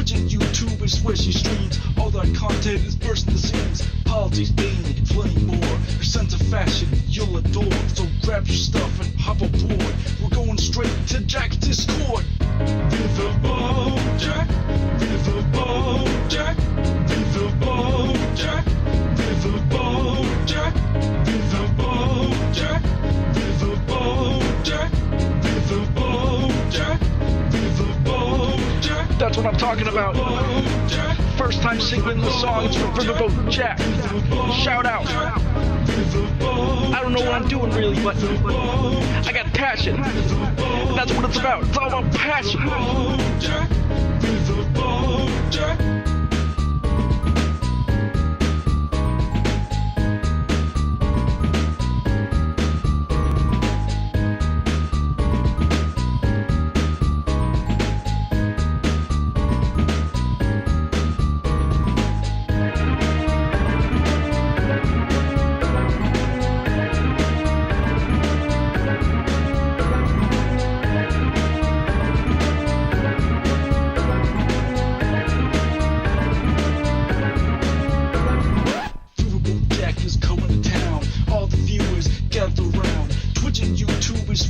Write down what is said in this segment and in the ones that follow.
Twitch and YouTube is where she streams. All that content is bursting the seams. Politics, dating, and plenty more. Her sense of fashion, you'll adore. So grab your stuff and hop aboard. We're going straight to Jack's Discord. Riverboat Jack, Riverboat Jack, Riverboat Jack, Riverboat Jack, Riverboat Jack, Riverboat Jack, Riverboat Jack, Riverboat Jack. That's what I'm talking about. First time singing the songs for Riverboat Jack. Shout out. I don't know what I'm doing really, but I got passion. And that's what it's about. It's all about passion.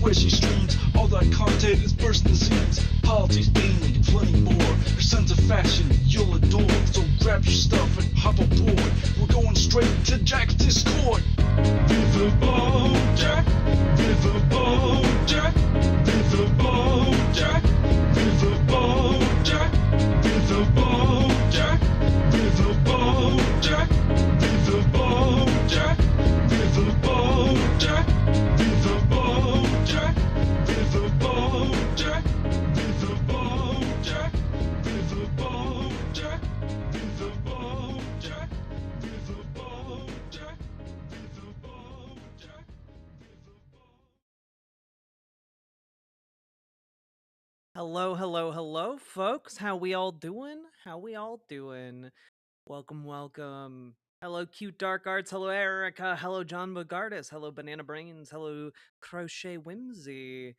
Where she streams, all that content is bursting the seams. Politics, dating, and plenty more. Her sense of fashion, you'll adore. So grab your stuff and hop aboard. We're going straight to Jack's Discord. Riverboat Jack, Riverboat Jack, Riverboat Jack, Riverboat Jack, Riverboat Jack, Riverboat Jack, Riverboat Jack, Riverboat Jack, Riverboat Jack, Riverboat Jack, Riverboat Jack, Riverboat Jack, Riverboat Jack, Riverboat Jack, Riverboat Jack. Hello, hello, hello, folks. How we all doing? How we all doing? Welcome, welcome. Hello, Cute Dark Arts. Hello, Erica. Hello, John Bogardus. Hello, Banana Brains. Hello, Crochet Whimsy.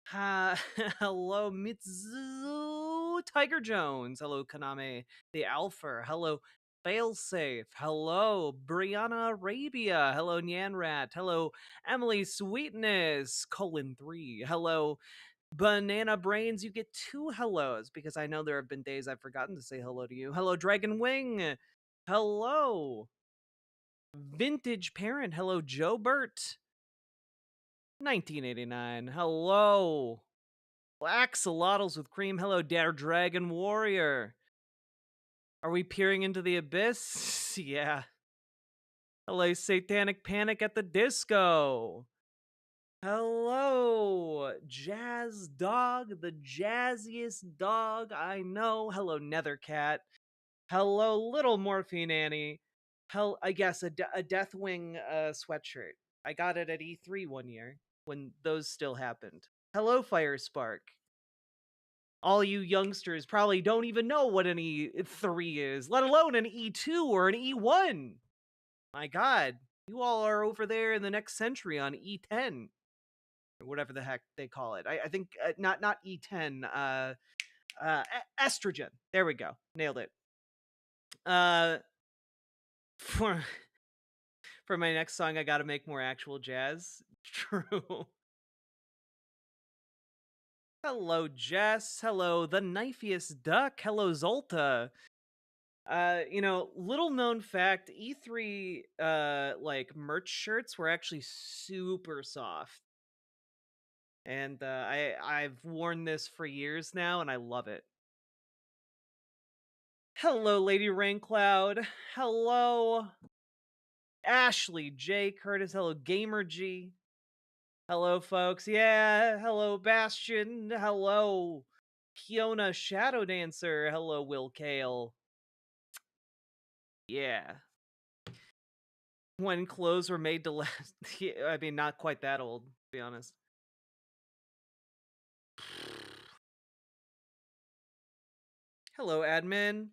Hello, Mitsu Tiger Jones. Hello, Kaname the Alpha. Hello, Failsafe. Hello, Brianna Arabia. Hello, Nyanrat. Hello, Emily Sweetness. :3. Hello, Banana Brains. You get 2 hellos because I know there have been days I've forgotten to say hello to you. Hello, Dragon Wing. Hello, Vintage Parent. Hello, Joe Burt. 1989. Hello, Axolotls with Cream. Hello, Dare Dragon Warrior. Are we peering into the abyss? Yeah. Hello, Satanic Panic at the Disco. Hello, Jazz Dog, the jazziest dog I know. Hello, Nethercat. Hello, Little Morphine Annie. I guess a Deathwing sweatshirt. I got it at E3 one year when those still happened. Hello, Firespark. All you youngsters probably don't even know what an E3 is, let alone an E2 or an E1. My God, you all are over there in the next century on E10. Or whatever the heck they call it. I think not E10, estrogen. There we go. Nailed it. For my next song, I gotta make more actual jazz. True. Hello, Jess. Hello, the Knifiest Duck. Hello, Zolta. Little known fact, E3 like merch shirts were actually super soft. And I've worn this for years now and I love it. Hello, Lady Raincloud. Hello, Ashley J. Curtis. Hello, Gamer G. Hello, folks. Yeah, hello, Bastion. Hello, Kiona Shadow Dancer. Hello, Will Kale. Yeah. When clothes were made to last. I mean, not quite that old, to be honest. Hello, admin.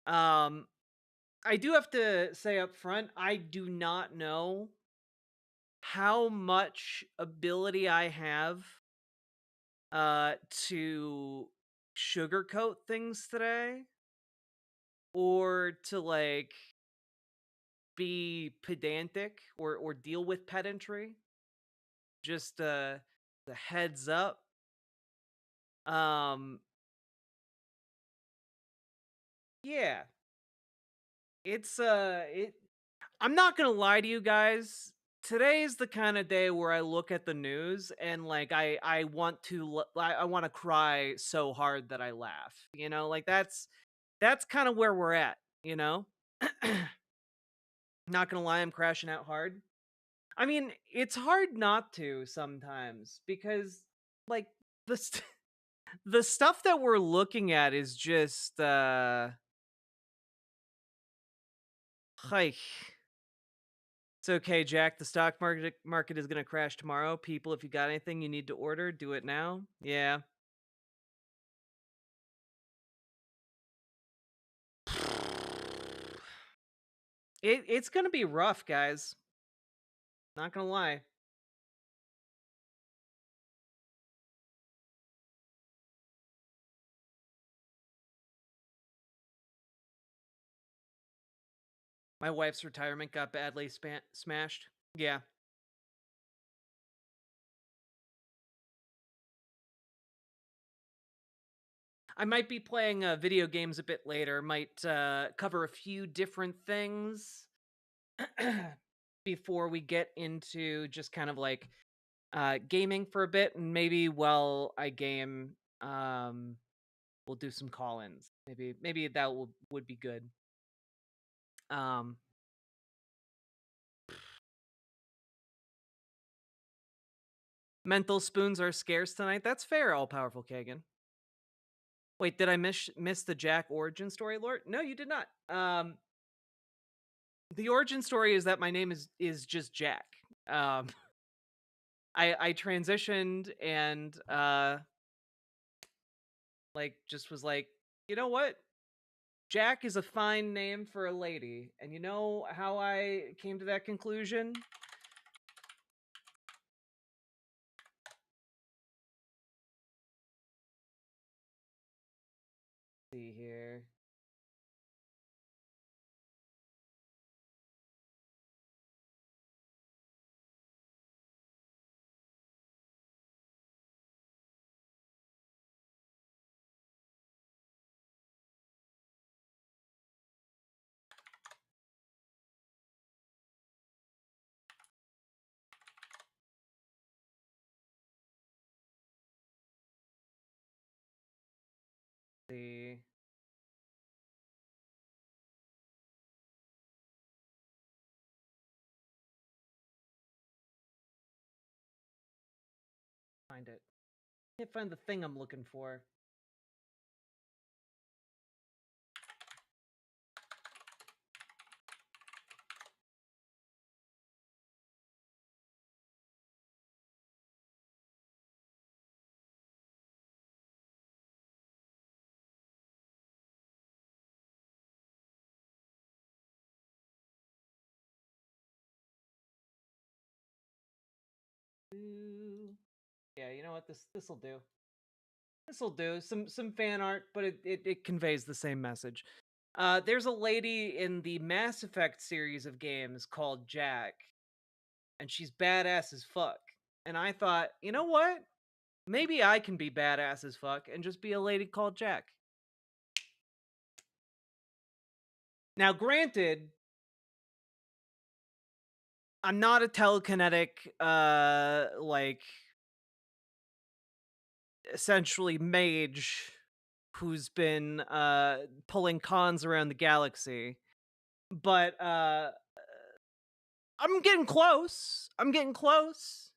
I do have to say up front, I do not know how much ability I have to sugarcoat things today or to like be pedantic or deal with pedantry. Just the heads up. Um yeah, it I'm not going to lie to you guys. Today is the kind of day where I look at the news and like I want to I want to cry so hard that I laugh. You know, like that's kind of where we're at, you know? Not going to lie, I'm crashing out hard. I mean, it's hard not to sometimes because like the the stuff that we're looking at is just hike. It's okay, Jack. The stock market is going to crash tomorrow. People, if you got anything you need to order, do it now. Yeah. It's going to be rough, guys. Not going to lie. My wife's retirement got badly smashed. Yeah. I might be playing video games a bit later. Might cover a few different things before we get into just kind of like gaming for a bit, and maybe while I game, we'll do some call-ins. Maybe that would be good. Um, Mental spoons are scarce tonight. That's fair, all-powerful Kagan. Wait, did I miss the Jack origin story, Lord? No, you did not. The origin story is that my name is just Jack. Um, I transitioned and like just was like, you know what? Jack is a fine name for a lady. And you know how I came to that conclusion? Let's see here. See. Find it. Can't find the thing I'm looking for. Ooh. Yeah, you know what? This'll do. This'll do. Some fan art, but it conveys the same message. There's a lady in the Mass Effect series of games called Jack, and she's badass as fuck. And I thought, you know what? Maybe I can be badass as fuck and just be a lady called Jack. Now, granted, I'm not a telekinetic, like, essentially mage who's been pulling cons around the galaxy, but I'm getting close. I'm getting close.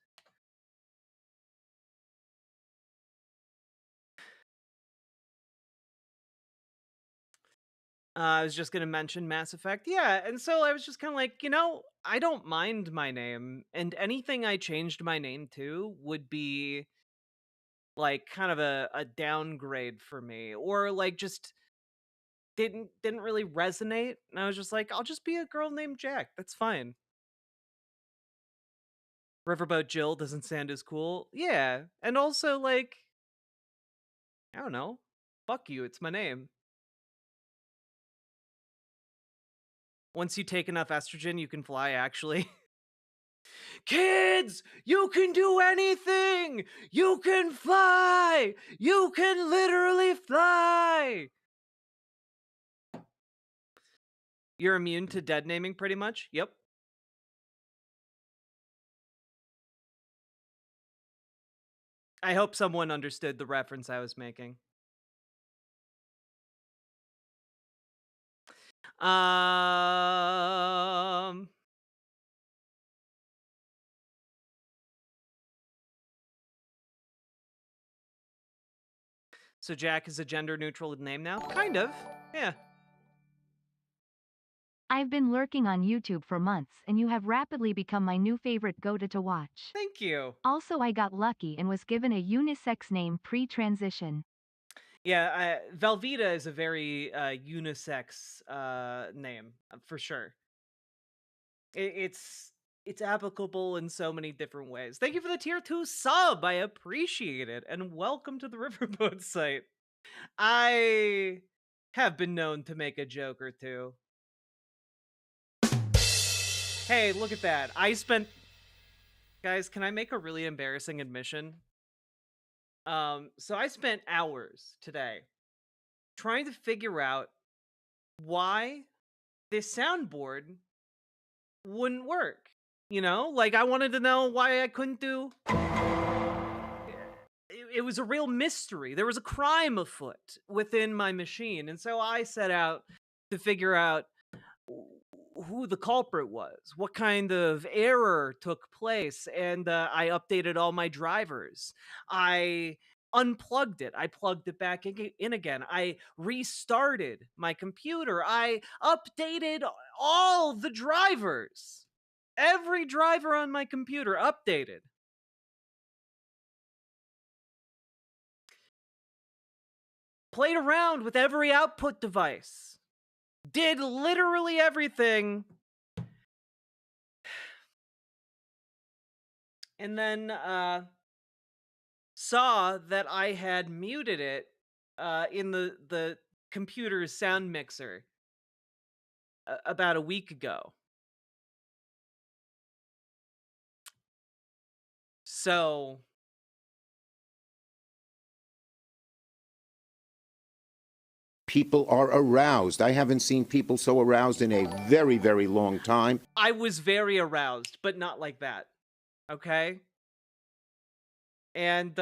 I was just gonna mention Mass Effect. Yeah, and so I was just kind of like, you know, I don't mind my name, and anything I changed my name to would be like kind of a downgrade for me, or like just didn't really resonate. And I was just like, I'll just be a girl named Jack. That's fine. Riverboat Jill doesn't sound as cool. Yeah, and also like, I don't know. Fuck you, it's my name. Once you take enough estrogen, you can fly, actually. Kids, you can do anything! You can fly! You can literally fly! You're immune to dead naming, pretty much? Yep. I hope someone understood the reference I was making. Um... So Jack is a gender-neutral name now? Kind of, yeah. I've been lurking on YouTube for months and you have rapidly become my new favorite go-to to watch. Thank you. Also, I got lucky and was given a unisex name pre-transition. Yeah, Velveeta is a very unisex name, for sure. It's applicable in so many different ways. Thank you for the tier 2 sub. I appreciate it. And welcome to the Riverboat site. I have been known to make a joke or two. Hey, look at that. Guys, can I make a really embarrassing admission? So I spent hours today trying to figure out why this soundboard wouldn't work. You know, like I wanted to know why I couldn't do. It was a real mystery. There was a crime afoot within my machine, and so I set out to figure out who the culprit was, what kind of error took place, and I updated all my drivers. I unplugged it. I plugged it back in again. I restarted my computer. I updated all the drivers. Every driver on my computer updated. Played around with every output device. Did literally everything. And then saw that I had muted it in the computer's sound mixer about a week ago. So people are aroused. I haven't seen people so aroused in a very, very long time. I was very aroused, but not like that. Okay? And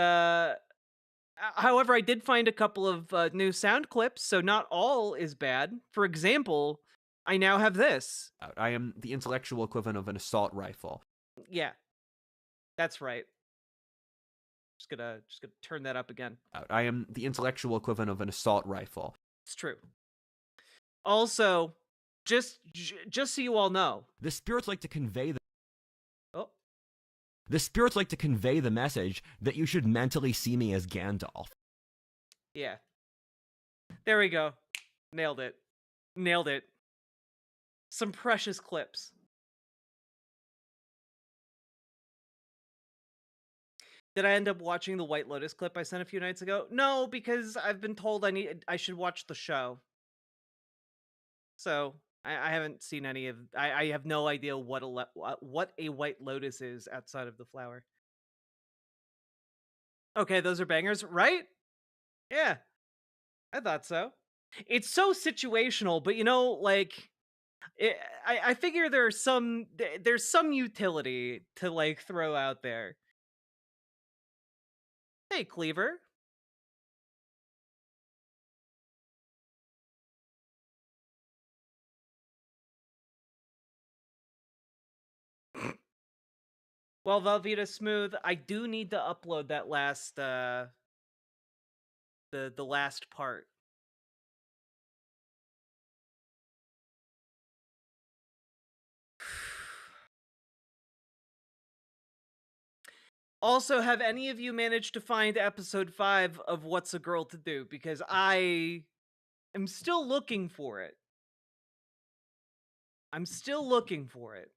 however, I did find a couple of new sound clips, so not all is bad. For example, I now have this. I am the intellectual equivalent of an assault rifle. Yeah. That's right. Just gonna turn that up again. I am the intellectual equivalent of an assault rifle. It's true. Also, just so you all know, The spirits like to convey the oh, The spirits like to convey the message that you should mentally see me as Gandalf. yeah. There we go. Nailed it. Nailed it. Some precious clips. Did I end up watching the White Lotus clip I sent a few nights ago? No, because I've been told I should watch the show. So I haven't seen any of. I have no idea what a White Lotus is outside of the flower. Okay, those are bangers, right? Yeah, I thought so. It's so situational, but you know, like, I figure there's some utility to like throw out there. Hey, Cleaver. Well, Velveeta Smooth, I do need to upload that last the last part. Also, have any of you managed to find episode 5 of What's a Girl to Do? Because I am still looking for it. I'm still looking for it.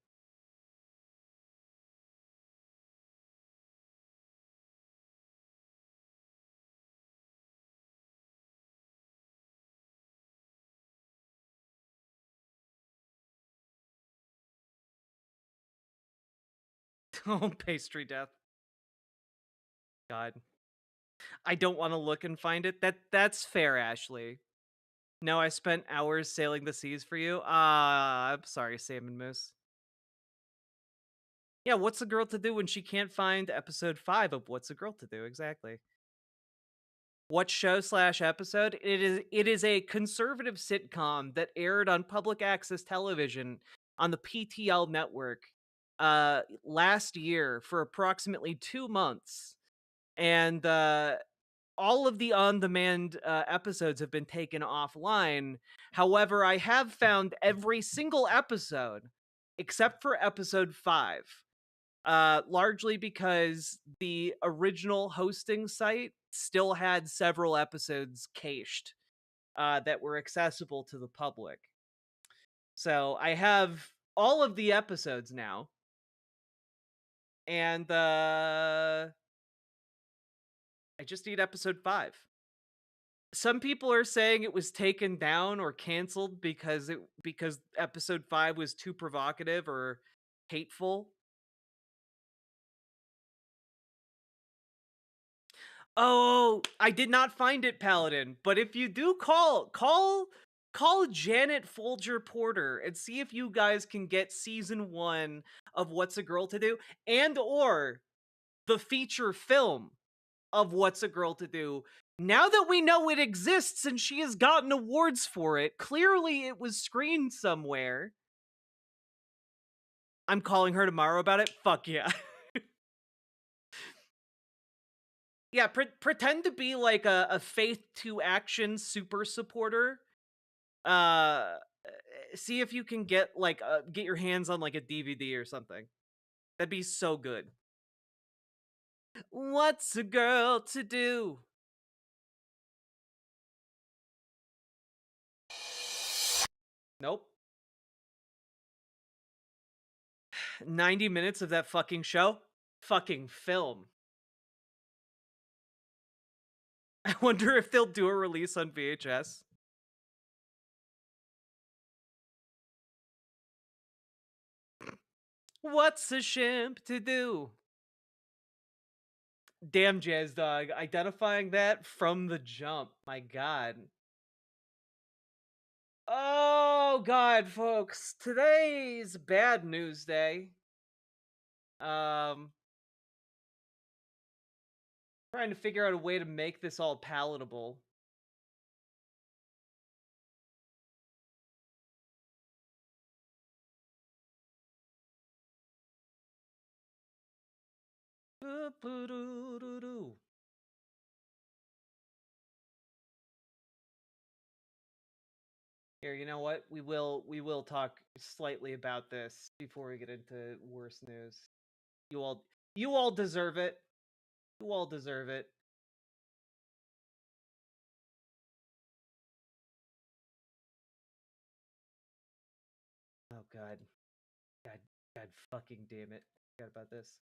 Oh, pastry death. God. I don't want to look and find it. That's fair, Ashley. No, I spent hours sailing the seas for you. I'm sorry, Salmon Moose. Yeah, what's a girl to do when she can't find episode 5 of What's a Girl to Do? Exactly. What show/episode? It is a conservative sitcom that aired on public access television on the PTL network last year for approximately 2 months. And all of the on-demand episodes have been taken offline. However, I have found every single episode except for episode 5. Largely because the original hosting site still had several episodes cached that were accessible to the public. So I have all of the episodes now, and I just need episode 5. Some people are saying it was taken down or canceled because episode 5 was too provocative or hateful. Oh, I did not find it, Paladin. But if you do call Janet Folger Porter and see if you guys can get season 1 of What's a Girl to Do and or the feature film of What's a Girl to Do. Now that we know it exists and she has gotten awards for it, clearly it was screened somewhere. I'm calling her tomorrow about it. Fuck yeah. Yeah, pretend to be like a faith to action super supporter. Uh See if you can get like get your hands on like a DVD or something. That'd be so good. What's a girl to do? Nope. 90 minutes of that fucking show? Fucking film. I wonder if they'll do a release on VHS. What's a shimp to do? Damn, Jazz Dog. Identifying that from the jump. My god. Oh, God, folks. Today's bad news day. Trying to figure out a way to make this all palatable. Here, you know what? We will talk slightly about this before we get into worse news. You all deserve it. You all deserve it. Oh god. God God fucking damn it. Forgot about this.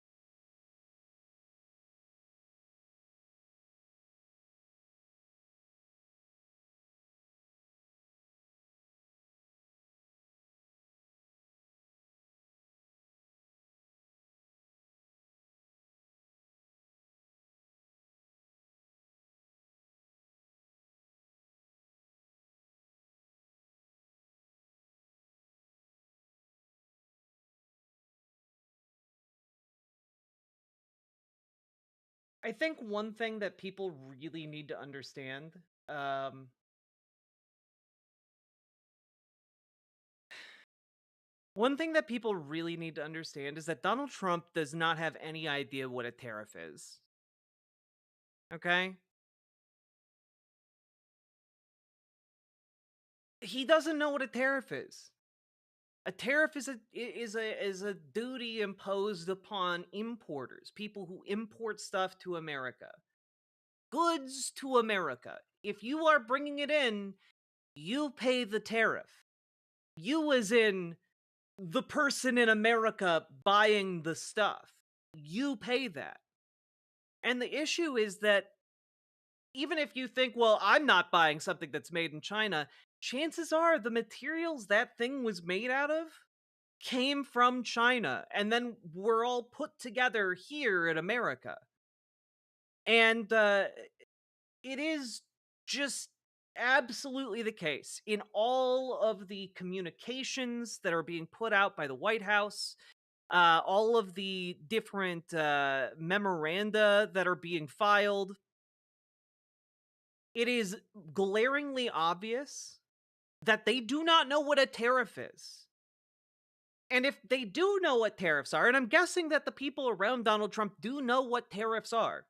I think one thing that people really need to understand, one thing that people really need to understand is that Donald Trump does not have any idea what a tariff is. Okay? He doesn't know what a tariff is. A tariff is a duty imposed upon importers, people who import stuff to America. Goods to America. If you are bringing it in, you pay the tariff. You as in the person in America buying the stuff. You pay that. And the issue is that even if you think, well, I'm not buying something that's made in China, chances are the materials that thing was made out of came from China and then were all put together here in America. And it is just absolutely the case in all of the communications that are being put out by the White House, all of the different memoranda that are being filed. It is glaringly obvious that they do not know what a tariff is. And if they do know what tariffs are, and I'm guessing that the people around Donald Trump do know what tariffs are,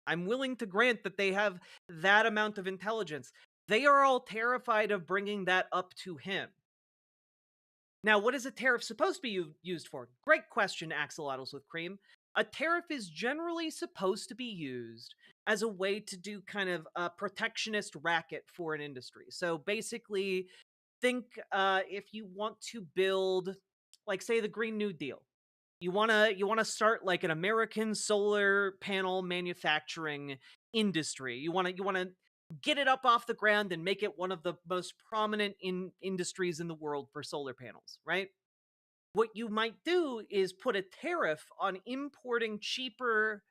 I'm willing to grant that they have that amount of intelligence. They are all terrified of bringing that up to him. Now, what is a tariff supposed to be used for? Great question, Axolotls with Cream. A tariff is generally supposed to be used as a way to do kind of a protectionist racket for an industry. So basically, think if you want to build, like, say, the Green New Deal. You wanna start like an American solar panel manufacturing industry. You wanna get it up off the ground and make it one of the most prominent industries in the world for solar panels, right? What you might do is put a tariff on importing cheaper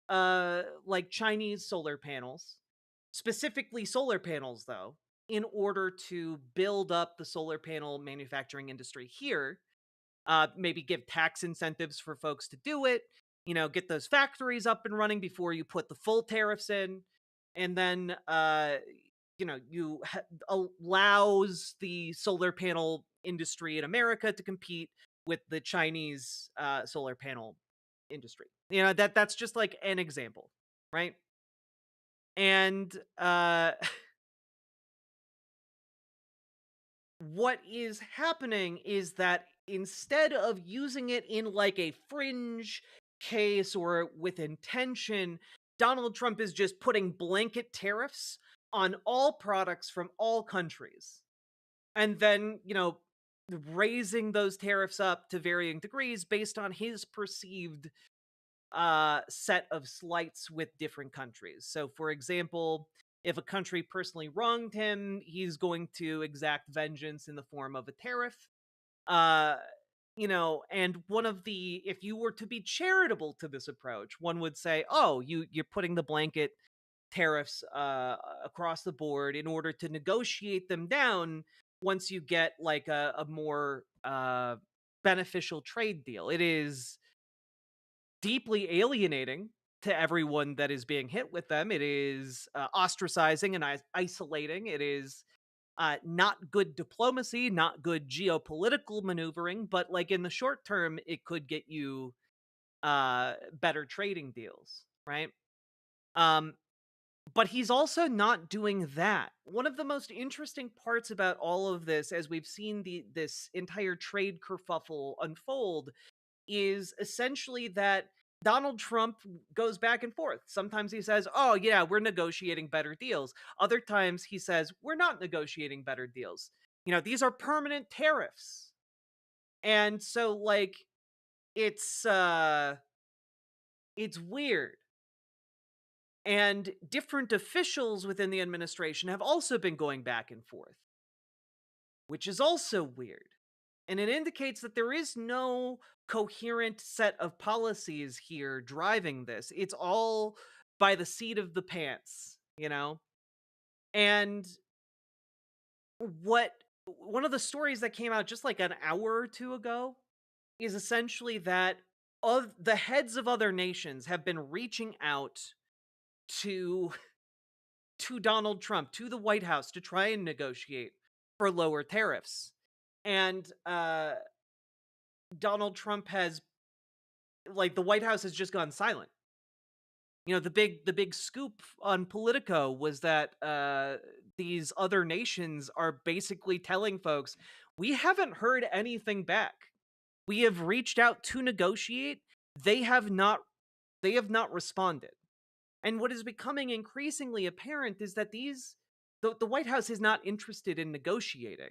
like Chinese solar panels, specifically solar panels though, in order to build up the solar panel manufacturing industry here. Maybe give tax incentives for folks to do it, get those factories up and running before you put the full tariffs in. And then, allows the solar panel industry in America to compete with the Chinese solar panel industry. That's just like an example, right? And what is happening is that instead of using it in like a fringe case or with intention, Donald Trump is just putting blanket tariffs on all products from all countries. And then, raising those tariffs up to varying degrees based on his perceived set of slights with different countries. So, for example, if a country personally wronged him, he's going to exact vengeance in the form of a tariff. Uh, and if you were to be charitable to this approach, one would say, oh, you're putting the blanket tariffs across the board in order to negotiate them down once you get like a more beneficial trade deal. It is deeply alienating to everyone that is being hit with them. It is ostracizing and isolating. It is not good diplomacy, not good geopolitical maneuvering, but like in the short term, it could get you better trading deals, right? Um, but he's also not doing that. One of the most interesting parts about all of this, as we've seen this entire trade kerfuffle unfold, is essentially that Donald Trump goes back and forth. Sometimes he says, oh, yeah, we're negotiating better deals. Other times he says, we're not negotiating better deals. These are permanent tariffs. And so, like, it's weird. And different officials within the administration have also been going back and forth, which is also weird. And it indicates that there is no coherent set of policies here driving this. It's all by the seat of the pants, And one of the stories that came out just like an hour or two ago is essentially that of the heads of other nations have been reaching out to Donald Trump, to the White House, to try and negotiate for lower tariffs. And Donald Trump has, like, the White House has just gone silent. The big scoop on Politico was that these other nations are basically telling folks, we haven't heard anything back. We have reached out to negotiate. They have not responded. And what is becoming increasingly apparent is that the White House is not interested in negotiating.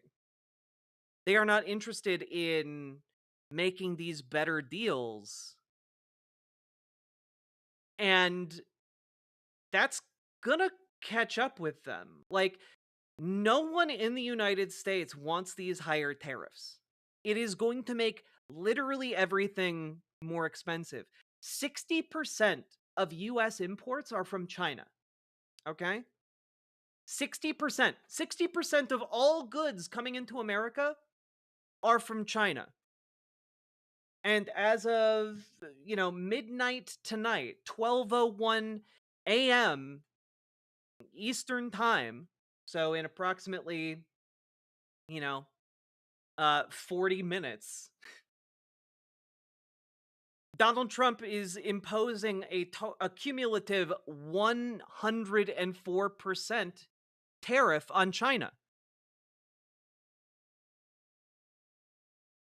They are not interested in making these better deals. And that's gonna catch up with them. Like, no one in the United States wants these higher tariffs. It is going to make Literally everything more expensive. 60% of US imports are from China. Okay? 60%. 60% of all goods coming into America are from China. And as of, midnight tonight, 12:01 a.m. Eastern Time, so in approximately, 40 minutes, Donald Trump is imposing a cumulative 104% tariff on China.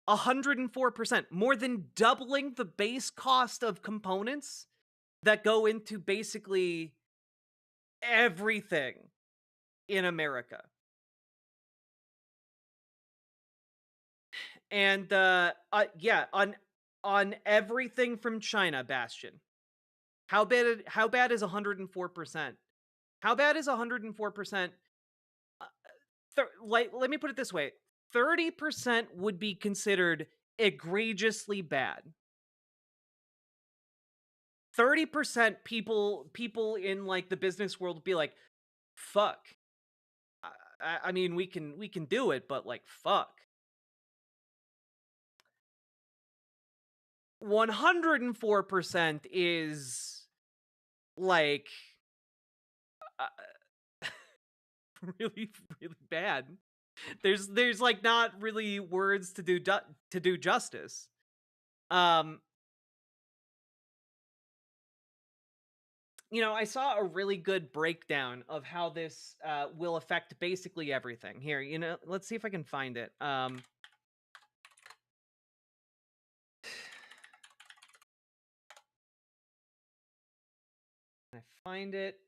104%, more than doubling the base cost of components that go into basically everything in America. And on everything from China, Bastion. How bad is 104%? How bad is 104%? Let me put it this way. 30% would be considered egregiously bad. 30% people in like the business world would be like, fuck. I mean, we can do it, but like, fuck. 104% is like really, really bad. There's like not really words to do justice. I saw a really good breakdown of how this will affect basically everything. Here, let's see if I can find it. I find it.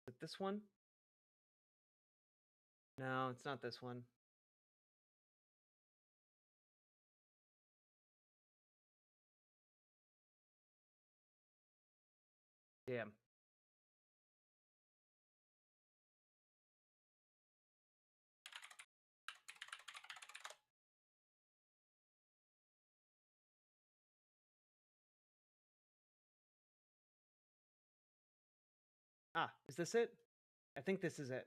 Is it this one? No, it's not this one. Damn. Ah, is this it? I think this is it.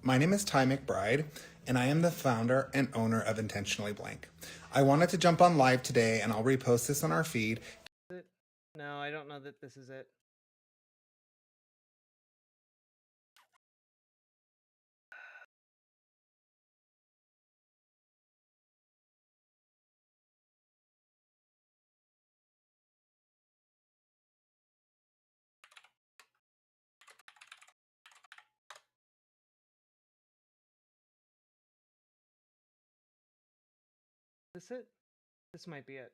My name is Ty McBride, and I am the founder and owner of Intentionally Blank. I wanted to jump on live today, and I'll repost this on our feed. No, I don't know that this is it. Is this it? This might be it.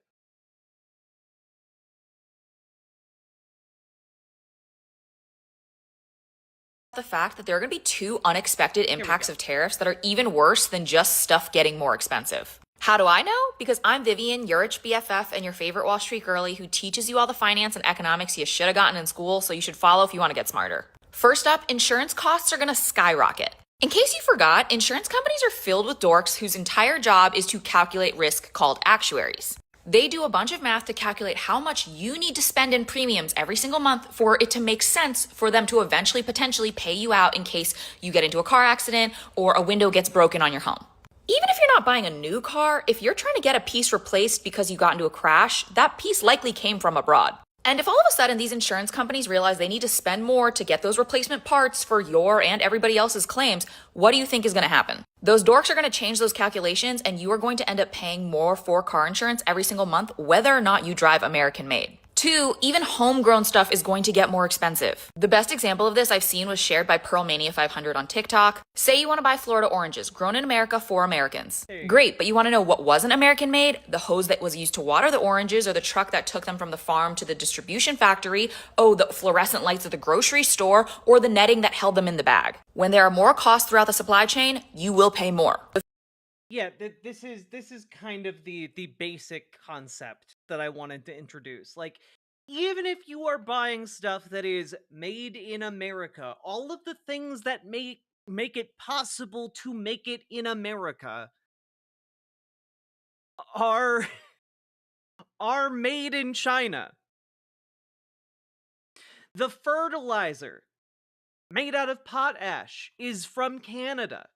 The fact that there are going to be two unexpected impacts of tariffs that are even worse than just stuff getting more expensive. How do I know? Because I'm Vivian, your BFF and your favorite Wall Street girlie who teaches you all the finance and economics you should have gotten in school, so you should follow if you want to get smarter. First up, insurance costs are going to skyrocket. In case you forgot, insurance companies are filled with dorks whose entire job is to calculate risk, called actuaries. They do a bunch of math to calculate how much you need to spend in premiums every single month for it to make sense for them to eventually potentially pay you out in case you get into a car accident or a window gets broken on your home. Even if you're not buying a new car, if you're trying to get a piece replaced because you got into a crash, that piece likely came from abroad. And if all of a sudden these insurance companies realize they need to spend more to get those replacement parts for your and everybody else's claims, what do you think is going to happen? Those dorks are going to change those calculations, and you are going to end up paying more for car insurance every single month, whether or not you drive American made. 2, even homegrown stuff is going to get more expensive. The best example of this I've seen was shared by Pearlmania500 on TikTok. Say you want to buy Florida oranges, grown in America for Americans. Great, but you want to know what wasn't American made? The hose that was used to water the oranges, or the truck that took them from the farm to the distribution factory, the fluorescent lights at the grocery store, or the netting that held them in the bag. When there are more costs throughout the supply chain, you will pay more. Yeah, this is kind of the basic concept that I wanted to introduce. Like, even if you are buying stuff that is made in America, all of the things that make it possible to make it in America are are made in China. The fertilizer made out of potash is from Canada.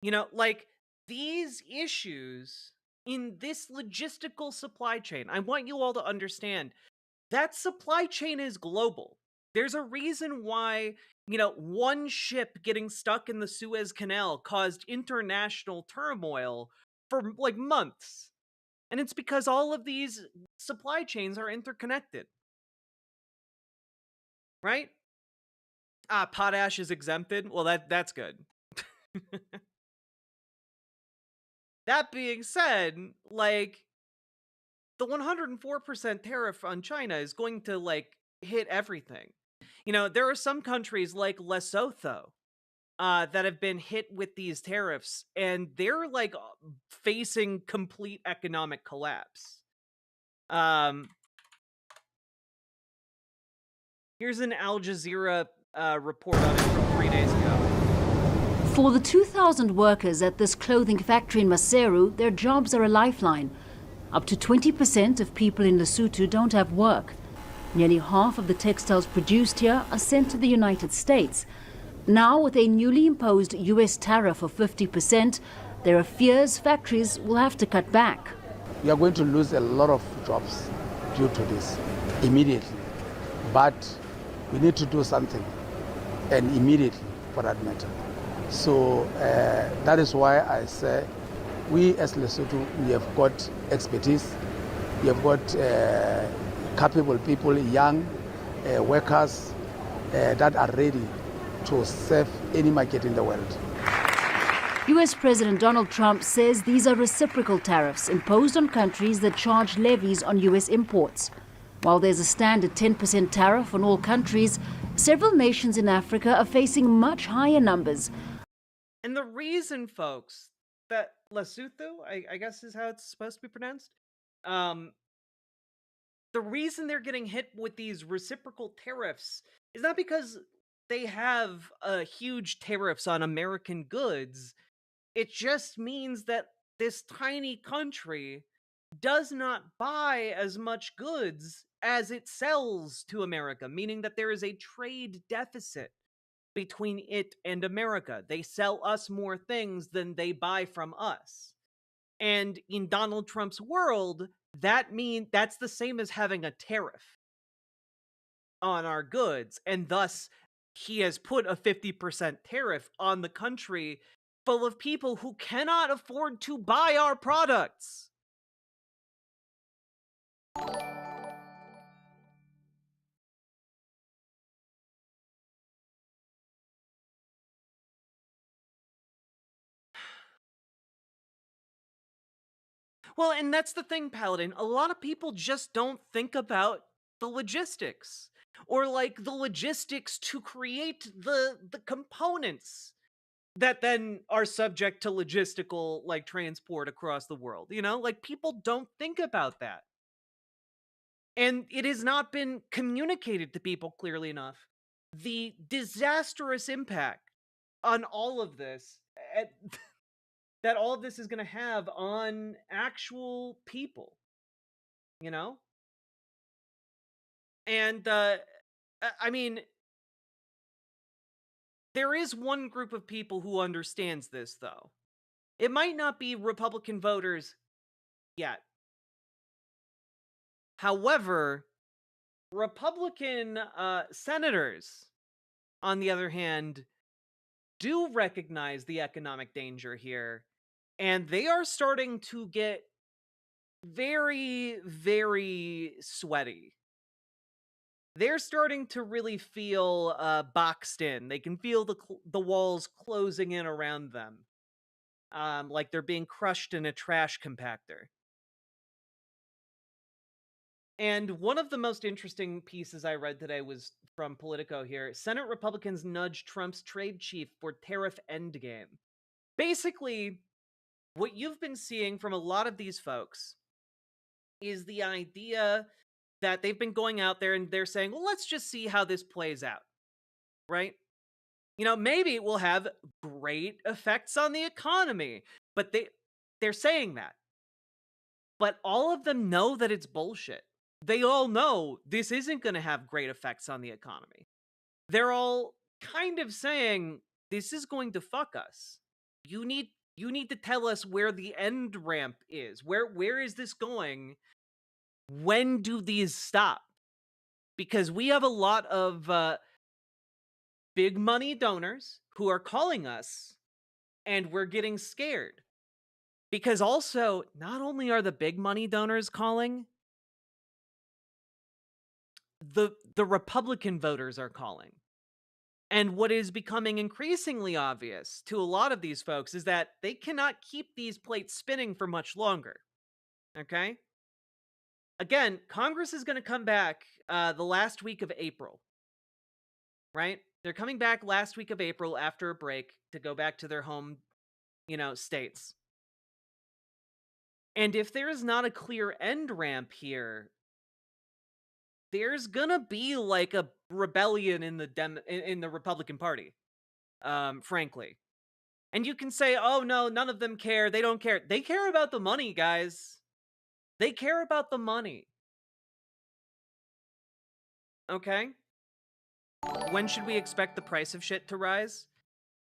You know, like, these issues in this logistical supply chain, I want you all to understand that supply chain is global. There's a reason why, one ship getting stuck in the Suez Canal caused international turmoil for like months. And it's because all of these supply chains are interconnected, right? Potash is exempted. Well, that's good. That being said, like, the 104% tariff on China is going to, like, hit everything. There are some countries like Lesotho that have been hit with these tariffs, and they're like facing complete economic collapse. Um, Here's an Al Jazeera report on it from 3 days ago. For the 2,000 workers at this clothing factory in Maseru, their jobs are a lifeline. Up to 20% of people in Lesotho don't have work. Nearly half of the textiles produced here are sent to the United States. Now, with a newly imposed US tariff of 50%, there are fears factories will have to cut back. We are going to lose a lot of jobs due to this immediately. But we need to do something, and immediately for that matter. So that is why I say we as Lesotho, we have got expertise, we have got capable people, young workers that are ready to serve any market in the world. US President Donald Trump says these are reciprocal tariffs imposed on countries that charge levies on US imports. While there's a standard 10% tariff on all countries, several nations in Africa are facing much higher numbers. And the reason, folks, that Lesotho, I guess is how it's supposed to be pronounced, the reason they're getting hit with these reciprocal tariffs is not because they have huge tariffs on American goods. It just means that this tiny country does not buy as much goods as it sells to America, meaning that there is a trade deficit between it and America. They sell us more things than they buy from us. And in Donald Trump's world, that's the same as having a tariff on our goods, and thus he has put a 50% tariff on the country full of people who cannot afford to buy our products. Well, and that's the thing, Paladin. A lot of people just don't think about the logistics, or like the logistics to create the components that then are subject to logistical like transport across the world. Like, people don't think about that. And it has not been communicated to people clearly enough. The disastrous impact on all of this that all of this is going to have on actual people, you know? And I mean, there is one group of people who understands this, though. It might not be Republican voters yet. However, Republican senators, on the other hand, do recognize the economic danger here, and they are starting to get very, very sweaty. They're starting to really feel boxed in. They can feel the walls closing in around them, like they're being crushed in a trash compactor. And one of the most interesting pieces I read today was from Politico here. Senate Republicans nudge Trump's trade chief for tariff endgame. basically, what you've been seeing from a lot of these folks is the idea that they've been going out there and they're saying, well, let's just see how this plays out, right? You know, maybe it will have great effects on the economy, but they're saying that. But all of them know that it's bullshit. They all know this isn't going to have great effects on the economy. They're all kind of saying this is going to fuck us. You need to tell us where the end ramp is. Where is this going? When do these stop? Because we have a lot of big money donors who are calling us, and we're getting scared. Because also, not only are the big money donors calling, the Republican voters are calling. And what is becoming increasingly obvious to a lot of these folks is that they cannot keep these plates spinning for much longer. Okay? Again, Congress is going to come back the last week of April. Right? They're coming back last week of April after a break to go back to their home, states. And if there is not a clear end ramp here, there's gonna be like a rebellion in the Republican Party, frankly. And you can say, "Oh no, none of them care. They don't care." They care about the money, guys. They care about the money. Okay? When should we expect the price of shit to rise?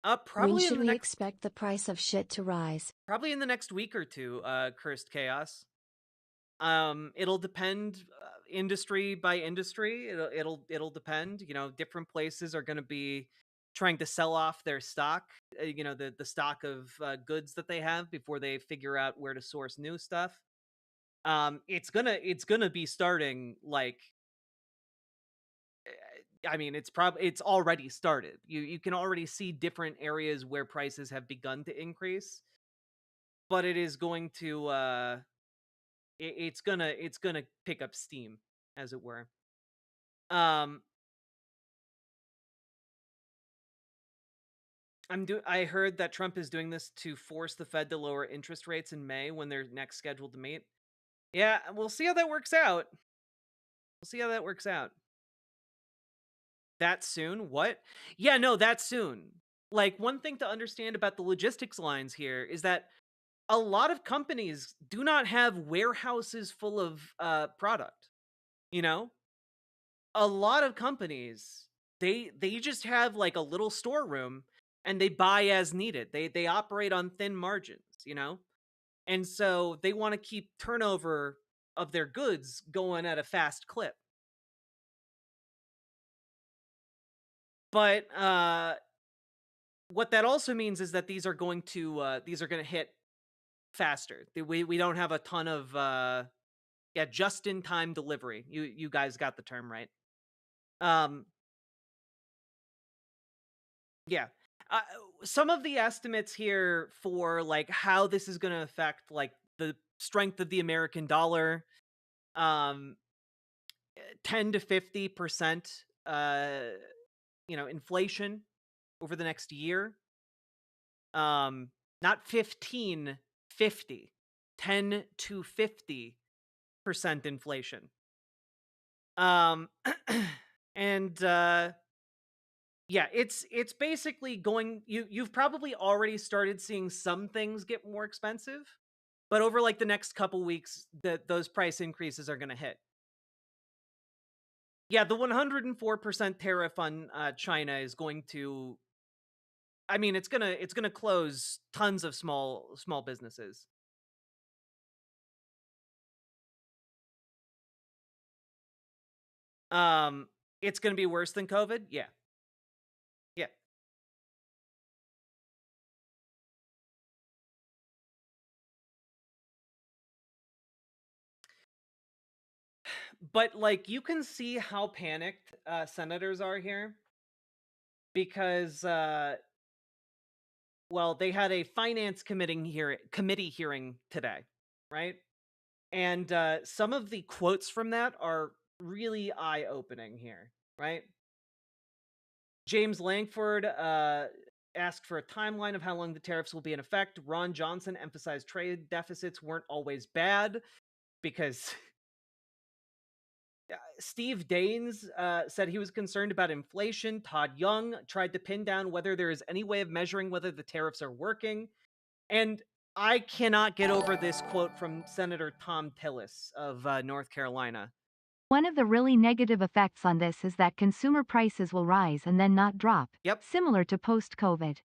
When Probably in should the we next expect the price of shit to rise? probably in the next week or two, Cursed Chaos. It'll depend industry by industry. It'll depend. Different places are going to be trying to sell off their stock. The stock of goods that they have before they figure out where to source new stuff. It's gonna be starting like. I mean, it's already started. You can already see different areas where prices have begun to increase, but it is going to. It's gonna pick up steam, as it were. I heard that Trump is doing this to force the Fed to lower interest rates in May when they're next scheduled to meet. Yeah, we'll see how that works out. That soon? What? Yeah, no, that soon. Like, one thing to understand about the logistics lines here is that a lot of companies do not have warehouses full of product. A lot of companies, they just have like a little storeroom and they buy as needed. They operate on thin margins. And so they want to keep turnover of their goods going at a fast clip. But what that also means is that these are going to hit faster. We don't have a ton of just in time delivery. You guys got the term right. Yeah. Some of the estimates here for like how this is going to affect like the strength of the American dollar, 10 to 50%, inflation over the next year. Not 15, 50, 10 to 50% inflation. And yeah, it's basically going. You've probably already started seeing some things get more expensive, but over like the next couple weeks, those price increases are going to hit. Yeah, the 104% tariff on China is going to. I mean, it's gonna close tons of small businesses. It's gonna be worse than COVID. Yeah. Yeah. But like you can see how panicked senators are here because well, they had a finance committee hearing today, right? And some of the quotes from that are really eye-opening here, right? James Langford asked for a timeline of how long the tariffs will be in effect. Ron Johnson emphasized trade deficits weren't always bad because Steve Daines said he was concerned about inflation. Todd Young tried to pin down whether there is any way of measuring whether the tariffs are working. And I cannot get over this quote from Senator Tom Tillis of North Carolina. One of the really negative effects on this is that consumer prices will rise and then not drop, similar to post-COVID.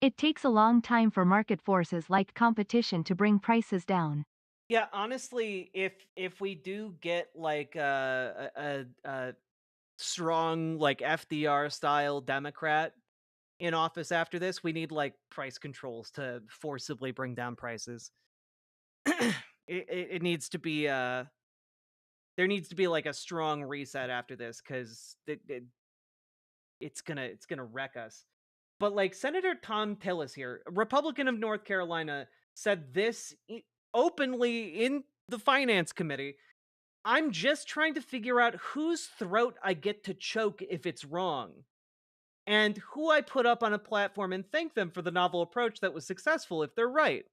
It takes a long time for market forces like competition to bring prices down. Yeah, honestly, if we do get like a strong like FDR style Democrat in office after this, we need like price controls to forcibly bring down prices. It needs to be there needs to be like a strong reset after this because it's gonna wreck us. But like Senator Tom Tillis here, a Republican of North Carolina, said this openly in the Finance Committee. I'm just trying to figure out whose throat I get to choke if it's wrong, and who I put up on a platform and thank them for the novel approach that was successful if they're right.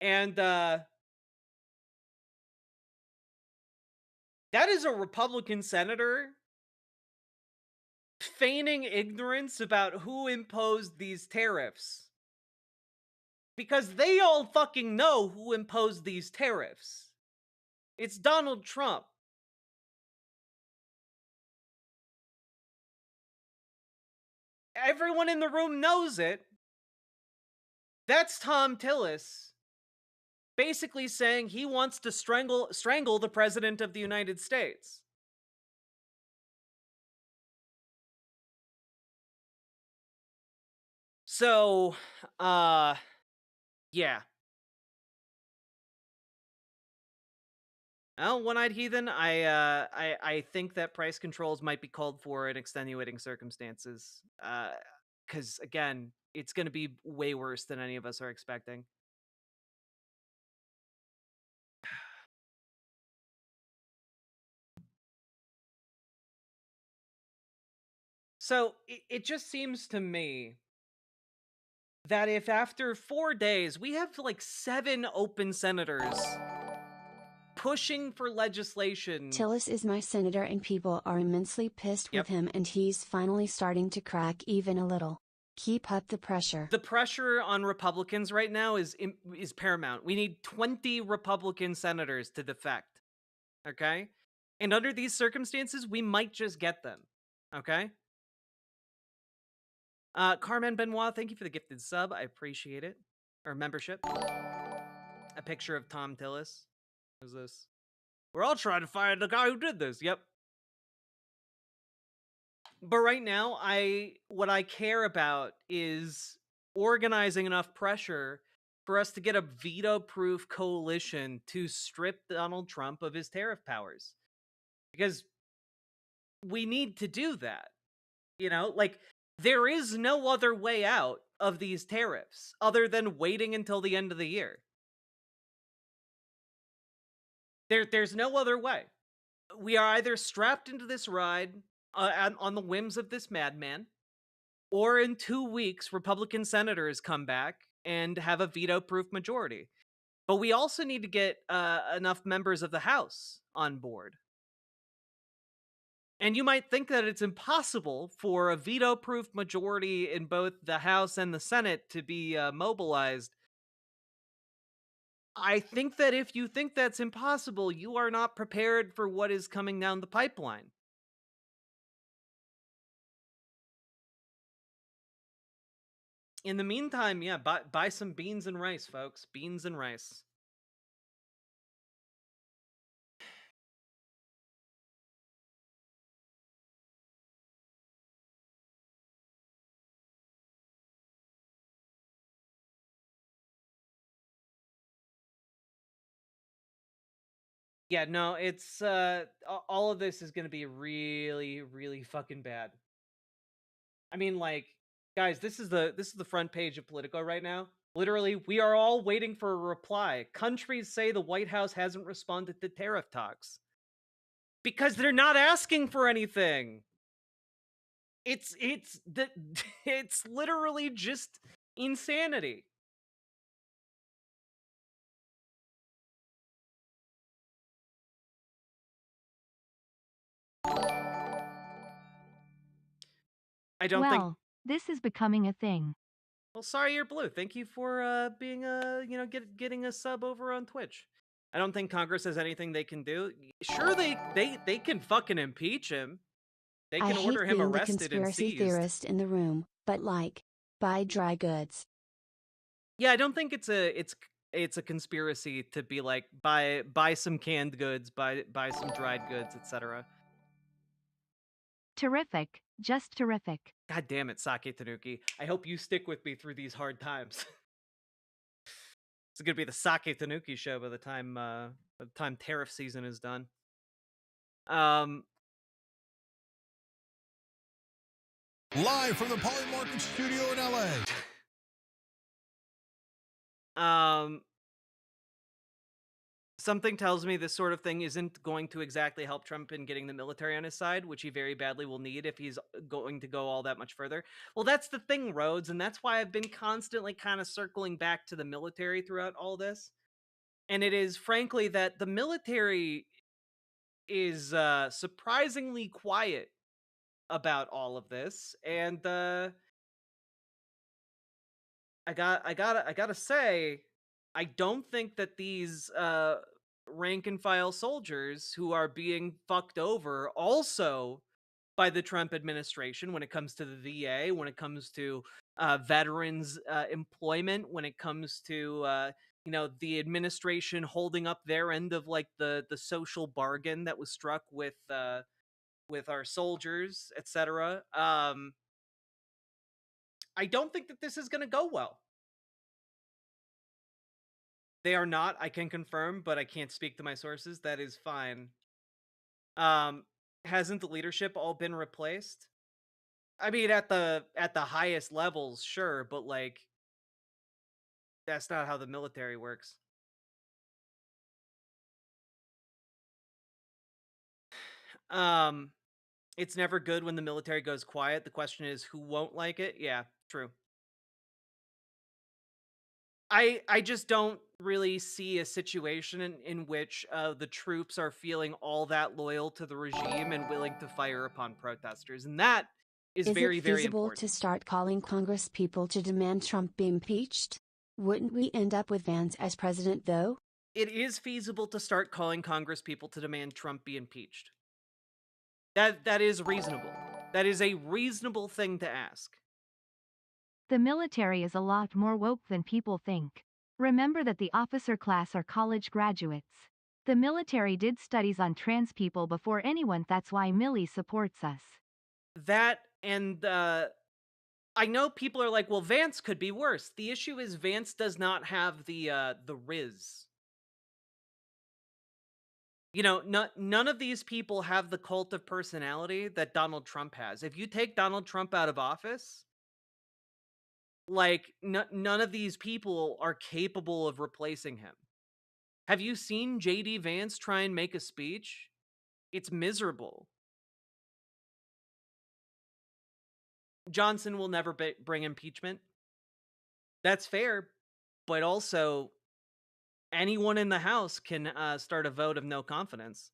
And that is a Republican senator feigning ignorance about who imposed these tariffs. Because they all fucking know who imposed these tariffs. It's Donald Trump. Everyone in the room knows it. That's Tom Tillis basically saying he wants to strangle the President of the United States. So, yeah. Well, one-eyed heathen, I think that price controls might be called for in extenuating circumstances. Because, again, it's going to be way worse than any of us are expecting. So, it just seems to me that if after 4 days we have like 7 open senators pushing for legislation. Tillis is my senator and people are immensely pissed with him, and he's finally starting to crack even a little. Keep up the pressure. The pressure on Republicans right now is paramount. We need 20 Republican senators to defect. Okay? And under these circumstances, we might just get them. Okay? Carmen Benoit, thank you for the gifted sub. I appreciate it. Or membership. A picture of Tom Tillis. Who's this? We're all trying to find the guy who did this. Yep. But right now, what I care about is organizing enough pressure for us to get a veto-proof coalition to strip Donald Trump of his tariff powers. Because we need to do that. You know, like, there is no other way out of these tariffs other than waiting until the end of the year. There's no other way. We are either strapped into this ride on the whims of this madman, or in 2 weeks, Republican senators come back and have a veto-proof majority. But we also need to get enough members of the House on board. And you might think that it's impossible for a veto-proof majority in both the House and the Senate to be mobilized. I think that if you think that's impossible, you are not prepared for what is coming down the pipeline. In the meantime, yeah, buy some beans and rice, folks. Beans and rice. Yeah, no, it's all of this is going to be really, really fucking bad. I mean, like, guys, this is the front page of Politico right now. Literally, we are all waiting for a reply. Countries say the White House hasn't responded to tariff talks because they're not asking for anything. It's it's literally just insanity. I don't think. Well, this is becoming a thing. Well, sorry you're blue. Thank you for being getting a sub over on Twitch. I don't think Congress has anything they can do. Sure, they can fucking impeach him. They I can hate order him being the arrested and conspiracy seized. theorist in the room, but like, buy dry goods. Yeah, I don't think it's a conspiracy to be like buy some canned goods, buy some dried goods, etc. Terrific, just terrific. God damn it, Sake Tanuki. I hope you stick with me through these hard times. It's gonna be the Sake Tanuki show by the time tariff season is done. Live from the Polymarket studio in LA. Something tells me this sort of thing isn't going to exactly help Trump in getting the military on his side, which he very badly will need if he's going to go all that much further. Well, that's the thing, Rhodes, and that's why I've been constantly kind of circling back to the military throughout all this. And it is, frankly, that the military is surprisingly quiet about all of this, and I gotta say, I don't think that these rank and file soldiers who are being fucked over also by the Trump administration when it comes to the VA, when it comes to veterans employment, when it comes to the administration holding up their end of like the social bargain that was struck with our soldiers, etc. I don't think that this is going to go well. They are not, I can confirm, but I can't speak to my sources. That is fine. Hasn't the leadership all been replaced? I mean, at the highest levels, sure, but like that's not how the military works. It's never good when the military goes quiet. The question is who won't like it? Yeah, true. I just don't really see a situation in which the troops are feeling all that loyal to the regime and willing to fire upon protesters. And that is very, it very feasible important. to start calling Congress people to demand Trump be impeached? Wouldn't we end up with Vance as president, though? It is feasible to start calling Congress people to demand Trump be impeached. That is reasonable. That is a reasonable thing to ask. The military is a lot more woke than people think. Remember that the officer class are college graduates. The military did studies on trans people before anyone, that's why Millie supports us. That and I know people are like, well, Vance could be worse. The issue is Vance does not have the Riz. You know, none of these people have the cult of personality that Donald Trump has. If you take Donald Trump out of office, like, none of these people are capable of replacing him. Have you seen J.D. Vance try and make a speech? It's miserable. Johnson will never bring impeachment. That's fair, but also anyone in the House can start a vote of no confidence.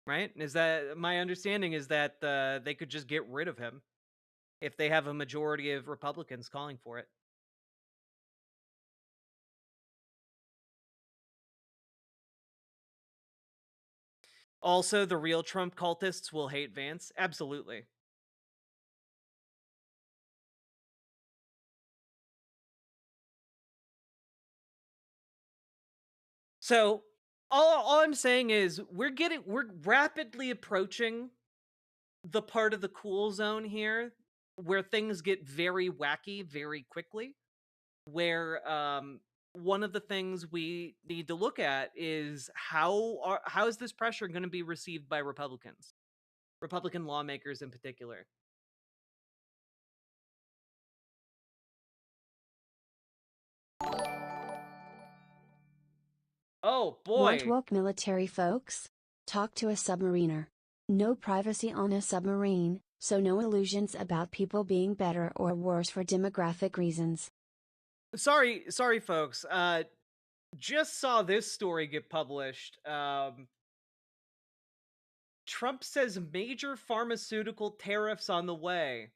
Right? Is that my understanding is that they could just get rid of him if they have a majority of Republicans calling for it. Also, the real Trump cultists will hate Vance. Absolutely. So, all I'm saying is we're rapidly approaching the part of the cool zone here where things get very wacky very quickly, where one of the things we need to look at is how is this pressure going to be received by Republican lawmakers in particular. Oh boy. Want woke military folks? Talk to a submariner. No privacy on a submarine, so no illusions about people being better or worse for demographic reasons. Sorry, folks. Just saw this story get published. Trump says major pharmaceutical tariffs on the way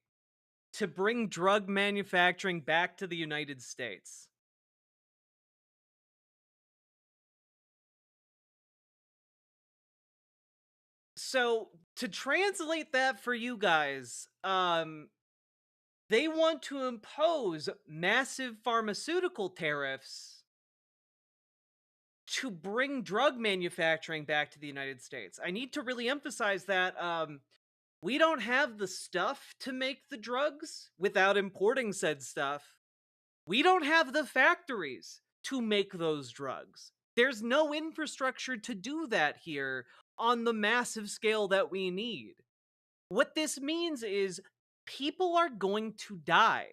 to bring drug manufacturing back to the United States. So, to translate that for you guys, they want to impose massive pharmaceutical tariffs to bring drug manufacturing back to the United States. I need to really emphasize that we don't have the stuff to make the drugs without importing said stuff. We don't have the factories to make those drugs. There's no infrastructure to do that here on the massive scale that we need. What this means is people are going to die.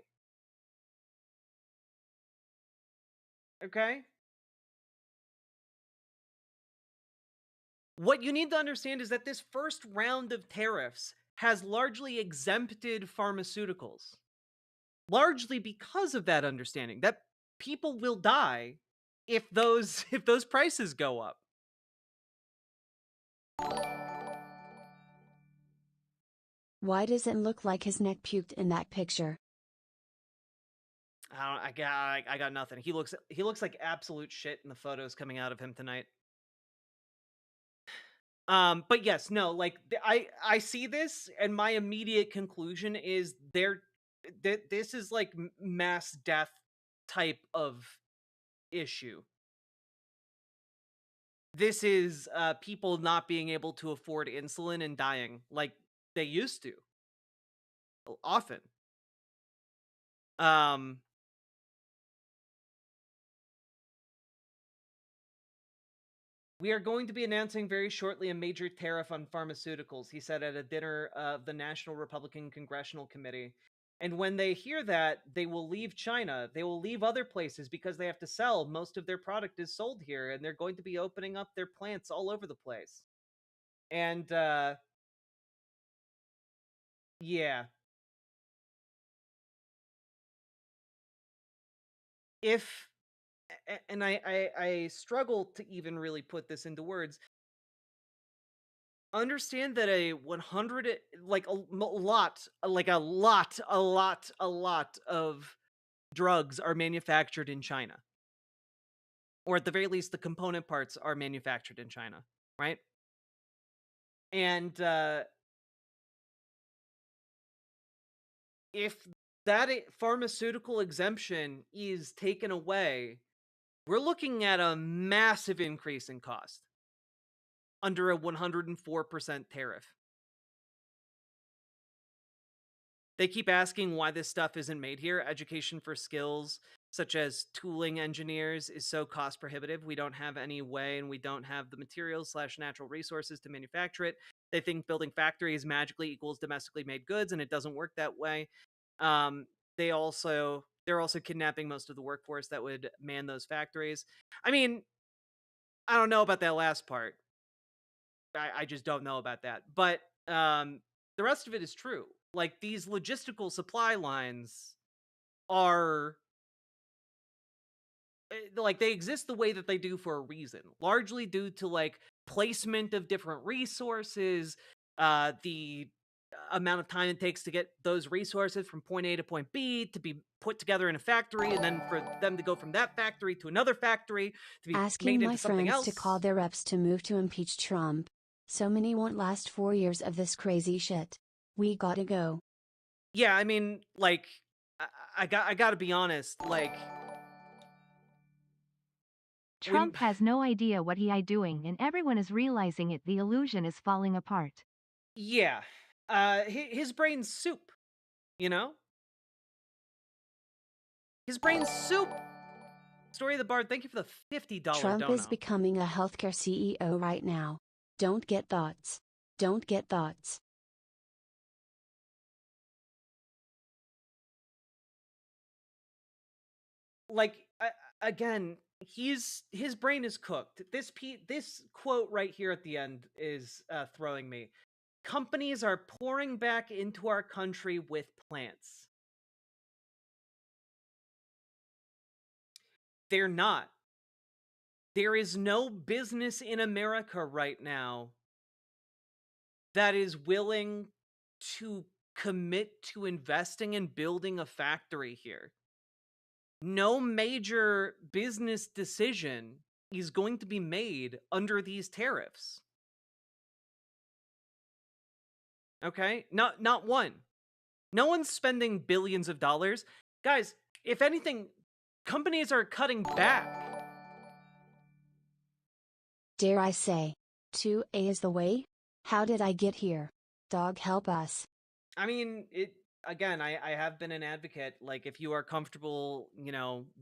Okay? What you need to understand is that this first round of tariffs has largely exempted pharmaceuticals. Largely because of that understanding that people will die if those prices go up. Why does it look like his neck puked in that picture? I got nothing. He looks like absolute shit in the photos coming out of him tonight. But yes, no, like I see this, and my immediate conclusion is this is like mass death type of issue. This is people not being able to afford insulin and dying like they used to often. We are going to be announcing very shortly a major tariff on pharmaceuticals, he said at a dinner of the National Republican Congressional Committee. And when they hear that, they will leave China. They will leave other places because they have to sell. Most of their product is sold here, and they're going to be opening up their plants all over the place. And, yeah. If, and I struggle to even really put this into words, understand that a 100 like a lot of drugs are manufactured in China, or at the very least the component parts are manufactured in China, right? And if that pharmaceutical exemption is taken away, we're looking at a massive increase in cost under a 104% tariff. They keep asking why this stuff isn't made here. Education for skills such as tooling engineers is so cost prohibitive. We don't have any way, and we don't have the materials / natural resources to manufacture it. They think building factories magically equals domestically made goods, and it doesn't work that way. They're also kidnapping most of the workforce that would man those factories. I mean, I don't know about that last part. I just don't know about that. But the rest of it is true. Like, these logistical supply lines are like, they exist the way that they do for a reason, largely due to like placement of different resources, the amount of time it takes to get those resources from point A to point B to be put together in a factory, and then for them to go from that factory to another factory to be Asking made my into something friends else. to call their reps to move to impeach Trump. So many won't last 4 years of this crazy shit. We gotta go. Yeah, I mean, like, I gotta be honest, like, Trump has no idea what he is doing, and everyone is realizing it. The illusion is falling apart. Yeah. His brain's soup, you know? His brain's soup! Story of the Bard, thank you for the $50 Trump dono. is becoming a healthcare CEO right now. Don't get thoughts. Don't get thoughts. Like, again, his brain is cooked. This quote right here at the end is throwing me. companies are pouring back into our country with plants. They're not. There is no business in America right now that is willing to commit to investing and building a factory here. No major business decision is going to be made under these tariffs. Okay? Not one. No one's spending billions of dollars. Guys, if anything, companies are cutting back. Dare I say, 2A is the way? How did I get here? Dog, help us. I mean, again, I have been an advocate. Like, if you are comfortable,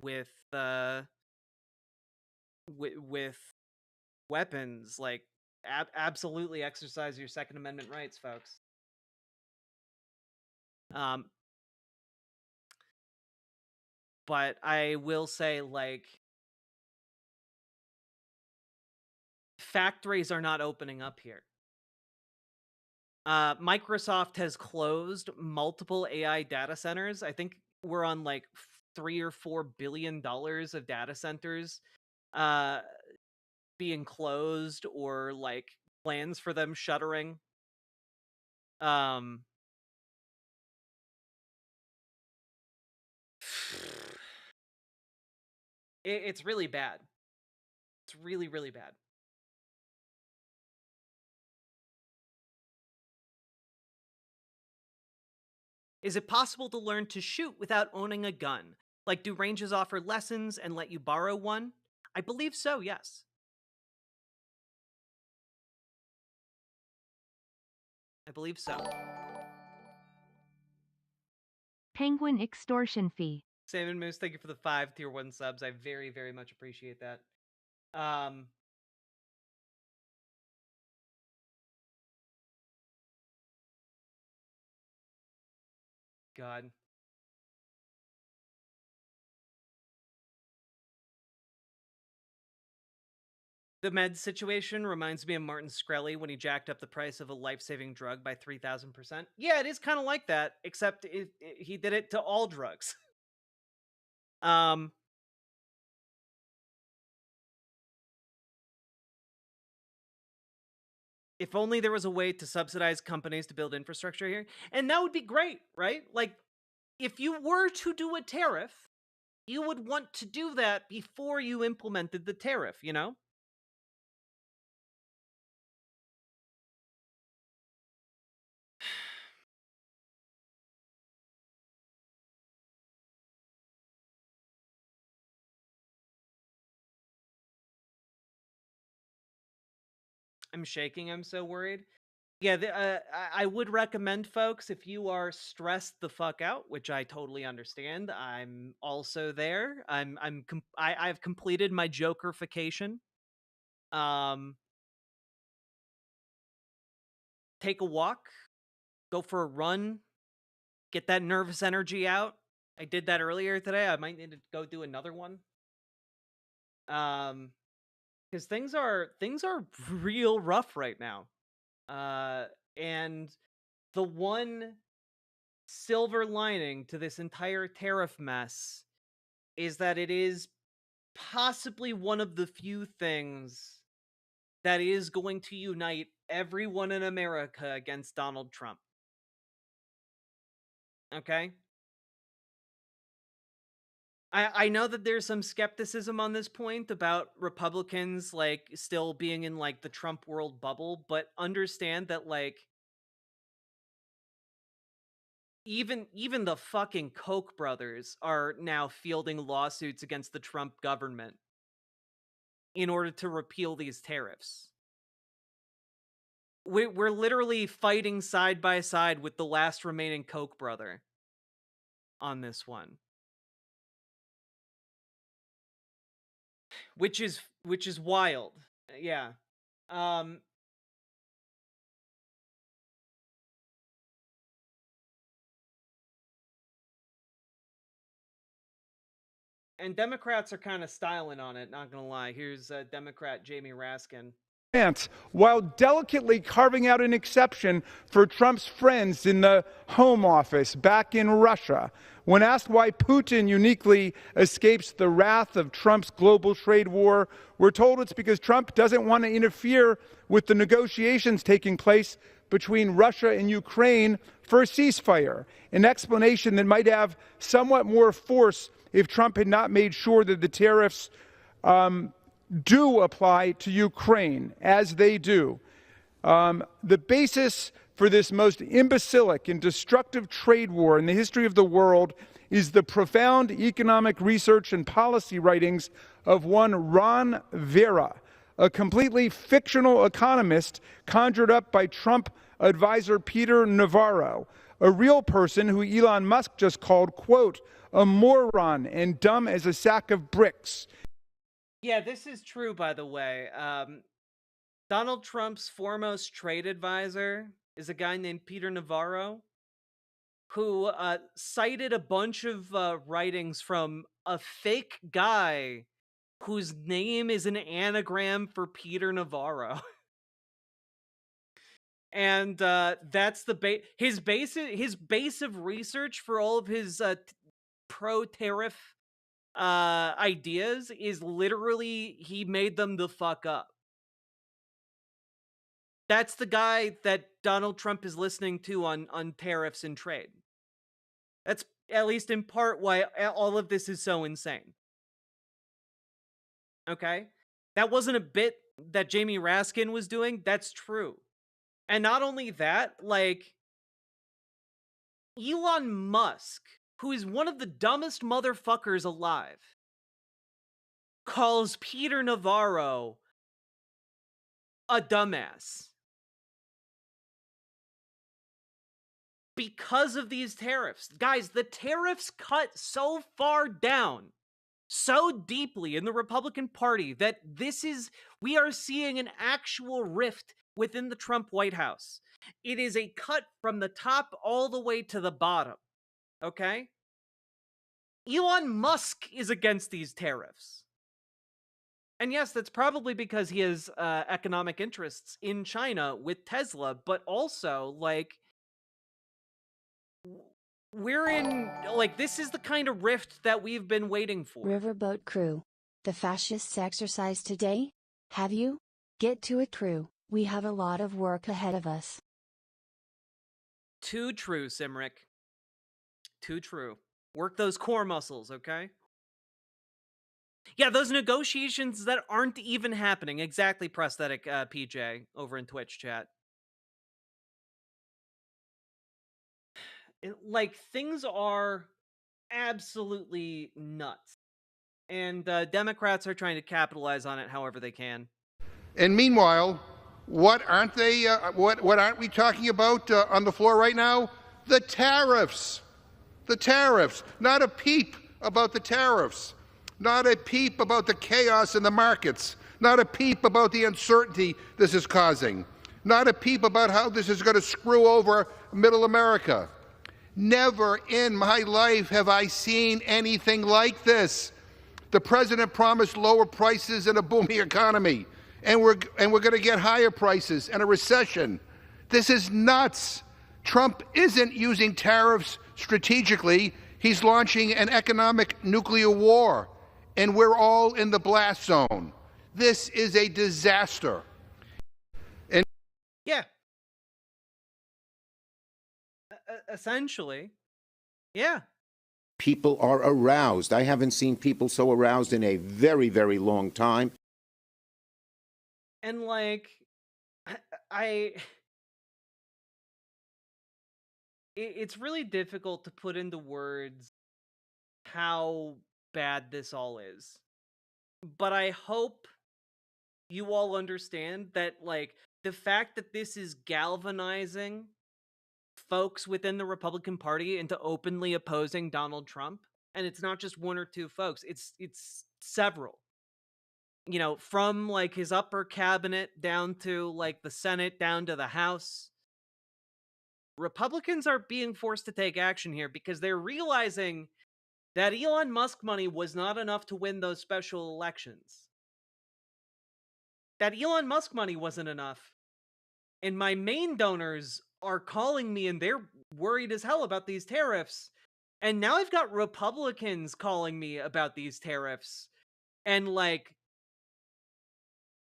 with with weapons, like, absolutely exercise your Second Amendment rights, folks. But I will say, like, factories are not opening up here. Microsoft has closed multiple AI data centers. I think we're on like $3 or $4 billion of data centers being closed, or like plans for them shuttering. It's really bad. It's really, really bad. Is it possible to learn to shoot without owning a gun? Like, do ranges offer lessons and let you borrow one? I believe so, yes. I believe so. Penguin extortion fee. Salmon Moose, thank you for the 5 tier 1 subs. I very, very much appreciate that. God. The med situation reminds me of Martin Shkreli when he jacked up the price of a life-saving drug by 3,000%. Yeah, it is kind of like that, except he did it to all drugs. If only there was a way to subsidize companies to build infrastructure here, and that would be great, right? Like, if you were to do a tariff, you would want to do that before you implemented the tariff, you know? I'm shaking. I'm so worried. Yeah, I would recommend, folks, if you are stressed the fuck out, which I totally understand. I'm also there. I've completed my Jokerification. Take a walk, go for a run, get that nervous energy out. I did that earlier today. I might need to go do another one. Because things are real rough right now. And the one silver lining to this entire tariff mess is that it is possibly one of the few things that is going to unite everyone in America against Donald Trump. Okay? I know that there's some skepticism on this point about Republicans, like, still being in, like, the Trump world bubble, but understand that, like, even the fucking Koch brothers are now fielding lawsuits against the Trump government in order to repeal these tariffs. We're literally fighting side by side with the last remaining Koch brother on this one. Which is wild. Yeah. And Democrats are kind of styling on it, not gonna lie. Here's Democrat Jamie Raskin. while delicately carving out an exception for Trump's friends in the Home Office back in Russia. When asked why Putin uniquely escapes the wrath of Trump's global trade war, we're told it's because Trump doesn't want to interfere with the negotiations taking place between Russia and Ukraine for a ceasefire, an explanation that might have somewhat more force if Trump had not made sure that the tariffs do apply to Ukraine, as they do. The basis for this most imbecilic and destructive trade war in the history of the world is the profound economic research and policy writings of one Ron Vera, a completely fictional economist conjured up by Trump advisor Peter Navarro, a real person who Elon Musk just called, quote, a moron and dumb as a sack of bricks. Yeah, this is true, by the way. Donald Trump's foremost trade advisor is a guy named Peter Navarro, who cited a bunch of writings from a fake guy whose name is an anagram for Peter Navarro. And that's the his base of research for all of his pro-tariff ideas is literally he made them the fuck up. That's the guy that Donald Trump is listening to on tariffs and trade. That's at least in part why all of this is so insane. Okay? That wasn't a bit that Jamie Raskin was doing. That's true. And not only that, like, Elon Musk, who is one of the dumbest motherfuckers alive, calls Peter Navarro a dumbass. Because of these tariffs. Guys, the tariffs cut so far down, so deeply in the Republican Party that we are seeing an actual rift within the Trump White House. It is a cut from the top all the way to the bottom. Okay? Elon Musk is against these tariffs. And yes, that's probably because he has economic interests in China with Tesla, but also, like, we're in, like, this is the kind of rift that we've been waiting for. Riverboat crew. The fascists exercise today? Have you? Get to it, crew. We have a lot of work ahead of us. Too true, Simric. Too true. Work those core muscles, okay? Yeah, those negotiations that aren't even happening. Exactly, prosthetic PJ over in Twitch chat. Like, things are absolutely nuts. And Democrats are trying to capitalize on it however they can. And meanwhile, what aren't they? What aren't we talking about on the floor right now? The tariffs. The tariffs. Not a peep about the tariffs. Not a peep about the chaos in the markets. Not a peep about the uncertainty this is causing. Not a peep about how this is going to screw over middle America. Never in my life have I seen anything like this. The president promised lower prices and a booming economy, and we're going to get higher prices and a recession. This is nuts. Trump isn't using tariffs strategically. He's launching an economic nuclear war, and we're all in the blast zone. This is a disaster. And yeah. Essentially. Yeah. People are aroused. I haven't seen people so aroused in a very, very long time. And, like, it's really difficult to put into words how bad this all is. But I hope you all understand that, like, the fact that this is galvanizing folks within the Republican Party into openly opposing Donald Trump, and it's not just one or two folks, it's several. You know, from, like, his upper cabinet down to, like, the Senate, down to the House. Republicans are being forced to take action here because they're realizing that Elon Musk money was not enough to win those special elections. that Elon Musk money wasn't enough. And my main donors are calling me and they're worried as hell about these tariffs. And now I've got Republicans calling me about these tariffs. And like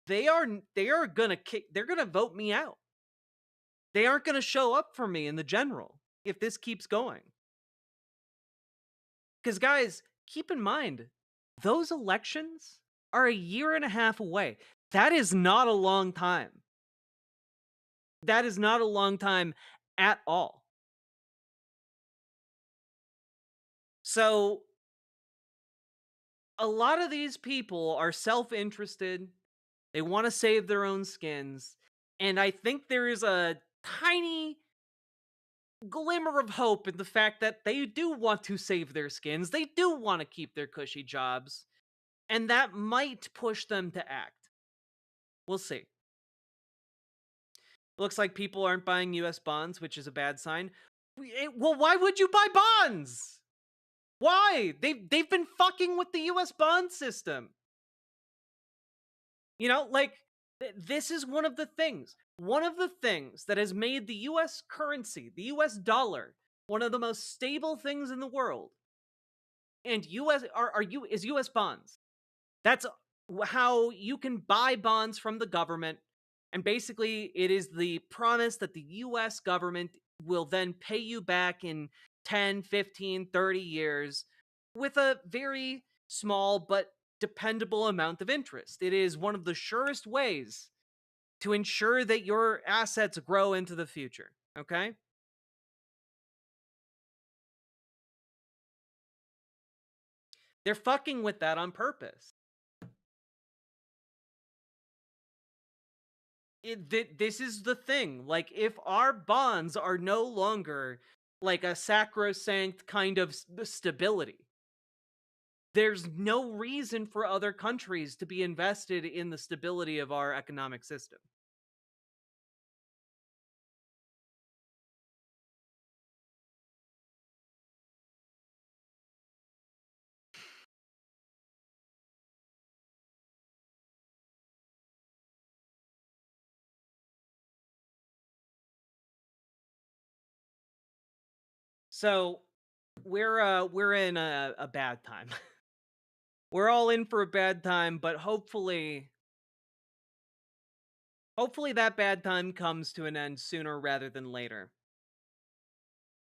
they're gonna vote me out. They aren't gonna show up for me in the general if this keeps going. Because guys, keep in mind, those elections are a year and a half away. That is not a long time. That is not a long time at all. So, a lot of these people are self-interested. They want to save their own skins. And I think there is a tiny glimmer of hope in the fact that they do want to save their skins. They do want to keep their cushy jobs. And that might push them to act. We'll see. Looks like people aren't buying US bonds, which is a bad sign. Well, why would you buy bonds? Why? They've been fucking with the US bond system. You know, like this is one of the things that has made the US currency, the US dollar, one of the most stable things in the world. And is US bonds. That's how you can buy bonds from the government. And basically, it is the promise that the US government will then pay you back in 10, 15, 30 years with a very small but dependable amount of interest. It is one of the surest ways to ensure that your assets grow into the future, okay? They're fucking with that on purpose. This is the thing. Like, if our bonds are no longer like a sacrosanct kind of stability, there's no reason for other countries to be invested in the stability of our economic system. So, we're in a bad time. We're all in for a bad time, but hopefully that bad time comes to an end sooner rather than later.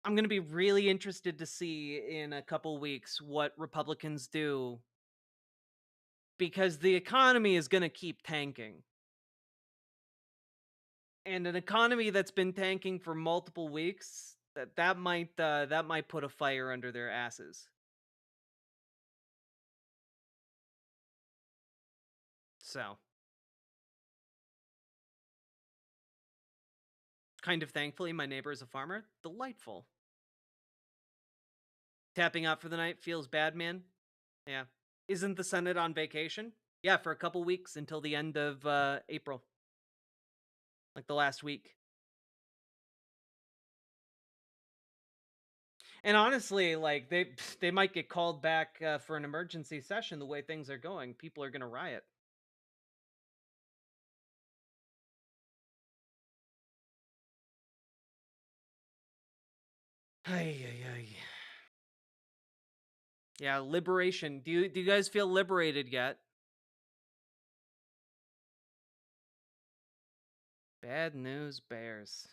I'm going to be really interested to see in a couple weeks what Republicans do, because the economy is going to keep tanking. And an economy that's been tanking for multiple weeks, that might put a fire under their asses. So, kind of thankfully, my neighbor is a farmer. Delightful. Tapping out for the night feels bad, man. Yeah. Isn't the Senate on vacation? Yeah, for a couple weeks until the end of April. Like the last week. And honestly, like they might get called back for an emergency session the way things are going. People are going to riot. Ay, ay, ay. Yeah, liberation. Do you guys feel liberated yet? Bad news bears.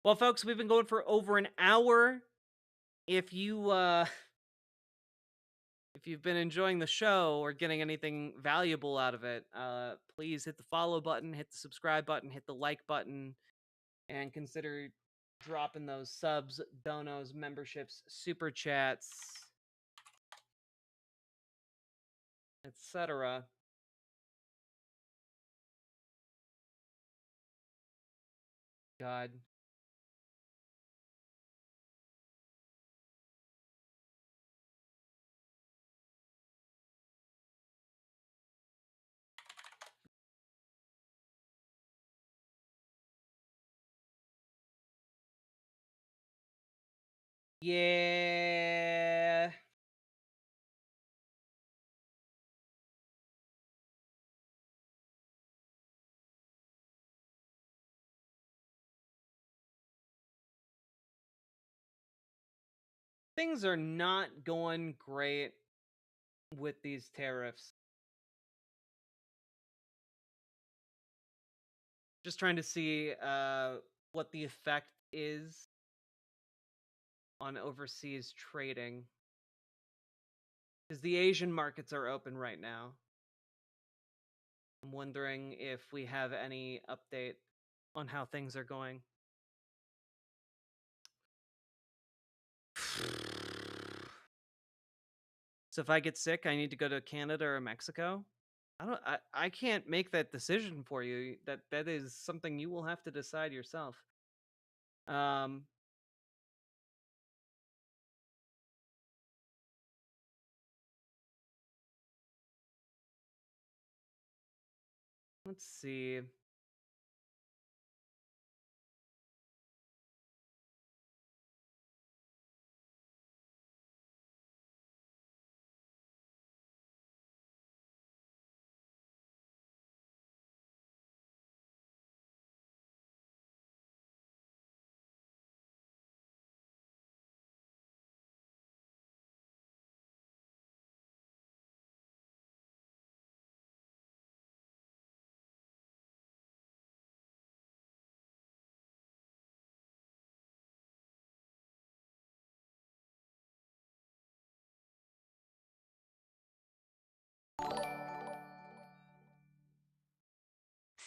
Well, folks, we've been going for over an hour. If you've been enjoying the show or getting anything valuable out of it, please hit the follow button, hit the subscribe button, hit the like button, and consider dropping those subs, donos, memberships, super chats, etc. God. Yeah. things are not going great with these tariffs. Just trying to see what the effect is on overseas trading. Because the Asian markets are open right now. I'm wondering if we have any update on how things are going. So if I get sick, I need to go to Canada or Mexico. I can't make that decision for you. That is something you will have to decide yourself. Let's see.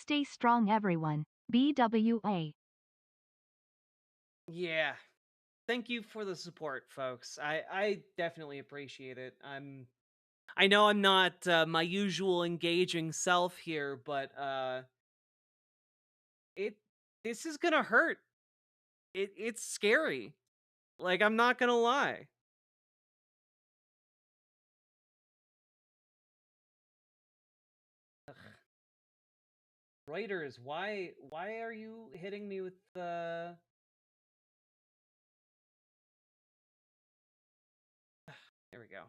Stay strong, everyone. BWA. Yeah. Thank you for the support, folks. I definitely appreciate it. I know I'm not my usual engaging self here, but this is gonna hurt. It's scary. Like, I'm not gonna lie. Ugh. Reuters, why are you hitting me with the There we go.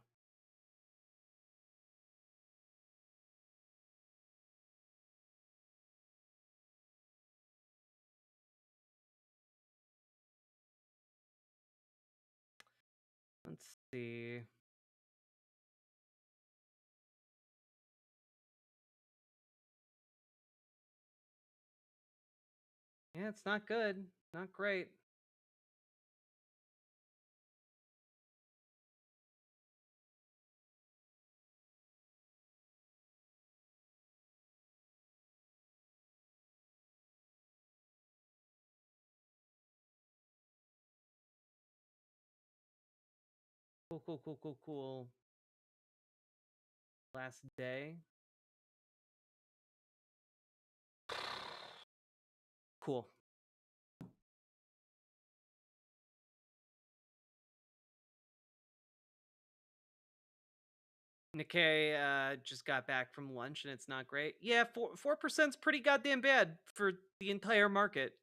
Let's see. Yeah, it's not good. Not great. Cool. Last day. Cool. Nikkei just got back from lunch and it's not great. Yeah, 4%'s pretty goddamn bad for the entire market.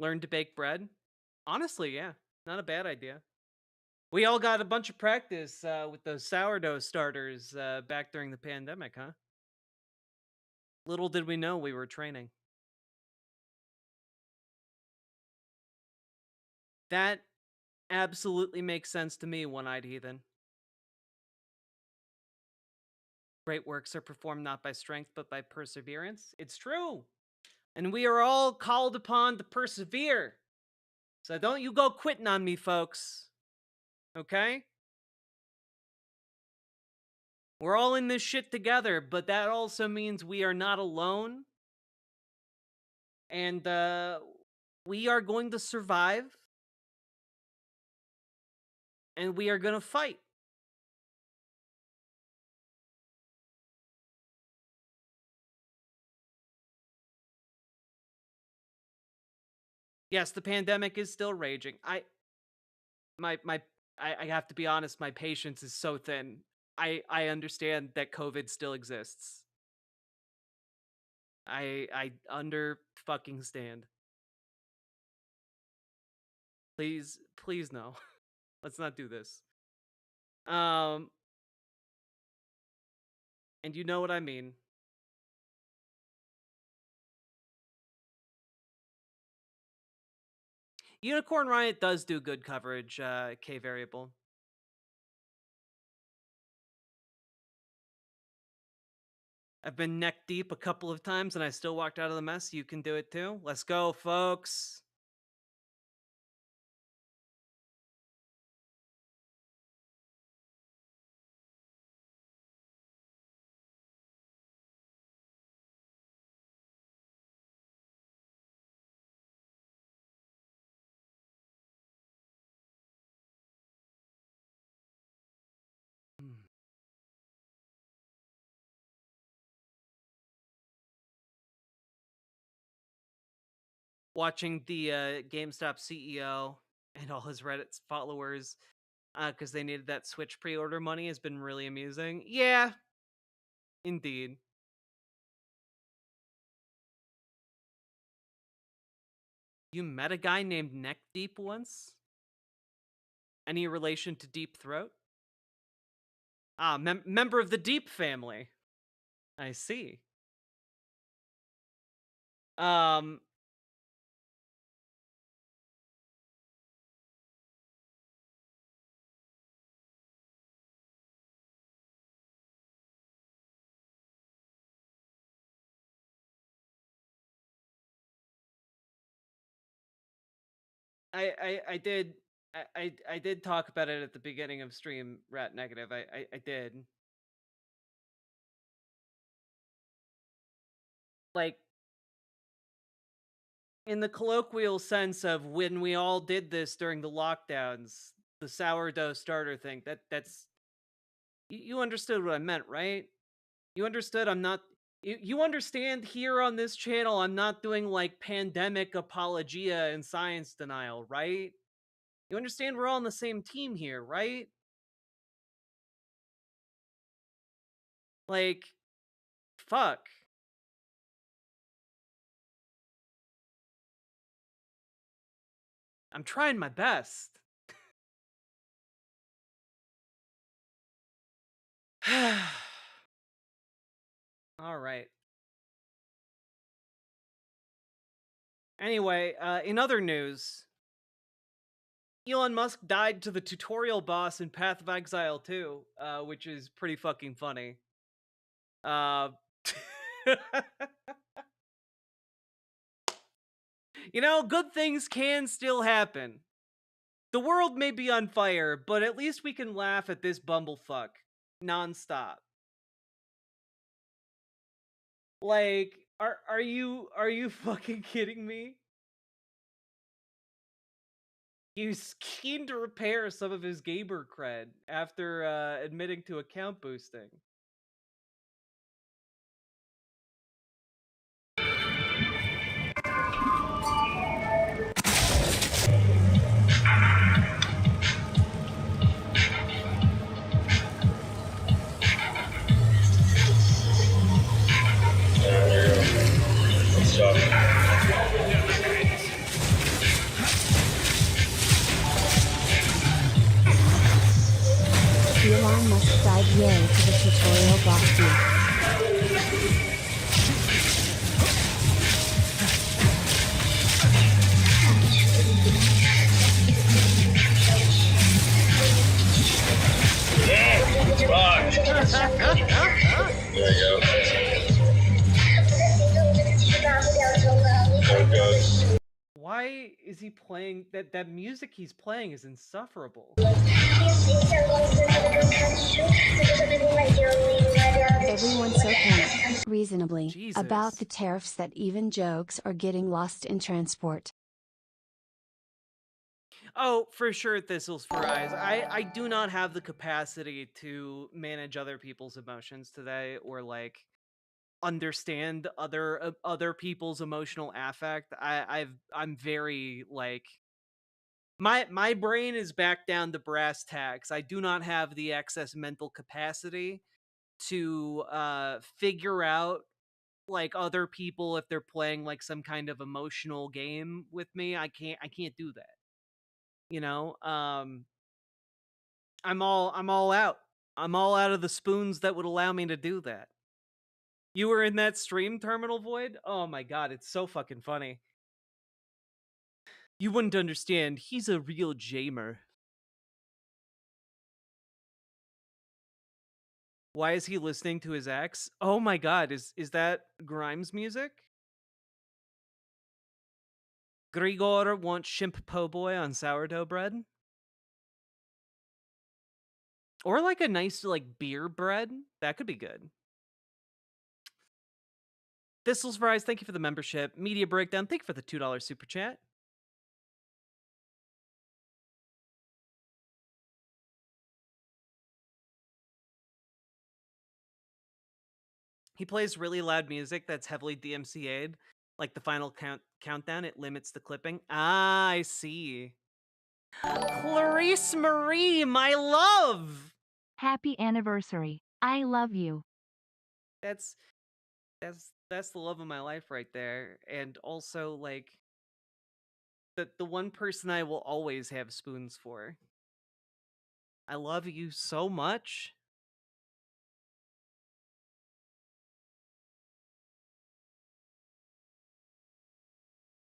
Learn to bake bread? Honestly, yeah, not a bad idea. We all got a bunch of practice with those sourdough starters back during the pandemic, huh? Little did we know we were training. That absolutely makes sense to me, one-eyed heathen. Great works are performed not by strength, but by perseverance. It's true. And we are all called upon to persevere. So don't you go quitting on me, folks. Okay? We're all in this shit together, but that also means we are not alone. And we are going to survive. And we are going to fight. Yes, the pandemic is still raging. I have to be honest, my patience is so thin. I understand that COVID still exists. I under fucking stand. Please no. Let's not do this. And you know what I mean. Unicorn Riot does do good coverage, K Variable. I've been neck deep a couple of times and I still walked out of the mess. You can do it too. Let's go, folks. Watching the GameStop CEO and all his Reddit followers because they needed that Switch pre-order money has been really amusing. Yeah, indeed. You met a guy named Neck Deep once? Any relation to Deep Throat? Ah, member of the Deep family. I see. Um, I did I did talk about it at the beginning of stream, Rat Negative. I did. Like, in the colloquial sense of when we all did this during the lockdowns, the sourdough starter thing, that's you understood what I meant, right? You understood I'm not you understand here on this channel I'm not doing like pandemic apologia and science denial, right? You understand we're all on the same team here, right? Like, fuck. I'm trying my best. All right. Anyway, in other news, Elon Musk died to the tutorial boss in Path of Exile 2, which is pretty fucking funny. You know, good things can still happen. The world may be on fire, but at least we can laugh at this bumblefuck nonstop. Like, are you fucking kidding me? He's keen to repair some of his gamer cred after admitting to account boosting. Elon Musk died yay to the tutorial boss beef. There you go. There it goes. Why is he playing that music he's playing is insufferable. Everyone's so panicked, reasonably, Jesus. about the tariffs that even jokes are getting lost in transport. Oh, for sure, Thistles for Eyes. I do not have the capacity to manage other people's emotions today, or like understand other people's emotional affect. I'm very like my brain is back down to brass tacks. I do not have the excess mental capacity to figure out like other people if they're playing like some kind of emotional game with me. I can't do that. You know, I'm all out. I'm all out of the spoons that would allow me to do that. You were in that stream, Terminal Void? Oh my god, it's so fucking funny. You wouldn't understand. He's a real Jamer. Why is he listening to his ex? Oh my god, is that Grimes music? Grigor wants shimp po' boy on sourdough bread? Or like a nice like beer bread? That could be good. Thistles Fries, thank you for the membership. Media Breakdown, thank you for the $2 super chat. He plays really loud music that's heavily DMCA'd, like the final countdown. It limits the clipping. Ah, I see. Clarice Marie, my love. Happy anniversary. I love you. That's the love of my life right there, and also like the one person I will always have spoons for. I love you so much.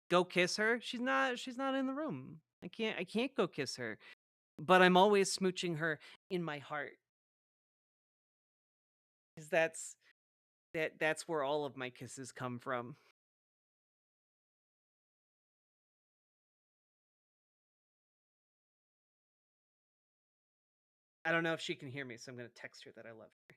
Go kiss her? She's not in the room. I can't go kiss her. But I'm always smooching her in my heart. Cuz that's where all of my kisses come from. I don't know if she can hear me, so I'm going to text her that I love her.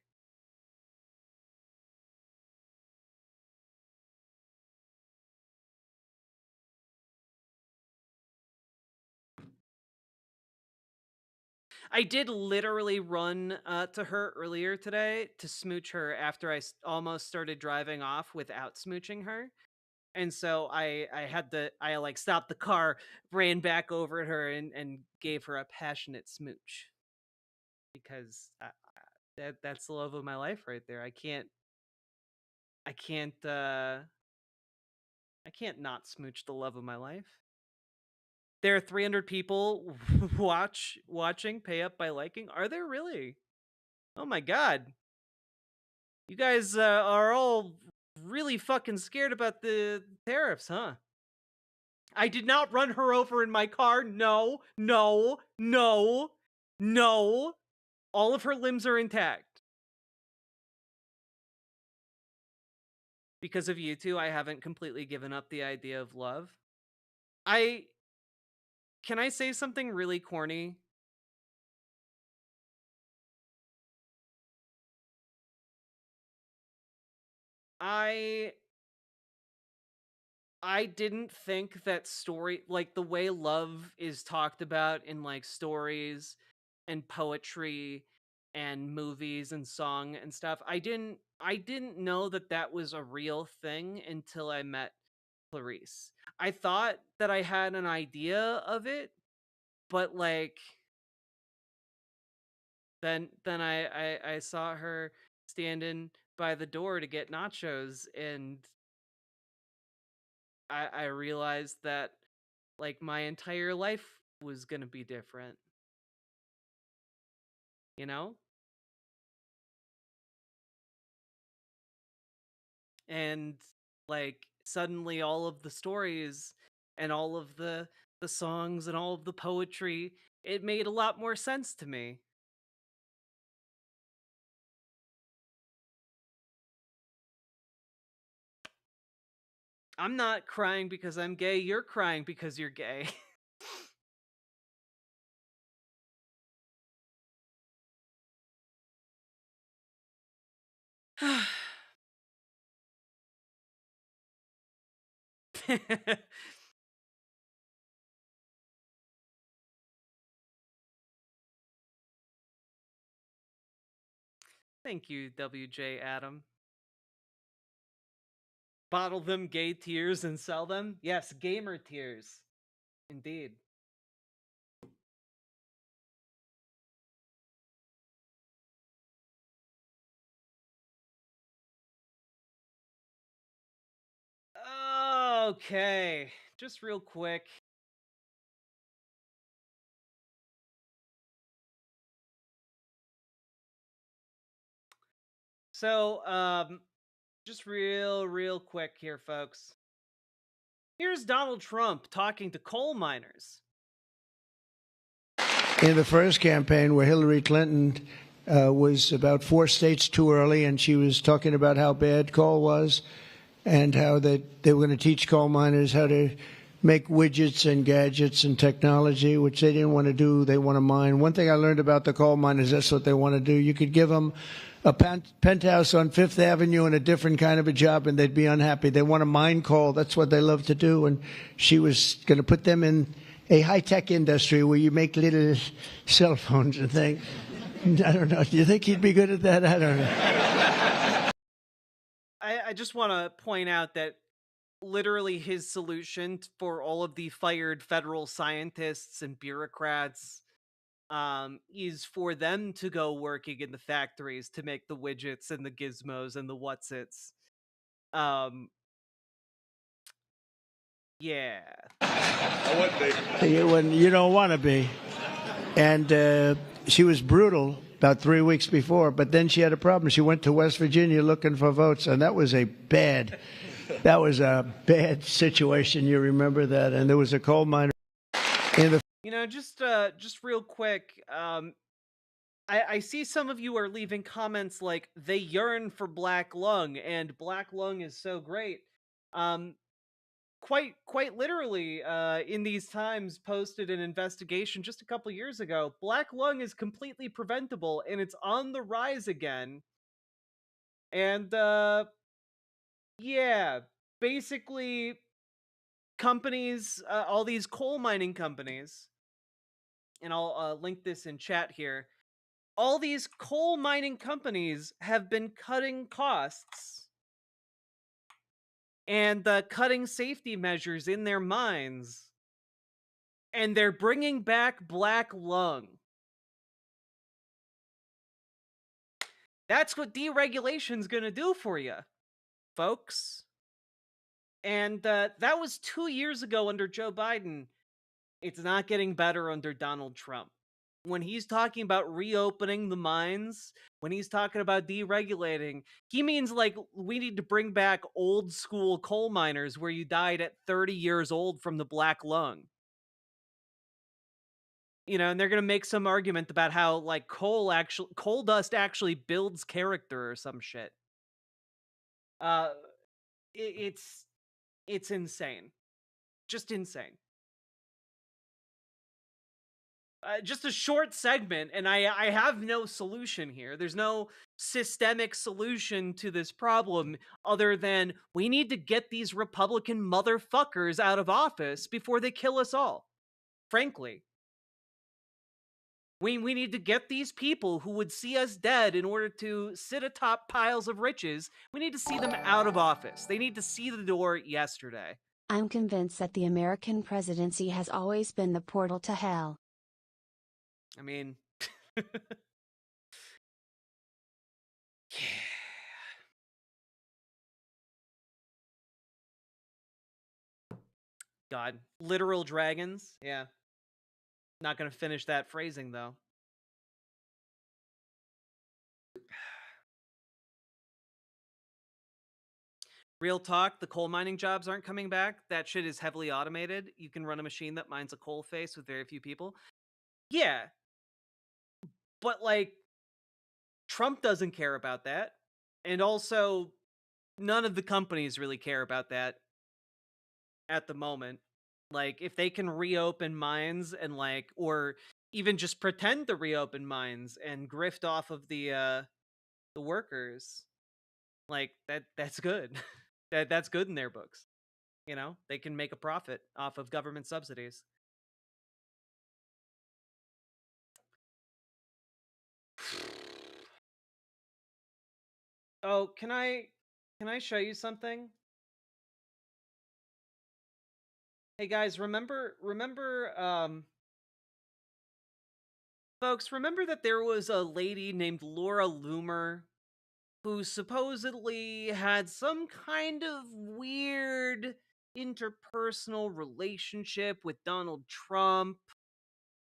I did literally run to her earlier today to smooch her after I almost started driving off without smooching her. And so I like stopped the car, ran back over at her and gave her a passionate smooch. Because that's the love of my life right there. I can't not smooch the love of my life. There are 300 people watching, pay up by liking. Are there really? Oh my god. You guys are all really fucking scared about the tariffs, huh? I did not run her over in my car. No, no, no, no. All of her limbs are intact. Because of you two, I haven't completely given up the idea of love. Can I say something really corny? I didn't think that story, like the way love is talked about in like stories and poetry and movies and song and stuff. I didn't know that that was a real thing until I met Clarice. I thought that I had an idea of it, but like then I saw her standing by the door to get nachos, and I realized that like my entire life was gonna be different. You know? And like suddenly all of the stories and all of the songs and all of the poetry, it made a lot more sense to me. I'm not crying because I'm gay, you're crying because you're gay. Thank you, WJ Adam. Bottle them gay tears and sell them? Yes, gamer tears. Indeed. Okay, just real quick. So, just real quick here, folks. Here's Donald Trump talking to coal miners. In the first campaign where Hillary Clinton was about 4 states too early, and she was talking about how bad coal was and how they were going to teach coal miners how to make widgets and gadgets and technology, which they didn't want to do. They want to mine. One thing I learned about the coal miners, that's what they want to do. You could give them a penthouse on Fifth Avenue and a different kind of a job, and they'd be unhappy. They want to mine coal. That's what they love to do. And she was going to put them in a high-tech industry where you make little cell phones and things. I don't know. Do you think he'd be good at that? I don't know. I just want to point out that literally his solution for all of the fired federal scientists and bureaucrats is for them to go working in the factories to make the widgets and the gizmos and the whatsits. Yeah. You don't want to be. And she was brutal about 3 weeks before, but then she had a problem. She went to West Virginia looking for votes, and that was a bad situation. You remember that? And there was a coal miner in the... Just real quick, I see some of you are leaving comments like, they yearn for Black Lung, and Black Lung is so great. Quite literally, in these times, posted an investigation just a couple years ago. Black Lung is completely preventable, and it's on the rise again. And, yeah, basically, companies, all these coal mining companies, and I'll link this in chat here. All these coal mining companies have been cutting costs and cutting safety measures in their mines, and they're bringing back Black Lung. That's what deregulation's gonna do for you, folks. And that was 2 years ago under Joe Biden. It's not getting better under Donald Trump. When he's talking about reopening the mines, when he's talking about deregulating, he means like we need to bring back old school coal miners where you died at 30 years old from the Black Lung. And they're going to make some argument about how like coal dust actually builds character or some shit. It's insane. Just insane. Just a short segment, and I have no solution here. There's no systemic solution to this problem other than we need to get these Republican motherfuckers out of office before they kill us all. Frankly. We need to get these people who would see us dead in order to sit atop piles of riches. We need to see them out of office. They need to see the door yesterday. I'm convinced that the American presidency has always been the portal to hell. I mean, yeah. God, literal dragons? Yeah. Not gonna finish that phrasing, though. Real talk, the coal mining jobs aren't coming back. That shit is heavily automated. You can run a machine that mines a coal face with very few people. Yeah. But, like, Trump doesn't care about that. And also, none of the companies really care about that at the moment. Like, if they can reopen mines and, like, or even just pretend to reopen mines and grift off of the workers, like, that's good. That's good in their books. They can make a profit off of government subsidies. Oh, can I show you something? Hey guys, remember folks, remember that there was a lady named Laura Loomer who supposedly had some kind of weird interpersonal relationship with Donald Trump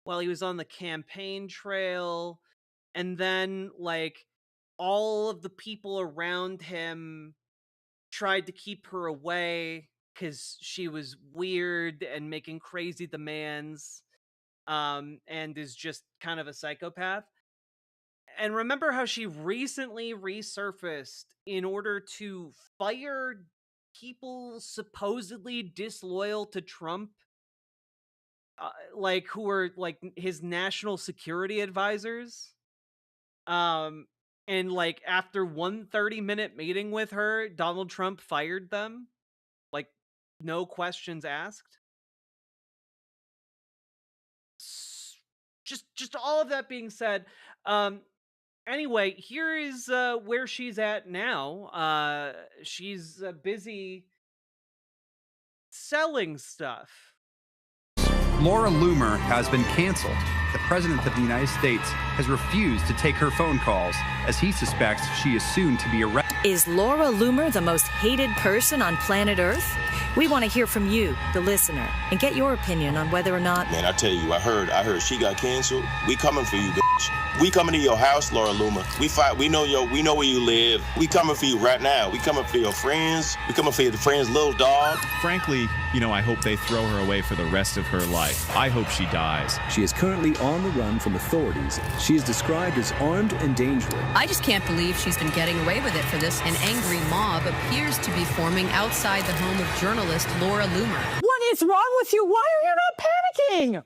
while he was on the campaign trail, and then like all of the people around him tried to keep her away because she was weird and making crazy demands, and is just kind of a psychopath. And remember how she recently resurfaced in order to fire people supposedly disloyal to Trump, like who are like his national security advisors. And like after one 30-minute meeting with her, Donald Trump fired them, like no questions asked. Just all of that being said, anyway, here is where she's at now. She's busy selling stuff. Laura Loomer has been canceled. The President of the United States has refused to take her phone calls as he suspects she is soon to be arrested. Is Laura Loomer the most hated person on planet Earth? We want to hear from you, the listener, and get your opinion on whether or not... Man, I tell you, I heard she got canceled. We coming for you, bitch. We coming to your house, Laura Loomer. We know where you live. We coming for you right now. We coming for your friends. We coming for your friend's little dog. Frankly, I hope they throw her away for the rest of her life. I hope she dies. She is currently on the run from authorities. She is described as armed and dangerous. I just can't believe she's been getting away with it for this. An angry mob appears to be forming outside the home of journalist Laura Loomer. What is wrong with you? Why are you not panicking?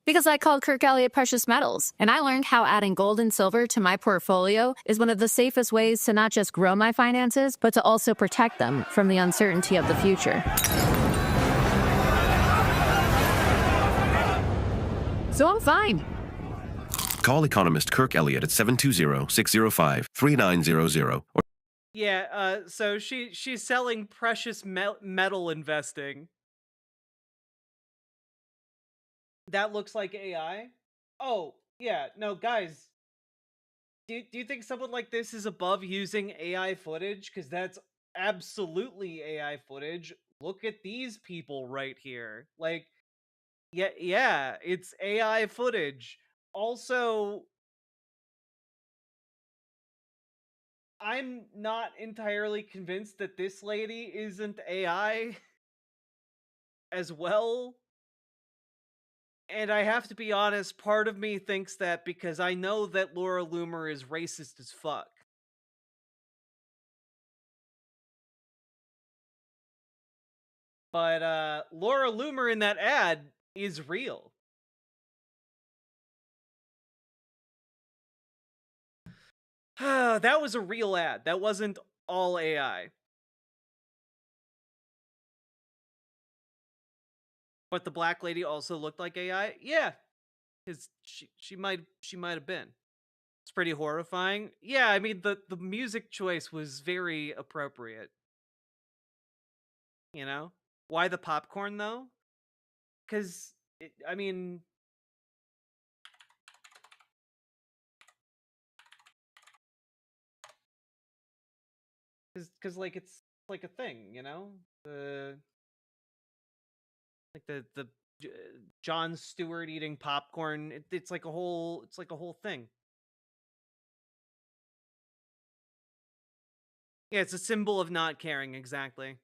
Because I called Kirk Elliott Precious Metals, and I learned how adding gold and silver to my portfolio is one of the safest ways to not just grow my finances, but to also protect them from the uncertainty of the future. So I'm fine. Call economist Kirk Elliott at 720-605-3900. Yeah, so she's selling precious metal investing. That looks like AI? Oh, yeah, no, guys. Do you think someone like this is above using AI footage? Because that's absolutely AI footage. Look at these people right here. Like, yeah, it's AI footage. Also, I'm not entirely convinced that this lady isn't AI as well. And I have to be honest, part of me thinks that because I know that Laura Loomer is racist as fuck. But Laura Loomer in that ad is real. That was a real ad. That wasn't all AI. But the black lady also looked like AI? Yeah. Because she might have been. It's pretty horrifying. Yeah, I mean the music choice was very appropriate. You know? Why the popcorn though? Because I mean, because like it's like a thing, you know? The Jon Stewart eating popcorn. It's like a whole thing. Yeah, it's a symbol of not caring, exactly.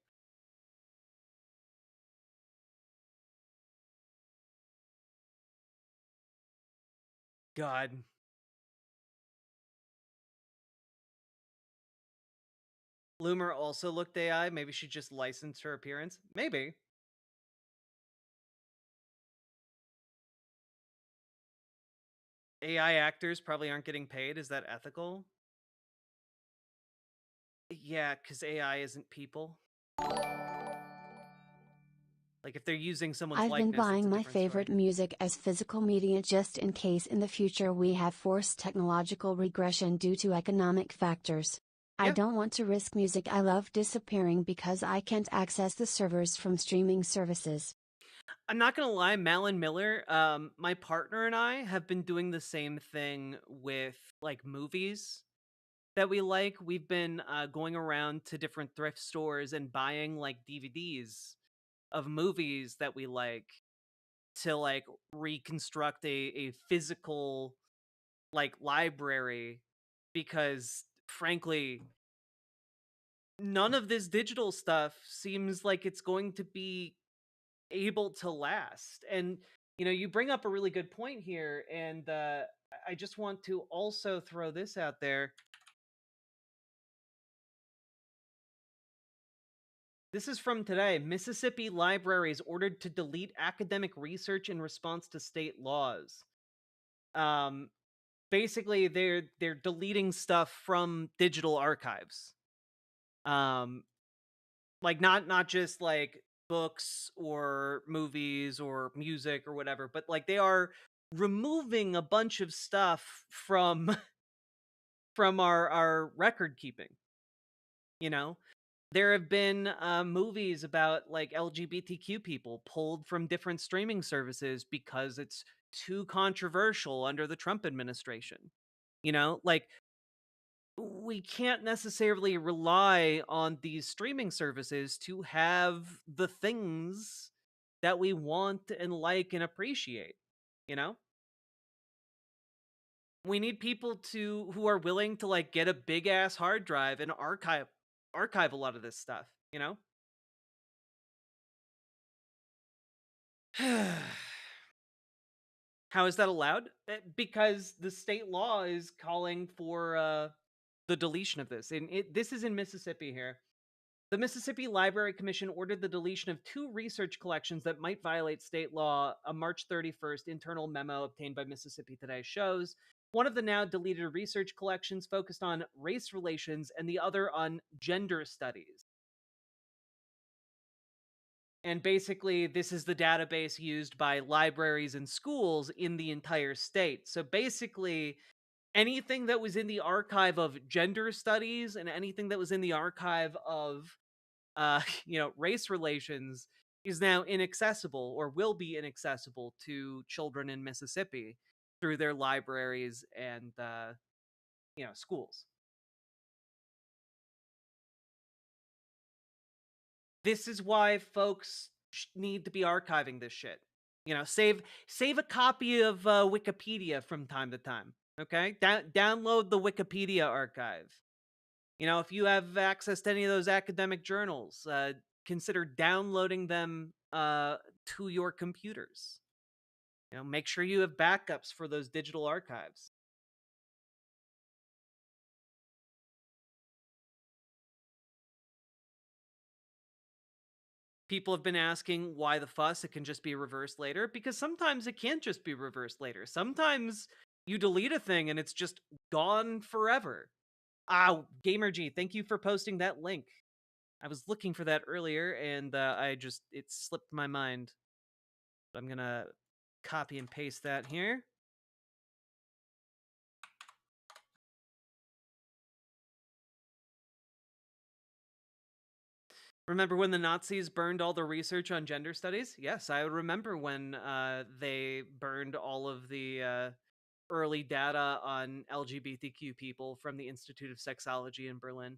God. Loomer also looked AI. Maybe she just licensed her appearance. Maybe. AI actors probably aren't getting paid. Is that ethical? Yeah, because AI isn't people. Like, if they're using someone's likeness, I've been buying my story. favorite music as physical media just in case in the future we have forced technological regression due to economic factors. I don't want to risk music I love disappearing because I can't access the servers from streaming services. I'm not gonna lie, Malin Miller, my partner and I have been doing the same thing with, like, movies that we like. We've been going around to different thrift stores and buying, like, DVDs of movies that we like to, like, reconstruct a physical, like, library because frankly, none of this digital stuff seems like it's going to be able to last. And you bring up a really good point here, and I just want to also throw this out there. This is from today. Mississippi libraries ordered to delete academic research in response to state laws. Basically, they're deleting stuff from digital archives. Like not just like books or movies or music or whatever, but like they are removing a bunch of stuff from from our record keeping. There have been movies about like LGBTQ people pulled from different streaming services because it's too controversial under the Trump administration. Like we can't necessarily rely on these streaming services to have the things that we want and like and appreciate. You know, we need people who are willing to like get a big ass hard drive and archive a lot of this stuff. How is that allowed? Because the state law is calling for the deletion of this. And this is in Mississippi here. The Mississippi Library Commission ordered the deletion of 2 research collections that might violate state law. A March 31st internal memo obtained by Mississippi Today shows one of the now deleted research collections focused on race relations and the other on gender studies. And basically, this is the database used by libraries and schools in the entire state. So basically, anything that was in the archive of gender studies and anything that was in the archive of race relations is now inaccessible or will be inaccessible to children in Mississippi through their libraries and schools. This is why folks need to be archiving this shit. Save a copy of Wikipedia from time to time. Okay, download the Wikipedia archive. If you have access to any of those academic journals, consider downloading them to your computers. Make sure you have backups for those digital archives. People have been asking why the fuss. It can just be reversed later, because sometimes it can't just be reversed later. Sometimes you delete a thing and it's just gone forever. GamerG, thank you for posting that link. I was looking for that earlier and it slipped my mind. I'm gonna copy and paste that here. Remember when the Nazis burned all the research on gender studies? Yes, I remember when they burned all of the early data on LGBTQ people from the Institute of Sexology in Berlin.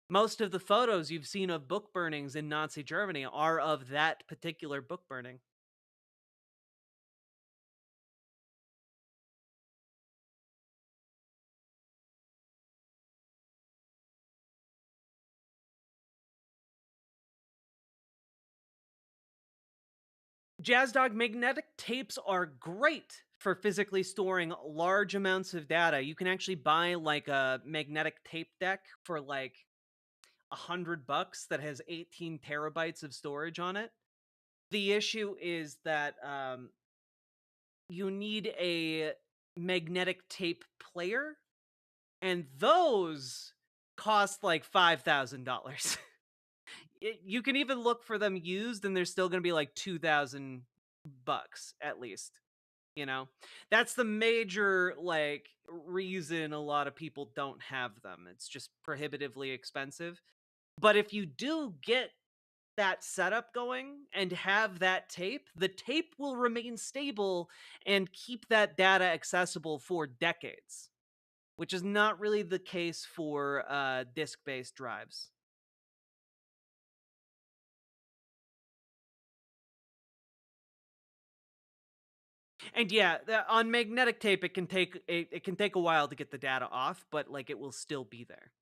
Most of the photos you've seen of book burnings in Nazi Germany are of that particular book burning. JazzDog, magnetic tapes are great for physically storing large amounts of data. You can actually buy like a magnetic tape deck for like $100 that has 18 terabytes of storage on it. The issue is that you need a magnetic tape player, and those cost like $5,000. You can even look for them used, and they're still going to be like $2,000 at least. That's the major like reason a lot of people don't have them. It's just prohibitively expensive. But if you do get that setup going and have that tape, the tape will remain stable and keep that data accessible for decades, which is not really the case for disk-based drives. And yeah, on magnetic tape, it can take a while to get the data off, but like it will still be there.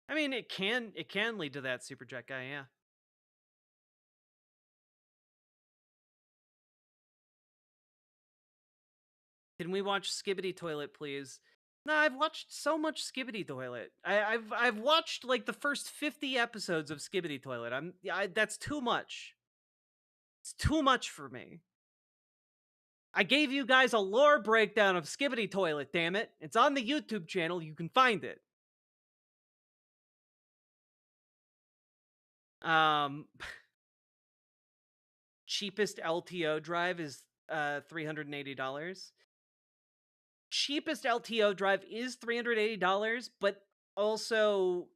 I mean, it can lead to that superjet guy, yeah. Can we watch Skibbity Toilet, please? No, I've watched so much Skibbity Toilet. I've watched like the first 50 episodes of Skibbity Toilet. That's too much. It's too much for me. I gave you guys a lore breakdown of Skibbity Toilet, damn it. It's on the YouTube channel. You can find it. Cheapest LTO drive is $380. Cheapest LTO drive is $380, but also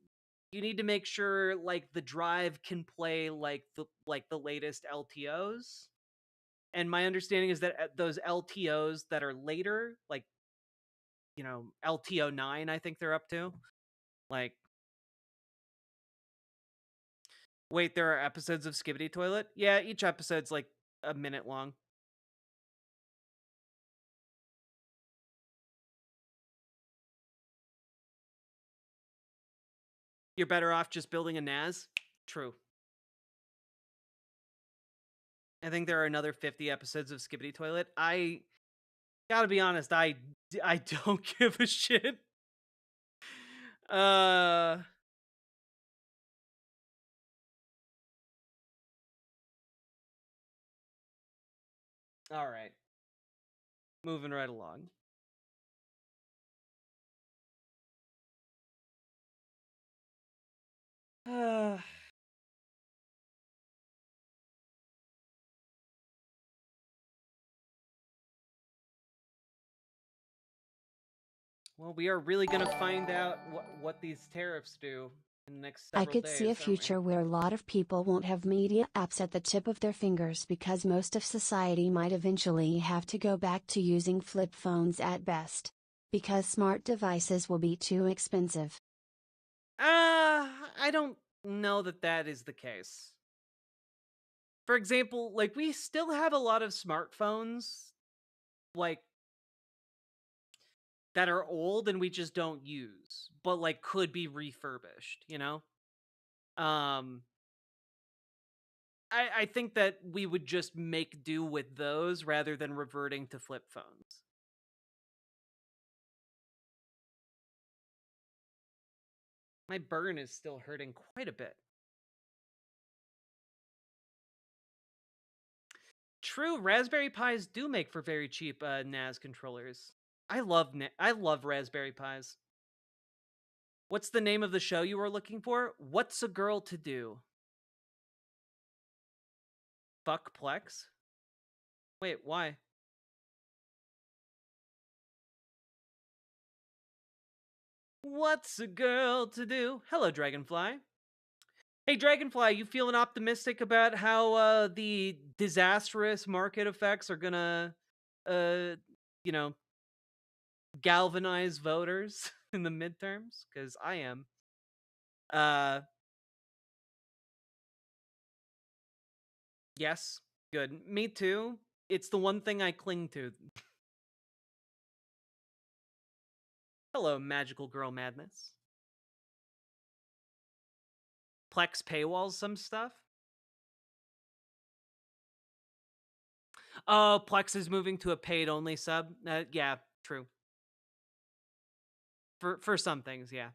you need to make sure like the drive can play like the latest LTOs. And my understanding is that those LTOs that are later, like LTO 9, I think they're up to. Like, wait, there are episodes of Skibbity Toilet? Yeah, each episode's like a minute long. You're better off just building a NAS? True. I think there are another 50 episodes of Skibbity Toilet. I gotta be honest, I don't give a shit. All right. Moving right along. Well, we are really going to find out what these tariffs do in the next several days. I could see a future where a lot of people won't have media apps at the tip of their fingers because most of society might eventually have to go back to using flip phones at best. Because smart devices will be too expensive. I don't know that is the case. For example, like we still have a lot of smartphones, like that are old and we just don't use, but like could be refurbished, I think that we would just make do with those rather than reverting to flip phones. My burn is still hurting quite a bit. True, Raspberry Pis do make for very cheap NAS controllers. I love Raspberry Pis. What's the name of the show you were looking for? What's a Girl to Do? Fuck Plex? Wait, why? What's a girl to do? Hello, Dragonfly. Hey, Dragonfly, you feeling optimistic about how the disastrous market effects are gonna, galvanize voters in the midterms? Because I am. Yes, good. Me too. It's the one thing I cling to. Hello, magical girl madness. Plex paywalls some stuff. Oh, Plex is moving to a paid-only sub. Yeah, true. For some things, yeah.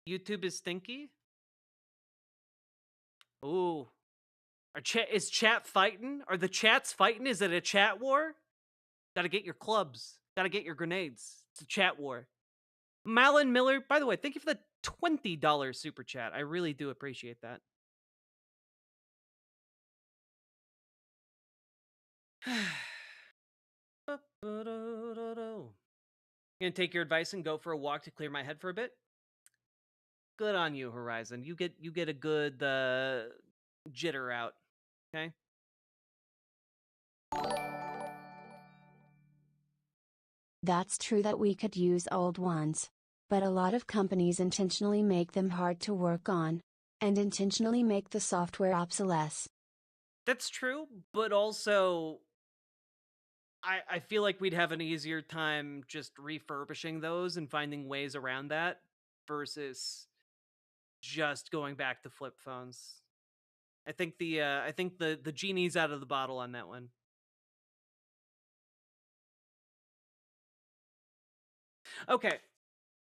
YouTube is stinky. Ooh, is chat fighting? Are the chats fighting? Is it a chat war? Gotta get your clubs. Gotta get your grenades. It's a chat war. Malin Miller, by the way, thank you for the $20 super chat. I really do appreciate that. I'm gonna take your advice and go for a walk to clear my head for a bit. Good on you, Horizon. You get a good jitter out. Okay. That's true that we could use old ones. But a lot of companies intentionally make them hard to work on. And intentionally make the software obsolete. That's true, but also I feel like we'd have an easier time just refurbishing those and finding ways around that versus just going back to flip phones. I think the genie's out of the bottle on that one. Okay.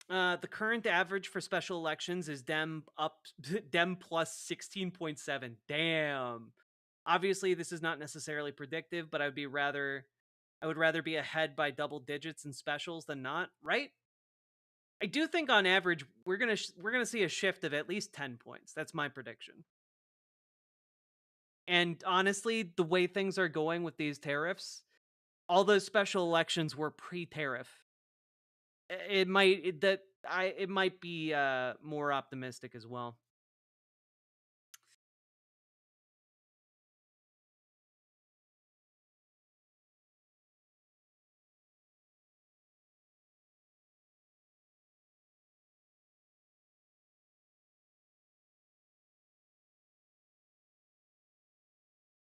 The current average for special elections is Dem plus 16.7. Damn. Obviously, this is not necessarily predictive, but I would rather be ahead by double digits in specials than not, right? I do think on average we're gonna see a shift of at least 10 points. That's my prediction. And honestly, the way things are going with these tariffs, all those special elections were pre-tariff. It might be more optimistic as well.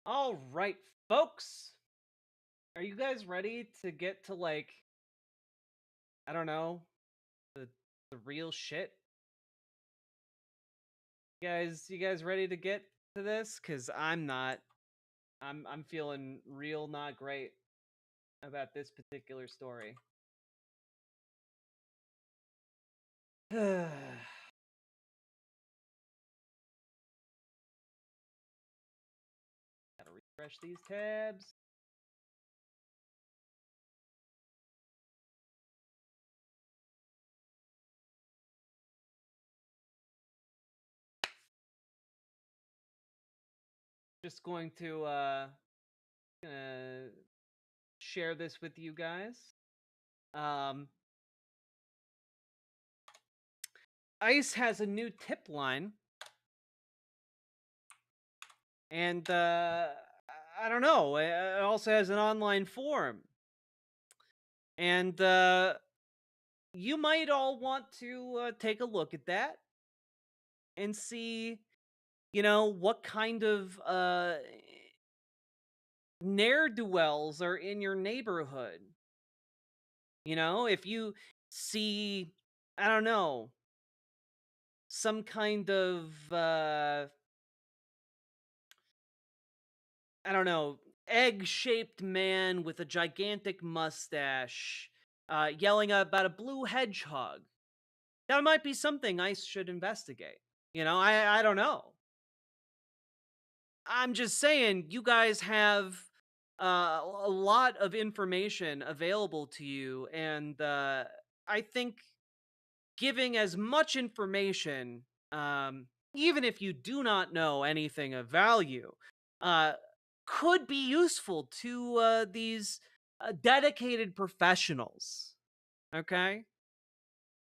All right, folks. Are you guys ready to get to, like, I don't know, the real shit? You guys ready to get to this? Cuz I'm not. I'm feeling real not great about this particular story. Gotta refresh these tabs. Just going to share this with you guys. ICE has a new tip line, and I don't know. It also has an online forum, and you might all want to take a look at that and see, what kind of ne'er-do-wells are in your neighborhood. If you see, I don't know, some kind of I don't know, egg-shaped man with a gigantic mustache yelling about a blue hedgehog. That might be something ICE should investigate. I don't know. I'm just saying, you guys have a lot of information available to you, and I think giving as much information, even if you do not know anything of value, uh, could be useful to these dedicated professionals. Okay?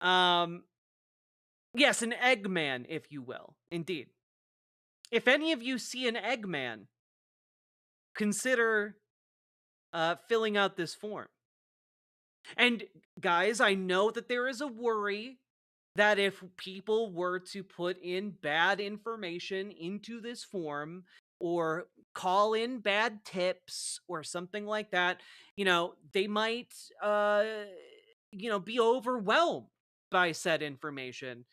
Yes, an Eggman, if you will. Indeed. If any of you see an Eggman, consider filling out this form. And guys, I know that there is a worry that if people were to put in bad information into this form or call in bad tips or something like that, they might be overwhelmed by said information.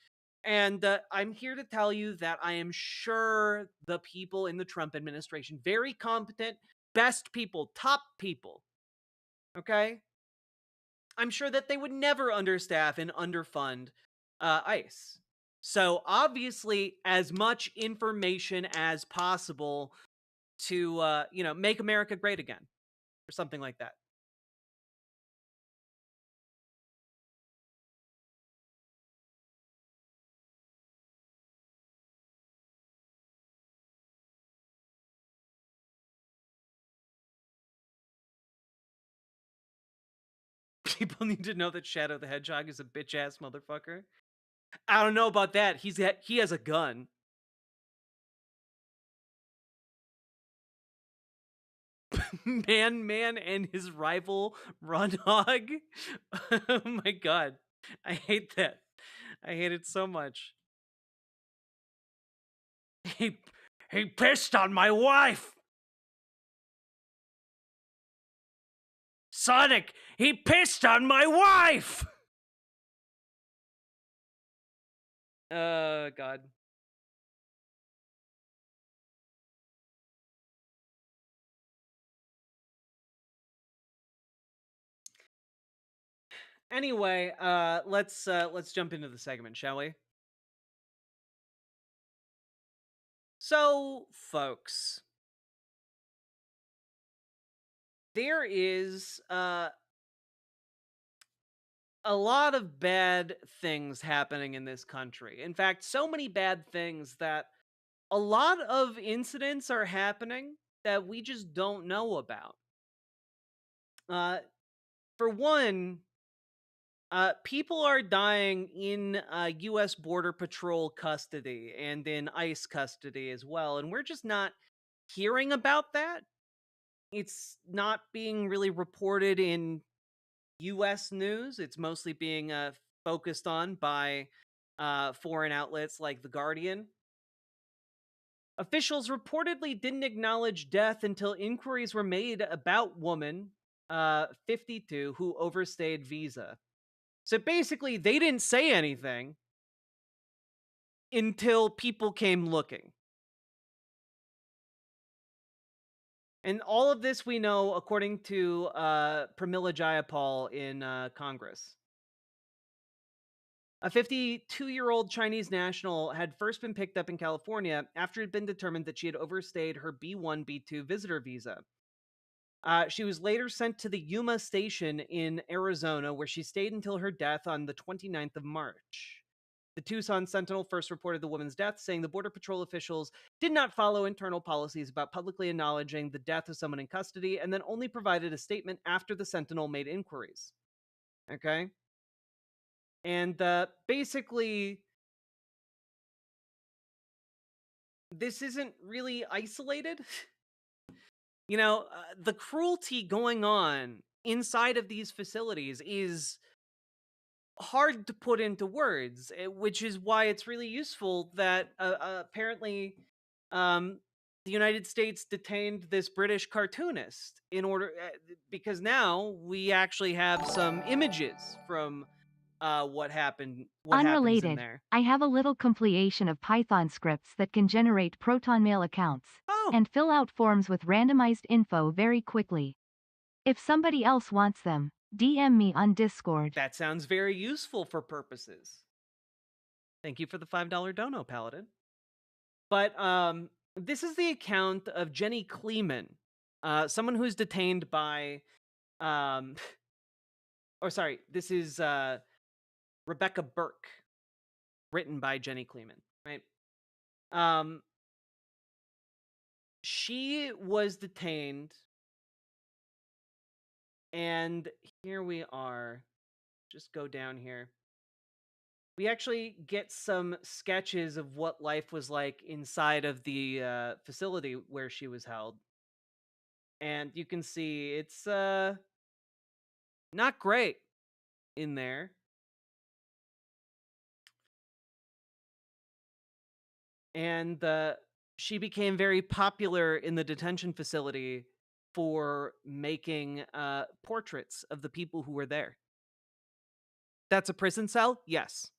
And I'm here to tell you that I am sure the people in the Trump administration, very competent, best people, top people, okay? I'm sure that they would never understaff and underfund ICE. So obviously, as much information as possible to, make America great again, or something like that. People need to know that Shadow the Hedgehog is a bitch-ass motherfucker. I don't know about that. He has a gun. Man and his rival Rundhog. Oh my god. I hate that. I hate it so much. He he pissed on my wife. Sonic, he pissed on my wife. God. Anyway, let's jump into the segment, shall we? So, folks, there is a lot of bad things happening in this country. In fact, so many bad things that a lot of incidents are happening that we just don't know about. For one, people are dying in U.S. Border Patrol custody and in ICE custody as well, and we're just not hearing about that. It's not being really reported in U.S. news. It's mostly being focused on by foreign outlets like The Guardian. Officials reportedly didn't acknowledge death until inquiries were made about woman 52 who overstayed visa. So basically, they didn't say anything until people came looking. And all of this we know according to Pramila Jayapal in Congress. A 52-year-old Chinese national had first been picked up in California after it had been determined that she had overstayed her B1, B2 visitor visa. She was later sent to the Yuma station in Arizona, where she stayed until her death on the 29th of March. The Tucson Sentinel first reported the woman's death, saying the Border Patrol officials did not follow internal policies about publicly acknowledging the death of someone in custody, and then only provided a statement after the Sentinel made inquiries. Okay? And basically, this isn't really isolated. You know, the cruelty going on inside of these facilities is hard to put into words, which is why it's really useful that apparently the United States detained this British cartoonist in order because now we actually have some images from what happens in Unrelated, there. I have a little compilation of Python scripts that can generate Proton Mail accounts and fill out forms with randomized info very quickly. If somebody else wants them, DM me on Discord. That sounds very useful for purposes. Thank you for the $5 dono, Paladin. But this is the account of Jenny Kleeman, someone who's detained by this is Rebecca Burke, written by Jenny Kleeman, right? She was detained, and here we are. Just go down here. We actually get some sketches of what life was like inside of the facility where she was held. And you can see it's not great in there. And she became very popular in the detention facility for making portraits of the people who were there. That's a prison cell? Yes.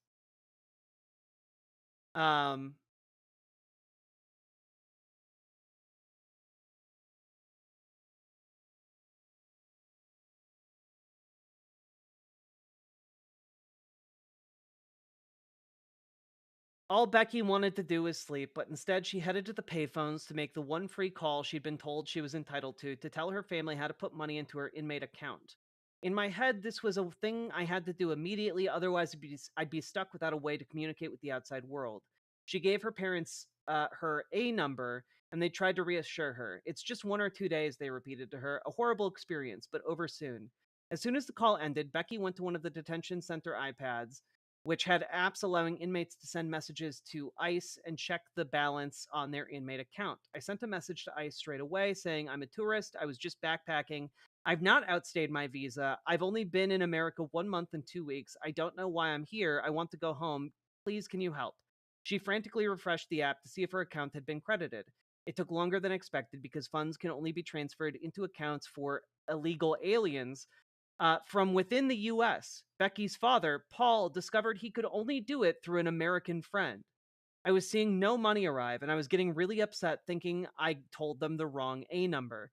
All Becky wanted to do was sleep, but instead she headed to the payphones to make the one free call she'd been told she was entitled to tell her family how to put money into her inmate account. In my head, this was a thing I had to do immediately, otherwise I'd be stuck without a way to communicate with the outside world. She gave her parents her A number, and they tried to reassure her. It's just 1 or 2 days, they repeated to her. A horrible experience, but over soon. As soon as the call ended, Becky went to one of the detention center iPads which had apps allowing inmates to send messages to ICE and check the balance on their inmate account. I sent a message to ICE straight away saying, I'm a tourist. I was just backpacking. I've not outstayed my visa. I've only been in America 1 month and 2 weeks. I don't know why I'm here. I want to go home. Please, can you help? She frantically refreshed the app to see if her account had been credited. It took longer than expected because funds can only be transferred into accounts for illegal aliens from within the US. Becky's father, Paul, discovered he could only do it through an American friend. I was seeing no money arrive, and I was getting really upset thinking I told them the wrong A number.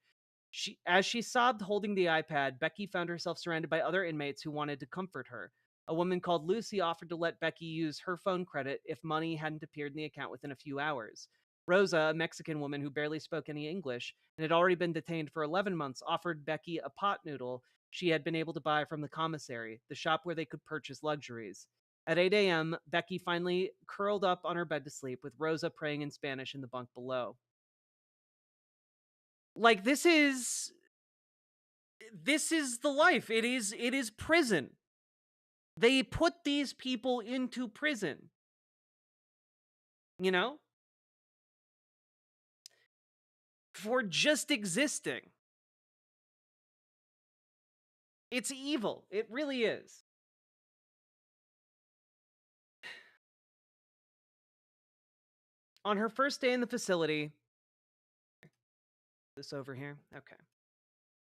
As she sobbed holding the iPad, Becky found herself surrounded by other inmates who wanted to comfort her. A woman called Lucy offered to let Becky use her phone credit if money hadn't appeared in the account within a few hours. Rosa, a Mexican woman who barely spoke any English and had already been detained for 11 months, offered Becky a pot noodle she had been able to buy from the commissary, the shop where they could purchase luxuries. At 8 a.m., Becky finally curled up on her bed to sleep, with Rosa praying in Spanish in the bunk below. Like, this is the life. It is prison. They put these people into prison. You know? For just existing. It's evil. It really is. On her first day in the facility, this over here? Okay.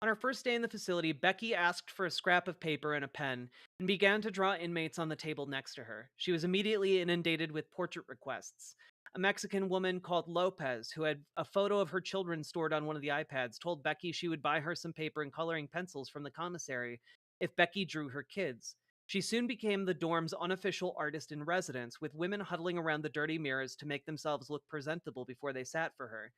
On her first day in the facility, Becky asked for a scrap of paper and a pen and began to draw inmates on the table next to her. She was immediately inundated with portrait requests. A Mexican woman called Lopez, who had a photo of her children stored on one of the iPads, told Becky she would buy her some paper and coloring pencils from the commissary if Becky drew her kids. She soon became the dorm's unofficial artist in residence, with women huddling around the dirty mirrors to make themselves look presentable before they sat for her.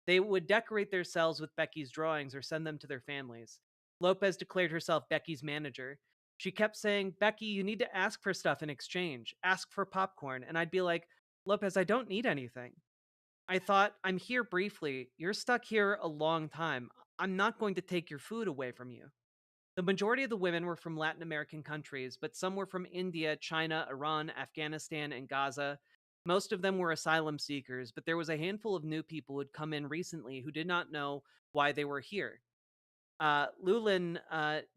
They would decorate their cells with Becky's drawings or send them to their families. Lopez declared herself Becky's manager. She kept saying, Becky, you need to ask for stuff in exchange. Ask for popcorn. And I'd be like, Lopez, I don't need anything. I thought, I'm here briefly. You're stuck here a long time. I'm not going to take your food away from you. The majority of the women were from Latin American countries, but some were from India, China, Iran, Afghanistan, and Gaza. Most of them were asylum seekers, but there was a handful of new people who had come in recently who did not know why they were here. Lulin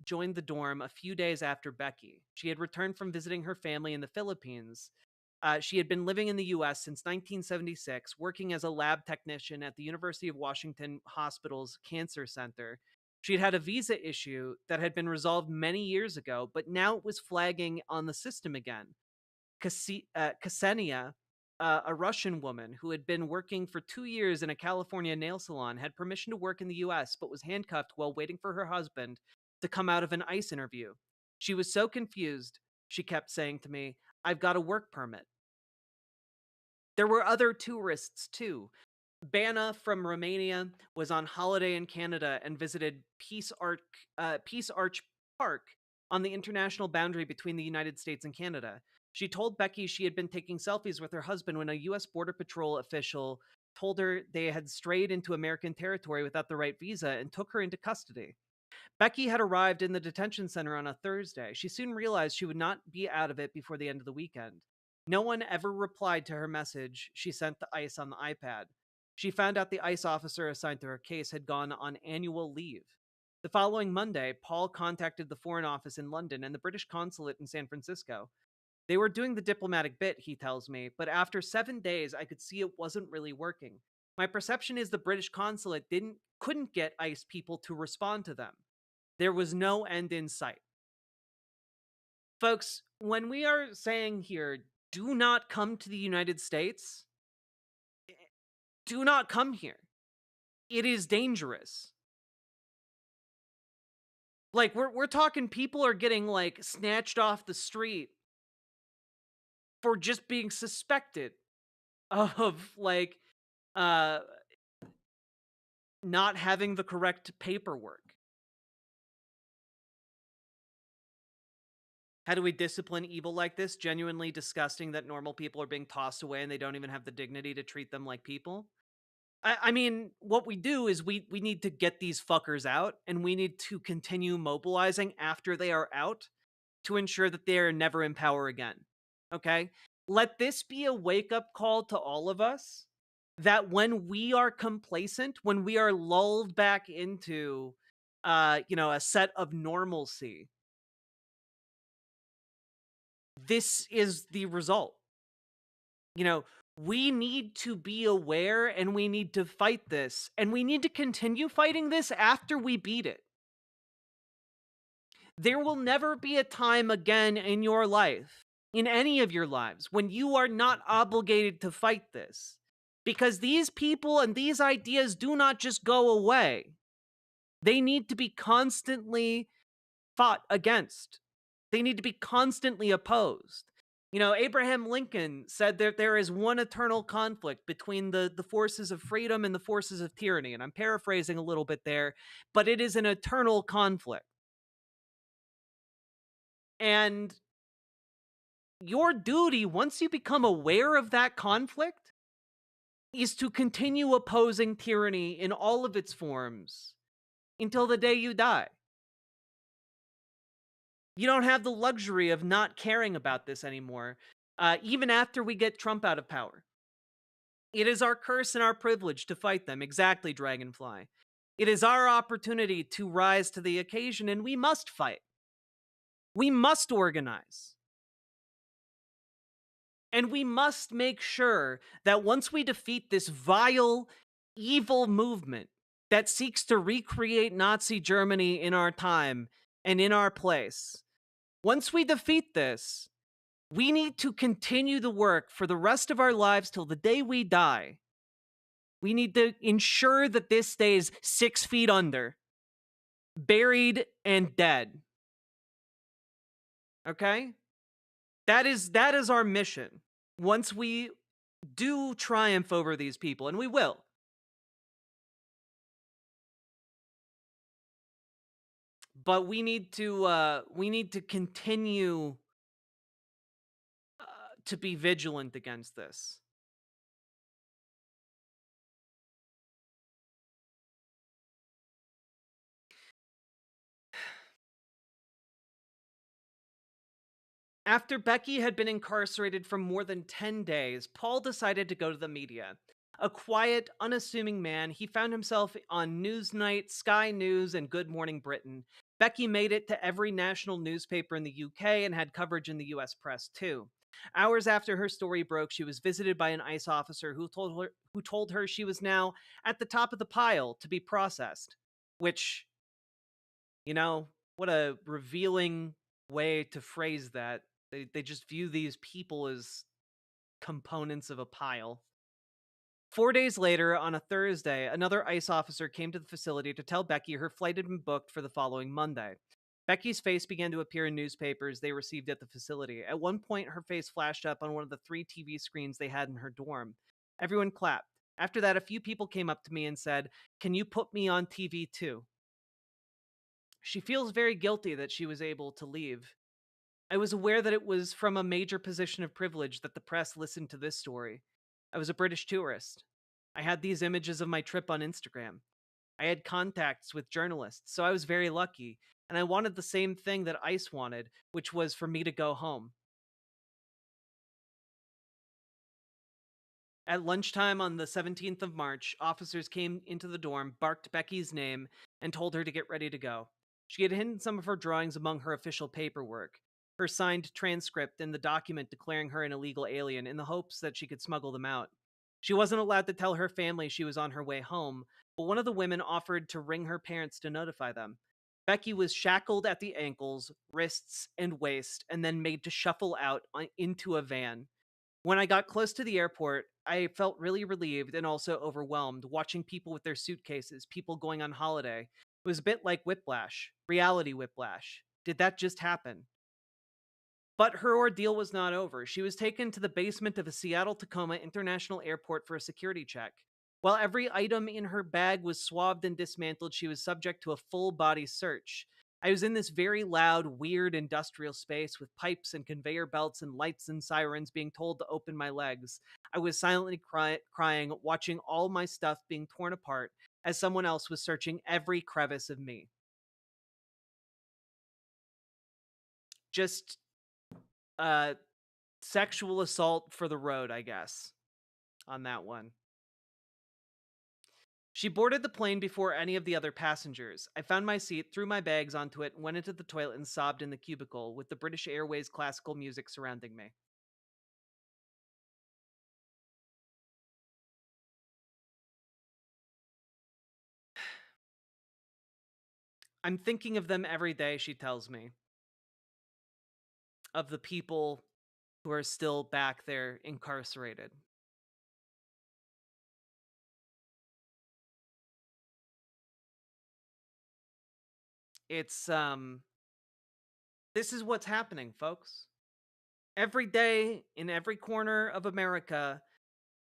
joined the dorm a few days after Becky. She had returned from visiting her family in the Philippines. She had been living in the U.S. since 1976, working as a lab technician at the University of Washington Hospital's Cancer Center. She had had a visa issue that had been resolved many years ago, but now it was flagging on the system again. Ksenia, a Russian woman who had been working for 2 years in a California nail salon, had permission to work in the U.S., but was handcuffed while waiting for her husband to come out of an ICE interview. She was so confused, she kept saying to me, I've got a work permit. There were other tourists, too. Bana from Romania was on holiday in Canada and visited Peace Arch Park on the international boundary between the United States and Canada. She told Becky she had been taking selfies with her husband when a U.S. Border Patrol official told her they had strayed into American territory without the right visa and took her into custody. Becky had arrived in the detention center on a Thursday. She soon realized she would not be out of it before the end of the weekend. No one ever replied to her message she sent to ICE on the iPad. She found out the ICE officer assigned to her case had gone on annual leave. The following Monday, Paul contacted the Foreign Office in London and the British Consulate in San Francisco. They were doing the diplomatic bit, he tells me, but after 7 days, I could see it wasn't really working. My perception is the British Consulate couldn't get ICE people to respond to them. There was no end in sight. Folks, when we are saying here, do not come to the United States, do not come here. It is dangerous. Like, we're talking people are getting, like, snatched off the street for just being suspected of, like, not having the correct paperwork. How do we discipline evil like this? Genuinely disgusting that normal people are being tossed away and they don't even have the dignity to treat them like people. I mean, what we do is we need to get these fuckers out, and we need to continue mobilizing after they are out to ensure that they are never in power again. Okay? Let this be a wake-up call to all of us that when we are complacent, when we are lulled back into a set of normalcy, this is the result. We need to be aware and we need to fight this, and we need to continue fighting this after we beat it. There will never be a time again in your life, in any of your lives, when you are not obligated to fight this. Because these people and these ideas do not just go away. They need to be constantly fought against. They need to be constantly opposed. Abraham Lincoln said that there is one eternal conflict between the forces of freedom and the forces of tyranny. And I'm paraphrasing a little bit there, but it is an eternal conflict. And your duty, once you become aware of that conflict, is to continue opposing tyranny in all of its forms until the day you die. You don't have the luxury of not caring about this anymore, even after we get Trump out of power. It is our curse and our privilege to fight them. Exactly, Dragonfly. It is our opportunity to rise to the occasion, and we must fight. We must organize. And we must make sure that once we defeat this vile, evil movement that seeks to recreate Nazi Germany in our time and in our place, once we defeat this, we need to continue the work for the rest of our lives till the day we die. We need to ensure that this stays 6 feet under, buried and dead. Okay? That is our mission. Once we do triumph over these people, and we will. But we need to continue to be vigilant against this. After Becky had been incarcerated for more than 10 days, Paul decided to go to the media. A quiet, unassuming man, he found himself on Newsnight, Sky News, and Good Morning Britain. Becky made it to every national newspaper in the UK and had coverage in the US press too. Hours after her story broke, she was visited by an ICE officer who told her she was now at the top of the pile to be processed. Which, what a revealing way to phrase that. They just view these people as components of a pile. 4 days later, on a Thursday, another ICE officer came to the facility to tell Becky her flight had been booked for the following Monday. Becky's face began to appear in newspapers they received at the facility. At one point, her face flashed up on one of the 3 TV screens they had in her dorm. Everyone clapped. After that, a few people came up to me and said, "Can you put me on TV too?" She feels very guilty that she was able to leave. I was aware that it was from a major position of privilege that the press listened to this story. I was a British tourist. I had these images of my trip on Instagram. I had contacts with journalists, so I was very lucky, and I wanted the same thing that ICE wanted, which was for me to go home. At lunchtime on the 17th of March, officers came into the dorm, barked Becky's name, and told her to get ready to go. She had hidden some of her drawings among her official paperwork, her signed transcript and the document declaring her an illegal alien, in the hopes that she could smuggle them out. She wasn't allowed to tell her family she was on her way home, but one of the women offered to ring her parents to notify them. Becky was shackled at the ankles, wrists, and waist, and then made to shuffle out into a van. When I got close to the airport, I felt really relieved and also overwhelmed, watching people with their suitcases, people going on holiday. It was a bit like whiplash, reality whiplash. Did that just happen? But her ordeal was not over. She was taken to the basement of a Seattle-Tacoma International Airport for a security check. While every item in her bag was swabbed and dismantled, she was subject to a full-body search. I was in this very loud, weird industrial space with pipes and conveyor belts and lights and sirens being told to open my legs. I was silently crying, watching all my stuff being torn apart as someone else was searching every crevice of me. Just sexual assault for the road, I guess, on that one. She boarded the plane before any of the other passengers. I found my seat, threw my bags onto it, went into the toilet and sobbed in the cubicle with the British Airways classical music surrounding me. I'm thinking of them every day, she tells me. Of the people who are still back there incarcerated. It's, this is what's happening, folks. Every day, in every corner of America,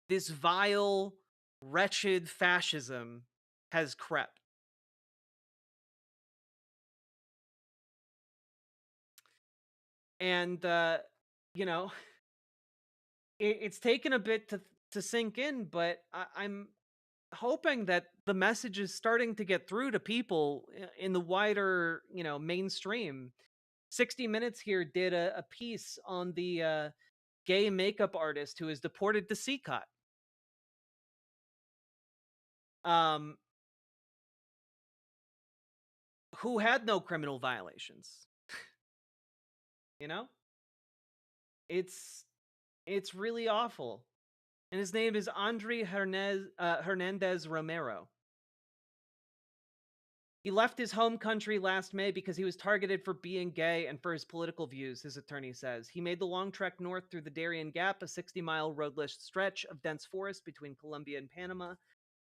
this vile, wretched fascism has crept. And, you know, it's taken a bit to sink in, but I'm hoping that the message is starting to get through to people in the wider, you know, mainstream. 60 Minutes here did a piece on the gay makeup artist who is deported to CCOT. Who had no criminal violations. You know? It's really awful. And his name is Andre Hernandez Romero. He left his home country last May because he was targeted for being gay and for his political views, his attorney says. He made the long trek north through the Darien Gap, a 60-mile roadless stretch of dense forest between Colombia and Panama,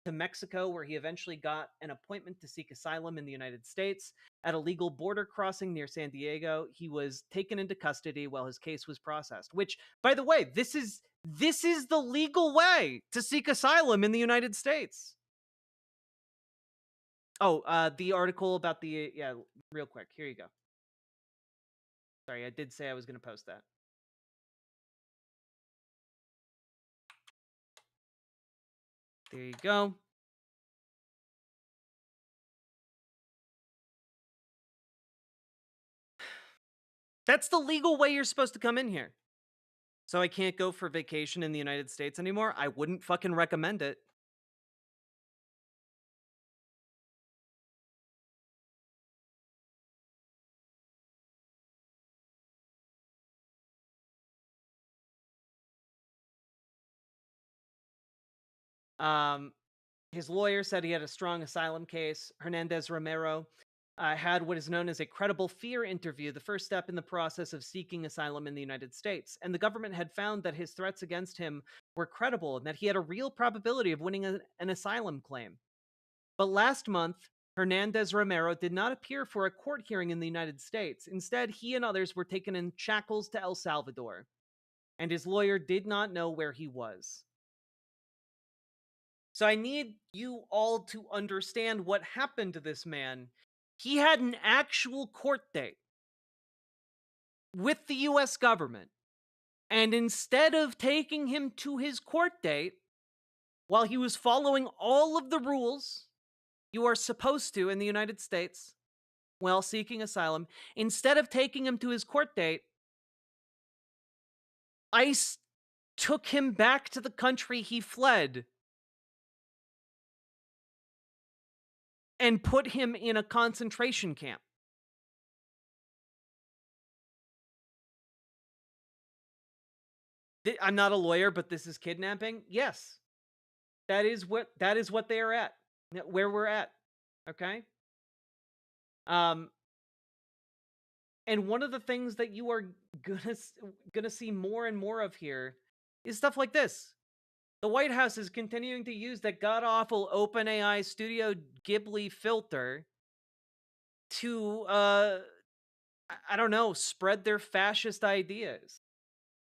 to Mexico, where he eventually got an appointment to seek asylum in the United States. At a legal border crossing near San Diego, he was taken into custody while his case was processed. Which, by the way, this is the legal way to seek asylum in the United States. Oh, the article about the, yeah, real quick. Here you go. Sorry, I did say I was going to post that. There you go. That's the legal way you're supposed to come in here. So I can't go for vacation in the United States anymore? I wouldn't fucking recommend it. His lawyer said he had a strong asylum case. Hernandez Romero had what is known as a credible fear interview, the first step in the process of seeking asylum in the United States. And the government had found that his threats against him were credible and that he had a real probability of winning an asylum claim. But last month, Hernandez Romero did not appear for a court hearing in the United States. Instead, he and others were taken in shackles to El Salvador, and his lawyer did not know where he was. So I need you all to understand what happened to this man. He had an actual court date with the US government. And instead of taking him to his court date, while he was following all of the rules you are supposed to in the United States while seeking asylum, instead of taking him to his court date, ICE took him back to the country he fled and put him in a concentration camp. I'm not a lawyer, but this is kidnapping. Yes, that is what they are at, where we're at. Okay. And one of the things that you are gonna see more and more of here is stuff like this. The White House is continuing to use that god-awful OpenAI Studio Ghibli filter to, I don't know, spread their fascist ideas.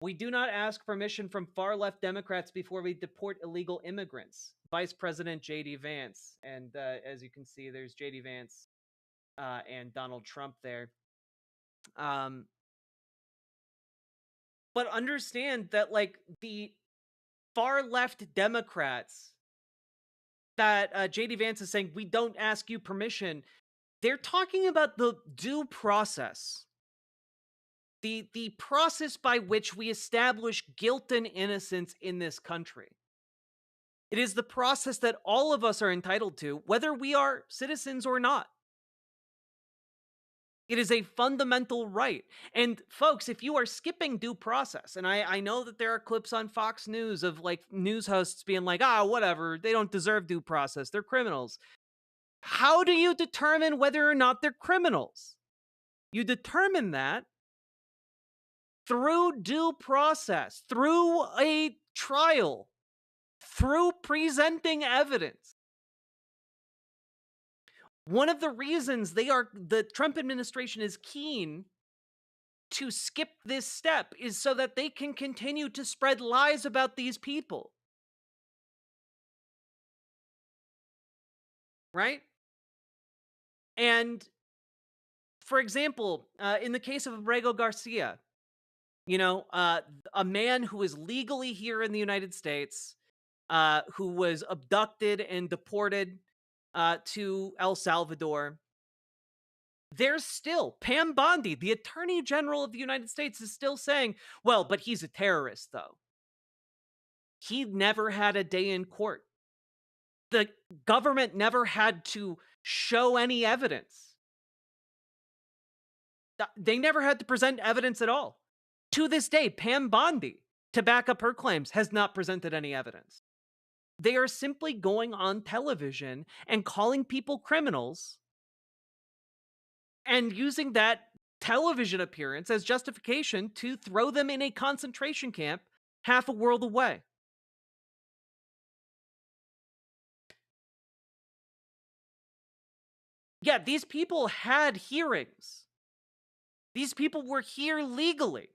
We do not ask permission from far-left Democrats before we deport illegal immigrants. Vice President J.D. Vance. And as you can see, there's J.D. Vance and Donald Trump there. But understand that, like, the far-left Democrats that J.D. Vance is saying, we don't ask you permission, they're talking about the due process the process by which we establish guilt and innocence in this country. It is the process that all of us are entitled to, whether we are citizens or not. It is a fundamental right. And folks, if you are skipping due process, and I know that there are clips on Fox News of like news hosts being like, whatever, they don't deserve due process, they're criminals. How do you determine whether or not they're criminals? You determine that through due process, through a trial, through presenting evidence. One of the reasons the Trump administration is keen to skip this step is so that they can continue to spread lies about these people. Right? And for example, in the case of Abrego Garcia, a man who is legally here in the United States, who was abducted and deported to El Salvador. There's still Pam Bondi, the Attorney General of the United States, is still saying, well, but he's a terrorist, though. He never had a day in court. The government never had to show any evidence. They never had to present evidence at all. To this day, Pam Bondi, to back up her claims, has not presented any evidence. They are simply going on television and calling people criminals and using that television appearance as justification to throw them in a concentration camp half a world away. Yeah, these people had hearings. These people were here legally.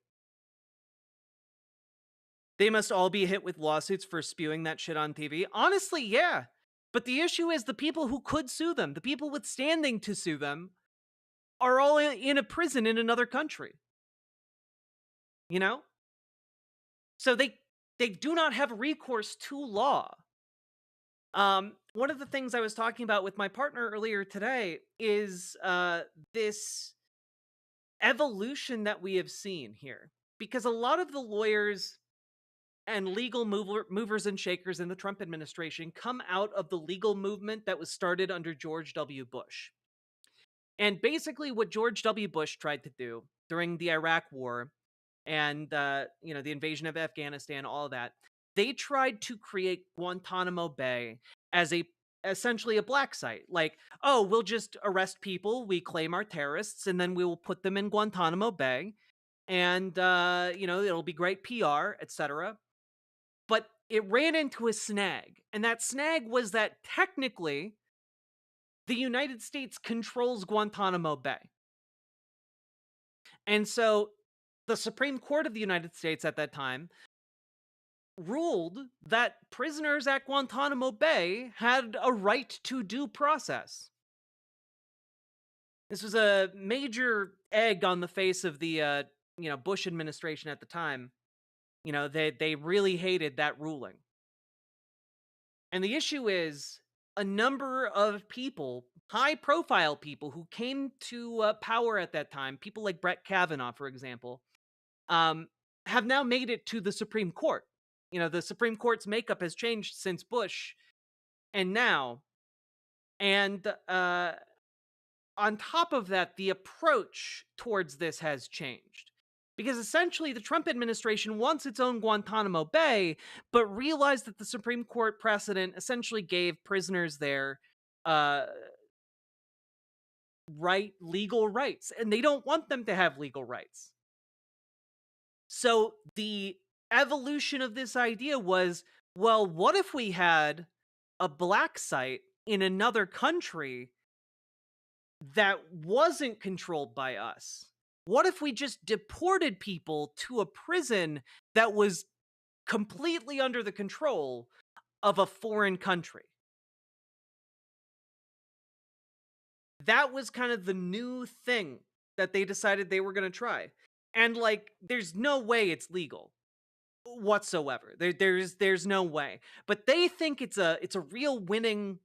They must all be hit with lawsuits for spewing that shit on TV. Honestly, yeah. But the issue is the people who could sue them, the people with standing to sue them, are all in a prison in another country. You know? So they do not have recourse to law. One of the things I was talking about with my partner earlier today is this evolution that we have seen here. Because a lot of the lawyers and legal movers and shakers in the Trump administration come out of the legal movement that was started under George W. Bush. And basically what George W. Bush tried to do during the Iraq War and the invasion of Afghanistan, all of that, they tried to create Guantanamo Bay as essentially a black site. Like, oh, we'll just arrest people, we claim are terrorists, and then we will put them in Guantanamo Bay, and it'll be great PR, etc. But it ran into a snag, and that snag was that technically the United States controls Guantanamo Bay. And so the Supreme Court of the United States at that time ruled that prisoners at Guantanamo Bay had a right to due process. This was a major egg on the face of the Bush administration at the time. They really hated that ruling. And the issue is a number of people, high-profile people who came to power at that time, people like Brett Kavanaugh, for example, have now made it to the Supreme Court. The Supreme Court's makeup has changed since Bush and now. And on top of that, the approach towards this has changed. Because essentially the Trump administration wants its own Guantanamo Bay, but realized that the Supreme Court precedent essentially gave prisoners there legal rights, and they don't want them to have legal rights. So the evolution of this idea was, well, what if we had a black site in another country that wasn't controlled by us? What if we just deported people to a prison that was completely under the control of a foreign country? That was kind of the new thing that they decided they were going to try. And there's no way it's legal whatsoever. There's no way. But they think it's a real winning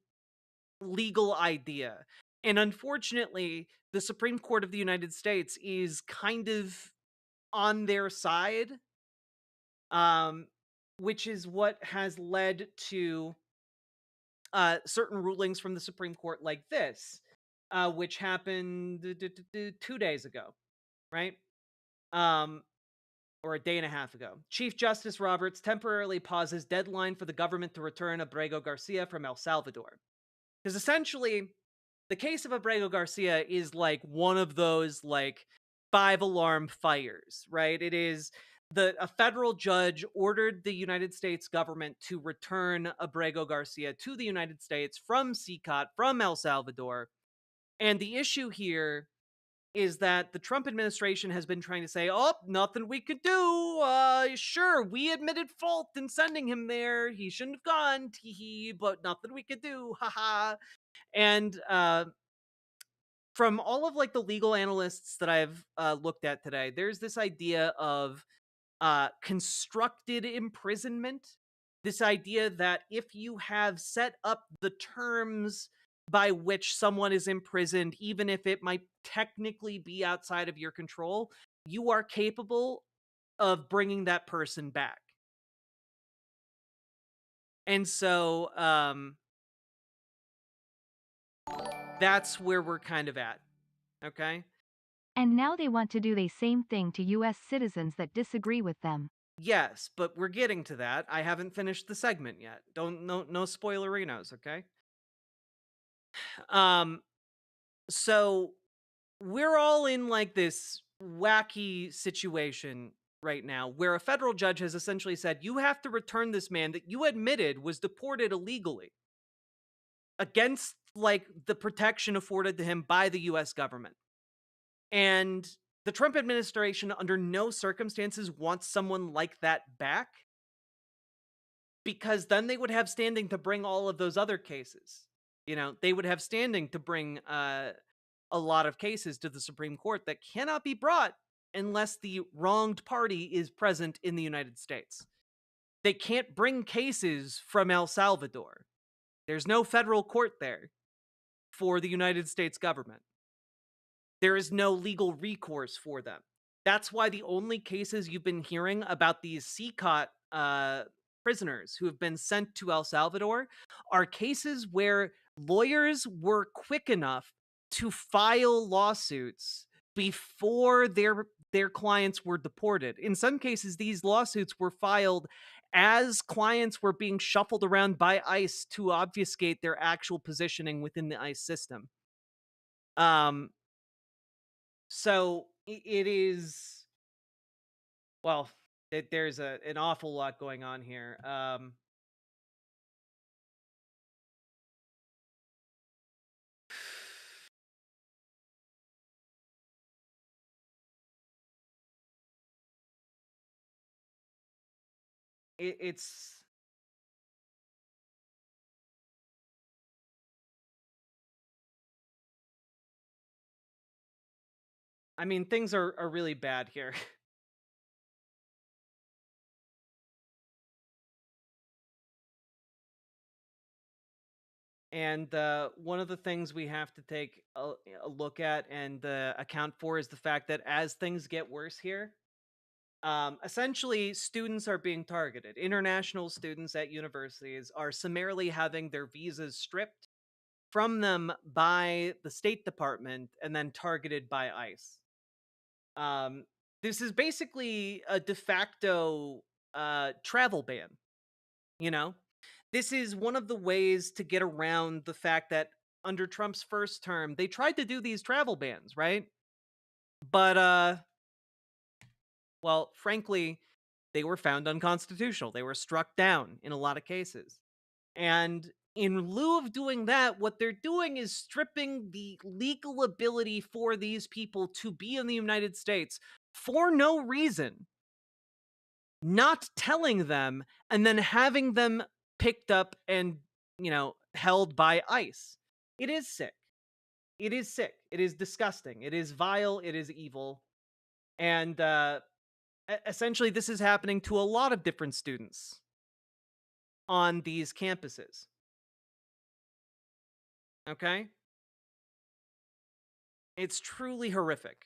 legal idea. And unfortunately, the Supreme Court of the United States is kind of on their side, which is what has led to certain rulings from the Supreme Court like this, which happened 2 days ago, right? Or a day and a half ago. Chief Justice Roberts temporarily pauses deadline for the government to return Abrego Garcia from El Salvador. Because essentially, the case of Abrego Garcia is like one of those like 5-alarm fires, right? It is a federal judge ordered the United States government to return Abrego Garcia to the United States from CCOT, from El Salvador. And the issue here is that the Trump administration has been trying to say, oh, nothing we could do. Sure, we admitted fault in sending him there. He shouldn't have gone, tee but nothing we could do, haha. And from all of like the legal analysts that I've looked at today, there's this idea of constructed imprisonment. This idea that if you have set up the terms by which someone is imprisoned, even if it might technically be outside of your control, you are capable of bringing that person back. And so that's where we're kind of at. Okay? And now they want to do the same thing to U.S. citizens that disagree with them. Yes, but we're getting to that. I haven't finished the segment yet. No spoilerinos, okay? So we're all in like this wacky situation right now where a federal judge has essentially said you have to return this man that you admitted was deported illegally against like the protection afforded to him by the US government. And the Trump administration under no circumstances wants someone like that back, because then they would have standing to bring all of those other cases. You know, they would have standing to bring a lot of cases to the Supreme Court that cannot be brought unless the wronged party is present in the United States. They can't bring cases from El Salvador. There's no federal court there for the United States government. There is no legal recourse for them. That's why the only cases you've been hearing about these CCOT prisoners who have been sent to El Salvador are cases where lawyers were quick enough to file lawsuits before their clients were deported. In some cases, these lawsuits were filed as clients were being shuffled around by ICE to obfuscate their actual positioning within the ICE system. So it is, well, there's an awful lot going on here. It's I mean, things are really bad here. And one of the things we have to take a look at and account for is the fact that as things get worse here, essentially students are being targeted. International students at universities are summarily having their visas stripped from them by the State Department and then targeted by ICE. This is basically a de facto travel ban, you know? This is one of the ways to get around the fact that under Trump's first term, they tried to do these travel bans, right? But, well, frankly, they were found unconstitutional. They were struck down in a lot of cases. And in lieu of doing that, what they're doing is stripping the legal ability for these people to be in the United States for no reason, not telling them, and then having them picked up and, held by ICE. It is sick. It is sick. It is disgusting. It is vile. It is evil. And essentially, this is happening to a lot of different students on these campuses. Okay? It's truly horrific.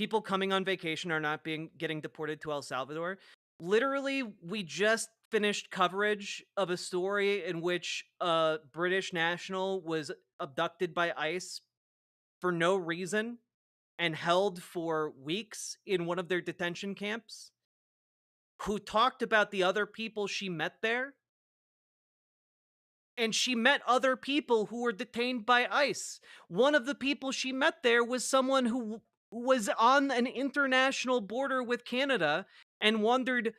people coming on vacation are not getting deported to El Salvador. Literally, we just finished coverage of a story in which a British national was abducted by ICE for no reason and held for weeks in one of their detention camps, who talked about the other people she met there. And she met other people who were detained by ICE. One of the people she met there was someone who was on an international border with Canada and wandered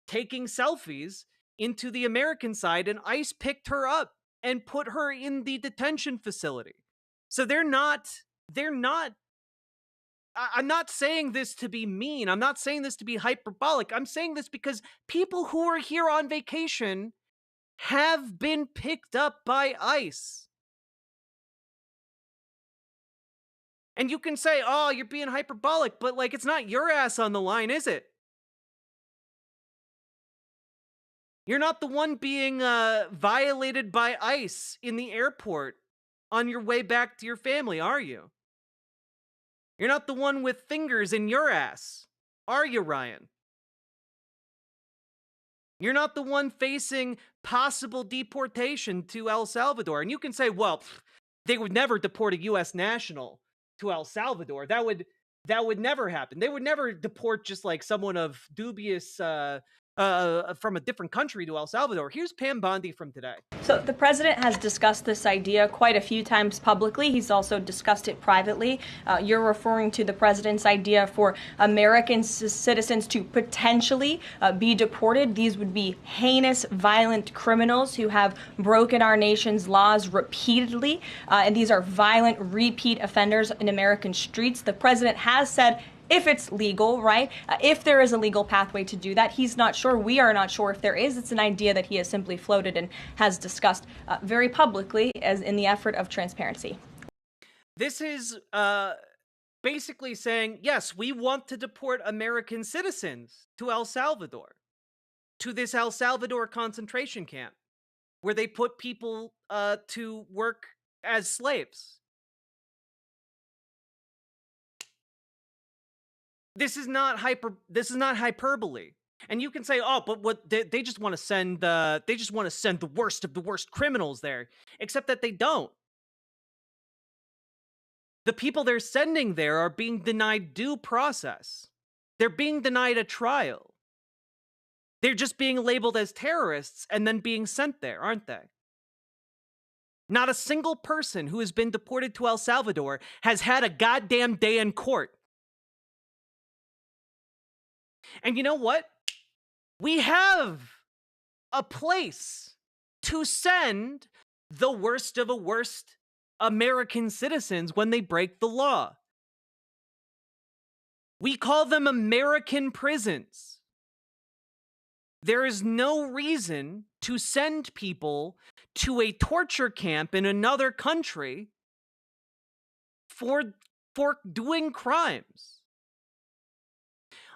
taking selfies into the American side, and ICE picked her up and put her in the detention facility. So they're not, I'm not saying this to be mean. I'm not saying this to be hyperbolic. I'm saying this because people who are here on vacation have been picked up by ICE. And you can say, oh, you're being hyperbolic, but like, it's not your ass on the line, is it? You're not the one being violated by ICE in the airport on your way back to your family, are you? You're not the one with fingers in your ass, are you, Ryan? You're not the one facing possible deportation to El Salvador. And you can say, well, they would never deport a U.S. national to El Salvador. That would never happen. They would never deport just like someone of dubious from a different country to El Salvador. Here's Pam Bondi from today. So the president has discussed this idea quite a few times publicly. He's also discussed it privately. You're referring to the president's idea for American citizens to potentially be deported. These would be heinous, violent criminals who have broken our nation's laws repeatedly. And these are violent, repeat offenders in American streets. The president has said, if it's legal, right? If there is a legal pathway to do that, he's not sure. We are not sure if there is. It's an idea that he has simply floated and has discussed very publicly as in the effort of transparency. This is basically saying, yes, we want to deport American citizens to El Salvador, to this El Salvador concentration camp, where they put people to work as slaves. This is not hyperbole. And you can say, oh, but what they just want to send the worst of the worst criminals there, except that they don't. The people they're sending there are being denied due process. They're being denied a trial. They're just being labeled as terrorists and then being sent there, aren't they? Not a single person who has been deported to El Salvador has had a goddamn day in court. And you know what? We have a place to send the worst of the worst American citizens when they break the law. We call them American prisons. There is no reason to send people to a torture camp in another country for doing crimes.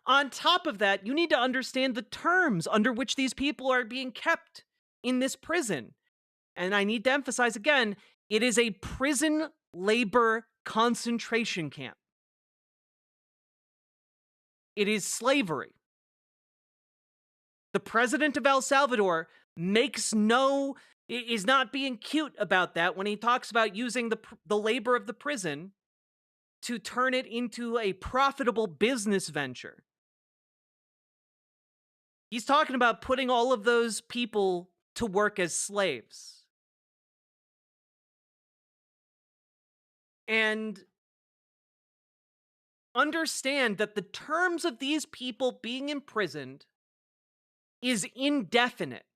On top of that, you need to understand the terms under which these people are being kept in this prison. And I need to emphasize again, it is a prison labor concentration camp. It is slavery. The president of El Salvador is not being cute about that when he talks about using the labor of the prison to turn it into a profitable business venture. He's talking about putting all of those people to work as slaves. And understand that the terms of these people being imprisoned is indefinite,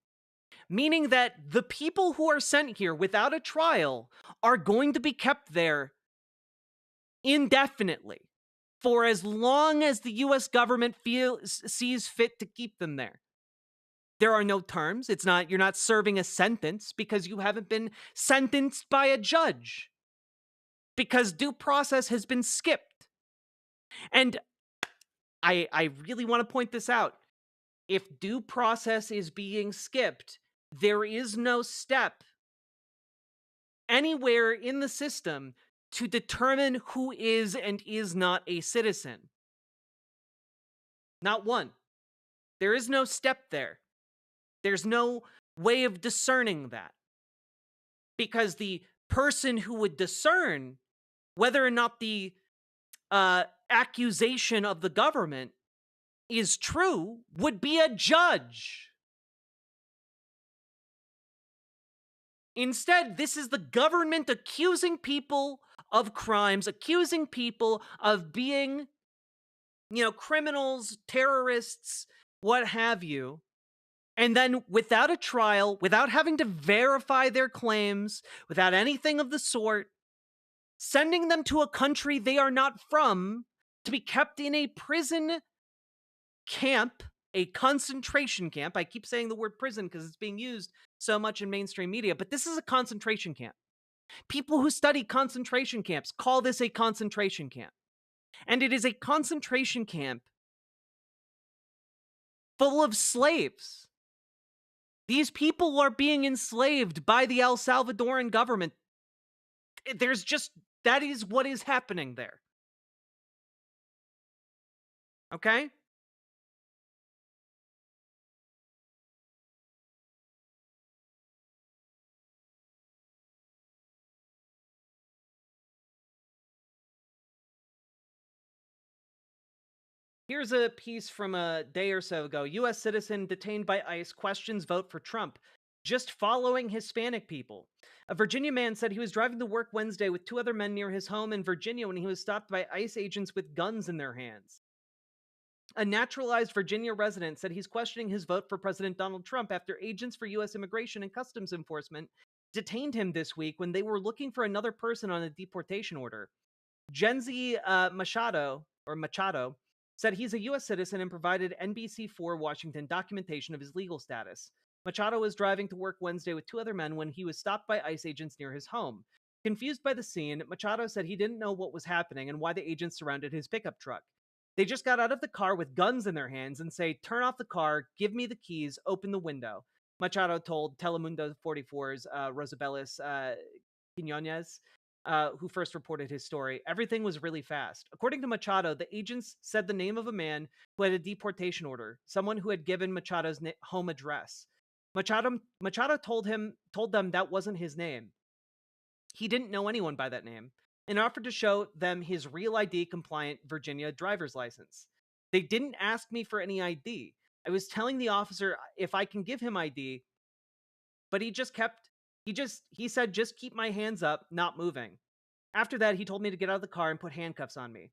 meaning that the people who are sent here without a trial are going to be kept there indefinitely, for as long as the U.S. government sees fit to keep them there. There are no terms. You're not serving a sentence because you haven't been sentenced by a judge, because due process has been skipped. And I really want to point this out. If due process is being skipped, there is no step anywhere in the system to determine who is and is not a citizen. Not one. There is no step there. There's no way of discerning that. Because the person who would discern whether or not the accusation of the government is true would be a judge. Instead, this is the government accusing people of crimes, accusing people of being, criminals, terrorists, what have you. And then without a trial, without having to verify their claims, without anything of the sort, sending them to a country they are not from to be kept in a prison camp, a concentration camp. I keep saying the word prison because it's being used so much in mainstream media, but this is a concentration camp. People who study concentration camps call this a concentration camp. And it is a concentration camp full of slaves. These people are being enslaved by the El Salvadoran government. That is what is happening there. Okay? Here's a piece from a day or so ago. U.S. citizen detained by ICE questions vote for Trump. Just following Hispanic people. A Virginia man said he was driving to work Wednesday with 2 other men near his home in Virginia when he was stopped by ICE agents with guns in their hands. A naturalized Virginia resident said he's questioning his vote for President Donald Trump after agents for U.S. Immigration and Customs Enforcement detained him this week when they were looking for another person on a deportation order. Genzi Machado said he's a U.S. citizen and provided NBC4 Washington documentation of his legal status. Machado was driving to work Wednesday with 2 other men when he was stopped by ICE agents near his home. Confused by the scene, Machado said he didn't know what was happening and why the agents surrounded his pickup truck. They just got out of the car with guns in their hands and say, "Turn off the car, give me the keys, open the window," Machado told Telemundo 44's Rosabellis Quinones, who first reported his story. Everything was really fast. According to Machado, the agents said the name of a man who had a deportation order, someone who had given Machado's home address. Machado told them that wasn't his name. He didn't know anyone by that name, and offered to show them his real ID compliant Virginia driver's license. They didn't ask me for any ID. I was telling the officer if I can give him ID, but he said, "Just keep my hands up, not moving." After that, he told me to get out of the car and put handcuffs on me.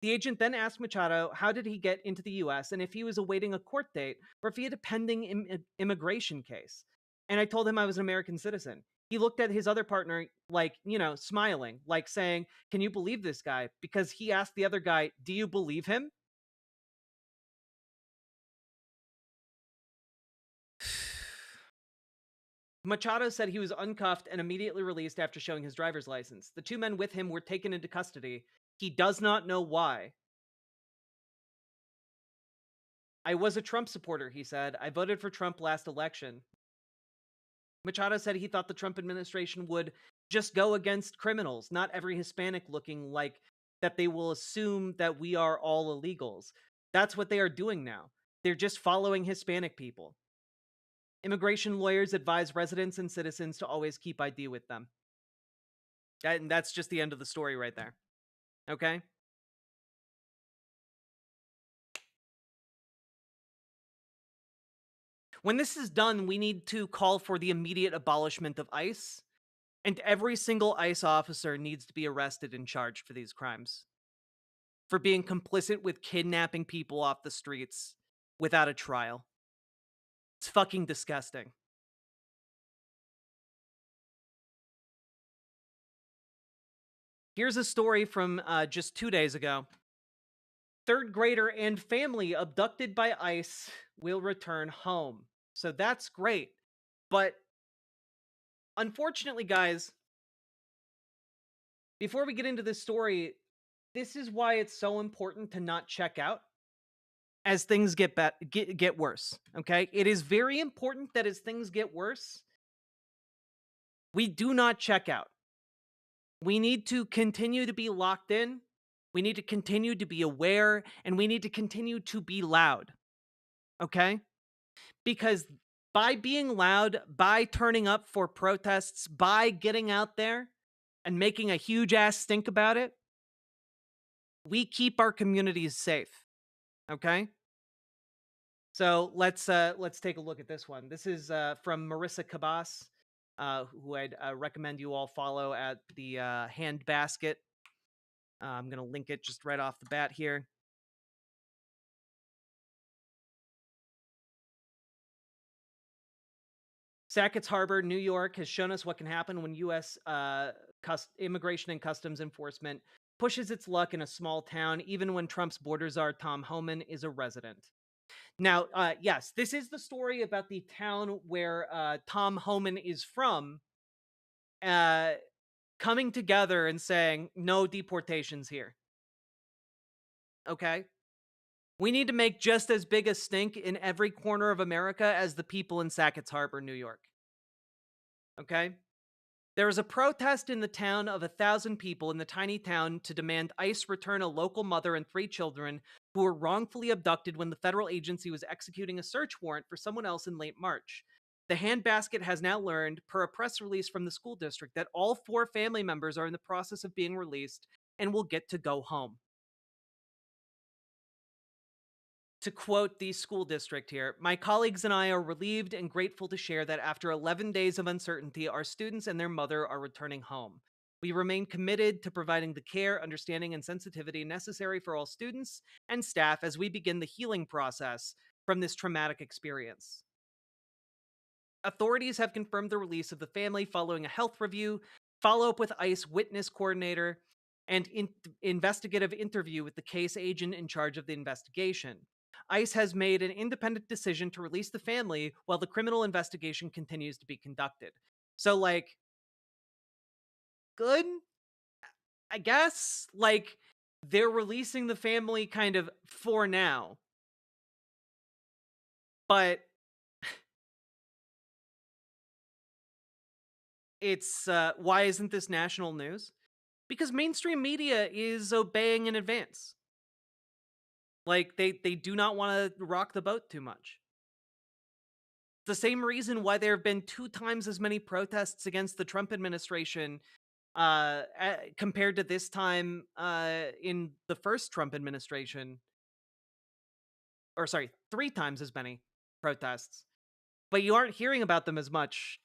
The agent then asked Machado how did he get into the U.S. and if he was awaiting a court date or if he had a pending immigration case. And I told him I was an American citizen. He looked at his other partner smiling, like saying, "Can you believe this guy?" Because he asked the other guy, "Do you believe him?" Machado said he was uncuffed and immediately released after showing his driver's license. The 2 men with him were taken into custody. He does not know why. "I was a Trump supporter," he said. "I voted for Trump last election." Machado said he thought the Trump administration would just go against criminals, not every Hispanic looking like that they will assume that we are all illegals. That's what they are doing now. They're just following Hispanic people. Immigration lawyers advise residents and citizens to always keep ID with them. And that's just the end of the story right there. Okay? When this is done, we need to call for the immediate abolishment of ICE, and every single ICE officer needs to be arrested and charged for these crimes. For being complicit with kidnapping people off the streets without a trial. It's fucking disgusting. Here's a story from just 2 days ago. 3rd grader and family abducted by ICE will return home. So that's great. But unfortunately, guys, before we get into this story, this is why it's so important to not check out as things get worse, okay? It is very important that as things get worse, we do not check out. We need to continue to be locked in. We need to continue to be aware, and we need to continue to be loud. Okay? Because by being loud, by turning up for protests, by getting out there and making a huge ass stink about it, we keep our communities safe. Okay? So let's take a look at this one. This is from Marissa Cabas, who I'd recommend you all follow at the Hand Basket. I'm gonna link it just right off the bat here. Sackett's Harbor, New York, has shown us what can happen when U.S. Immigration and Customs Enforcement pushes its luck in a small town, even when Trump's border czar Tom Homan is a resident. Now, yes, this is the story about the town where Tom Homan is from, coming together and saying, no deportations here. Okay? We need to make just as big a stink in every corner of America as the people in Sackett's Harbor, New York. Okay? There was a protest in the town of 1,000 people in the tiny town to demand ICE return a local mother and 3 children who were wrongfully abducted when the federal agency was executing a search warrant for someone else in late March. The Handbasket has now learned, per a press release from the school district, that all 4 family members are in the process of being released and will get to go home. To quote the school district here, my colleagues and I are relieved and grateful to share that after 11 days of uncertainty, our students and their mother are returning home. We remain committed to providing the care, understanding, and sensitivity necessary for all students and staff as we begin the healing process from this traumatic experience. Authorities have confirmed the release of the family following a health review, follow-up with ICE witness coordinator, and investigative interview with the case agent in charge of the investigation. ICE has made an independent decision to release the family while the criminal investigation continues to be conducted. So, like, good? I guess? Like, they're releasing the family kind of for now. But it's, why isn't this national news? Because mainstream media is obeying in advance. Like, they do not want to rock the boat too much. The same reason why there have been 2 times as many protests against the Trump administration compared to this time in the first Trump administration. Or sorry, 3 times as many protests. But you aren't hearing about them as much,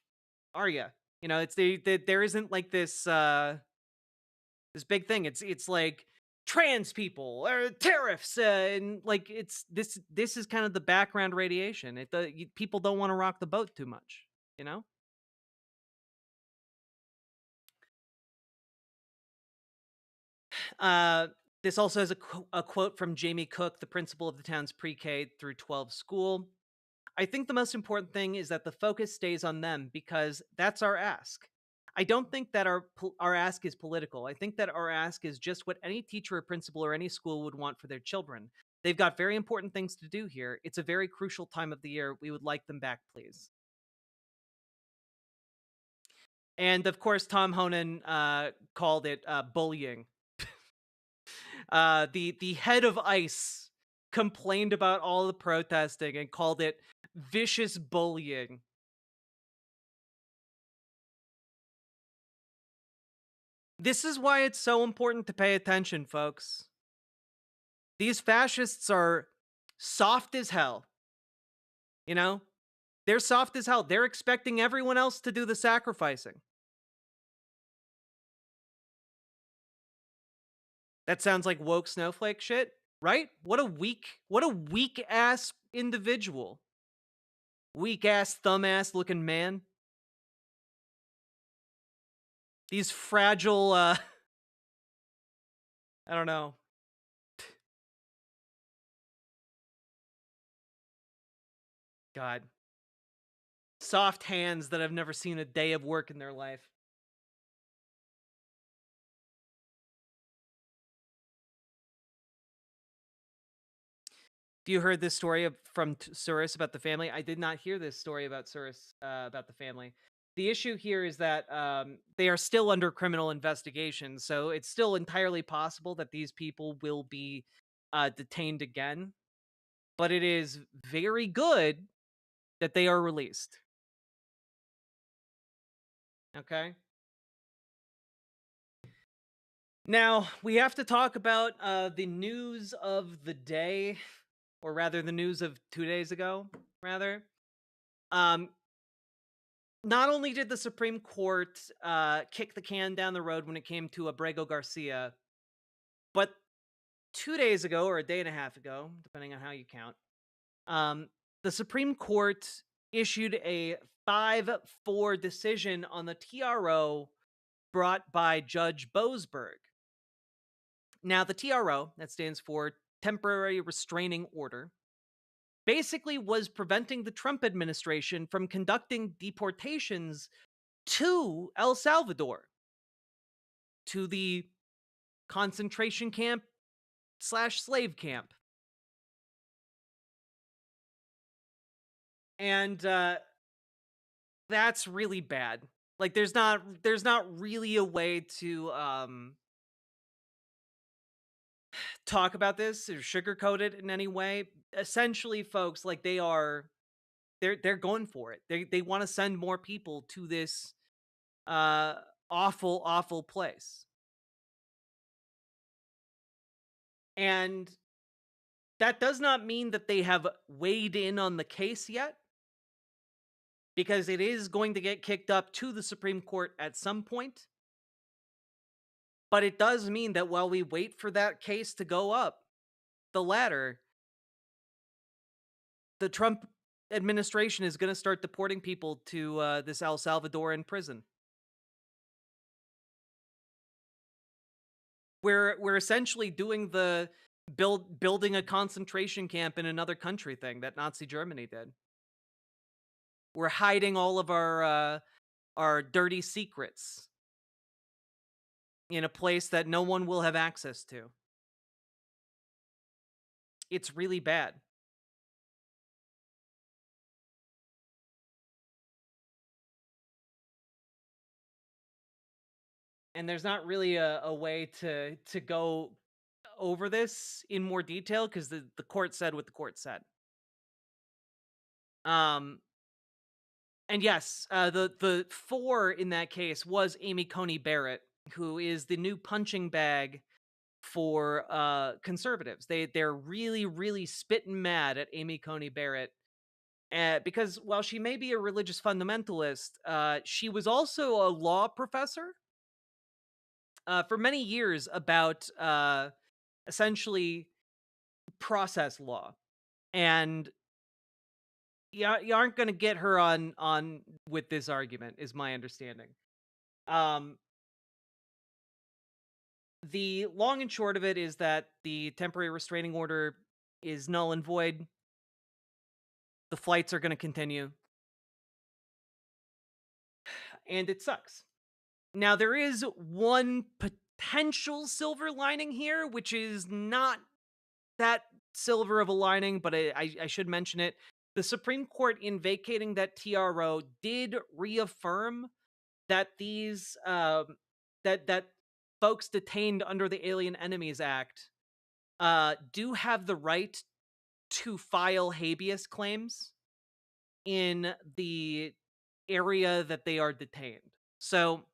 are you? You know, it's there isn't like this this big thing. It's like trans people or tariffs, and like it's this is kind of the background radiation. People don't want to rock the boat too much, you know. This also has a quote from Jamie Cook, the principal of the town's pre-K through 12 school. I think the most important thing is that the focus stays on them because that's our ask. I don't think that our ask is political. I think that our ask is just what any teacher or principal or any school would want for their children. They've got very important things to do here. It's a very crucial time of the year. We would like them back, please. And of course, Tom Honan called it bullying. The head of ICE complained about all the protesting and called it vicious bullying. This is why it's so important to pay attention, folks. These fascists are soft as hell. You know? They're soft as hell. They're expecting everyone else to do the sacrificing. That sounds like woke snowflake shit, right? What a weak ass individual. Weak ass, thumb ass looking man. These fragile, I don't know. God. Soft hands that have never seen a day of work in their life. Have you heard this story from Suris about the family? I did not hear this story about Suris about the family. the issue here is that they are still under criminal investigation, so it's still entirely possible that these people will be detained again. But it is very good that they are released. Okay? Now, we have to talk about the news of the day, or rather the news of 2 days ago, rather. Not only did the Supreme Court kick the can down the road when it came to Abrego Garcia, but 2 days ago, or a day and a half ago, depending on how you count, the Supreme Court issued a 5-4 decision on the TRO brought by Judge Boasberg. Now, the TRO, that stands for Temporary Restraining Order, basically was preventing the Trump administration from conducting deportations to El Salvador, to the concentration camp / slave camp. And that's really bad. Like, there's not really a way to talk about this or sugarcoat it in any way. Essentially, folks, like, they're going for it. They want to send more people to this awful place. And that does not mean that they have weighed in on the case yet, because it is going to get kicked up to the Supreme Court at some point. But it does mean that while we wait for that case to go up the ladder, the Trump administration is going to start deporting people to this El Salvadoran prison. We're essentially doing the building a concentration camp in another country thing that Nazi Germany did. We're hiding all of our dirty secrets in a place that no one will have access to. It's really bad. And there's not really a way to go over this in more detail, because the court said what the court said. And yes, the 4 in that case was Amy Coney Barrett, who is the new punching bag for conservatives. They're really spitting mad at Amy Coney Barrett, because while she may be a religious fundamentalist, she was also a law professor for many years about essentially process law. And you aren't going to get her on with this argument, is my understanding. The long and short of it is that the temporary restraining order is null and void. The flights are going to continue. And it sucks. Now, there is one potential silver lining here, which is not that silver of a lining, but I should mention it. The Supreme Court, in vacating that TRO, did reaffirm that these that folks detained under the Alien Enemies Act do have the right to file habeas claims in the area that they are detained. So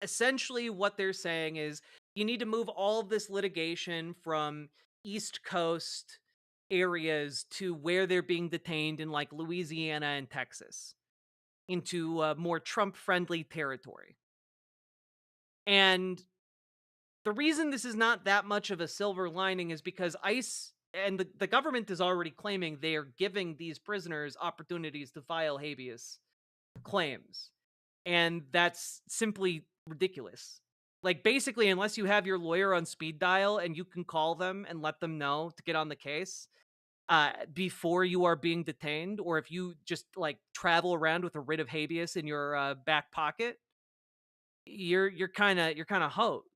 essentially what they're saying is you need to move all of this litigation from East Coast areas to where they're being detained in, like, Louisiana and Texas, into more Trump-friendly territory. And the reason this is not that much of a silver lining is because ICE and the government is already claiming they are giving these prisoners opportunities to file habeas claims. And that's simply ridiculous. Like, basically, unless you have your lawyer on speed dial and you can call them and let them know to get on the case before you are being detained, or if you just, like, travel around with a writ of habeas in your back pocket, you're kind of hosed.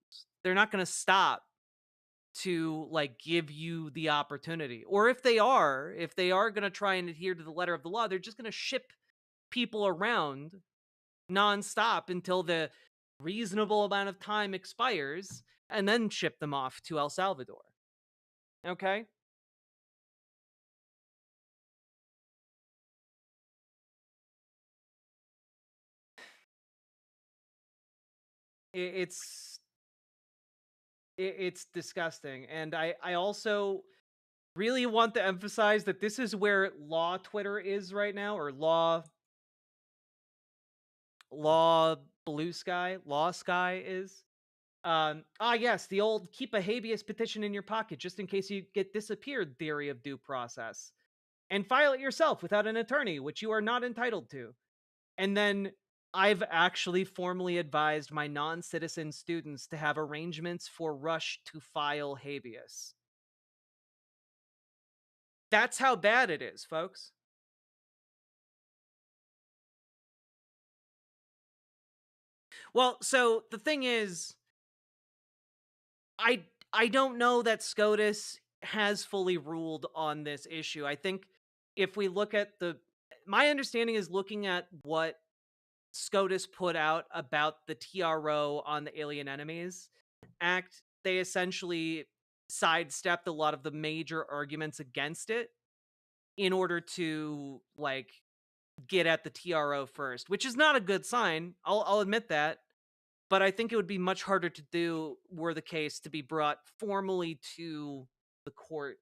They're not going to stop to, like, give you the opportunity. Or if they are going to try and adhere to the letter of the law, they're just going to ship people around nonstop until the reasonable amount of time expires, and then ship them off to El Salvador. Okay? It's it's disgusting. And I also really want to emphasize that this is where law Twitter is right now, or law blue sky, law sky is. Yes, the old keep a habeas petition in your pocket just in case you get disappeared theory of due process. And file it yourself without an attorney, which you are not entitled to. And then I've actually formally advised my non-citizen students to have arrangements for rush to file habeas. That's how bad it is, folks. Well, so the thing is, I don't know that SCOTUS has fully ruled on this issue. I think if we look at my understanding is looking at what SCOTUS put out about the TRO on the Alien Enemies Act, they essentially sidestepped a lot of the major arguments against it in order to, like, get at the TRO first, which is not a good sign. I'll admit that. But I think it would be much harder to do were the case to be brought formally to the court.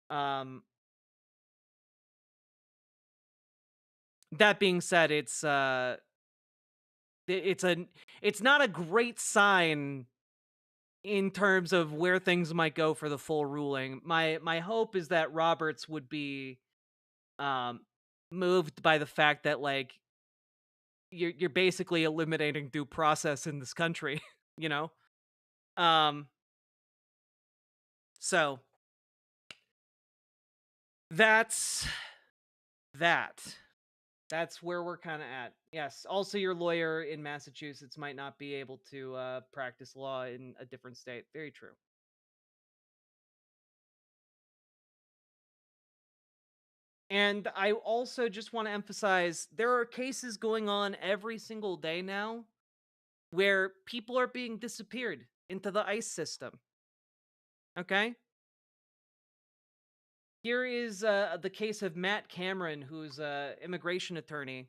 That being said, it's not a great sign in terms of where things might go for the full ruling. My hope is that Roberts would be moved by the fact that, like, you're basically eliminating due process in this country, you know? So that's that. That's where we're kind of at. Yes. Also, your lawyer in Massachusetts might not be able to practice law in a different state. Very true. And I also just want to emphasize there are cases going on every single day now where people are being disappeared into the ICE system. Okay? Here is the case of Matt Cameron, who's an immigration attorney.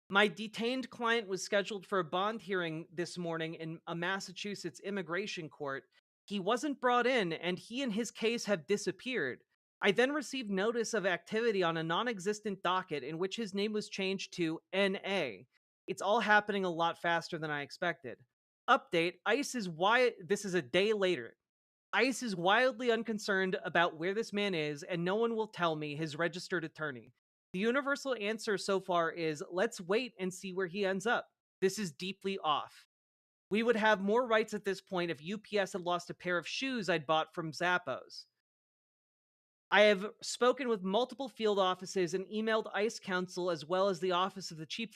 My detained client was scheduled for a bond hearing this morning in a Massachusetts immigration court. He wasn't brought in, and he and his case have disappeared. I then received notice of activity on a non-existent docket in which his name was changed to NA. It's all happening a lot faster than I expected. Update, ICE is this is a day later. ICE is wildly unconcerned about where this man is, and no one will tell me, his registered attorney. The universal answer so far is, let's wait and see where he ends up. This is deeply off. We would have more rights at this point if UPS had lost a pair of shoes I'd bought from Zappos. I have spoken with multiple field offices and emailed ICE counsel as well as the Office of the Chief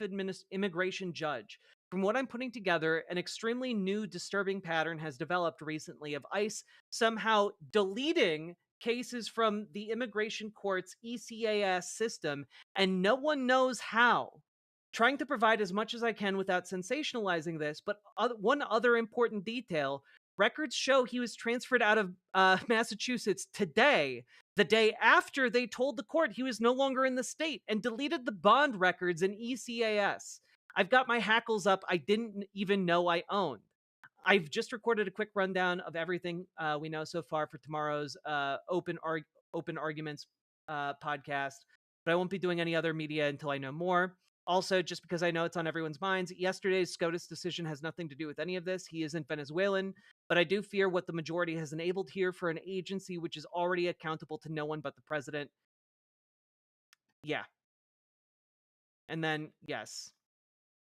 Immigration Judge. From what I'm putting together, an extremely new disturbing pattern has developed recently of ICE somehow deleting cases from the immigration court's ECAS system, and no one knows how. Trying to provide as much as I can without sensationalizing this, but one other important detail, records show he was transferred out of Massachusetts today, the day after they told the court he was no longer in the state, and deleted the bond records in ECAS. I've got my hackles up I didn't even know I owned. I've just recorded a quick rundown of everything we know so far for tomorrow's Open Arguments podcast, but I won't be doing any other media until I know more. Also, just because I know it's on everyone's minds, yesterday's SCOTUS decision has nothing to do with any of this. He isn't Venezuelan, but I do fear what the majority has enabled here for an agency which is already accountable to no one but the president. Yeah. And then, yes.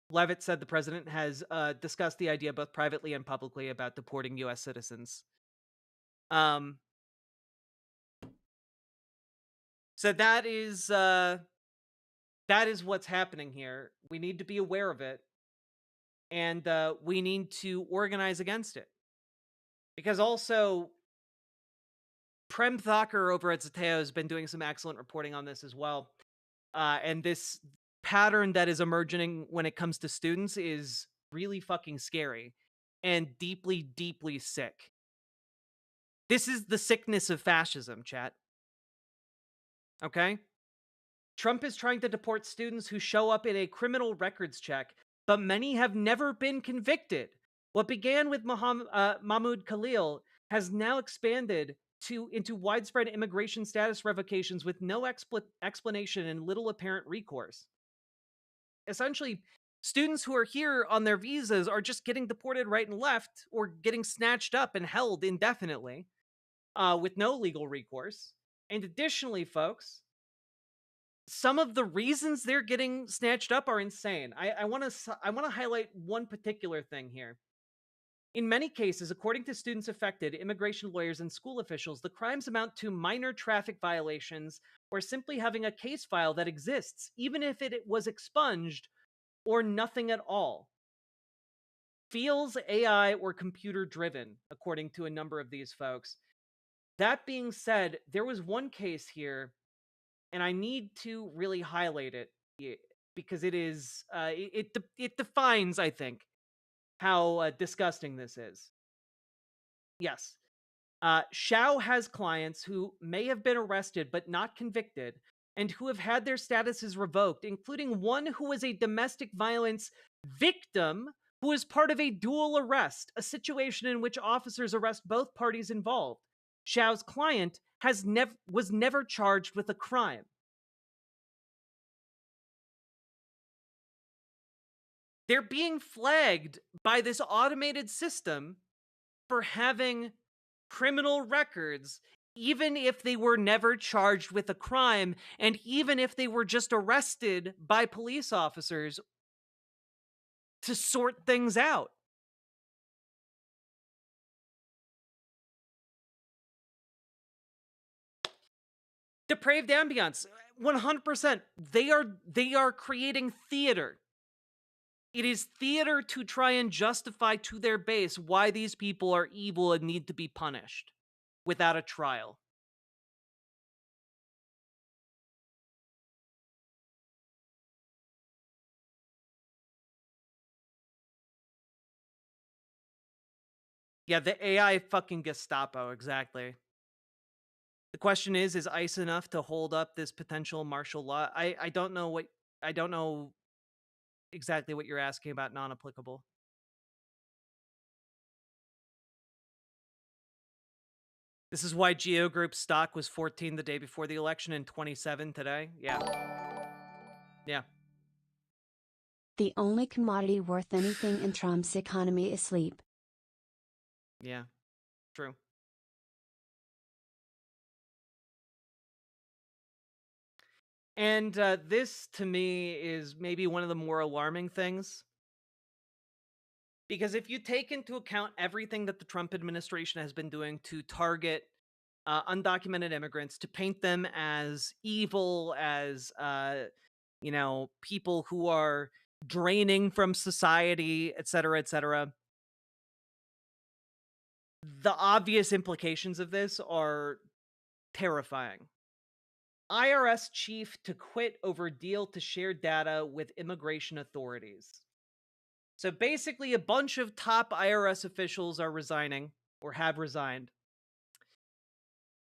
Levitt said the president has discussed the idea both privately and publicly about deporting U.S. citizens. So that is what's happening here. We need to be aware of it, and we need to organize against it. Because also, Prem Thakur over at Zateo has been doing some excellent reporting on this as well. And this pattern that is emerging when it comes to students is really fucking scary and deeply, deeply sick. This is the sickness of fascism, chat. Okay? Trump is trying to deport students who show up in a criminal records check, but many have never been convicted. What began with Mahmoud Khalil has now expanded into widespread immigration status revocations with no explanation and little apparent recourse. Essentially, students who are here on their visas are just getting deported right and left, or getting snatched up and held indefinitely with no legal recourse. And additionally, folks, some of the reasons they're getting snatched up are insane. I want to highlight one particular thing here. In many cases, according to students affected, immigration lawyers, and school officials, the crimes amount to minor traffic violations or simply having a case file that exists, even if it was expunged, or nothing at all. Feels AI or computer driven, according to a number of these folks. That being said, there was one case here, and I need to really highlight it because it is it defines, I think, how disgusting this is. Yes. Xiao has clients who may have been arrested but not convicted, and who have had their statuses revoked, including one who was a domestic violence victim who was part of a dual arrest, a situation in which officers arrest both parties involved. Xiao's client was never charged with a crime. They're being flagged by this automated system for having criminal records, even if they were never charged with a crime, and even if they were just arrested by police officers to sort things out. Depraved ambiance, 100%. They are creating theater. It is theater to try and justify to their base why these people are evil and need to be punished without a trial. Yeah, the AI fucking Gestapo, exactly. The question is ICE enough to hold up this potential martial law? I don't know exactly what you're asking about non-applicable. This is why Geo Group stock was 14 the day before the election and 27 today. Yeah. Yeah. The only commodity worth anything in Trump's economy is sleep. Yeah. True. And this, to me, is maybe one of the more alarming things. Because if you take into account everything that the Trump administration has been doing to target undocumented immigrants, to paint them as evil, as, people who are draining from society, etc., the obvious implications of this are terrifying. IRS chief to quit over deal to share data with immigration authorities. So basically, a bunch of top IRS officials are resigning, or have resigned,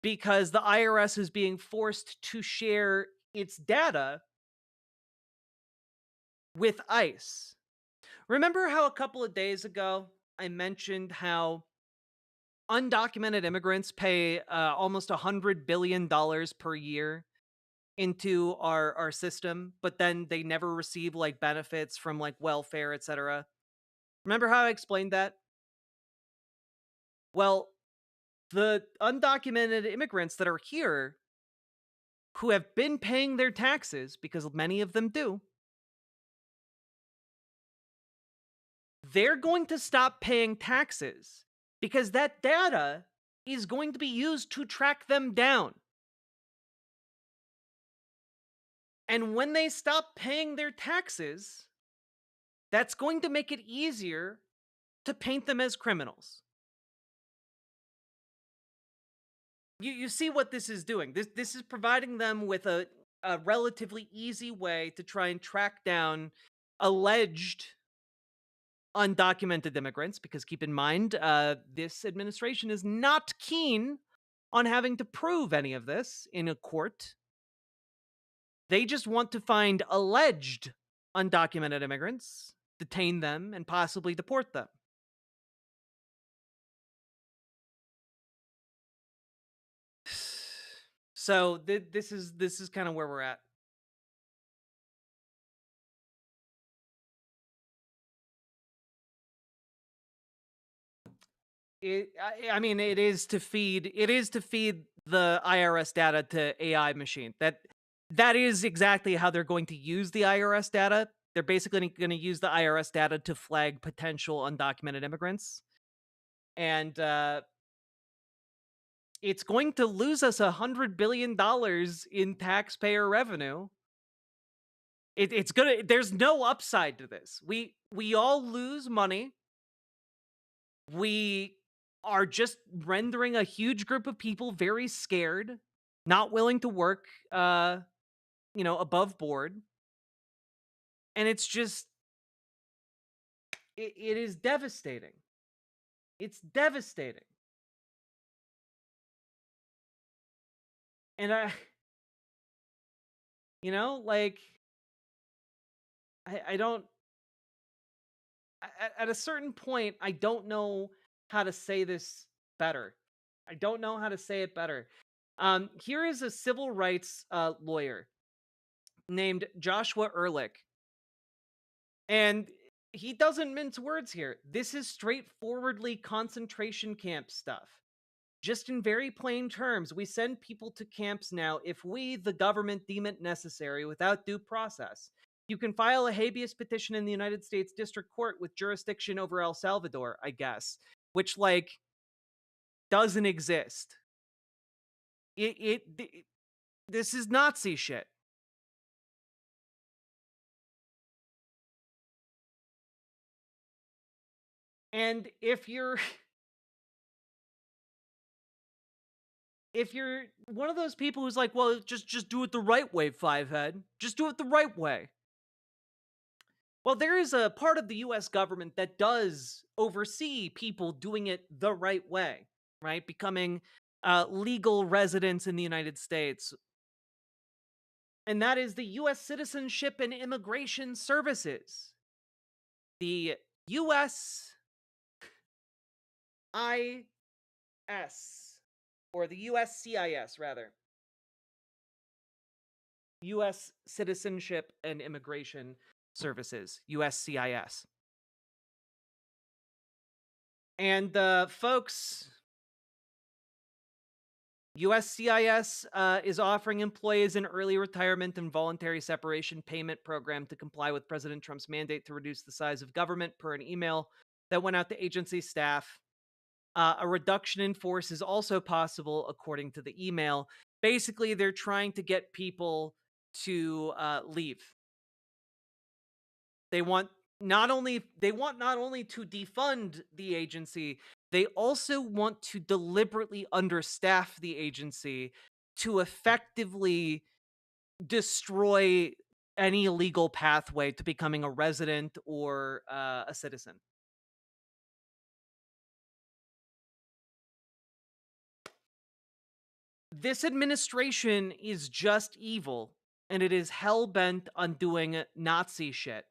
because the IRS is being forced to share its data with ICE. Remember how a couple of days ago I mentioned how undocumented immigrants pay almost $100 billion per year into our system, but then they never receive like benefits from like welfare, etc. Remember how I explained that? Well, the undocumented immigrants that are here who have been paying their taxes, because many of them do, they're going to stop paying taxes because that data is going to be used to track them down. And when they stop paying their taxes, that's going to make it easier to paint them as criminals. You see what this is doing. This is providing them with a a relatively easy way to try and track down alleged undocumented immigrants, because keep in mind, this administration is not keen on having to prove any of this in a court. They just want to find alleged undocumented immigrants, detain them, and possibly deport them. So this is kind of where we're at. I mean, it is to feed the IRS data to AI machine. That is exactly how they're going to use the IRS data. They're basically going to use the IRS data to flag potential undocumented immigrants, and it's going to lose us $100 billion in taxpayer revenue. It's gonna. There's no upside to this. We all lose money. We are just rendering a huge group of people very scared, not willing to work, above board. And it's just, it is devastating. It's devastating. And I don't, at a certain point, I don't know how to say this better. I don't know how to say it better. Here is a civil rights lawyer named Joshua Ehrlich. And he doesn't mince words here. This is straightforwardly concentration camp stuff. Just in very plain terms, we send people to camps now if we, the government, deem it necessary without due process. You can file a habeas petition in the United States District Court with jurisdiction over El Salvador, I guess, which, doesn't exist. This is Nazi shit. And if you're one of those people who's like, well, just do it the right way, Fivehead. Just do it the right way. Well, there is a part of the US government that does oversee people doing it the right way, right? Becoming legal residents in the United States. And that is the US Citizenship and Immigration Services. The USIS, or the USCIS, rather. U.S. Citizenship and Immigration Services, USCIS. And folks, USCIS is offering employees an early retirement and voluntary separation payment program to comply with President Trump's mandate to reduce the size of government, per an email that went out to agency staff. A reduction in force is also possible, according to the email. Basically, they're trying to get people to leave. They want not only to defund the agency, they also want to deliberately understaff the agency to effectively destroy any legal pathway to becoming a resident or a citizen. This administration is just evil, and it is hell-bent on doing Nazi shit.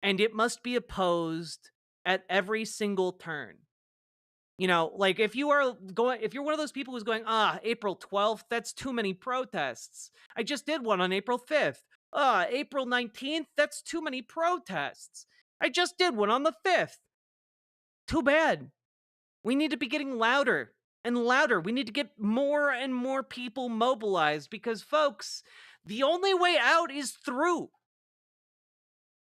And it must be opposed at every single turn. If you're one of those people who's going, April 12th, that's too many protests. I just did one on April 5th. April 19th, that's too many protests. I just did one on the 5th. Too bad. We need to be getting louder and louder. We need to get more and more people mobilized because, folks, the only way out is through.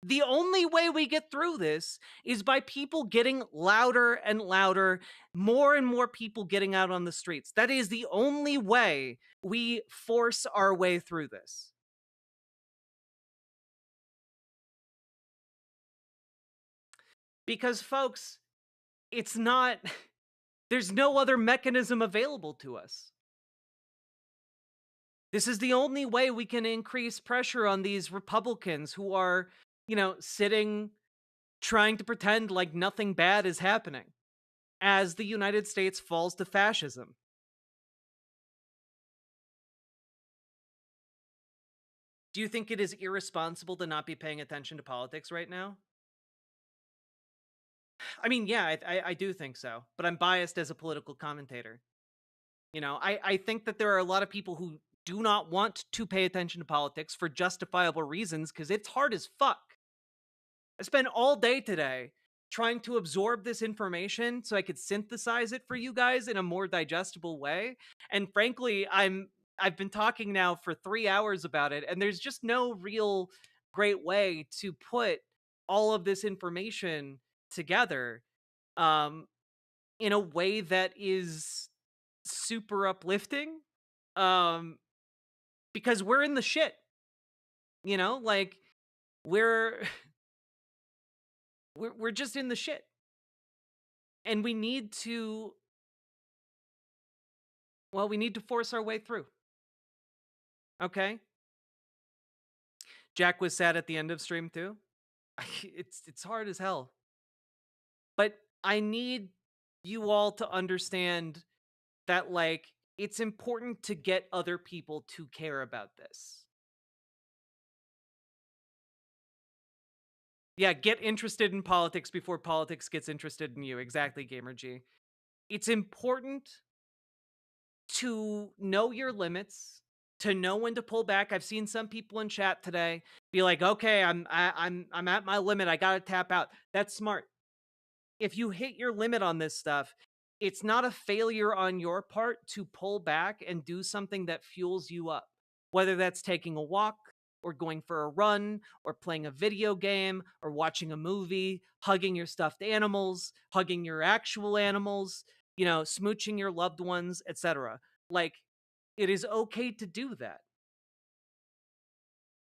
The only way we get through this is by people getting louder and louder, more and more people getting out on the streets. That is the only way we force our way through this. Because, folks, there's no other mechanism available to us. This is the only way we can increase pressure on these Republicans who are, sitting trying to pretend like nothing bad is happening as the United States falls to fascism. Do you think it is irresponsible to not be paying attention to politics right now? I mean, yeah, I do think so, but I'm biased as a political commentator. I think that there are a lot of people who do not want to pay attention to politics for justifiable reasons because it's hard as fuck. I spent all day today trying to absorb this information so I could synthesize it for you guys in a more digestible way. And frankly, I've been talking now for 3 hours about it, and there's just no real great way to put all of this information together um in a way that is super uplifting. Um because we're in the shit, like we're we're just in the shit. And we need to force our way through. Okay? Jack was sad at the end of stream too. It's hard as hell. But I need you all to understand that it's important to get other people to care about this. Yeah, get interested in politics before politics gets interested in you. Exactly, Gamer G. It's important to know your limits, to know when to pull back. I've seen some people in chat today be like, "Okay, I'm at my limit. I got to tap out." That's smart. If you hit your limit on this stuff, it's not a failure on your part to pull back and do something that fuels you up. Whether that's taking a walk or going for a run or playing a video game or watching a movie, hugging your stuffed animals, hugging your actual animals, smooching your loved ones, etc. It is okay to do that.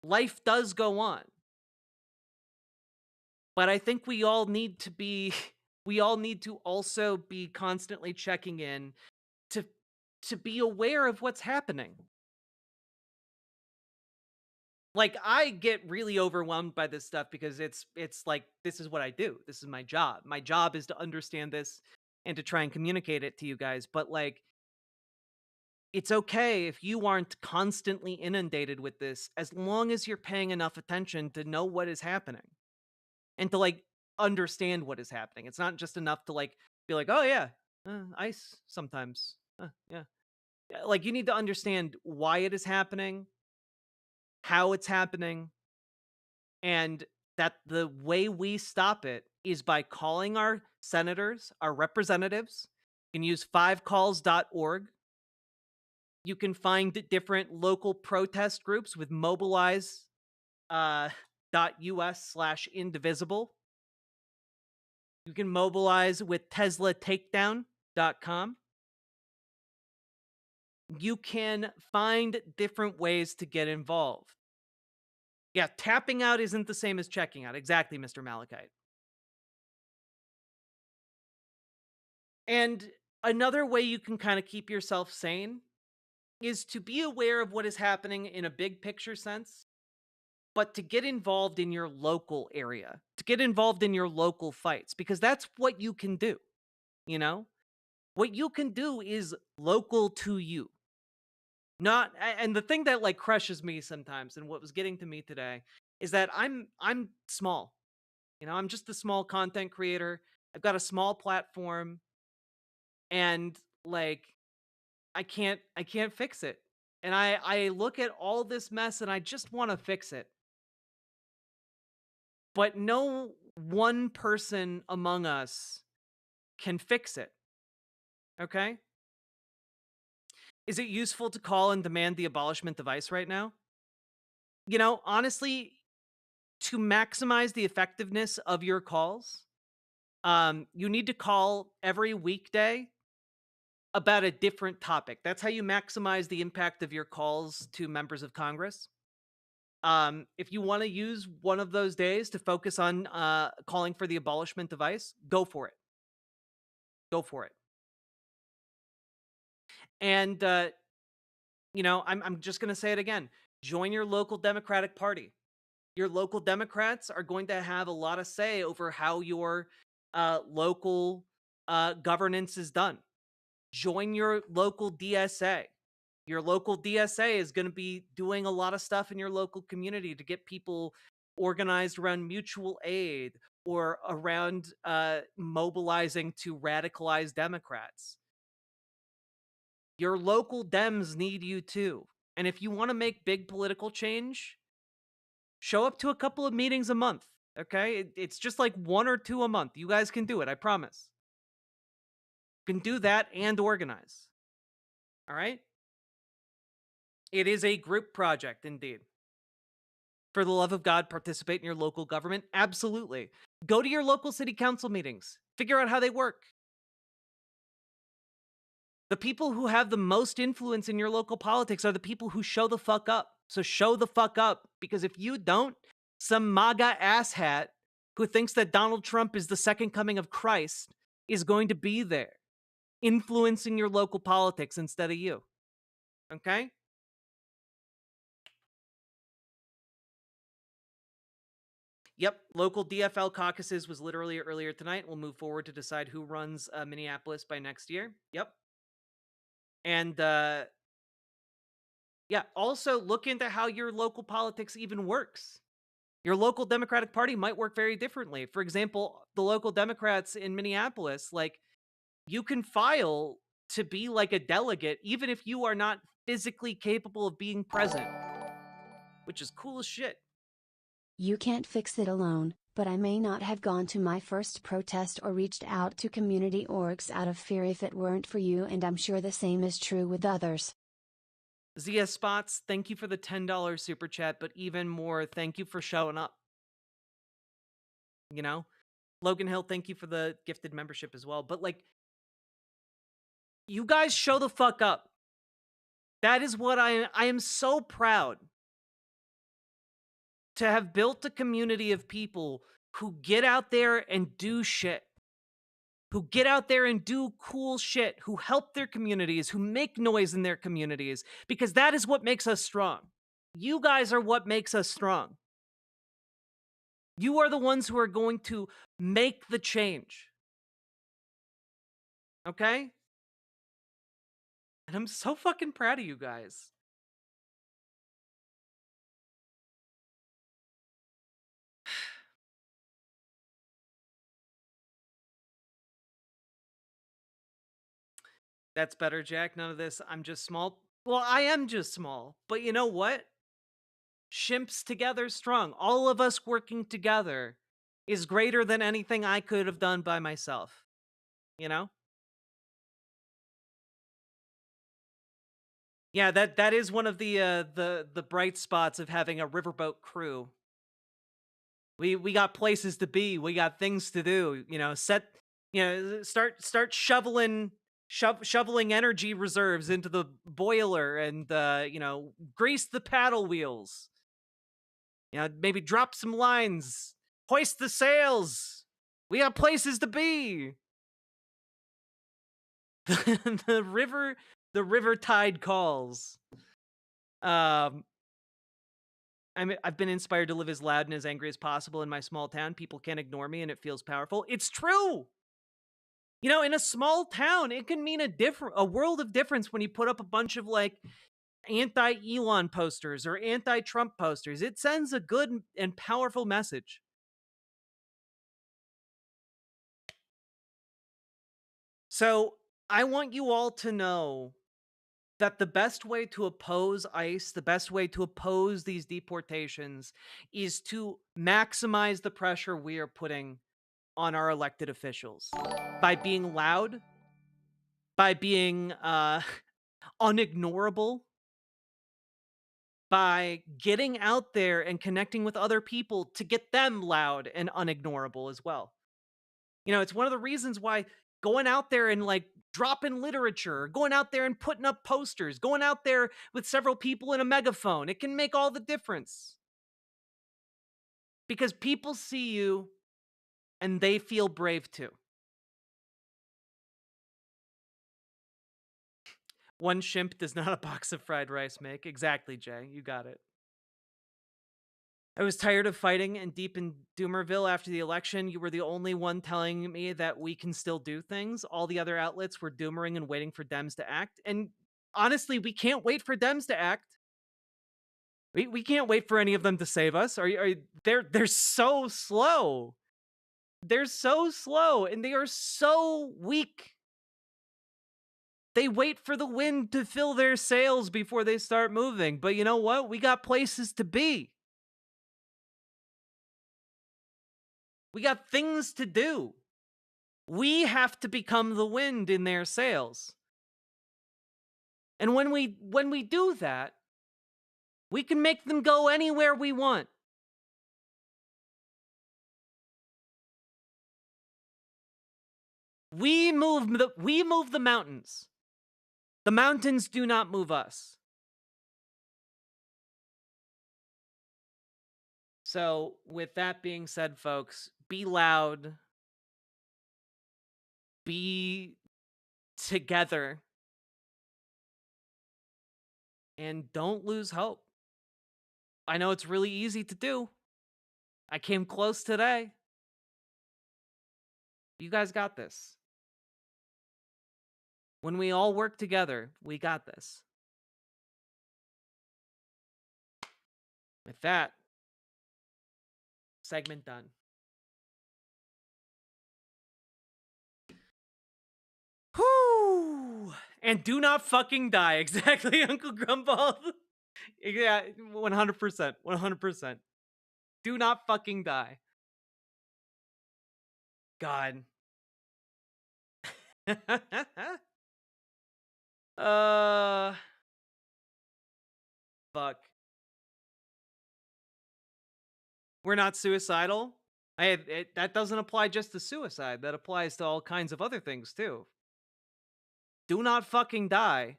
Life does go on. But I think we all need to also be constantly checking in to be aware of what's happening. I get really overwhelmed by this stuff because it's like, this is what I do. This is my job. My job is to understand this and to try and communicate it to you guys. But it's okay if you aren't constantly inundated with this, as long as you're paying enough attention to know what is happening and to understand what is happening. It's not just enough to be like, "Oh yeah, ice sometimes." Yeah. You need to understand why it is happening, how it's happening, and that the way we stop it is by calling our senators, our representatives. You can use fivecalls.org. You can find different local protest groups with mobilize .us/indivisible. You can mobilize with TeslaTakedown.com. You can find different ways to get involved. Yeah, tapping out isn't the same as checking out. Exactly, Mr. Malachite. And another way you can kind of keep yourself sane is to be aware of what is happening in a big picture sense, but to get involved in your local area, to get involved in your local fights, because that's what you can do. What you can do is local to you. And the thing that crushes me sometimes, and what was getting to me today, is that I'm small. I'm just a small content creator. I've got a small platform, and I can't fix it. And I look at all this mess and I just want to fix it. But no one person among us can fix it. Okay? Is it useful to call and demand the abolishment of ICE right now? Honestly, to maximize the effectiveness of your calls, you need to call every weekday about a different topic. That's how you maximize the impact of your calls to members of Congress. If you want to use one of those days to focus on calling for the abolishment of ICE, go for it. Go for it. And I'm just going to say it again. Join your local Democratic Party. Your local Democrats are going to have a lot of say over how your local governance is done. Join your local DSA. Your local DSA is going to be doing a lot of stuff in your local community to get people organized around mutual aid or around mobilizing to radicalize Democrats. Your local Dems need you too. And if you want to make big political change, show up to a couple of meetings a month, okay? It's just like 1 or 2 a month. You guys can do it, I promise. You can do that and organize. All right? It is a group project, indeed. For the love of God, participate in your local government? Absolutely. Go to your local city council meetings. Figure out how they work. The people who have the most influence in your local politics are the people who show the fuck up. So show the fuck up, because if you don't, some MAGA asshat who thinks that Donald Trump is the second coming of Christ is going to be there, influencing your local politics instead of you. Okay? Yep, local DFL caucuses was literally earlier tonight. We'll move forward to decide who runs Minneapolis by next year. Yep. And yeah, also look into how your local politics even works. Your local Democratic Party might work very differently. For example, the local Democrats in Minneapolis, like, you can file to be like a delegate even if you are not physically capable of being present, which is cool as shit. You can't fix it alone, but I may not have gone to my first protest or reached out to community orgs out of fear if it weren't for you, and I'm sure the same is true with others. Zia Spots, thank you for the $10 super chat, but even more, thank you for showing up. You know? Logan Hill, thank you for the gifted membership as well. But, like, you guys show the fuck up. That is what I am so proud to have built a community of people who get out there and do shit. Who get out there and do cool shit, who help their communities, who make noise in their communities, because that is what makes us strong. You guys are what makes us strong. You are the ones who are going to make the change. Okay? And I'm so fucking proud of you guys. That's better, Jack. None of this. I'm just small. Well, I am just small. But you know what? Shimps together strong. All of us working together is greater than anything I could have done by myself. You know? Yeah, that is one of the bright spots of having a riverboat crew. We got places to be. We got things to do. You know, start shoveling energy reserves into the boiler and grease the paddle wheels. You know, maybe drop some lines, hoist the sails. We got places to be. the river tide calls. I've been inspired to live as loud and as angry as possible in my small town. People can't ignore me and it feels powerful. It's true. You know, in a small town, it can mean a world of difference when you put up a bunch of, like, anti-Elon posters or anti-Trump posters. It sends a good and powerful message. So, I want you all to know that the best way to oppose ICE, the best way to oppose these deportations, is to maximize the pressure we are putting on our elected officials. By being loud, by being unignorable, by getting out there and connecting with other people to get them loud and unignorable as well. You know, it's one of the reasons why going out there and, like, dropping literature, going out there and putting up posters, going out there with several people in a megaphone, it can make all the difference. Because people see you and they feel brave too. One shimp does not a box of fried rice make. Exactly, Jay. You got it. I was tired of fighting and deep in Doomerville after the election. You were the only one telling me that we can still do things. All the other outlets were doomering and waiting for Dems to act. And honestly, we can't wait for Dems to act. We can't wait for any of them to save us. They're so slow. They're so slow and they are so weak. They wait for the wind to fill their sails before they start moving. But you know what? We got places to be. We got things to do. We have to become the wind in their sails. And when we do that, we can make them go anywhere we want. We move the mountains. The mountains do not move us. So, with that being said, folks, be loud. Be together. And don't lose hope. I know it's really easy to do. I came close today. You guys got this. When we all work together, we got this. With that, segment done. Whoo! And do not fucking die. Exactly, Uncle Grumball. Yeah, 100%. 100%. Do not fucking die. God. Fuck. We're not suicidal. That doesn't apply just to suicide. That applies to all kinds of other things too. Do not fucking die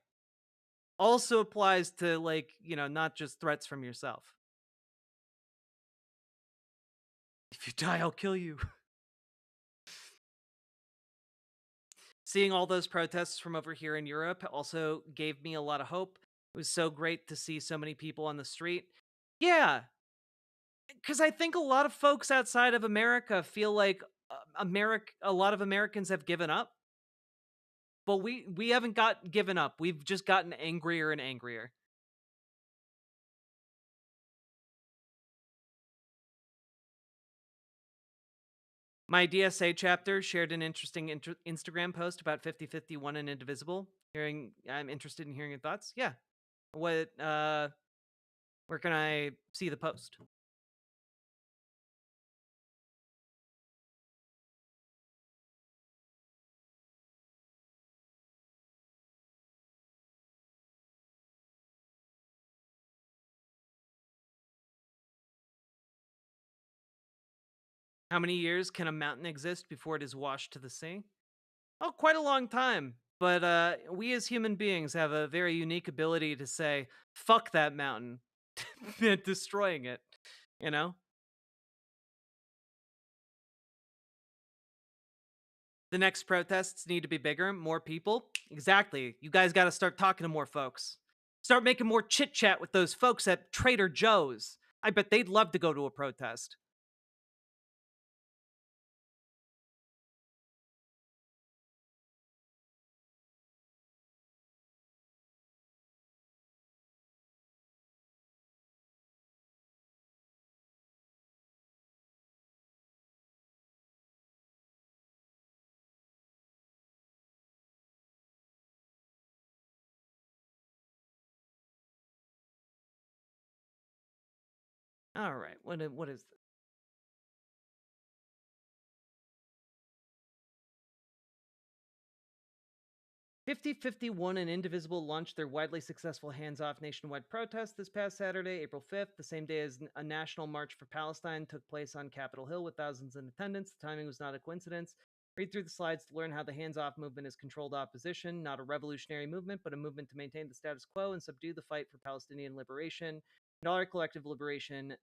also applies to, like, you know, not just threats from yourself. If you die, I'll kill you. Seeing all those protests from over here in Europe also gave me a lot of hope. It was so great to see so many people on the street. Yeah. Because I think a lot of folks outside of America feel like a lot of Americans have given up. But we haven't given up. We've just gotten angrier and angrier. My DSA chapter shared an interesting Instagram post about 5051 and Indivisible. I'm interested in hearing your thoughts. Yeah. Where can I see the post? How many years can a mountain exist before it is washed to the sea? Oh, quite a long time. But we as human beings have a very unique ability to say, fuck that mountain, destroying it, you know? The next protests need to be bigger, more people. Exactly. You guys got to start talking to more folks. Start making more chit chat with those folks at Trader Joe's. I bet they'd love to go to a protest. All right. What is this? 5051 and Indivisible launched their widely successful hands-off nationwide protest this past Saturday, April 5th, the same day as a national march for Palestine took place on Capitol Hill with thousands in attendance. The timing was not a coincidence. Read through the slides to learn how the hands-off movement is controlled opposition, not a revolutionary movement, but a movement to maintain the status quo and subdue the fight for Palestinian liberation and our collective liberation,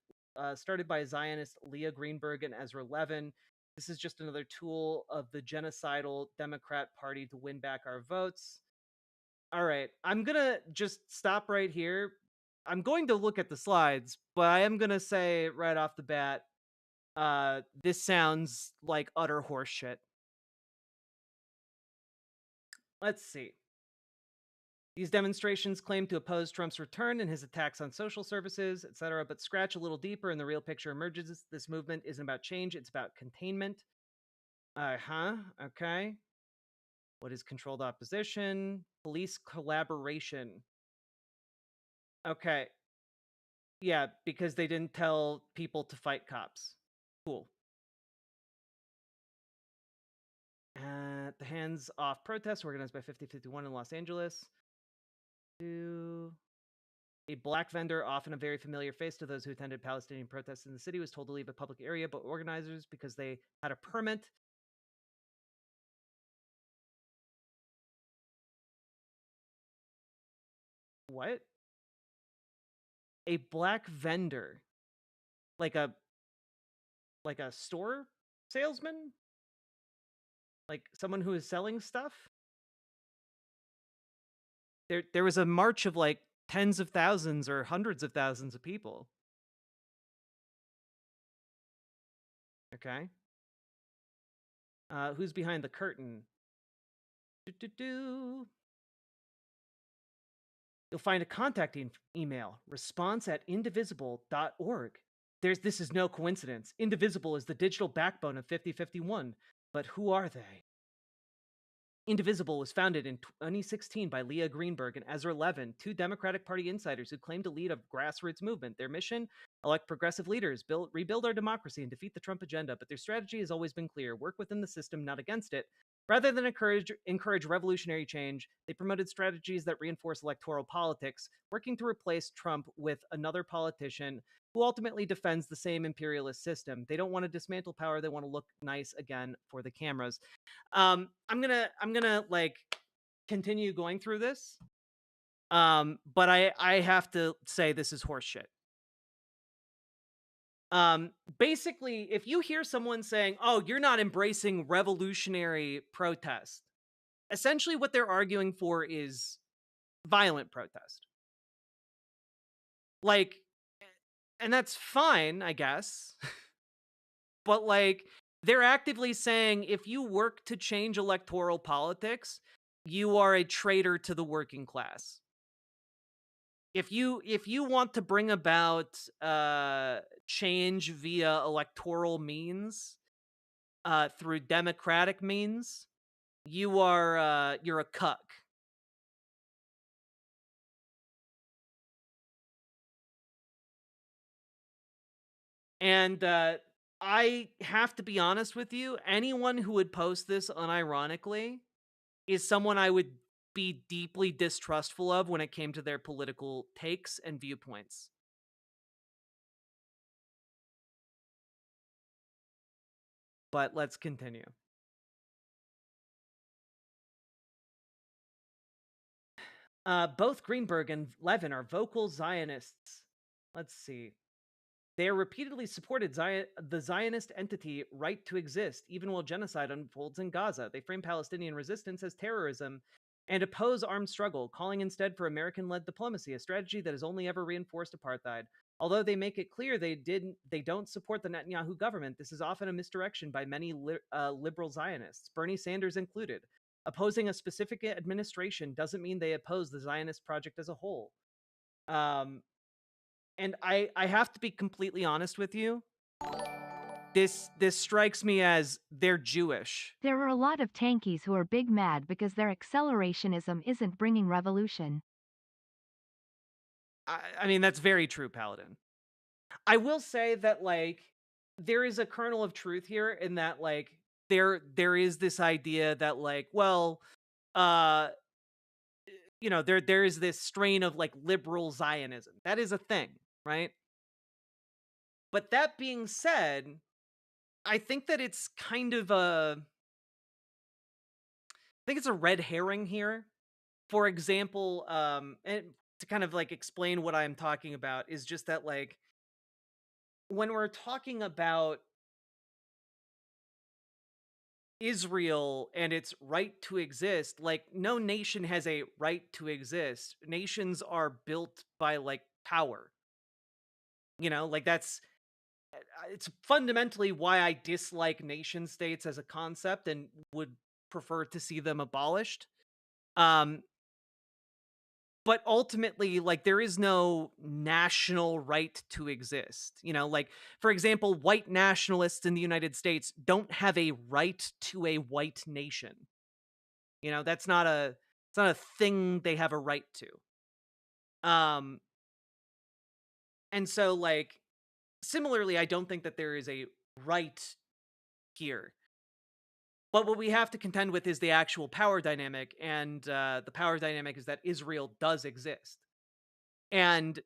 started by Zionist Leah Greenberg and Ezra Levin. This is just another tool of the genocidal Democrat Party to win back our votes. All right, I'm gonna just stop right here. I'm going to look at the slides, but I am gonna say right off the bat, this sounds like utter horseshit. Let's see. These demonstrations claim to oppose Trump's return and his attacks on social services, etc. But scratch a little deeper and the real picture emerges. This movement isn't about change, it's about containment. Okay. What is controlled opposition? Police collaboration. Okay. Yeah, because they didn't tell people to fight cops. Cool. The hands-off protests organized by 5051 in Los Angeles. A black vendor, often a very familiar face to those who attended Palestinian protests in the city, was told to leave a public area, but organizers, because they had a permit, what? A black vendor, like a store salesman, like someone who is selling stuff. There was a march of like tens of thousands or hundreds of thousands of people. Okay. Who's behind the curtain? You'll find a contact email, response@indivisible.org. This is no coincidence. Indivisible is the digital backbone of 5051. But who are they? Indivisible was founded in 2016 by Leah Greenberg and Ezra Levin, two Democratic Party insiders who claim to lead a grassroots movement. Their mission? Elect progressive leaders, rebuild our democracy, and defeat the Trump agenda. But their strategy has always been clear: work within the system, not against it. Rather than encourage revolutionary change, they promoted strategies that reinforce electoral politics, working to replace Trump with another politician who ultimately defends the same imperialist system. They don't want to dismantle power; they want to look nice again for the cameras. I'm gonna like continue going through this, but I have to say this is horseshit. Basically, if you hear someone saying, "Oh, you're not embracing revolutionary protest," essentially what they're arguing for is violent protest. Like, and that's fine, I guess. But like, they're actively saying if you work to change electoral politics, you are a traitor to the working class. If you want to bring about change via electoral means, through democratic means, you're a cuck. And I have to be honest with you, anyone who would post this unironically is someone I would be deeply distrustful of when it came to their political takes and viewpoints. But let's continue. Both Greenberg and Levin are vocal Zionists. Let's see. They are repeatedly supported the Zionist entity right to exist, even while genocide unfolds in Gaza. They frame Palestinian resistance as terrorism and oppose armed struggle, calling instead for American-led diplomacy, a strategy that has only ever reinforced apartheid. Although they make it clear they don't support the Netanyahu government, this is often a misdirection by many liberal Zionists, Bernie Sanders included. Opposing a specific administration doesn't mean they oppose the Zionist project as a whole. And I have to be completely honest with you. This strikes me as they're Jewish. There are a lot of tankies who are big mad because their accelerationism isn't bringing revolution. I mean, that's very true, Paladin. I will say that, like, there is a kernel of truth here in that, like, there is this idea that, like, well, you know, there is this strain of, like, liberal Zionism. That is a thing, right? But that being said, I think that it's kind of I think it's a red herring here. For example, and to kind of like explain what I'm talking about is just that, like, when we're talking about Israel and its right to exist, like, no nation has a right to exist. Nations are built by, like, power. You know, like, it's fundamentally why I dislike nation states as a concept and would prefer to see them abolished. Um, but ultimately, like, there is no national right to exist. You know, like, for example, white nationalists in the United States don't have a right to a white nation. You know, it's not a thing they have a right to. And so, like, similarly, I don't think that there is a right here. But what we have to contend with is the actual power dynamic, and the power dynamic is that Israel does exist. And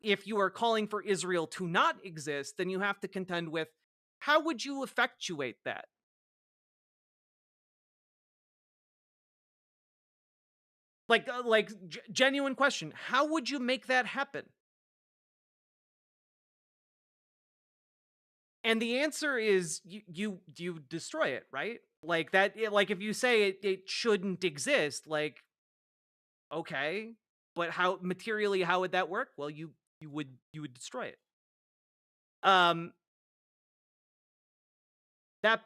if you are calling for Israel to not exist, then you have to contend with, how would you effectuate that? Genuine question. How would you make that happen? And the answer is you destroy it, right? Like that. Like, if you say it shouldn't exist, like, okay, but how materially, how would that work? Well, you would destroy it. That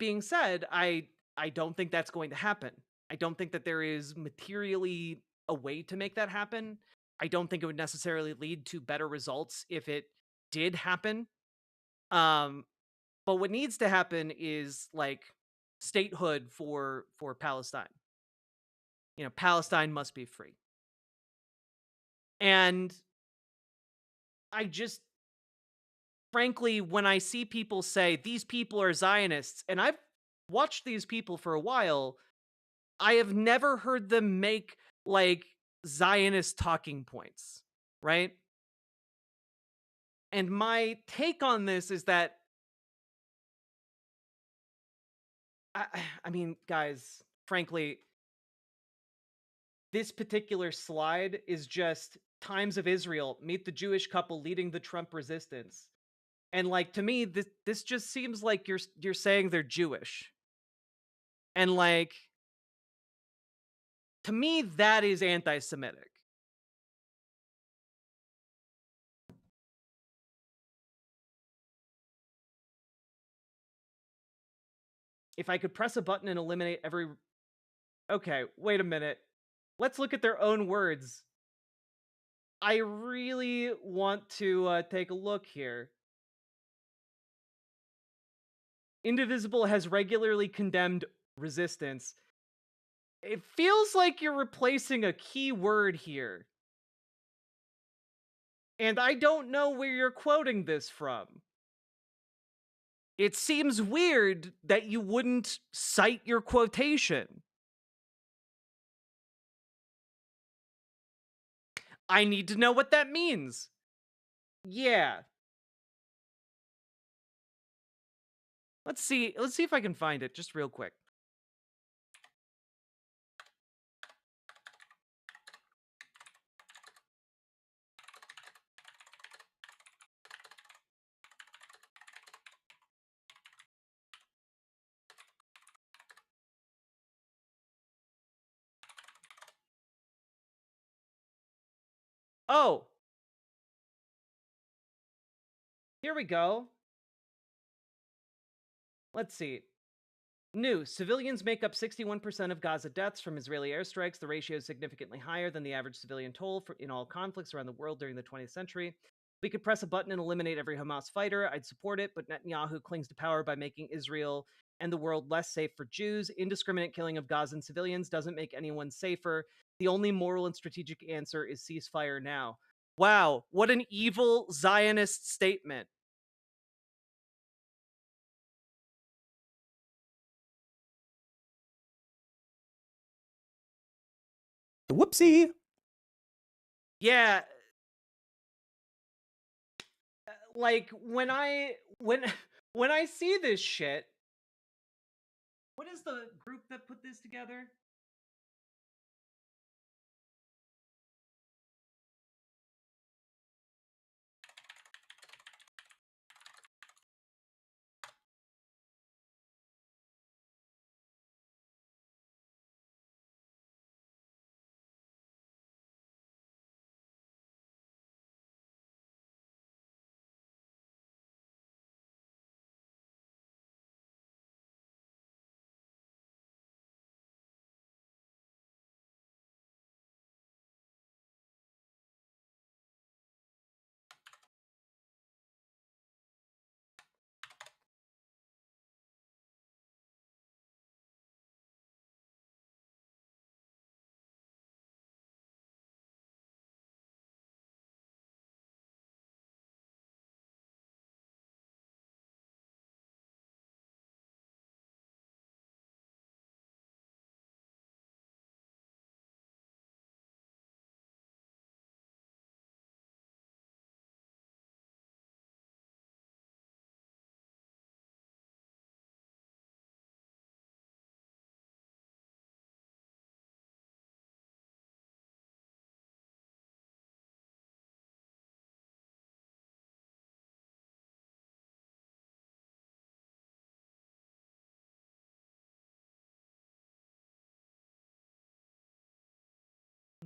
being said, I don't think that's going to happen. I don't think that there is materially a way to make that happen. I don't think it would necessarily lead to better results if it did happen. But what needs to happen is, like, statehood for Palestine. You know, Palestine must be free. And I just, frankly, when I see people say these people are Zionists, and I've watched these people for a while, I have never heard them make, like, Zionist talking points, right? And my take on this is that, I mean, guys, frankly, this particular slide is just Times of Israel, meet the Jewish couple leading the Trump resistance. And, like, to me, this just seems like you're saying they're Jewish. And, like, to me, that is anti-Semitic. If I could press a button and eliminate every... Okay, wait a minute. Let's look at their own words. I really want to take a look here. Indivisible has regularly condemned resistance. It feels like you're replacing a key word here. And I don't know where you're quoting this from. It seems weird that you wouldn't cite your quotation. I need to know what that means. Yeah. Let's see if I can find it just real quick. Oh. Here we go. Let's see. New. Civilians make up 61% of Gaza deaths from Israeli airstrikes. The ratio is significantly higher than the average civilian toll in all conflicts around the world during the 20th century. We could press a button and eliminate every Hamas fighter. I'd support it, but Netanyahu clings to power by making Israel and the world less safe for Jews. Indiscriminate killing of Gazan civilians doesn't make anyone safer. The only moral and strategic answer is ceasefire now. Wow, what an evil Zionist statement. Whoopsie. Yeah. Like, when I see this shit, what is the group that put this together?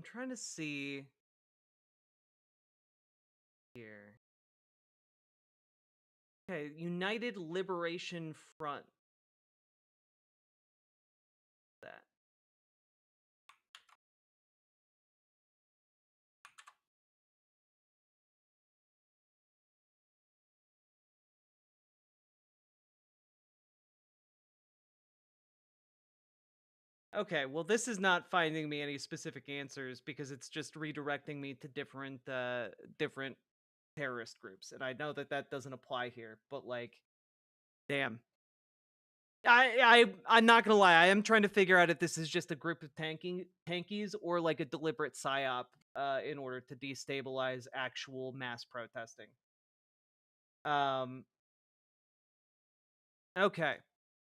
I'm trying to see here. Okay, United Liberation Front. That. Okay, well, this is not finding me any specific answers because it's just redirecting me to different terrorist groups, and I know that that doesn't apply here, but like, damn. I'm not gonna lie. I am trying to figure out if this is just a group of tankies or like a deliberate psyop in order to destabilize actual mass protesting. Okay.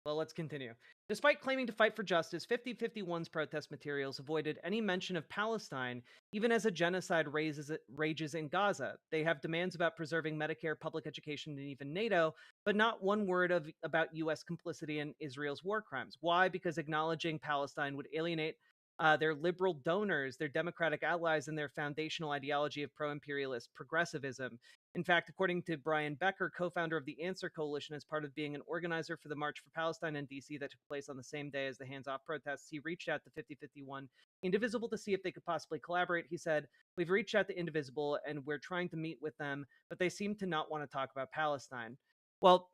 Well, let's continue. Despite claiming to fight for justice, 5051's protest materials avoided any mention of Palestine, even as a genocide rages in Gaza. They have demands about preserving Medicare, public education, and even NATO, but not one word about U.S. complicity in Israel's war crimes. Why? Because acknowledging Palestine would alienate their liberal donors, their democratic allies, and their foundational ideology of pro-imperialist progressivism. In fact, according to Brian Becker, co-founder of the Answer Coalition, as part of being an organizer for the March for Palestine in D.C. that took place on the same day as the hands-off protests, he reached out to 5051 Indivisible to see if they could possibly collaborate. He said, "We've reached out to Indivisible, and we're trying to meet with them, but they seem to not want to talk about Palestine." Well,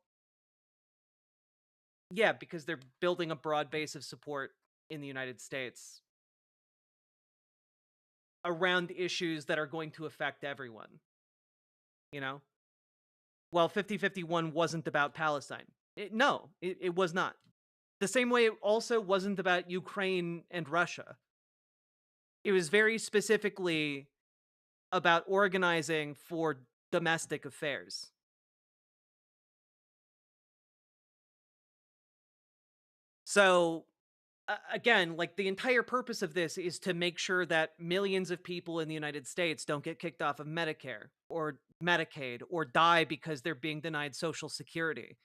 yeah, because they're building a broad base of support in the United States around issues that are going to affect everyone. You know? Well, 5051 wasn't about Palestine. No, it was not. The same way it also wasn't about Ukraine and Russia. It was very specifically about organizing for domestic affairs. So, again, like the entire purpose of this is to make sure that millions of people in the United States don't get kicked off of Medicare or Medicaid or die because they're being denied Social Security.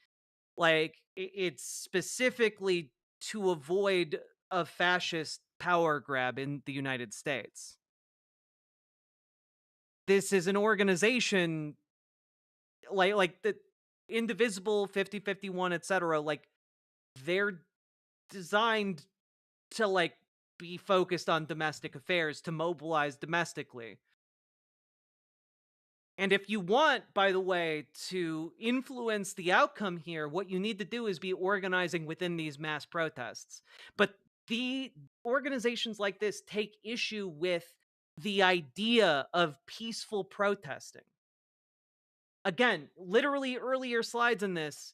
Like, it's specifically to avoid a fascist power grab in the United States. This is an organization like the Indivisible, 5051, etc. Like, they're designed to like be focused on domestic affairs, to mobilize domestically. And if you want, by the way, to influence the outcome here, what you need to do is be organizing within these mass protests. But the organizations like this take issue with the idea of peaceful protesting. Again, literally earlier slides in this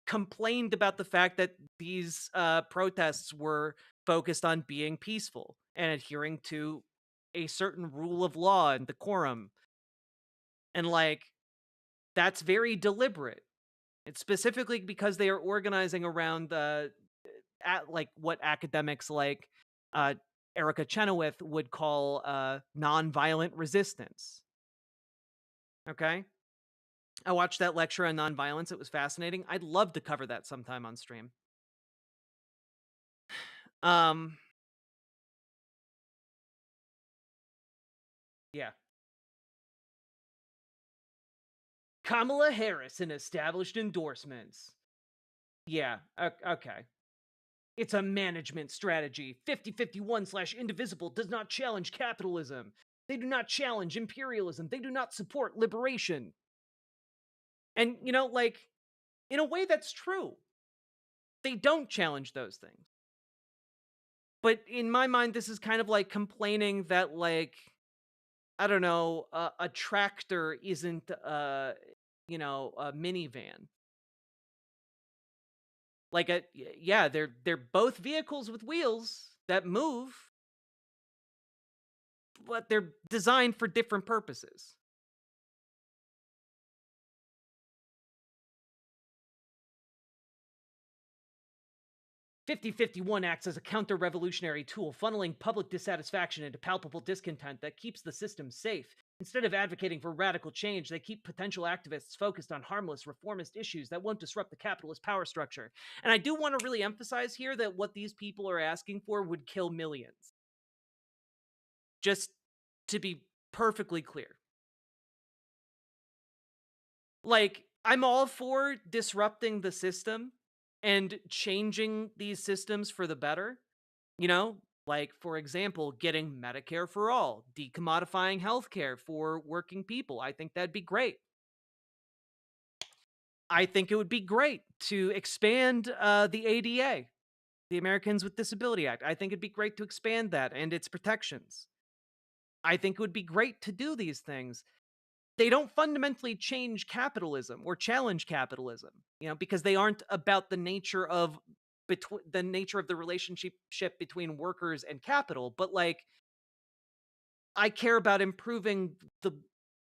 complained about the fact that these protests were focused on being peaceful and adhering to a certain rule of law and decorum. And like, that's very deliberate. It's specifically because they are organizing around like what academics like Erica Chenoweth would call nonviolent resistance. Okay? I watched that lecture on nonviolence. It was fascinating. I'd love to cover that sometime on stream. Yeah. Kamala Harris and established endorsements. Yeah, okay. It's a management strategy. 5051/Indivisible does not challenge capitalism. They do not challenge imperialism. They do not support liberation. And, you know, like, in a way that's true. They don't challenge those things. But in my mind, this is kind of like complaining that, like, I don't know, a tractor isn't, you know, a minivan. Like, yeah, they're both vehicles with wheels that move, but they're designed for different purposes. "5051 acts as a counter-revolutionary tool, funneling public dissatisfaction into palpable discontent that keeps the system safe. Instead of advocating for radical change, they keep potential activists focused on harmless, reformist issues that won't disrupt the capitalist power structure." And I do want to really emphasize here that what these people are asking for would kill millions. just to be perfectly clear. Like, I'm all for disrupting the system and changing these systems for the better. You know, like, for example, getting Medicare for all, decommodifying healthcare for working people. I think that'd be great. I think it would be great to expand the ADA, the Americans with Disability Act. I think it'd be great to expand that and its protections. I think it would be great to do these things. They don't fundamentally change capitalism or challenge capitalism, you know, because they aren't about the nature of the relationship between workers and capital. But like, I care about improving the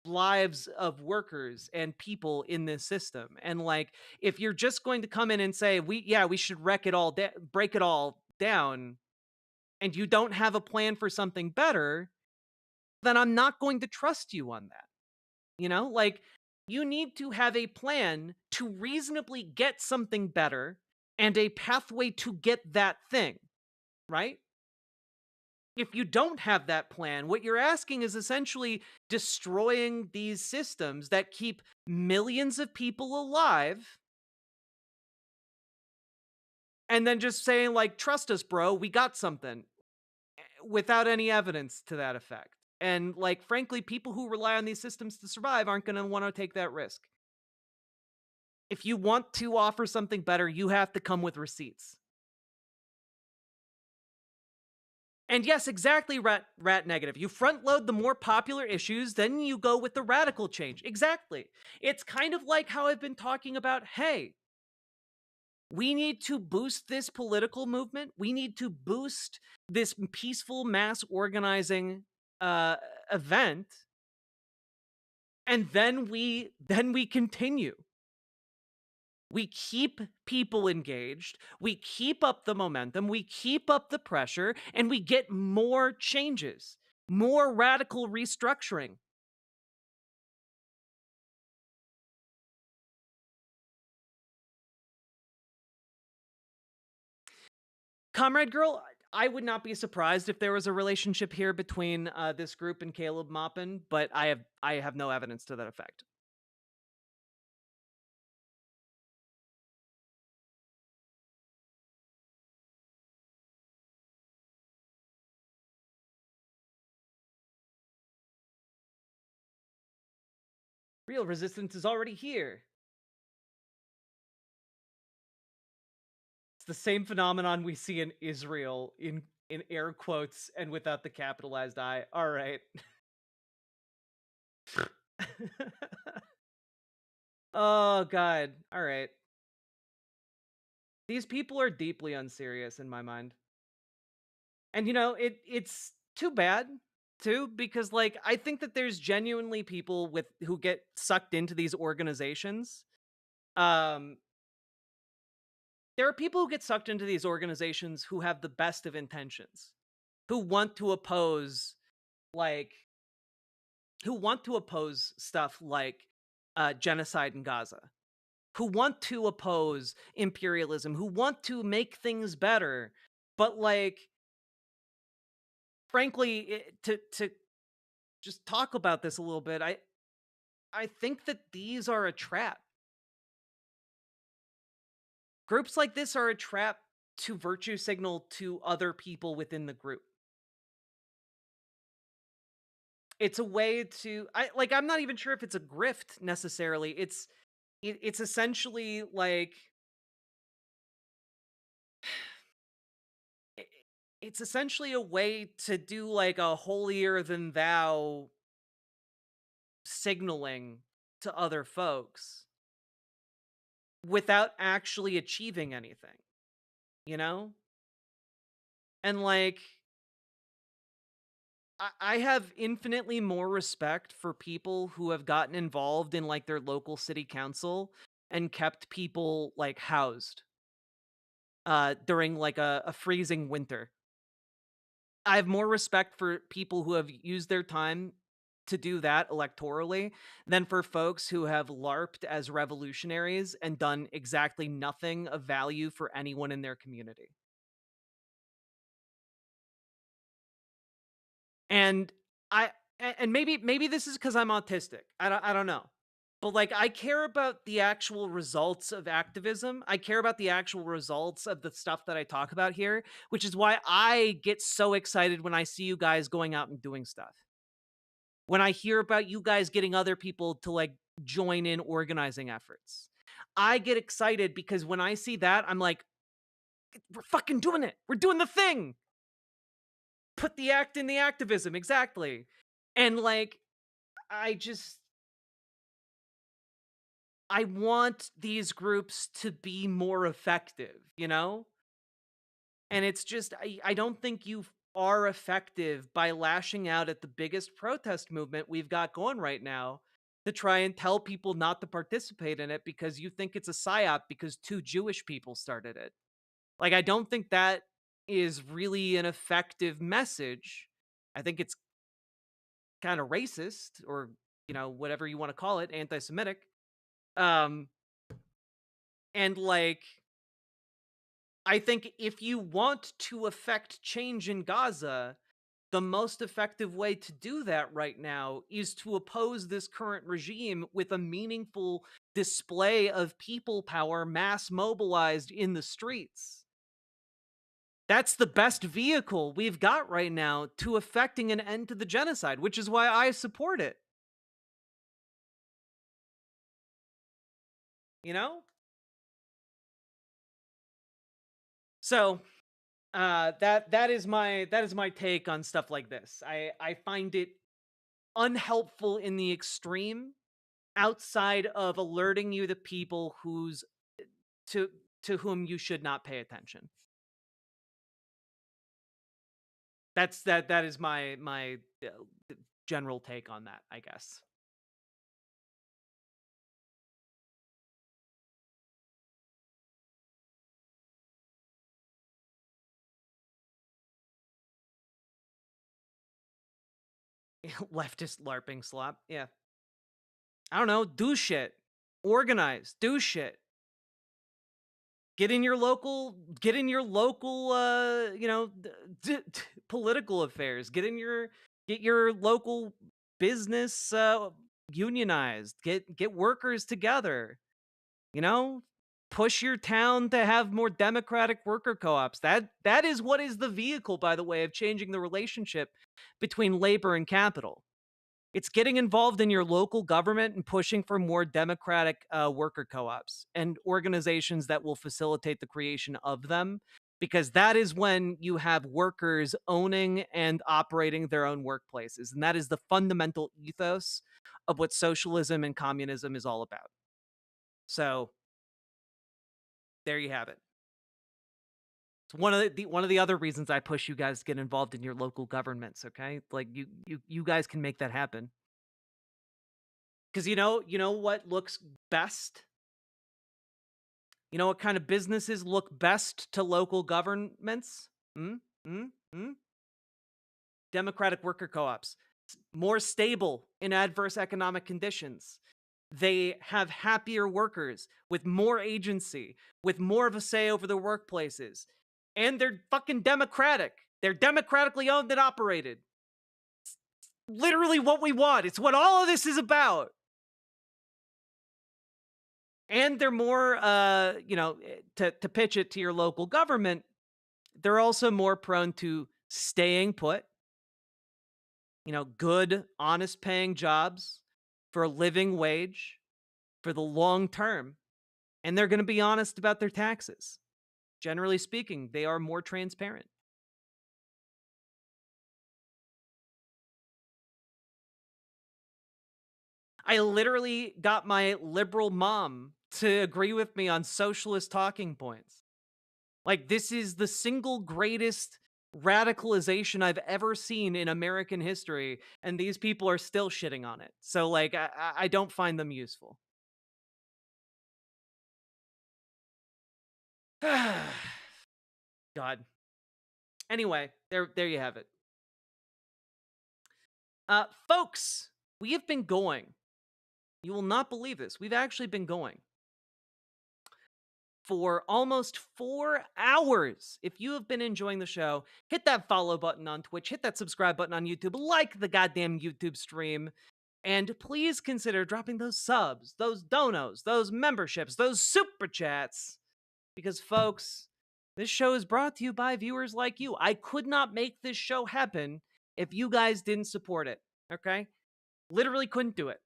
lives of workers and people in this system. And like, if you're just going to come in and say we should break it all down, and you don't have a plan for something better, then I'm not going to trust you on that. You know, like, you need to have a plan to reasonably get something better and a pathway to get that thing, right? If you don't have that plan, what you're asking is essentially destroying these systems that keep millions of people alive, and then just saying, like, trust us, bro, we got something, without any evidence to that effect. And, like, frankly, people who rely on these systems to survive aren't going to want to take that risk. If you want to offer something better, you have to come with receipts. And yes, exactly, rat negative. You front load the more popular issues, then you go with the radical change. Exactly. It's kind of like how I've been talking about, hey, we need to boost this political movement. We need to boost this peaceful mass organizing event. And then we continue. We keep people engaged, we keep up the momentum, we keep up the pressure, and we get more changes, more radical restructuring. Comrade Girl, I would not be surprised if there was a relationship here between this group and Caleb Maupin, but I have no evidence to that effect. Real resistance is already here. It's the same phenomenon we see in Israel, in air quotes and without the capitalized I. All right. Oh, God. All right. These people are deeply unserious in my mind. And, you know, it's too bad, too, because, like, I think that there's genuinely people who get sucked into these organizations. There are people who get sucked into these organizations who have the best of intentions, who want to oppose, stuff like genocide in Gaza, who want to oppose imperialism, who want to make things better, but, like, frankly, to just talk about this a little bit, I think that these are a trap. Groups like this are a trap to virtue signal to other people within the group. It's a way to I'm not even sure if it's a grift necessarily. It's essentially like it's essentially a way to do like a holier than thou signaling to other folks without actually achieving anything, you know? And like, I have infinitely more respect for people who have gotten involved in like their local city council and kept people like housed during like a freezing winter. I have more respect for people who have used their time to do that electorally than for folks who have LARPed as revolutionaries and done exactly nothing of value for anyone in their community. And and maybe this is because I'm autistic. I don't know. But like, I care about the actual results of activism. I care about the actual results of the stuff that I talk about here, which is why I get so excited when I see you guys going out and doing stuff. When I hear about you guys getting other people to like join in organizing efforts, I get excited because when I see that, I'm like, we're fucking doing it. We're doing the thing. Put the act in the activism. Exactly. And like, I want these groups to be more effective, you know? And it's just, I don't think you are effective by lashing out at the biggest protest movement we've got going right now to try and tell people not to participate in it because you think it's a psyop because 2 Jewish people started it. Like, I don't think that is really an effective message. I think it's kind of racist or, you know, whatever you want to call it, anti-Semitic. And like, I think if you want to affect change in Gaza, the most effective way to do that right now is to oppose this current regime with a meaningful display of people power mass mobilized in the streets. That's the best vehicle we've got right now to effecting an end to the genocide, which is why I support it. You know? So, that is my take on stuff like this. I find it unhelpful in the extreme outside of alerting you to people to whom you should not pay attention. That is my general take on that, I guess. Leftist LARPing slop. Yeah. I don't know. Do shit. Organize. Do shit. Get in your local, you know, political affairs. Get your local business unionized. Get workers together. You know, push your town to have more democratic worker co-ops. That is what is the vehicle, by the way, of changing the relationship between labor and capital. It's getting involved in your local government and pushing for more democratic worker co-ops and organizations that will facilitate the creation of them, because that is when you have workers owning and operating their own workplaces. And that is the fundamental ethos of what socialism and communism is all about. So there you have it. It's one of the other reasons I push you guys to get involved in your local governments, okay? Like you guys can make that happen. Because you know what looks best? You know what kind of businesses look best to local governments? Democratic worker co-ops. More stable in adverse economic conditions. They have happier workers with more agency, with more of a say over their workplaces. And they're fucking democratic. They're democratically owned and operated. It's literally what we want. It's what all of this is about. And they're more, you know, to pitch it to your local government, they're also more prone to staying put. You know, good, honest paying jobs for a living wage for the long term. And they're going to be honest about their taxes. Generally speaking, they are more transparent. I literally got my liberal mom to agree with me on socialist talking points. Like, this is the single greatest radicalization I've ever seen in American history, and these people are still shitting on it. So, like, I don't find them useful. God. Anyway, there you have it. Folks, we have been going. You will not believe this. We've actually been going for almost 4 hours. If you have been enjoying the show, hit that follow button on Twitch, hit that subscribe button on YouTube, like the goddamn YouTube stream, and please consider dropping those subs, those donos, those memberships, those super chats, because folks, this show is brought to you by viewers like you. I could not make this show happen if you guys didn't support it, okay? Literally couldn't do it.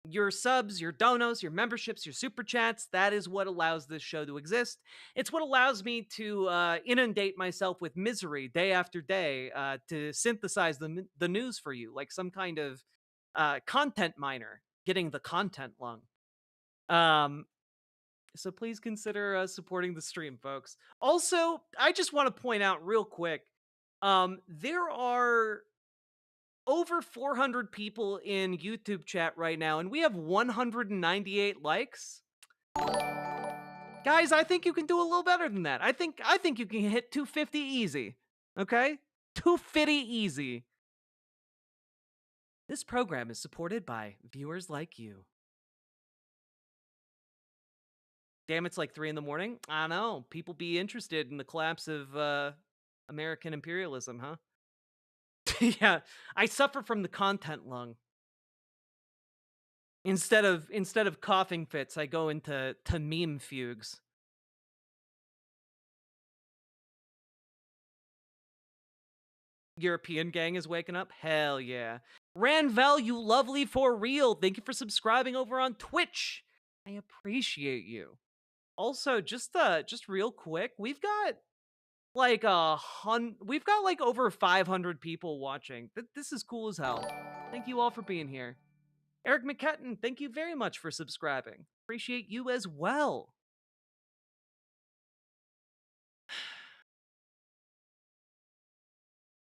Your subs, your donos, your memberships, your super chats, that is what allows this show to exist. It's what allows me to inundate myself with misery day after day to synthesize the news for you, like some kind of content miner getting the content lung. So please consider supporting the stream, folks. Also, I just want to point out real quick, there are over 400 people in YouTube chat right now, and we have 198 likes. Guys, I think you can do a little better than that. I think you can hit 250 easy. Okay? 250 easy. This program is supported by viewers like you. Damn, it's like 3 in the morning. I know. People be interested in the collapse of American imperialism, huh? Yeah, I suffer from the content lung. Instead of coughing fits, I go into meme fugues. European gang is waking up? Hell yeah. Ranvel, you lovely for real. Thank you for subscribing over on Twitch. I appreciate you. Also, just real quick, we've got like over 500 people watching. This is cool as hell. Thank you all for being here. Eric McKetton, thank you very much for subscribing. Appreciate you as well.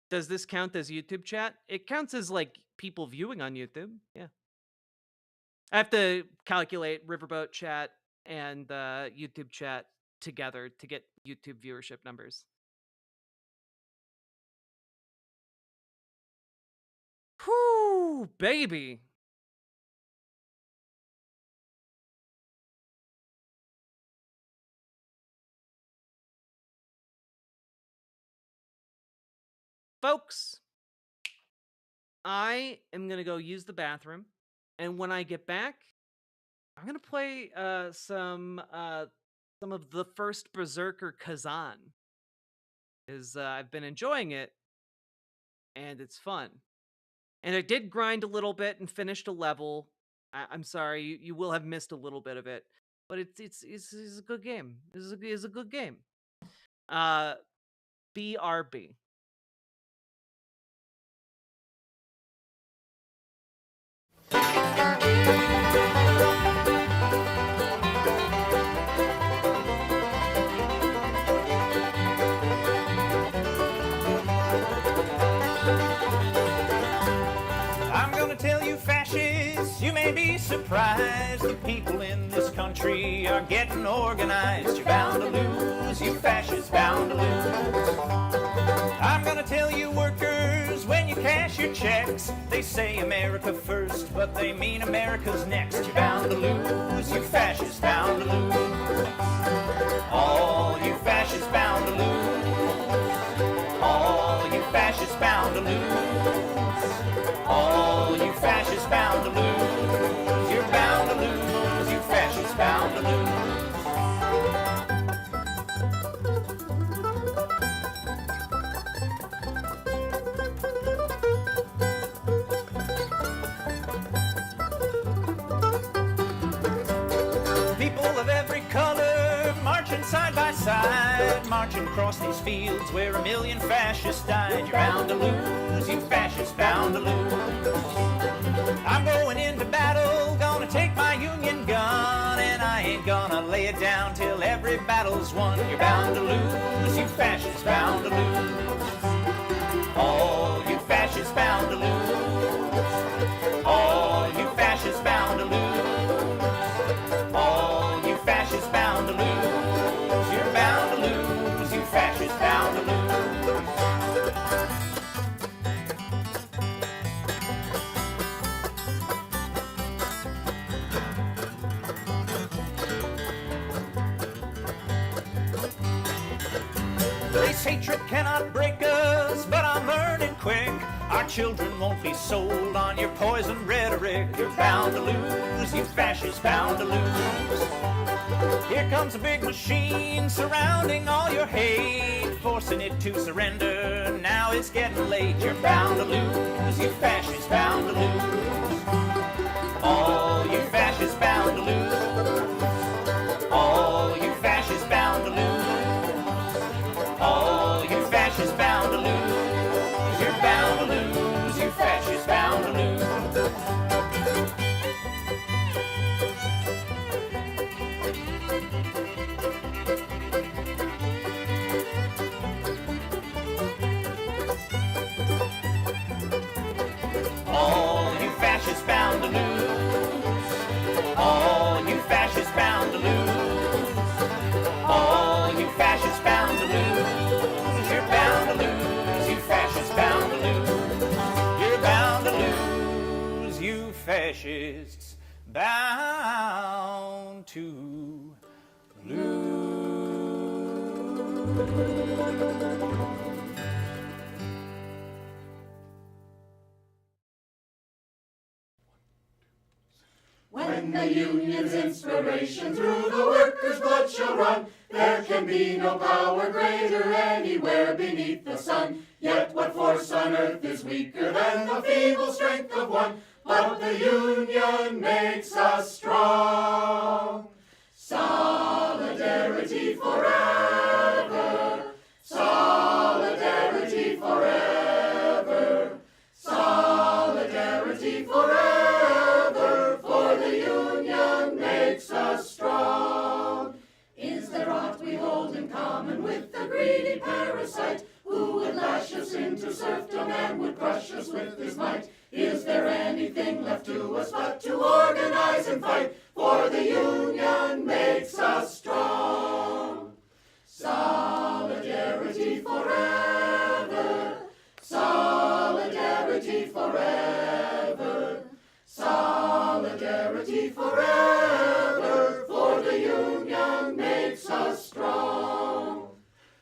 Does this count as YouTube chat? It counts as like people viewing on YouTube. Yeah. I have to calculate Riverboat chat and YouTube chat together to get YouTube viewership numbers. Whew, baby. Folks, I am going to go use the bathroom, and when I get back, I'm going to play some of the first Berserker Kazan. Because I've been enjoying it, and it's fun. And I did grind a little bit and finished a level. I'm sorry, you will have missed a little bit of it, but it's a good game. This is a good game. BRB. I'm gonna tell you, fascists, you may be surprised. The people in this country are getting organized. You're bound to lose, you fascists, bound to lose. I'm gonna tell you, workers, when you cash your checks, they say America first, but they mean America's next. You're bound to lose, you fascists, bound to lose. All you fascists bound to lose. All you fascists bound to lose. All you fascists bound to lose. You're bound to lose, you fascists bound to lose. People of every color marching side by side, marching across these fields where 1 million fascists died. You're bound to lose, you fascists bound to lose. I'm going into battle, gonna take my Union gun, and I ain't gonna lay it down till every battle's won. You're bound to lose, you fascists bound to lose. All you fascists bound to lose. All you fascists bound to lose. All you fascists bound to lose. You're bound to lose, you fascists bound to lose. This hatred cannot break us, but I'm learning quick. Our children won't be sold on your poison rhetoric. You're bound to lose, you fascists, bound to lose. Here comes a big machine surrounding all your hate, forcing it to surrender. Now it's getting late. You're bound to lose, you fascists, bound to lose. All you fascists bound to lose. All you fascists bound to lose. All you fascists bound to lose. You're bound to lose, you fascists bound to lose. All you fascists bound to lose. All you fascists bound to lose. All you fascists bound to lose. You're bound to lose, you fascists bound to lose. You're bound to lose, you fascists bound to lose. When the union's inspiration through the workers' blood shall run, there can be no power greater anywhere beneath the sun. Yet what force on earth is weaker than the feeble strength of one? But the union makes us strong. Solidarity forever. Solidarity forever. Solidarity forever. For the union makes us strong. Is there aught we hold in common with the greedy parasite, who would lash us into serfdom and would crush us with his might? Is there anything left to us but to organize and fight? For the union makes us strong. Solidarity forever. Solidarity forever. Solidarity forever. For the union makes us strong.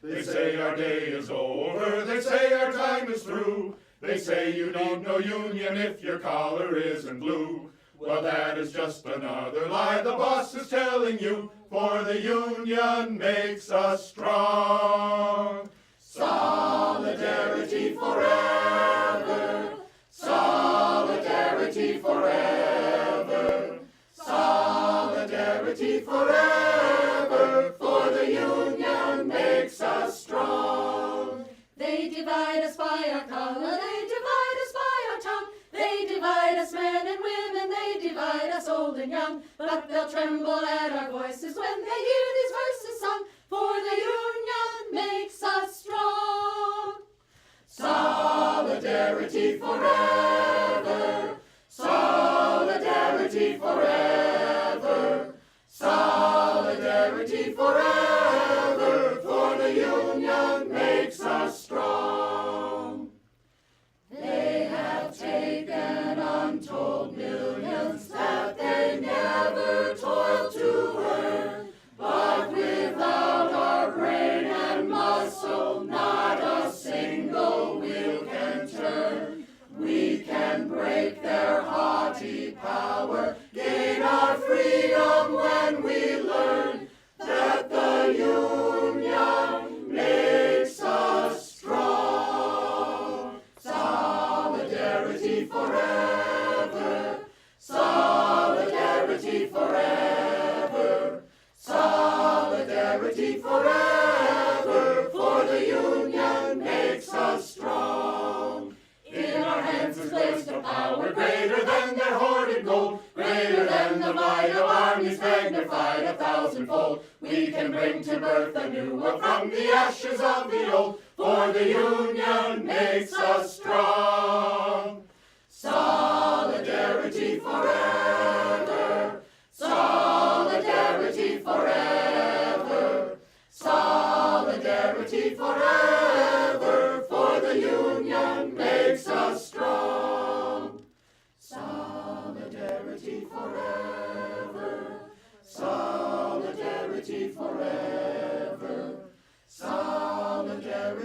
They say our day is over. They say our time is through. They say you need no union if your collar isn't blue. Well, that is just another lie the boss is telling you, for the union makes us strong. Solidarity forever. Solidarity forever. Solidarity forever. For the union makes us strong. They divide us by our color, they divide us by our tongue. They divide us men and women, they divide us old and young. But they'll tremble at our voices when they hear these verses sung. For the union makes us strong. Solidarity forever. Solidarity forever. Solidarity forever. For the union makes us strong. They have taken untold millions that they never toiled to earn. But without our brain and muscle, not a single wheel can turn. We can break their haughty power, gain our freedom when we learn that the union makes us strong. Solidarity forever. Solidarity forever. Solidarity forever. For the union makes us strong. In our hands is placed a power greater than their hoarded gold, greater than the might of armies magnified 1,000-fold. We can bring to birth a new world from the ashes of the old, for the union makes us strong. Solidarity forever. Solidarity forever. Solidarity forever. For the union makes us strong. Solidarity forever. Solidarity forever. Solidarity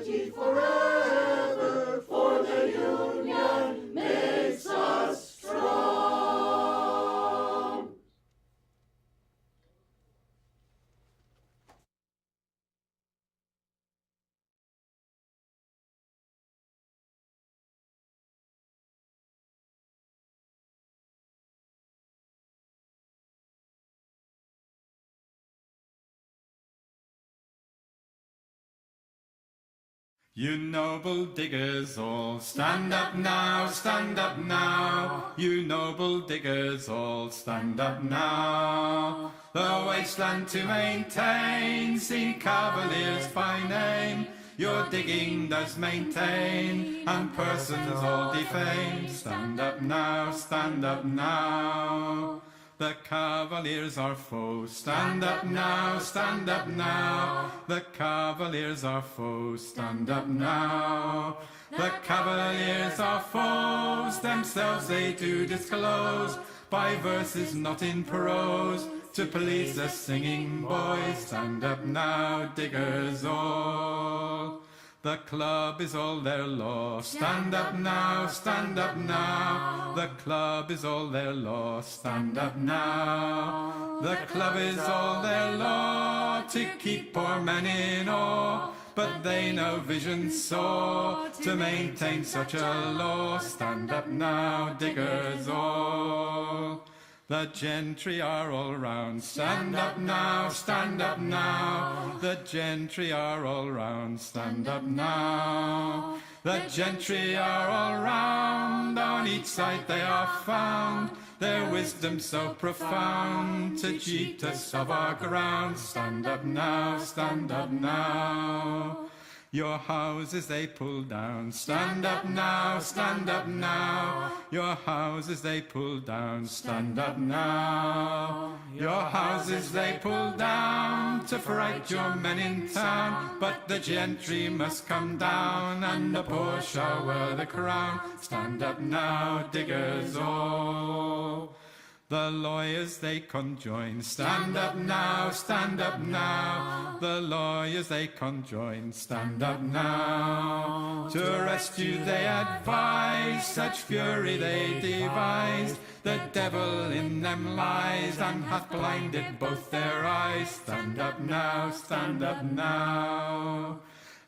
You noble diggers all, stand up now, stand up now. You noble diggers all, stand up now. The wasteland to maintain, seen cavaliers by name. Your digging does maintain, and persons all defame. Stand up now, stand up now. The cavaliers are foes, stand up now, stand up now. The cavaliers are foes, stand up now. The cavaliers are foes, themselves they do disclose, by verses not in prose, to please the singing boys. Stand up now, diggers all. The club is all their law. Stand up now, stand up now. The club is all their law. Stand up now. The club is all their law, to keep poor men in awe. But they no vision saw to maintain such a law. Stand up now, diggers all. The gentry are all round. Stand up now, stand up now. The gentry are all round. Stand up now. The gentry are all round. On each side they are found. Their wisdom so profound, to cheat us of our ground. Stand up now, stand up now. Your houses they pull down. Stand up now, stand up now. Your houses they pull down. Stand up now. Your houses they pull down, to fright your men in town. But the gentry must come down, and the poor shall wear the crown. Stand up now, diggers all. The lawyers they conjoin. Stand up now, stand up now. The lawyers they conjoin. Stand up now. To rescue they advise, such fury they devised. The devil in them lies, and hath blinded both their eyes. Stand up now, stand up now.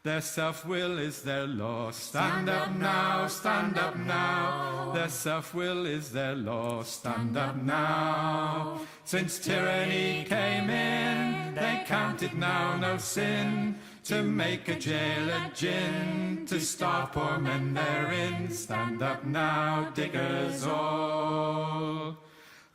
Their self-will is their law. Stand up now, stand up now. Their self-will is their law. Stand up now. Since tyranny came in, they count it now no sin to make a jail a gin, to starve poor men therein. Stand up now, diggers all.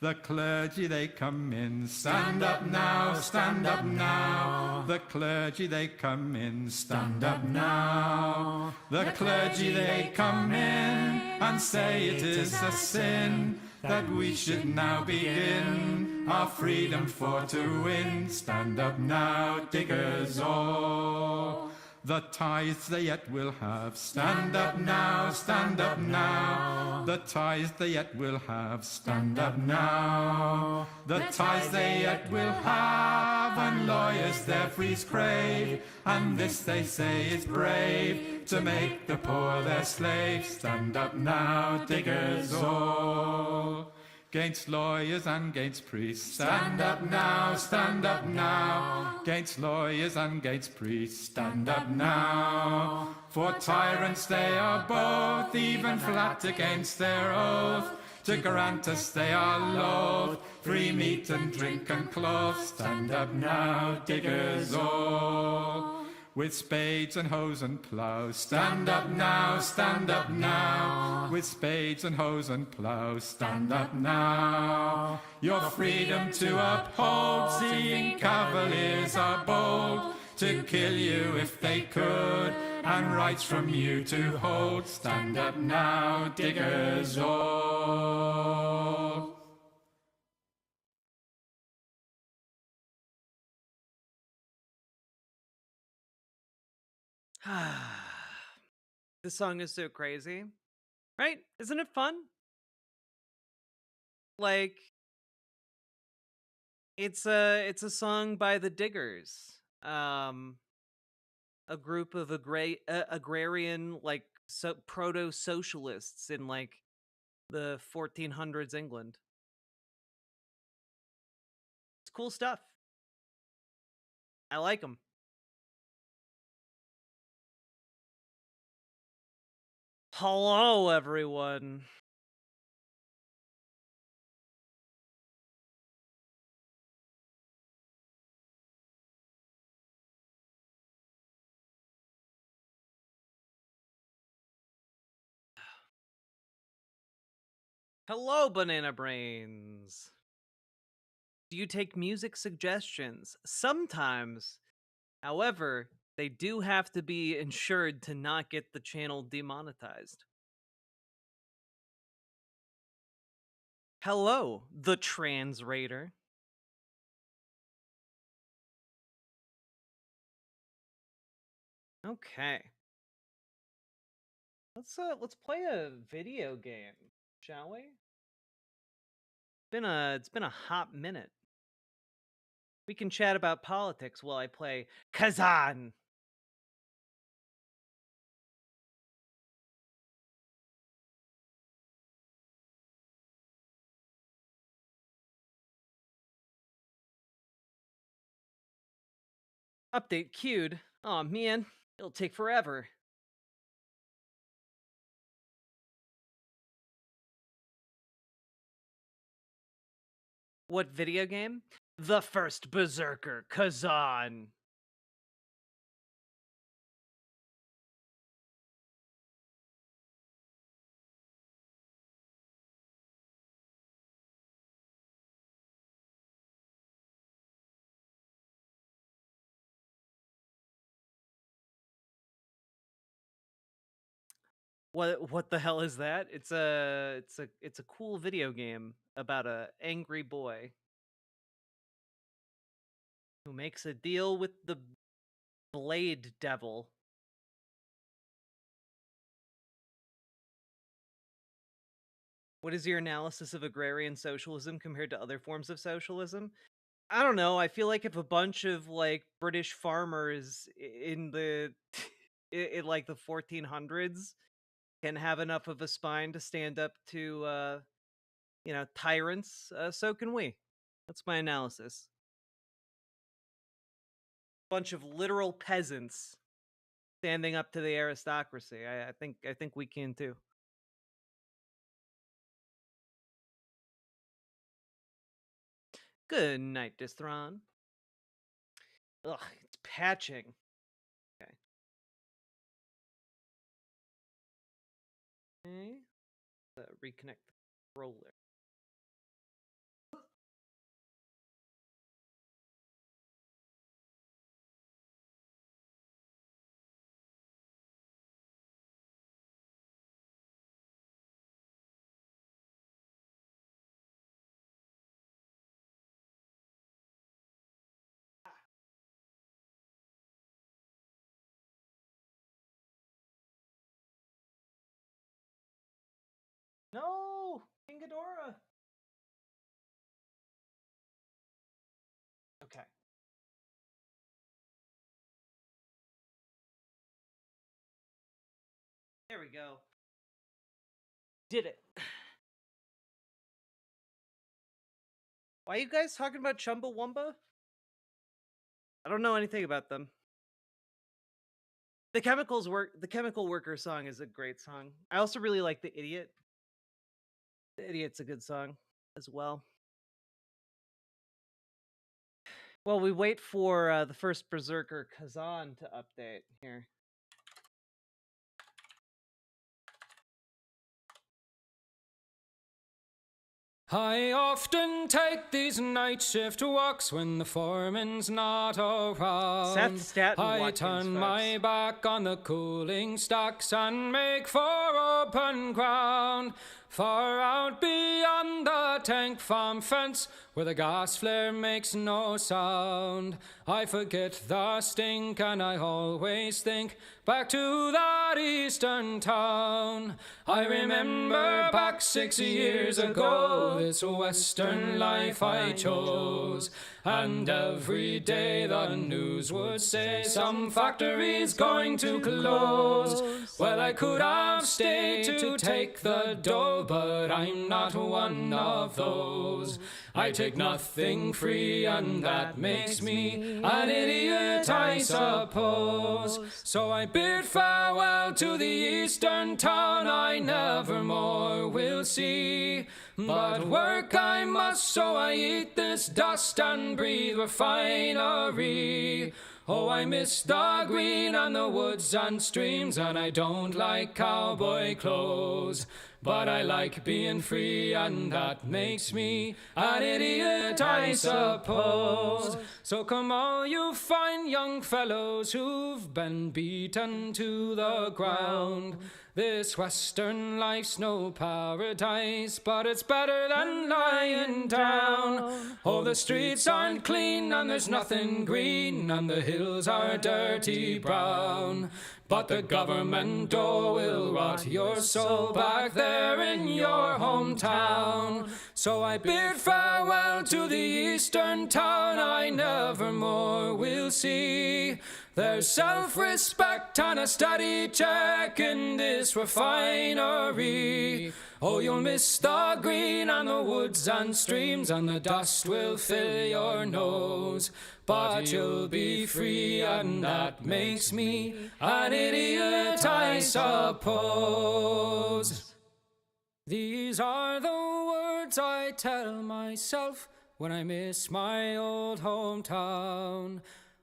The clergy they come in. Stand up now, stand up now. The clergy they come in. Stand up now. The clergy they come in, and say it is a sin that we should now begin our freedom for to win. Stand up now, diggers all. The tithes they yet will have. Stand up now, stand up now. The tithes they yet will have. Stand up now. The tithes they yet will have, and lawyers their frees crave. And this they say is brave, to make the poor their slaves. Stand up now, diggers all. 'Gainst lawyers and 'gainst priests. Stand up now, stand up now. 'Gainst lawyers and 'gainst priests. Stand up now. For tyrants they are both, even flat against their oath. To grant us they are loath, free meat and drink and cloth. Stand up now, diggers all. With spades and hoes and plows. Stand up now, stand up now. With spades and hoes and plows. Stand up now. Your freedom to uphold, seeing cavaliers are bold, to kill you if they could, and rights from you to hold. Stand up now, diggers all. This song is so crazy, right? Isn't it fun? Like, it's a song by the Diggers, a group of agrarian, like, proto-socialists in like the 1400s England. It's cool stuff. I like them. Hello, everyone. Hello, Banana Brains. Do you take music suggestions? Sometimes. However, they do have to be ensured to not get the channel demonetized. Hello, the Translator. Okay. Let's play a video game, shall we? It's been a hot minute. We can chat about politics while I play Kazan. Update queued. Aw, man, it'll take forever. What video game? The first Berserker, Kazan. What the hell is that? It's a cool video game about a angry boy who makes a deal with the Blade Devil. What is your analysis of agrarian socialism compared to other forms of socialism? I don't know. I feel like if a bunch of like British farmers in the in like the 1400s can have enough of a spine to stand up to tyrants, so can we. That's my analysis. Bunch of literal peasants standing up to the aristocracy. I think we can too. Good night, Distron. Ugh, it's patching. Okay. Reconnect the controller. No, King Ghidorah. Okay. There we go. Did it. Why are you guys talking about Chumbawamba? I don't know anything about them. The Chemical Worker song is a great song. I also really like The Idiot. The Idiot's a good song as well. Well, we wait for the first Berserker Kazan to update here. I often take these night shift walks when the foreman's not around. Seth Staten I Watkins, turn folks. my back on the cooling stacks and make for open ground. Far out beyond the tank farm fence, where the gas flare makes no sound. I forget the stink and I always think back to that eastern town. I remember back 6 years ago, this western life I chose. And every day the news would say some factory's going to close. Well, I could have stayed to take the dough, but I'm not one of those. I take nothing free, and that makes me an idiot, I suppose. So I bid farewell to the eastern town I never more will see. But work I must, so I eat this dust and breathe refinery. Oh, I miss the green and the woods and streams, and I don't like cowboy clothes. But I like being free, and that makes me an idiot, I suppose. So come all you fine young fellows who've been beaten to the ground. This western life's no paradise, but it's better than lying down. Oh, the streets aren't clean, and there's nothing green, and the hills are dirty brown. But the government, oh, will rot your soul back there in your hometown. So I bid farewell to the eastern town I never more will see. There's self-respect and a steady check in this refinery. Oh, you'll miss the green and the woods and streams, and the dust will fill your nose. But you'll be free, and that makes me an idiot, I suppose. These are the words I tell myself when I miss my old hometown.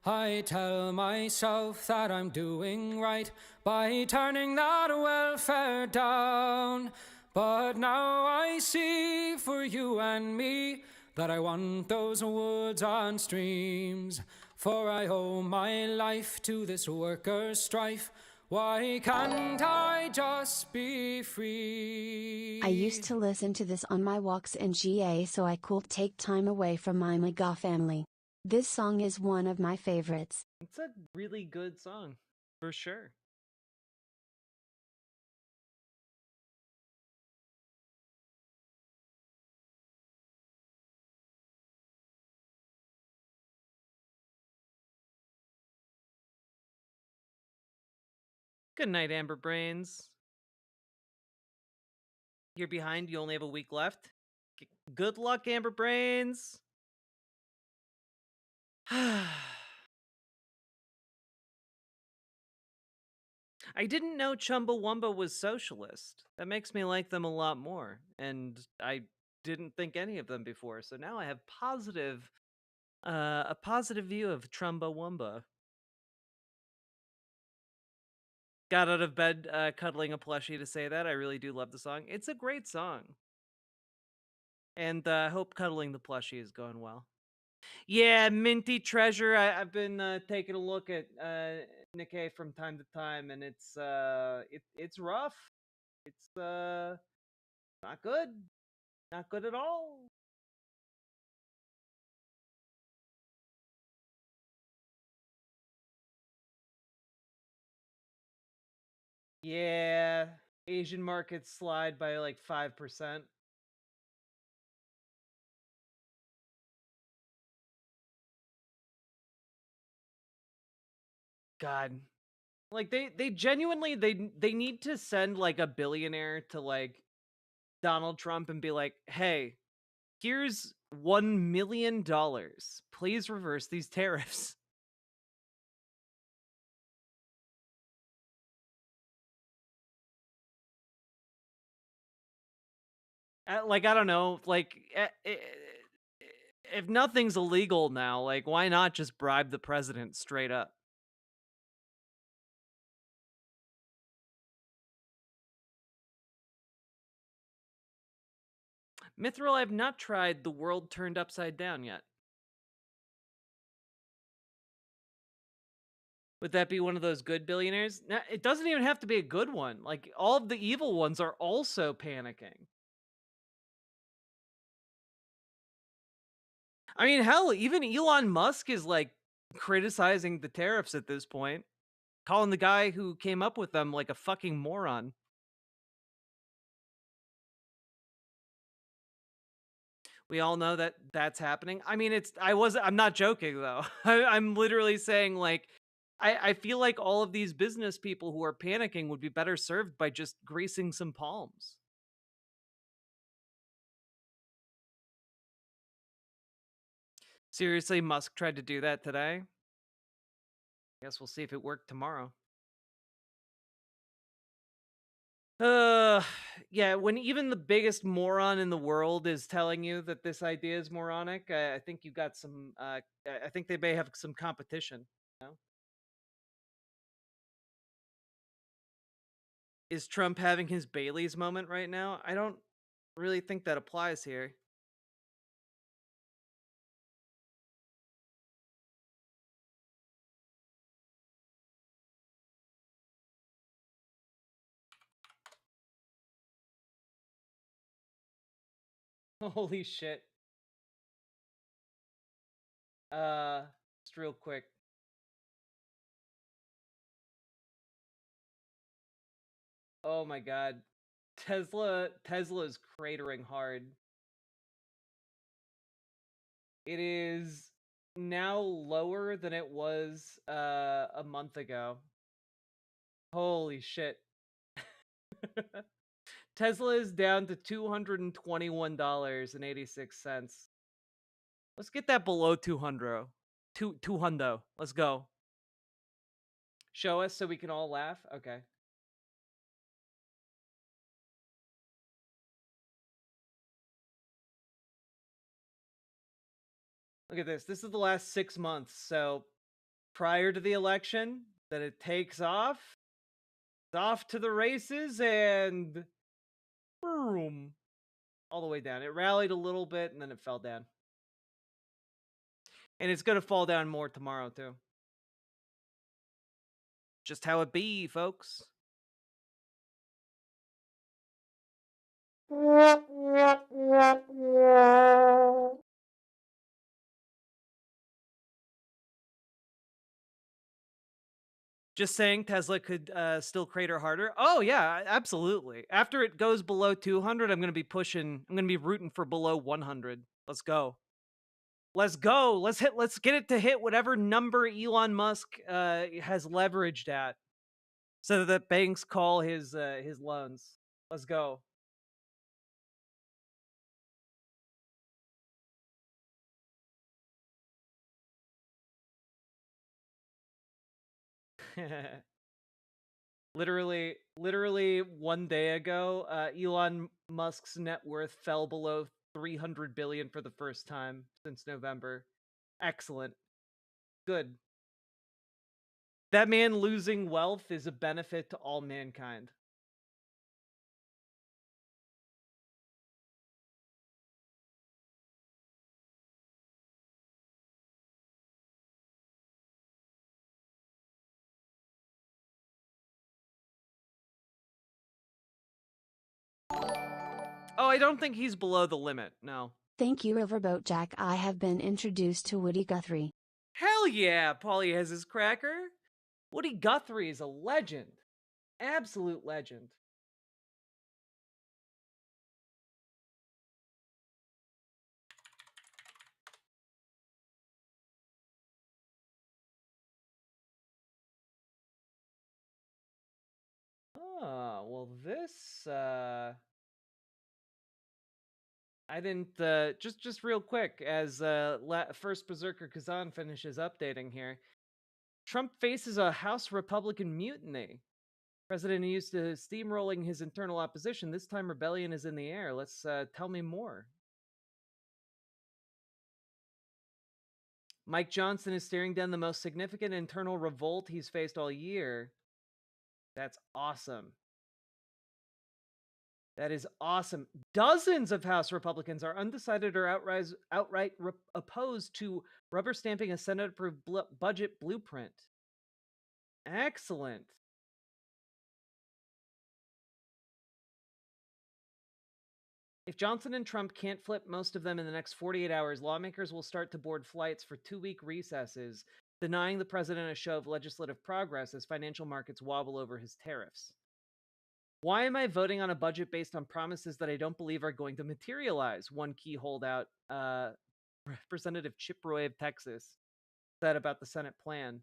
I tell myself that I'm doing right by turning that welfare down. But now I see for you and me that I want those woods and streams. For I owe my life to this workers' strife. Why can't I just be free? I used to listen to this on my walks in GA so I could take time away from my mega family. This song is one of my favorites. It's a really good song, for sure. Good night, Amber Brains. You're behind, you only have a week left. Good luck, Amber Brains. I didn't know Chumbawamba was socialist. That makes me like them a lot more. And I didn't think any of them before, so now I have a positive view of Chumbawamba. Got out of bed cuddling a plushie to say that. I really do love the song. It's a great song. And I hope cuddling the plushie is going well. Yeah, Minty Treasure. I've been taking a look at Nikkei from time to time, and it's rough. It's not good. Not good at all. Yeah, Asian markets slide by like 5%. God. Like they genuinely they need to send like a billionaire to like Donald Trump and be like, "Hey, here's $1 million. Please reverse these tariffs." Like, I don't know, like if nothing's illegal now, like why not just bribe the president straight up? Mithril, I've not tried the world turned upside down yet. Would that be one of those good billionaires? Now, it doesn't even have to be a good one. Like, all of the evil ones are also panicking. I mean, hell, even Elon Musk is like criticizing the tariffs at this point, calling the guy who came up with them like a fucking moron. We all know that that's happening. I mean, I'm not joking though. I'm literally saying like, I feel like all of these business people who are panicking would be better served by just greasing some palms. Seriously, Musk tried to do that today. Guess we'll see if it worked tomorrow. Yeah, when even the biggest moron in the world is telling you that this idea is moronic, I think you got some I think they may have some competition, you know? Is Trump having his Bailey's moment right now? I don't really think that applies here. Holy shit. Just real quick. Oh my god. Tesla's cratering hard. It is now lower than it was a month ago. Holy shit. Tesla is down to $221.86. Let's get that below 200. 200. Let's go. Show us so we can all laugh. Okay. Look at this. This is the last 6 months. So prior to the election, then it takes off. It's off to the races and boom. All the way down. It rallied a little bit and then it fell down. And it's going to fall down more tomorrow too. Just how it be, folks. Just saying Tesla could still crater harder. Oh yeah, absolutely. After it goes below 200, I'm going to be rooting for below 100. Let's go. Let's go. Let's get it to hit whatever number Elon Musk has leveraged at, so that banks call his loans. Let's go. Literally 1 day ago, Elon Musk's net worth fell below 300 billion for the first time since November. Excellent. Good. That man losing wealth is a benefit to all mankind. Oh, I don't think he's below the limit, no. Thank you, Riverboat Jack. I have been introduced to Woody Guthrie. Hell yeah, Paulie has his cracker. Woody Guthrie is a legend. Absolute legend. Oh, well this, I didn't, just real quick, as first Berserker Kazan finishes updating here. Trump faces a House Republican mutiny. President used to steamrolling his internal opposition. This time rebellion is in the air. Let's tell me more. Mike Johnson is staring down the most significant internal revolt he's faced all year. That's awesome. That is awesome. Dozens of House Republicans are undecided or outright opposed to rubber stamping a Senate-approved budget blueprint. Excellent. If Johnson and Trump can't flip most of them in the next 48 hours, lawmakers will start to board flights for 2-week recesses, denying the president a show of legislative progress as financial markets wobble over his tariffs. Why am I voting on a budget based on promises that I don't believe are going to materialize? One key holdout, Representative Chip Roy of Texas, said about the Senate plan.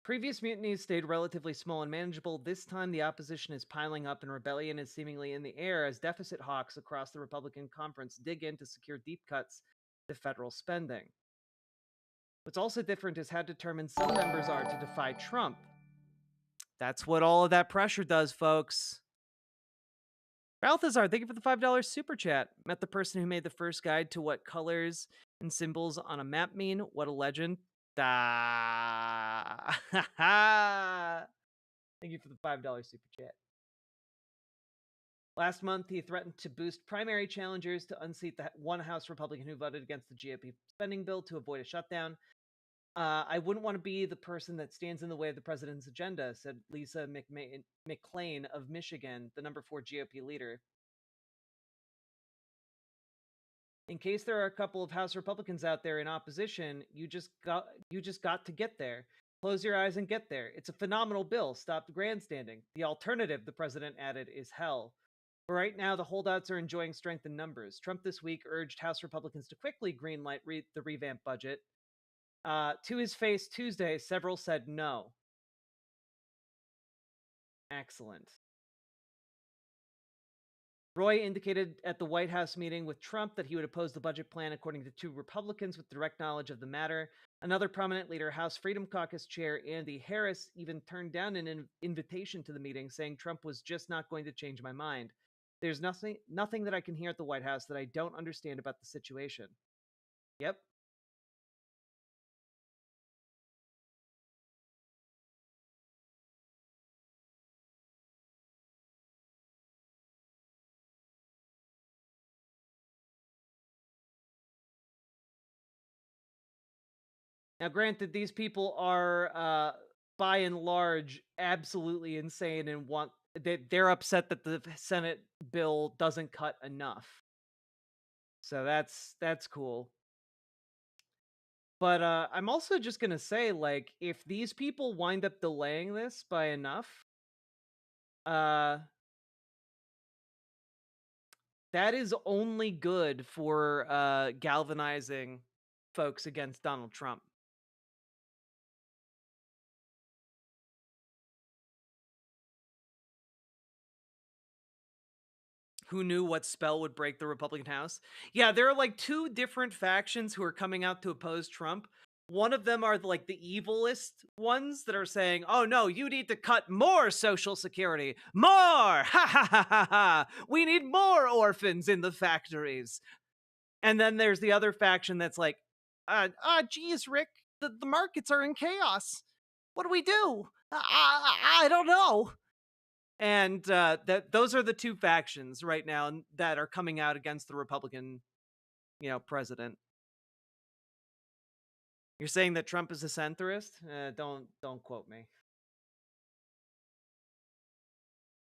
Previous mutinies stayed relatively small and manageable. This time, the opposition is piling up and rebellion is seemingly in the air as deficit hawks across the Republican conference dig in to secure deep cuts to federal spending. What's also different is how determined some members are to defy Trump. That's what all of that pressure does, folks. Balthazar, thank you for the $5 super chat. Met the person who made the first guide to what colors and symbols on a map mean. What a legend. Thank you for the $5 super chat. Last month, he threatened to boost primary challengers to unseat the one House Republican who voted against the GOP spending bill to avoid a shutdown. I wouldn't want to be the person that stands in the way of the president's agenda, said Lisa McClain of Michigan, the number 4 GOP leader. In case there are a couple of House Republicans out there in opposition, you just got to get there. Close your eyes and get there. It's a phenomenal bill. Stop grandstanding. The alternative, the president added, is hell. But right now, the holdouts are enjoying strength in numbers. Trump this week urged House Republicans to quickly greenlight the revamped budget. To his face Tuesday, several said no. Excellent. Roy indicated at the White House meeting with Trump that he would oppose the budget plan, according to 2 Republicans with direct knowledge of the matter. Another prominent leader, House Freedom Caucus Chair Andy Harris, even turned down an invitation to the meeting, saying Trump was just not going to change my mind. There's nothing that I can hear at the White House that I don't understand about the situation. Yep. Now, granted, these people are, by and large, absolutely insane and they're upset that the Senate bill doesn't cut enough. So that's cool. But I'm also just gonna say, like, if these people wind up delaying this by enough, that is only good for galvanizing folks against Donald Trump. Who knew what spell would break the Republican House? Yeah, there are like 2 different factions who are coming out to oppose Trump. One of them are like the evilest ones that are saying, oh no, you need to cut more Social Security. More! Ha ha ha ha ha! We need more orphans in the factories. And then there's the other faction that's like, geez, Rick, the markets are in chaos. What do we do? I don't know. And those are the 2 factions right now that are coming out against the Republican, president. You're saying that Trump is a centrist? Don't quote me.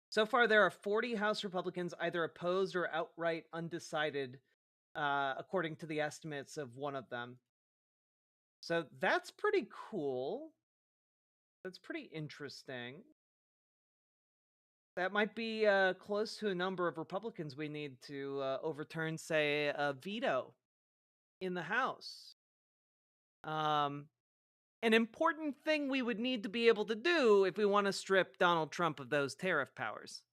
So far, there are 40 House Republicans either opposed or outright undecided, according to the estimates of one of them. So that's pretty cool. That's pretty interesting. That might be close to a number of Republicans we need to overturn, say, a veto in the House. An important thing we would need to be able to do if we want to strip Donald Trump of those tariff powers.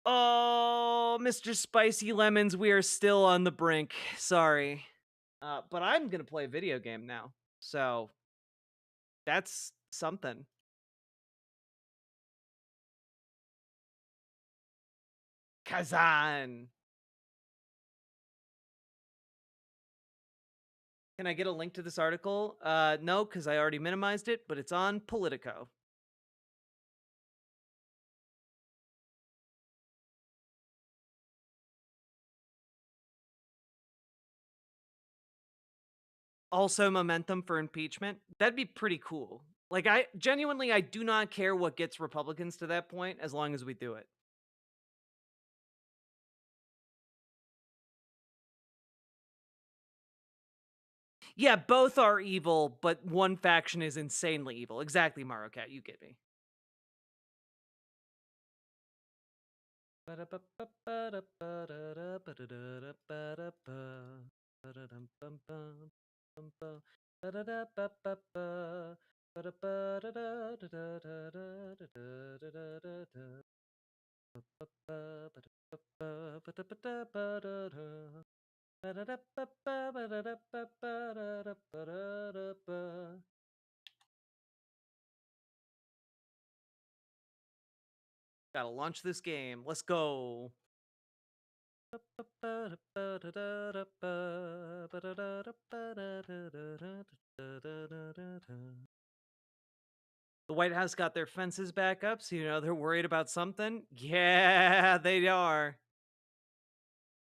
Oh, Mr. Spicy Lemons, we are still on the brink. Sorry. But I'm going to play a video game now. So that's something. Kazan. Can I get a link to this article? No, because I already minimized it, but it's on Politico. Also, momentum for impeachment. That'd be pretty cool. Like, I do not care what gets Republicans to that point as long as we do it. Yeah, both are evil, but one faction is insanely evil. Exactly, Marocat, you get me. Gotta launch this game. Let's go. The White House got their fences back up, so you know they're worried about something. Yeah, they are.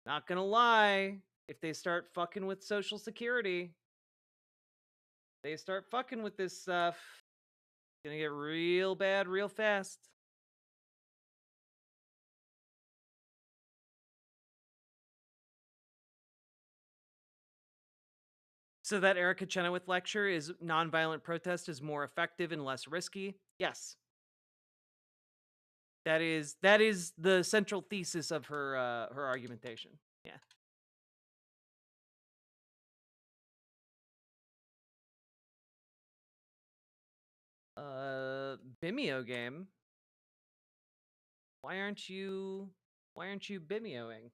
Not gonna lie, if they start fucking with Social Security, they start fucking with this stuff, it's gonna get real bad real fast. So that Erica Chenoweth lecture is nonviolent protest is more effective and less risky. Yes. That is the central thesis of her her argumentation. Yeah. Vimeo game. Why aren't you Vimeoing?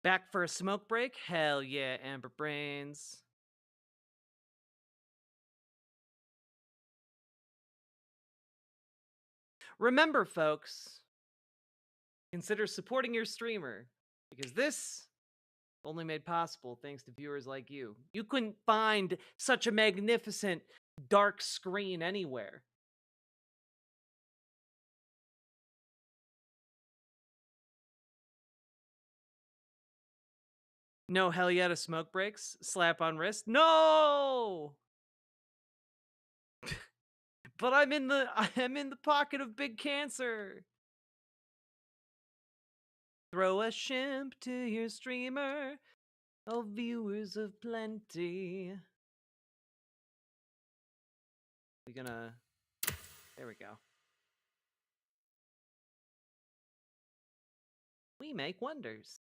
Back for a smoke break? Hell yeah, Amber Brains. Remember, folks, consider supporting your streamer, because this only made possible thanks to viewers like you. You couldn't find such a magnificent dark screen anywhere. No hell yeah to smoke breaks? Slap on wrist? No! But I'm in the pocket of big cancer. Throw a shimp to your streamer. Oh, viewers of plenty. We gonna... There we go. We make wonders.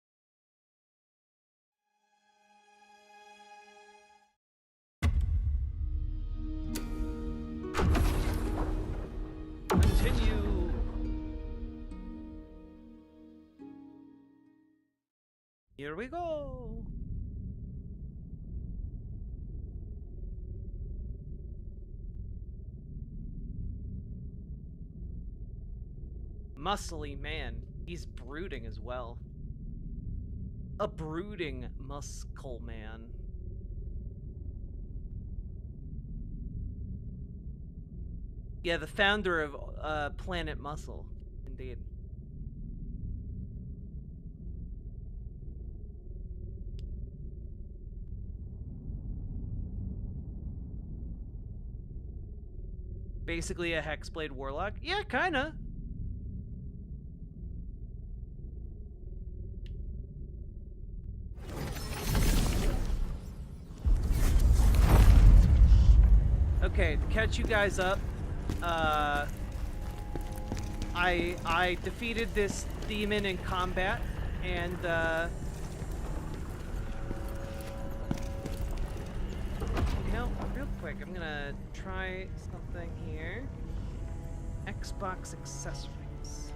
Continue. Here we go. Muscly man. He's brooding as well. A brooding muscle man. Yeah, the founder of Planet Muscle, indeed. Basically a Hexblade Warlock? Yeah, kinda. Okay, to catch you guys up, I defeated this demon in combat, and you know, real quick, I'm gonna try something here. Xbox accessories.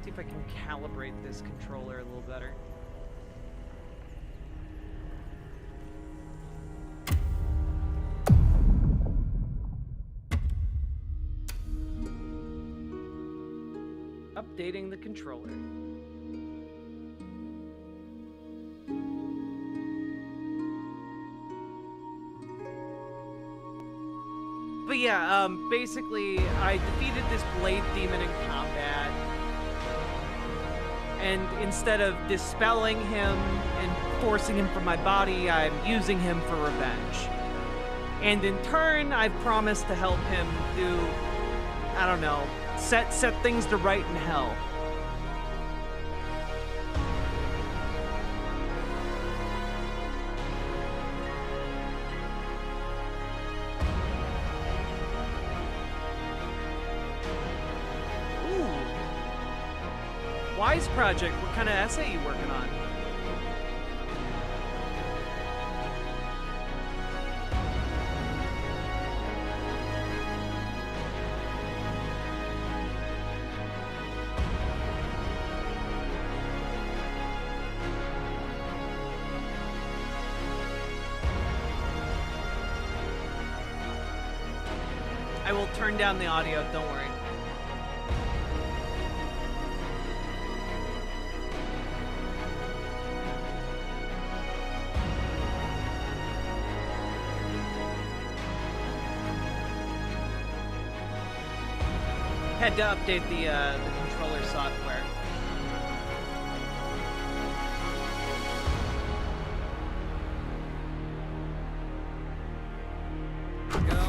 See if I can calibrate this controller a little better. Updating the controller. But yeah, basically, I defeated this blade demon in combat, and instead of dispelling him and forcing him from my body, I'm using him for revenge. And in turn, I've promised to help him do, I don't know, set things to right in hell. Ooh. Wise Project, what kind of essay you working on? I will turn down the audio, don't worry. Had to update the controller software. Go.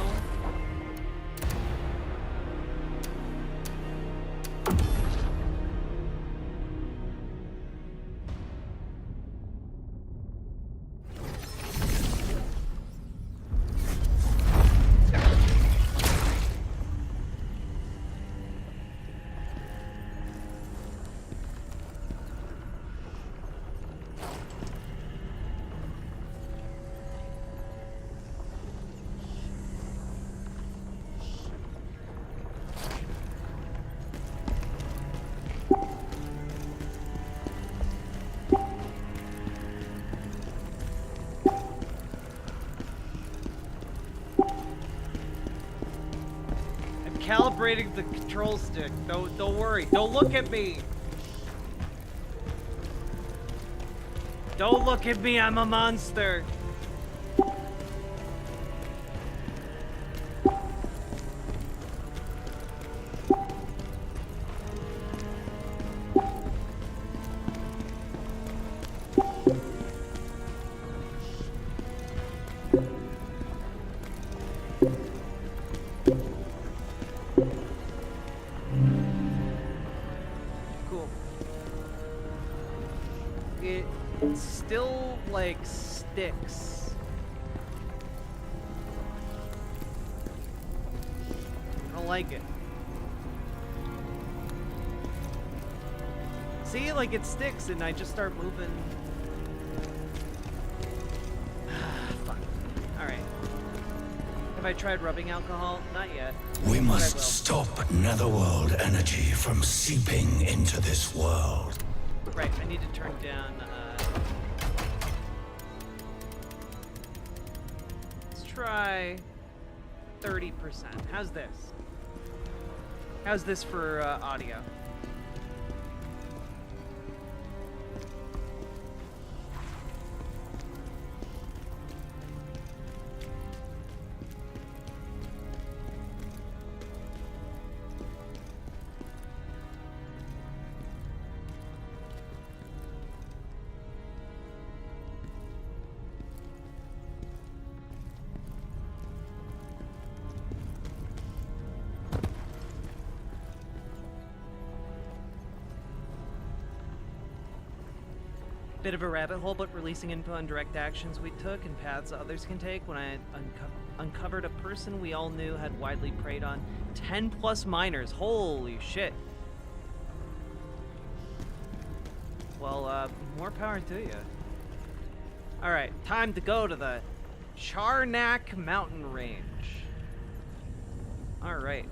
Calibrating the control stick. Don't worry. Don't look at me. Don't look at me. I'm a monster. Still, like, sticks. I don't like it. See, like, it sticks and I just start moving. Fuck. Alright. Have I tried rubbing alcohol? Not yet. We must stop netherworld energy from seeping into this world. Right, I need to turn down, let's try 30%. How's this? How's this for, audio? Bit of a rabbit hole, but releasing info on direct actions we took and paths others can take. When I uncovered a person we all knew had widely preyed on 10 plus minors. Holy shit. Well, more power to you. Alright, time to go to the Charnak mountain range. Alright.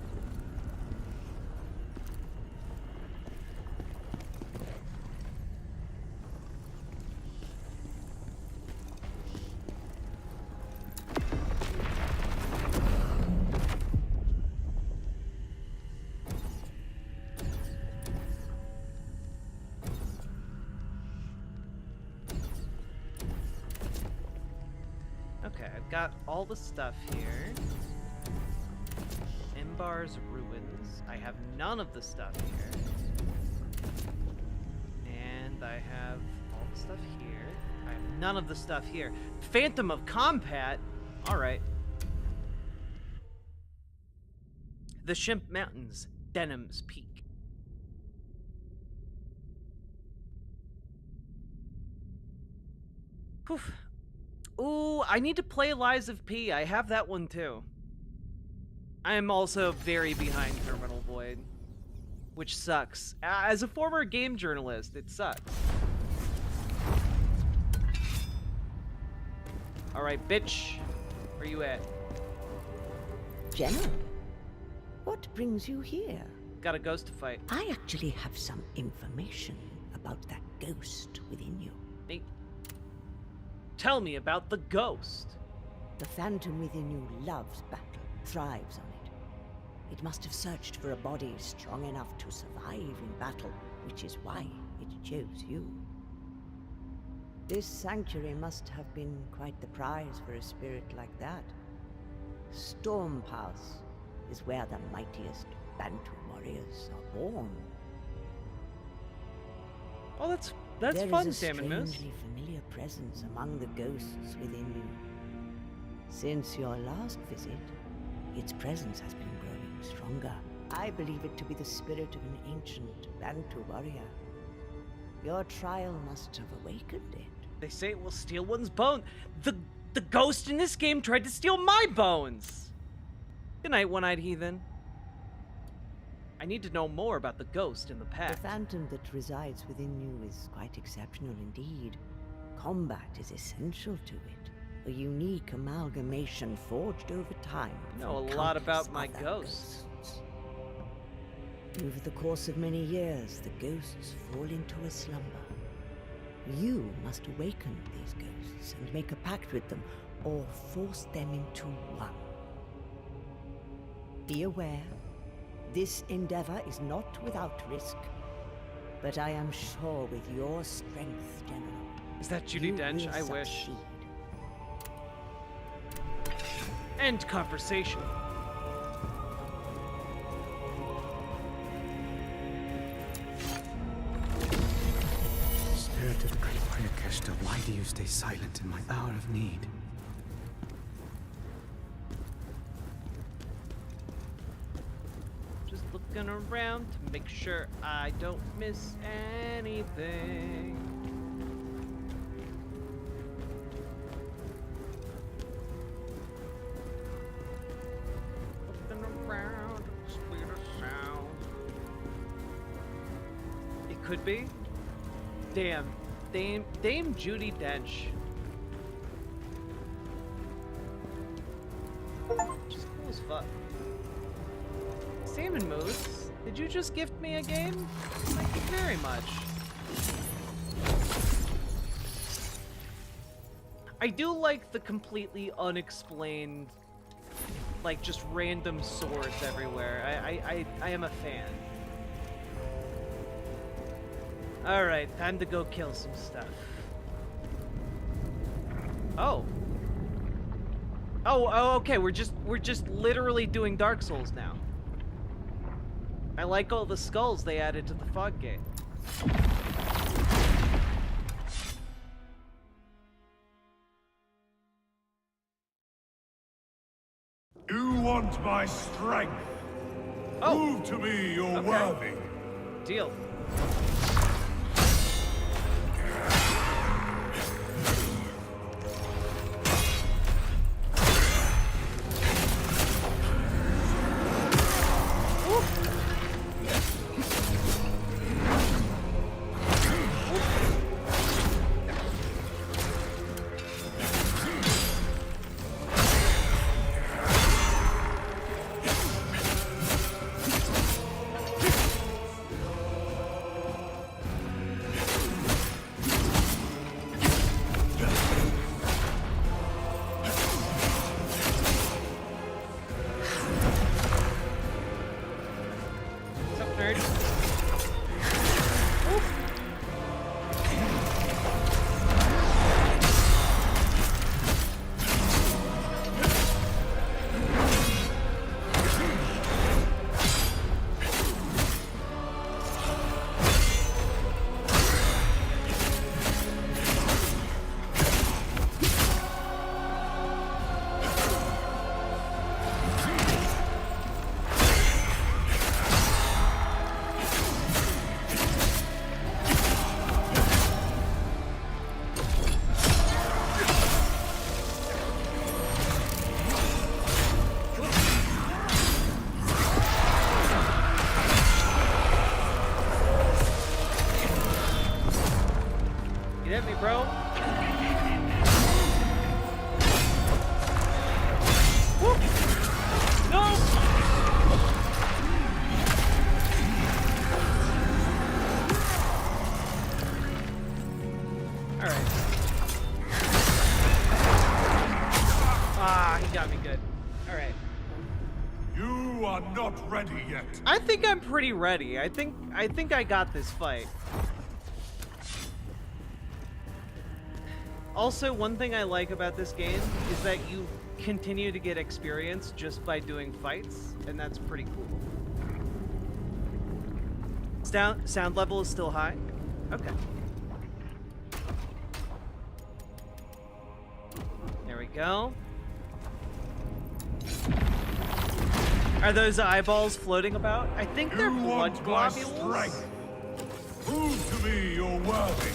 Got all the stuff here. Embar's ruins. I have none of the stuff here. And I have all the stuff here. I have none of the stuff here. Phantom of Combat? Alright. The Shimp Mountains. Denham's Peak. Poof. Ooh, I need to play Lies of P. I have that one too. I am also very behind Terminal Void, which sucks. As a former game journalist, it sucks. Alright, bitch. Where you at? General, what brings you here? Got a ghost to fight. I actually have some information about that ghost within you. Hey. Tell me about the ghost. The phantom within you loves battle, thrives on it. It must have searched for a body strong enough to survive in battle, which is why it chose you. This sanctuary must have been quite the prize for a spirit like that. Storm Pass is where the mightiest Bantu warriors are born. Oh, that's fun, Salmon Moose. There is a strangely familiar presence among the ghosts within you. Since your last visit, its presence has been growing stronger. I believe it to be the spirit of an ancient Bantu warrior. Your trial must have awakened it. They say it will steal one's bone. The ghost in this game tried to steal my bones. Good night, one-eyed heathen. I need to know more about the ghost in the past. The phantom that resides within you is quite exceptional indeed. Combat is essential to it. A unique amalgamation forged over time. I know a lot about my ghosts. Over the course of many years, the ghosts fall into a slumber. You must awaken these ghosts and make a pact with them, or force them into one. Be aware, this endeavor is not without risk, but I am sure with your strength, General. Is that Judi Dench? I wish. End conversation. Spirit of the Great Warrior Keshta, why do you stay silent in my hour of need? Just looking around to make sure I don't miss anything. Looking around, speed of sound. It could be. Damn, Dame Judi Dench. Just cool as fuck. Salmon Moose, did you just gift me a game? Thank you very much. I do like the completely unexplained, like just random swords everywhere. I am a fan. Alright, time to go kill some stuff. Oh, okay, we're just literally doing Dark Souls now. I like all the skulls they added to the fog gate. You want my strength? Oh. Prove to me you're worthy. Deal. You You are not ready yet. I think I'm pretty ready. I think I got this fight. Also, one thing I like about this game is that you continue to get experience just by doing fights, and that's pretty cool. Sound level is still high? Okay. There we go. Are those eyeballs floating about? I think they're blood globules. Prove to me you're worthy.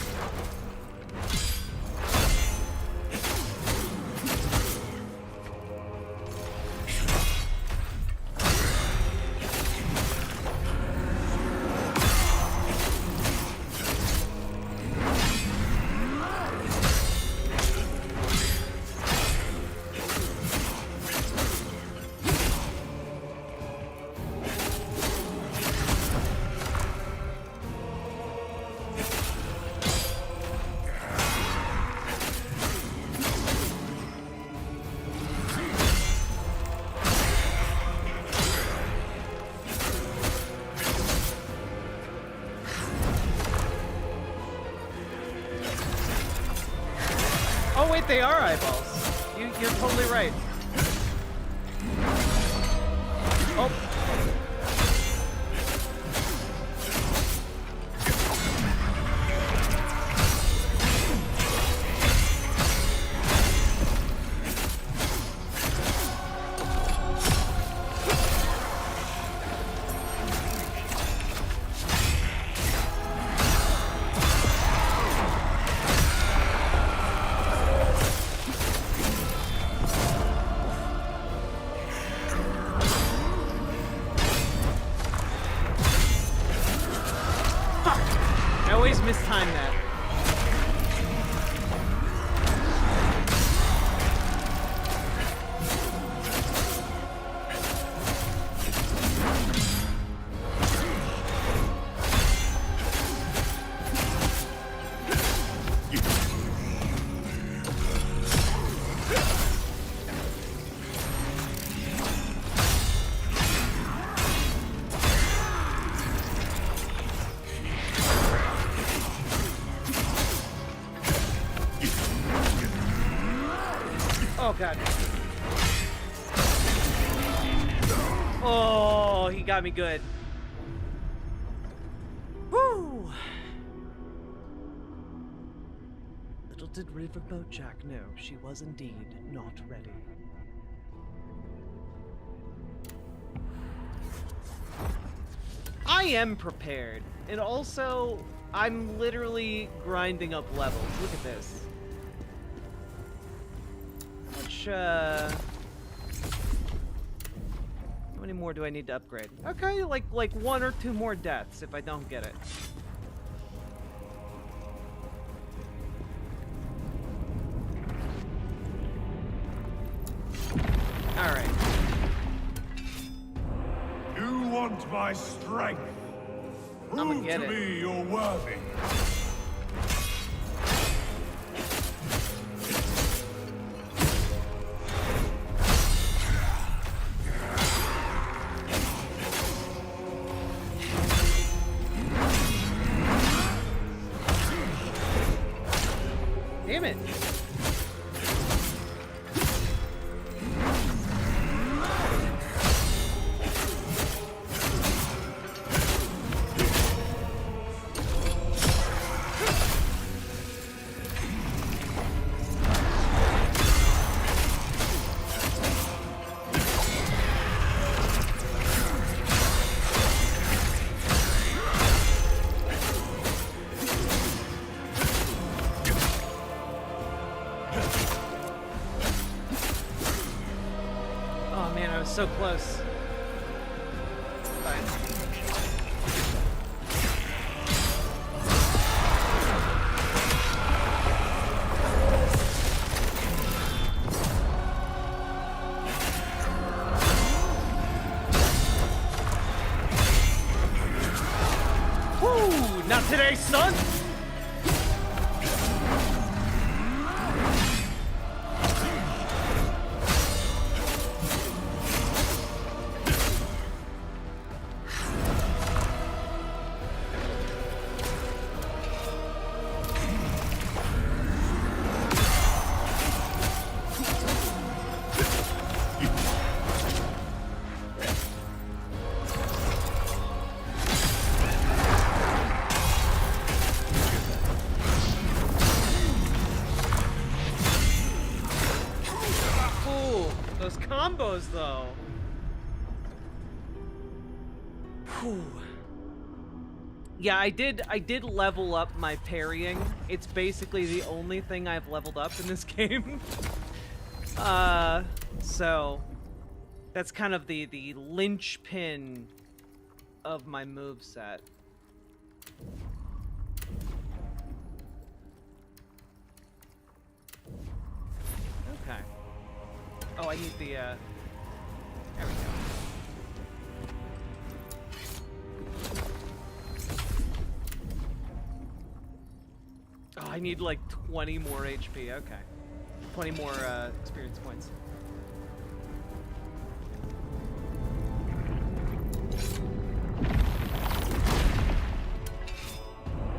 Oh wait, they are eyeballs. You're totally right. Oh. I always mistime that. Oh god. Oh, he got me good. Woo! Little did Riverboat Jack know she was indeed not ready. I am prepared, and also I'm literally grinding up levels. Look at this. How many more do I need to upgrade? Okay, like 1 or 2 more deaths if I don't get it. Alright. You want my strength? Prove to me you're worthy. Damn it. So close. Fine. Woo! Not today, son! those combos, though. Whew. Yeah, I did level up my parrying. It's basically the only thing I've leveled up in this game. So that's kind of the linchpin of my moveset. Okay. Oh, I need the, there we go. Oh, I need like 20 more HP, okay. 20 more, experience points.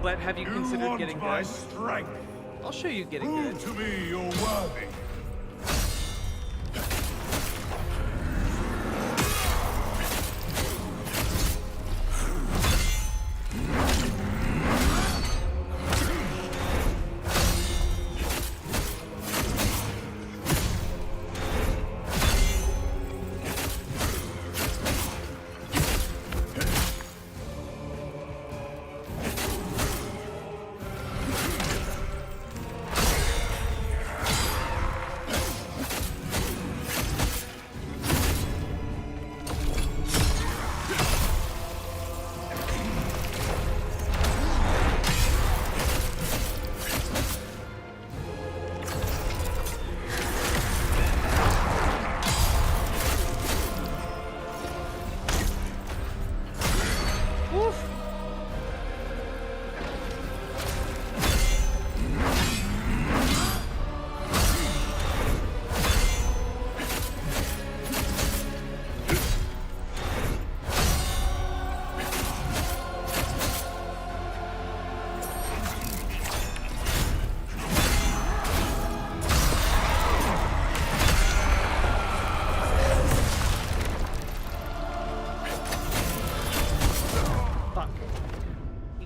But have you considered getting good? Strength. I'll show you getting good. Prove to me you're worthy.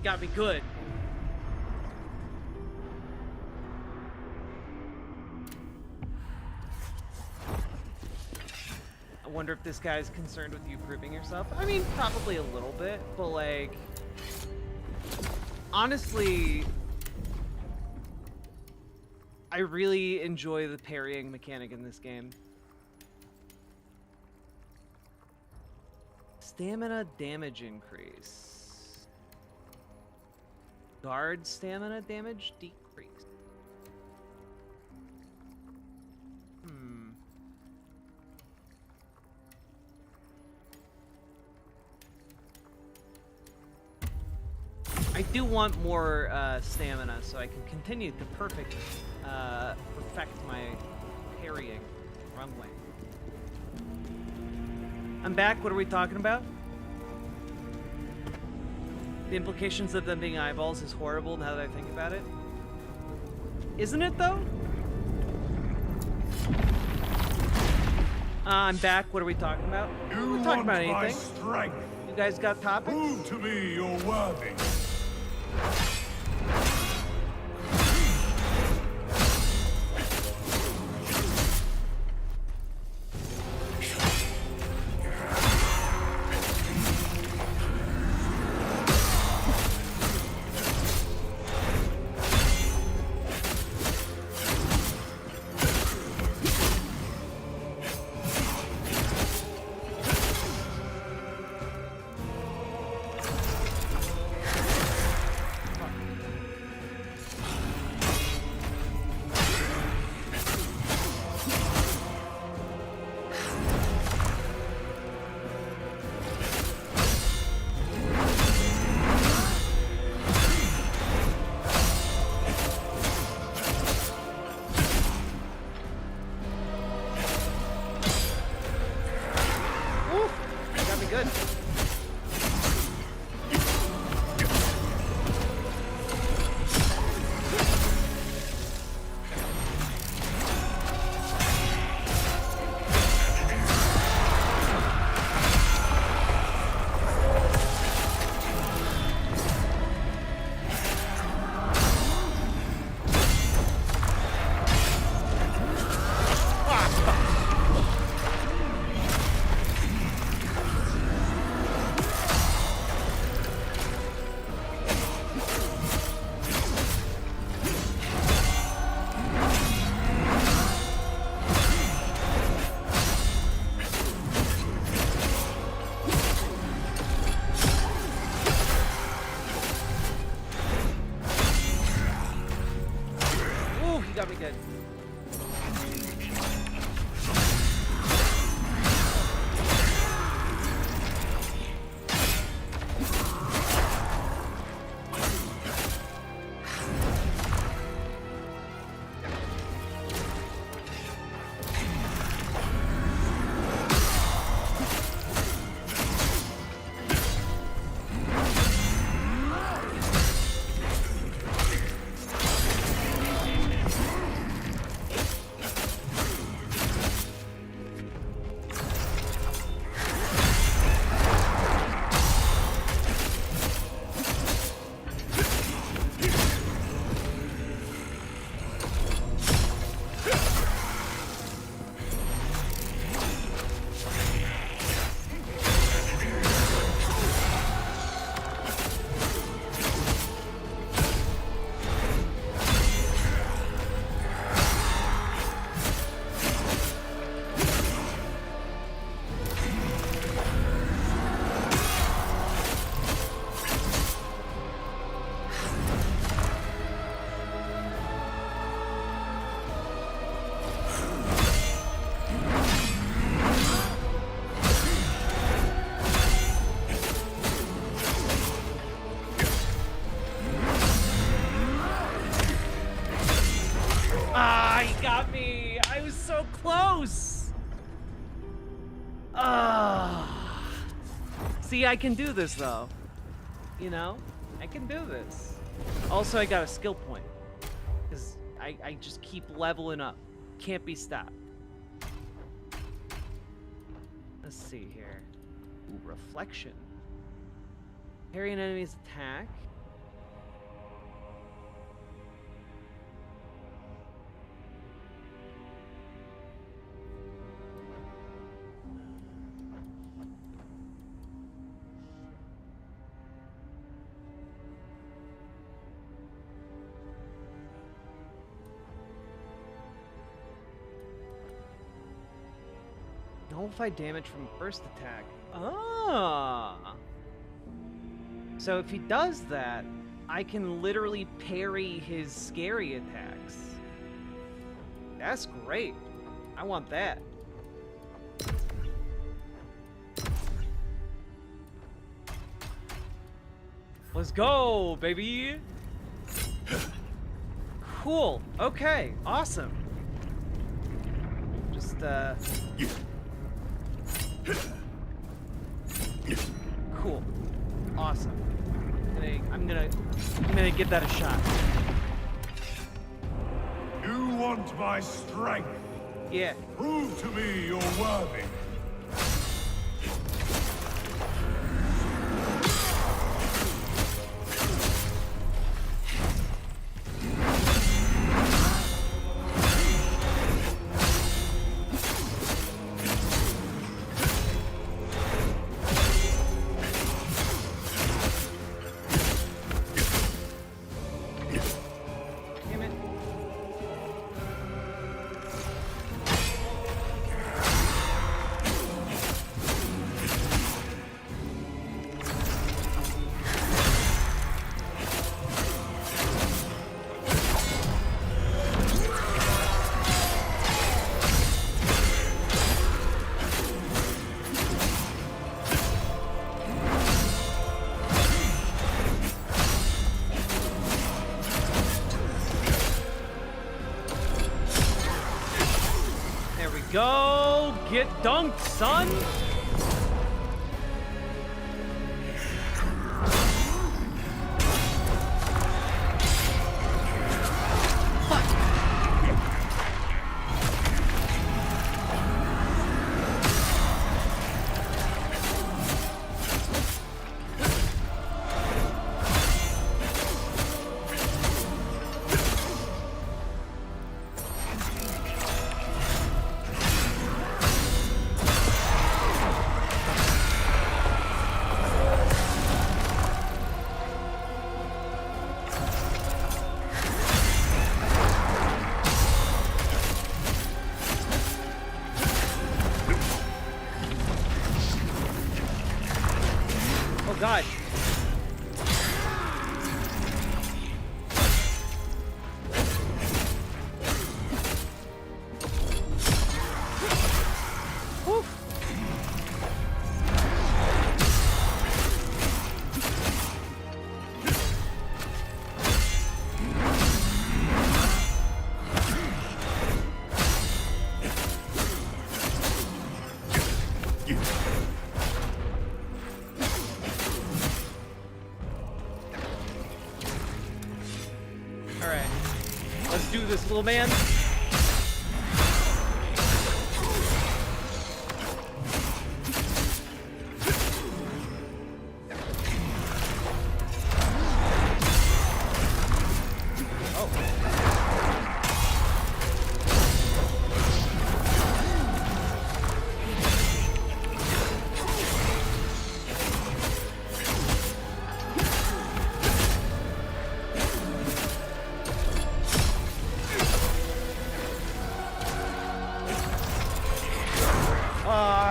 Got me good. I wonder if this guy's concerned with you proving yourself. I mean, probably a little bit, but like, honestly, I really enjoy the parrying mechanic in this game. Stamina damage increase. Guard stamina damage decrease. I do want more stamina so I can continue to perfect my parrying. Wrong way. I'm back. What are we talking about? The implications of them being eyeballs is horrible now that I think about it. Isn't it, though? I'm back. What are we talking about? We're talking about anything. Strength. You guys got topics? Prove to me you're worthy. so close! See, I can do this, though. You know? I can do this. Also, I got a skill point. Because I just keep leveling up. Can't be stopped. Let's see here. Ooh, reflection. Parry an enemy's attack. Nullify damage from first attack. Ah. So if he does that, I can literally parry his scary attacks. That's great. I want that. Let's go, baby. Cool. Okay. Awesome. Just, cool. Awesome. I'm gonna give that a shot. You want my strength? Yeah. Prove to me you're worthy. Go get dunked, son! God. Whew. Let's do this, little man.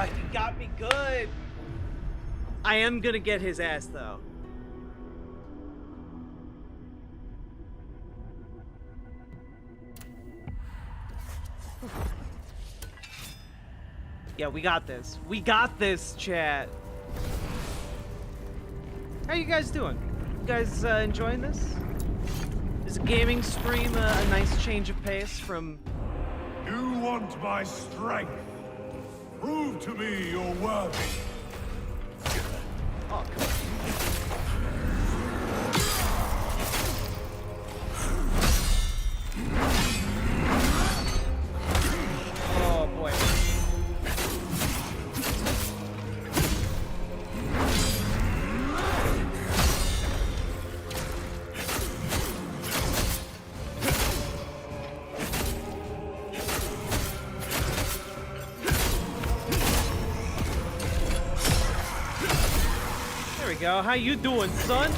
He got me good. I am gonna get his ass though. Yeah, we got this. We got this, chat. How you guys doing? You guys enjoying this? Is a gaming stream a nice change of pace from want my strength? Prove to me you're worthy. Oh, come on. Oh, boy. There we go. How you doing, son?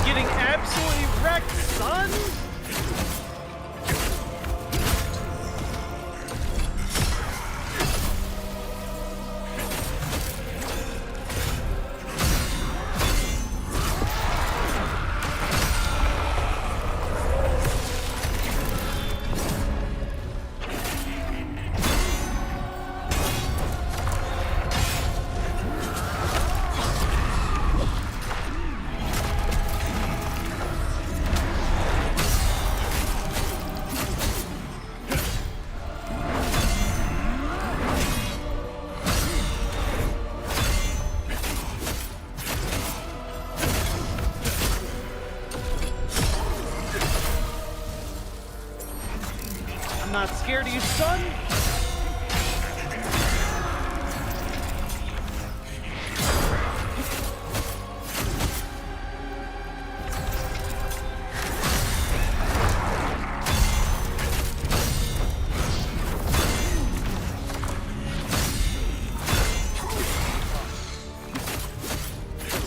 Getting absolutely wrecked, son! I'm not scared of you, son!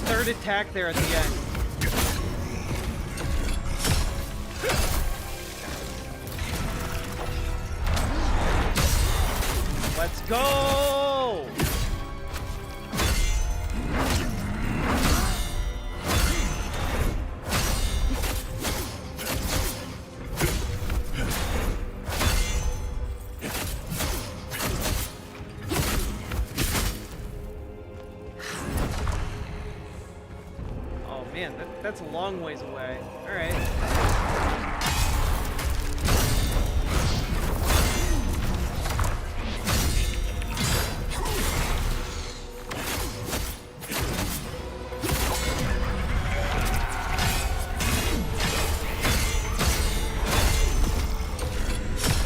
Third attack there at the end. Let's go! Oh man, that's a long ways away. All right.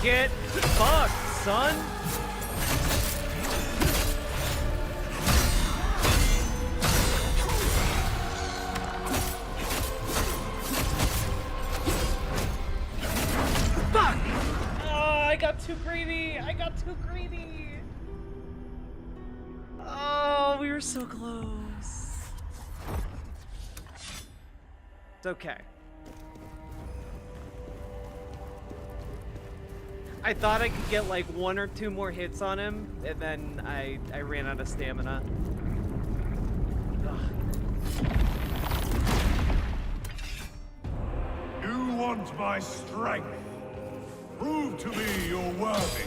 Get fucked, son! Fuck! Oh, I got too greedy! I got too greedy! Oh, we were so close. It's okay. I thought I could get like 1 or 2 more hits on him, and then I ran out of stamina. Ugh. You want my strength? Prove to me you're worthy.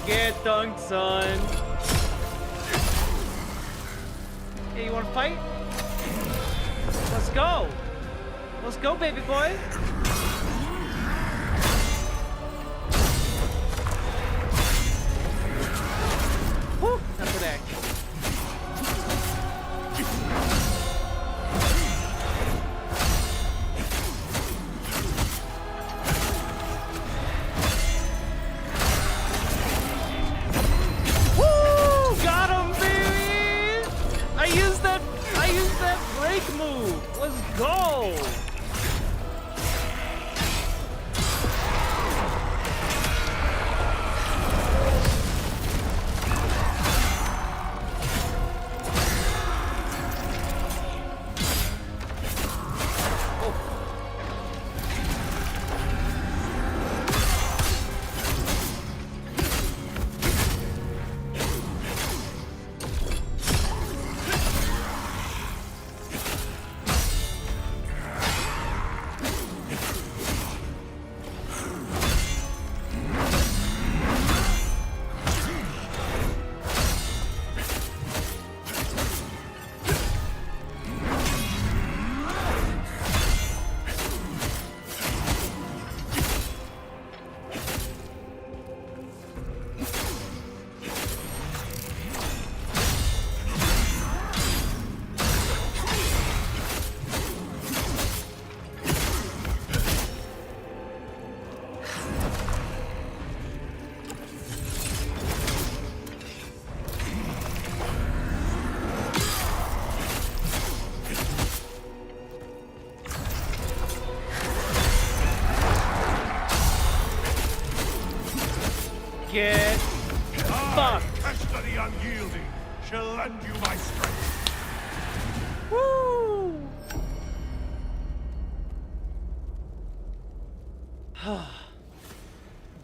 Get dunked, son. Hey, you wanna fight? Let's go. Let's go, baby boy. Woo, not today. Woo! Got him, baby! use that brake move. Let's go. Get fucked. Hester the Unyielding shall lend you my strength. Woo!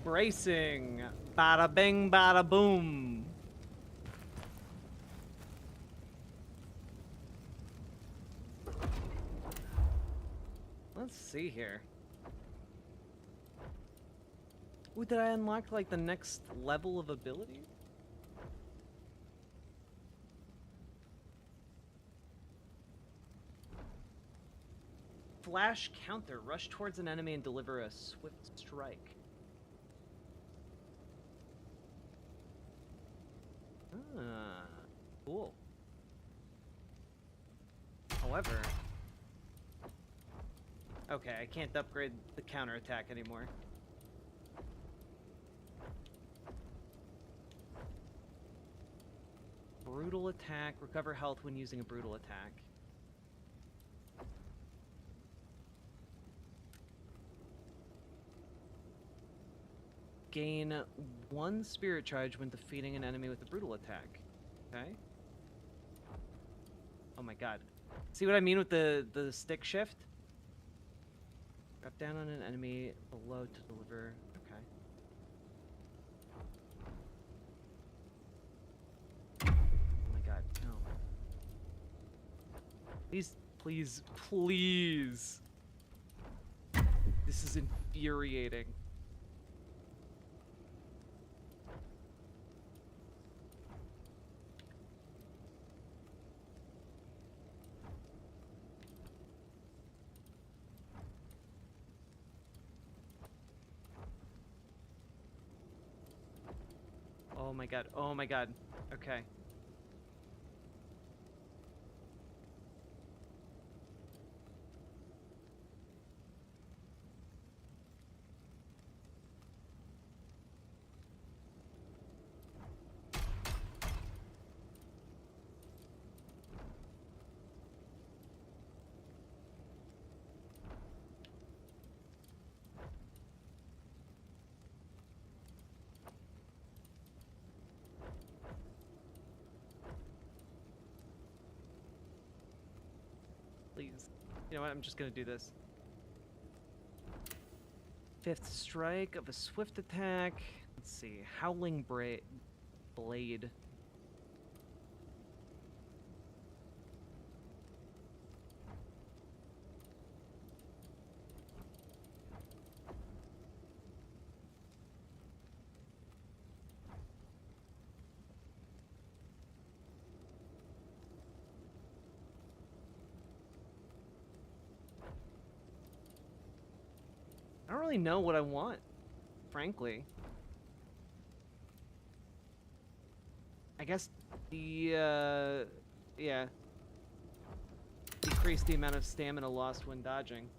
Bracing. Bada bing, bada boom. Let's see here. Ooh, did I unlock like the next level of ability? Flash counter. Rush towards an enemy and deliver a swift strike. Ah, cool. However... Okay, I can't upgrade the counterattack anymore. Brutal attack. Recover health when using a brutal attack. Gain 1 spirit charge when defeating an enemy with a brutal attack. Okay. Oh my god. See what I mean with the stick shift? Drop down on an enemy below to deliver. Okay. Oh my god, no. Please, please, please. This is infuriating. Oh my god, oh my god. Okay. Please. You know what? I'm just gonna do this. 5th strike of a swift attack. Let's see. Howling Blade. I don't really know what I want, frankly. I guess the, yeah. Decrease the amount of stamina lost when dodging.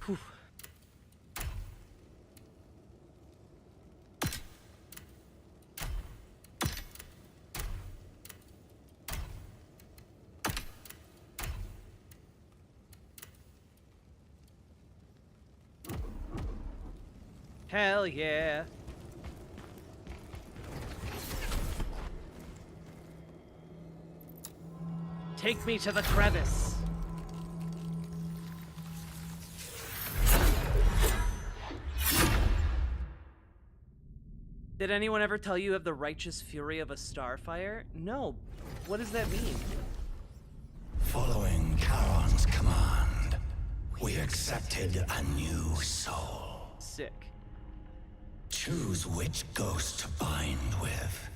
Whew. Hell yeah. Take me to the crevice. Did anyone ever tell you of the righteous fury of a starfire? No. What does that mean? Following Charon's command, we accepted a new soul. Sick. Choose which ghost to bind with.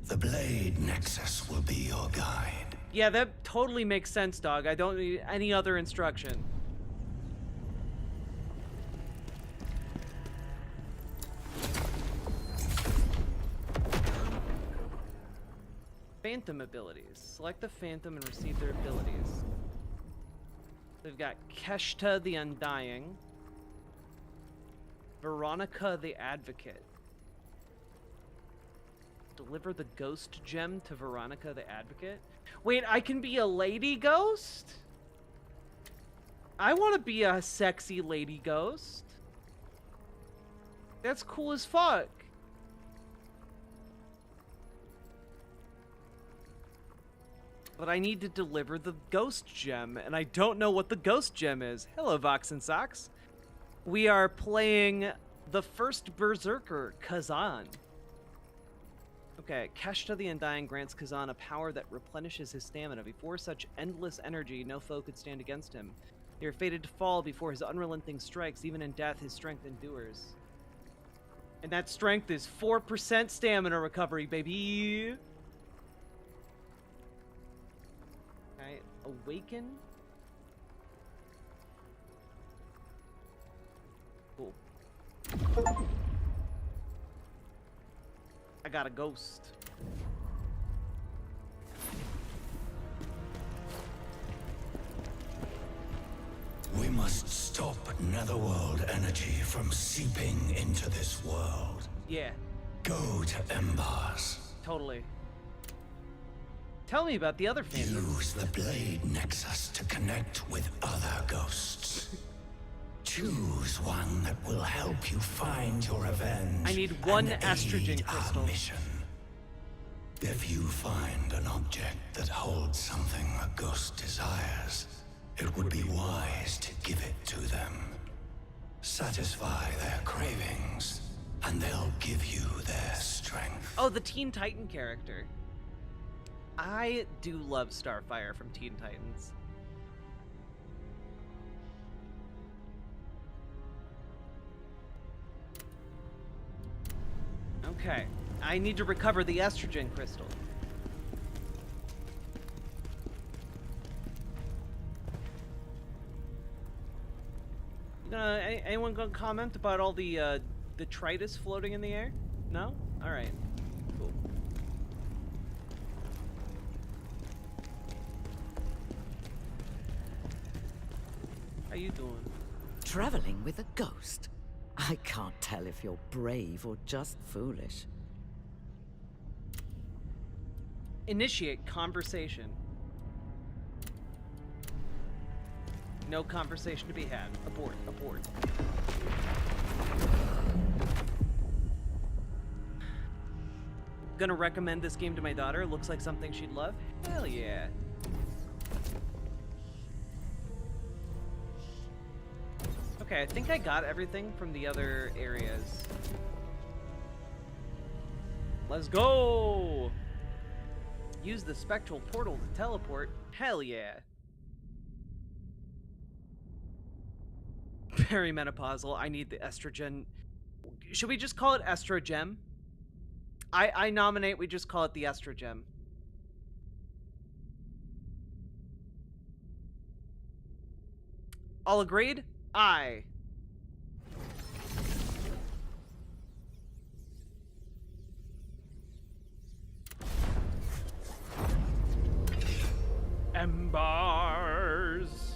The Blade Nexus will be your guide. Yeah, that totally makes sense, dog. I don't need any other instruction. Phantom abilities. Select the Phantom and receive their abilities. We've got Keshta the Undying. Veronica the Advocate. Deliver the Ghost Gem to Veronica the Advocate. Wait, I can be a lady ghost? I want to be a sexy lady ghost. That's cool as fuck. But I need to deliver the Ghost Gem, and I don't know what the Ghost Gem is. Hello, Vox and Socks. We are playing the first Berserker, Kazan. Okay, Keshta the Undying grants Kazan a power that replenishes his stamina. Before such endless energy, no foe could stand against him. They are fated to fall before his unrelenting strikes. Even in death, his strength endures. And that strength is 4% stamina recovery, baby! Okay, Awaken. Cool. I got a ghost. We must stop netherworld energy from seeping into this world. Yeah. Go to Embers. Totally. Tell me about the other Phantoms. Use the Blade Nexus to connect with other ghosts. Choose one that will help you find your revenge. I need one estrogen crystal. Mission. If you find an object that holds something a ghost desires, it would be wise to give it to them. Satisfy their cravings, and they'll give you their strength. Oh, the Teen Titan character. I do love Starfire from Teen Titans. Okay, I need to recover the estrogen crystal. Anyone gonna comment about all the detritus floating in the air? No? All right. Cool. How you doing? Traveling with a ghost? I can't tell if you're brave or just foolish. Initiate conversation. No conversation to be had. Abort, abort. Gonna recommend this game to my daughter. Looks like something she'd love. Hell yeah. Okay, I think I got everything from the other areas. Let's go! Use the spectral portal to teleport. Hell yeah. Perimenopausal. I need the estrogen. Should we just call it estrogen? I nominate we just call it the estrogen. All agreed? Aye. Embers.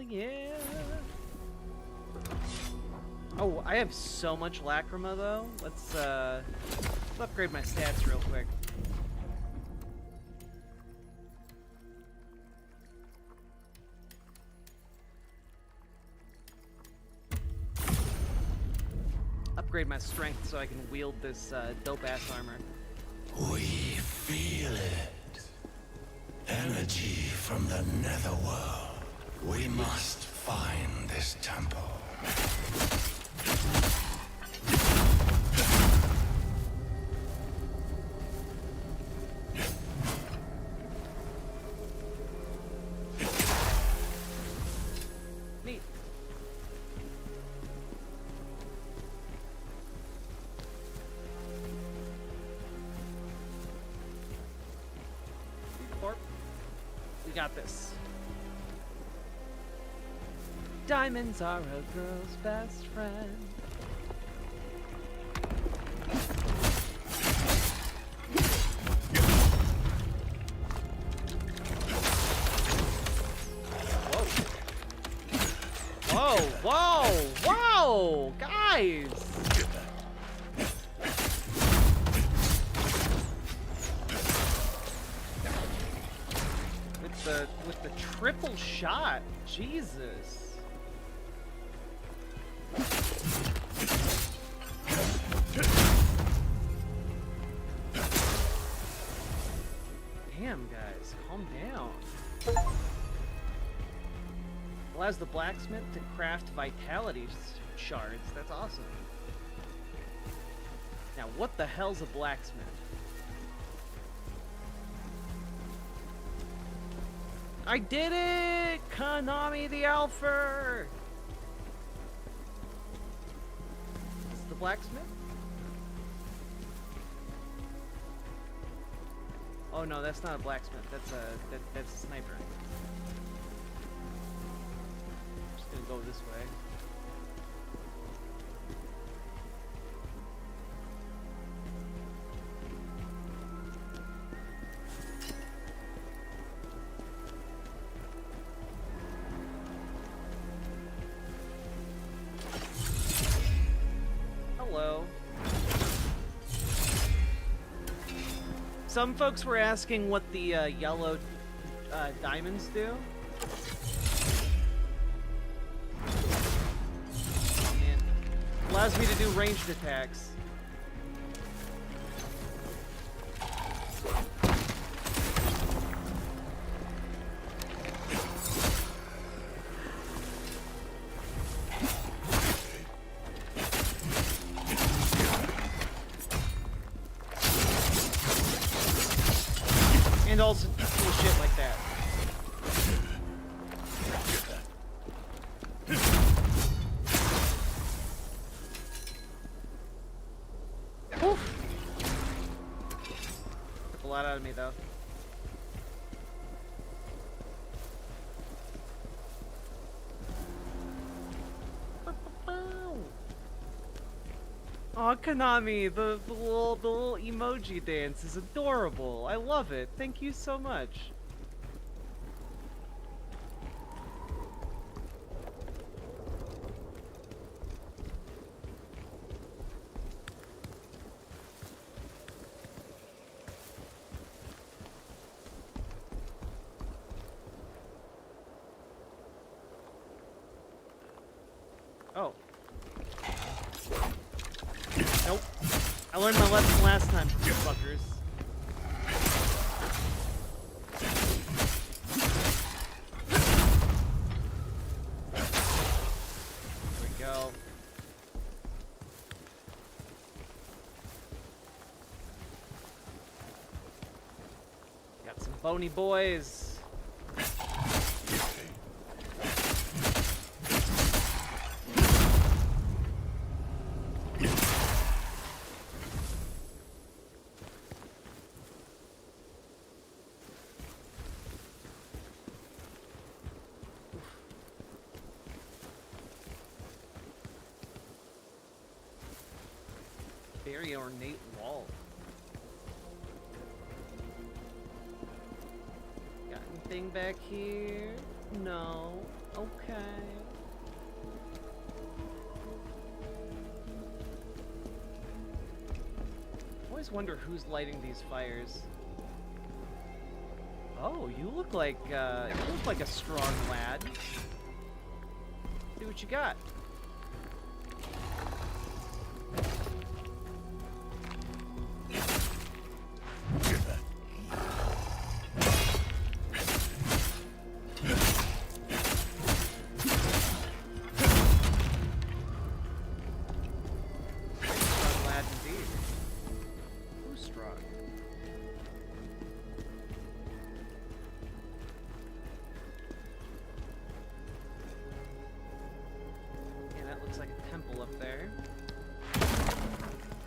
yeah. Oh, I have so much lacrima though. Let's upgrade my stats real quick. Upgrade my strength so I can wield this dope-ass armor. We feel it. Energy from the netherworld. We must find this temple. Neat. We got this. Diamonds are a girl's best friend. Whoa. Whoa, whoa, whoa, guys! With the triple shot, Jesus. Damn, guys, calm down. Allows the blacksmith to craft vitality shards. That's awesome. Now, what the hell's a blacksmith? I did it! Konami the Alpha! Is the blacksmith? Oh no, that's not a blacksmith. That's a sniper. I'm just gonna go this way. Hello. Some folks were asking what the yellow diamonds do. Oh man. Allows me to do ranged attacks. And also cool shit like that. Oof. Took a lot out of me though. Aw, Konami, the little emoji dance is adorable. I love it. Thank you so much. Oh. Nope. I learned my lesson last time, you fuckers. There we go. Got some bony boys. Very ornate wall. Got anything back here? No. Okay. I always wonder who's lighting these fires. Oh, you look like a strong lad. See what you got.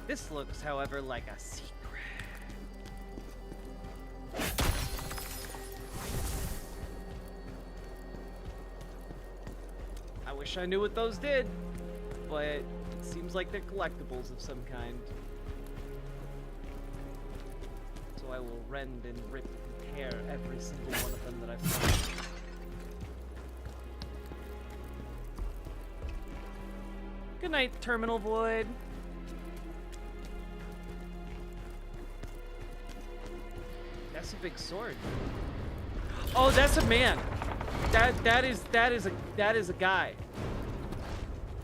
This looks, however, like a secret. I wish I knew what those did, but it seems like they're collectibles of some kind. So I will rend and rip and tear every single one of them that I find. Good night, Terminal Void. That's a big sword. Oh, that's a man. That is a guy.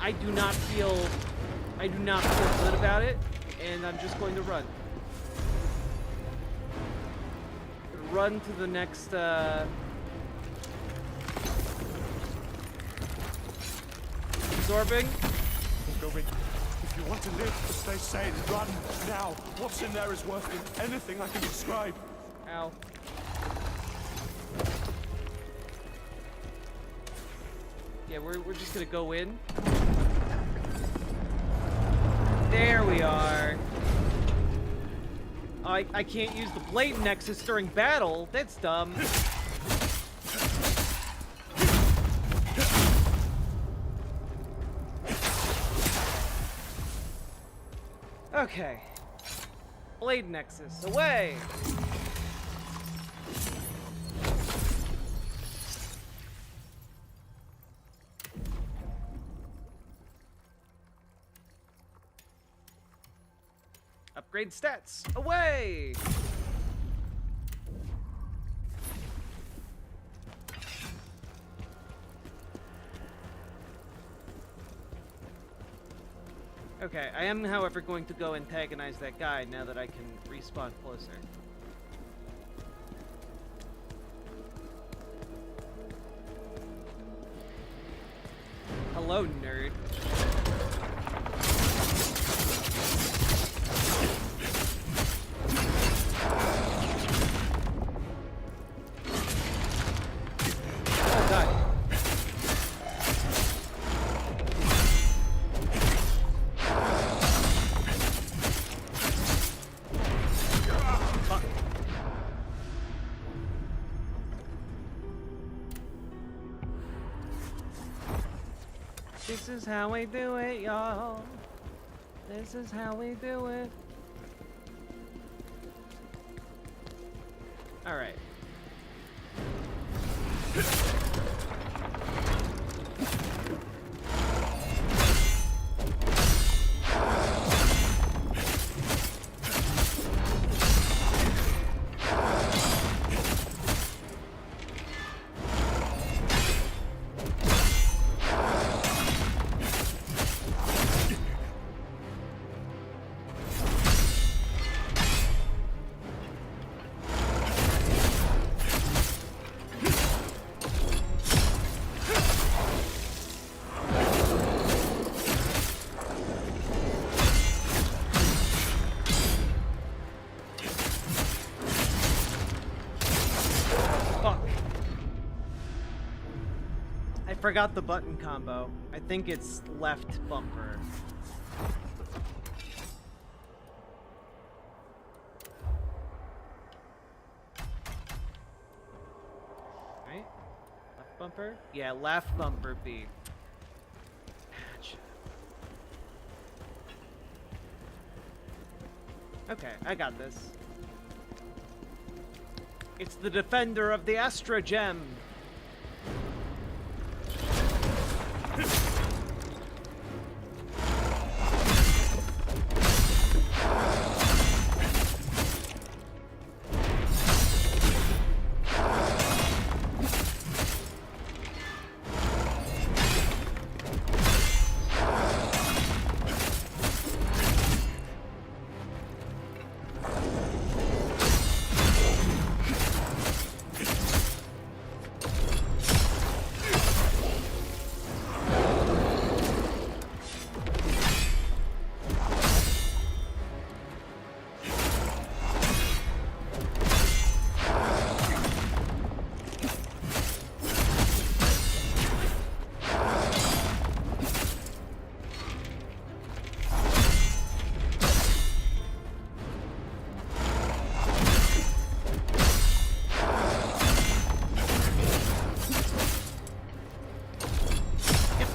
I do not feel good about it, and I'm just going to run. Run to the next absorbing. If you want to live, stay sane, run now. What's in there is worth anything I can describe. Ow. Yeah, we're just gonna go in. There we are. Oh, I can't use the blade nexus during battle. That's dumb. Okay. Blade nexus, away! Upgrade stats, away! Okay, I am, however, going to go antagonize that guy now that I can respawn closer. Hello, nerd. Oh, God. This is how we do it, y'all. This is how we do it. All right. Forgot the button combo. I think it's left bumper. Right? Left bumper? Yeah, left bumper B. Okay, I got this. It's the defender of the Astra Gem.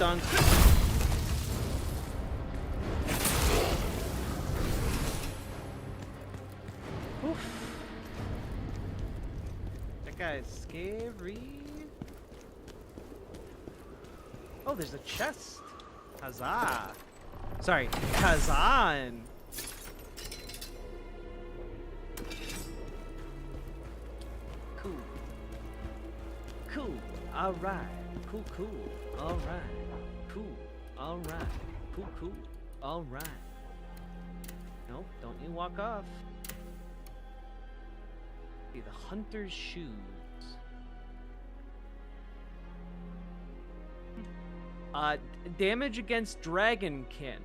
dunk. Oof. That guy is scary. Oh, there's a chest. Huzzah. Sorry, Kazan. Cool. Cool. Alright. Cool, cool. Alright. Cool. Alright. Cool, cool. Alright. Nope, don't you walk off. Okay, the hunter's shoes. Damage against dragonkin.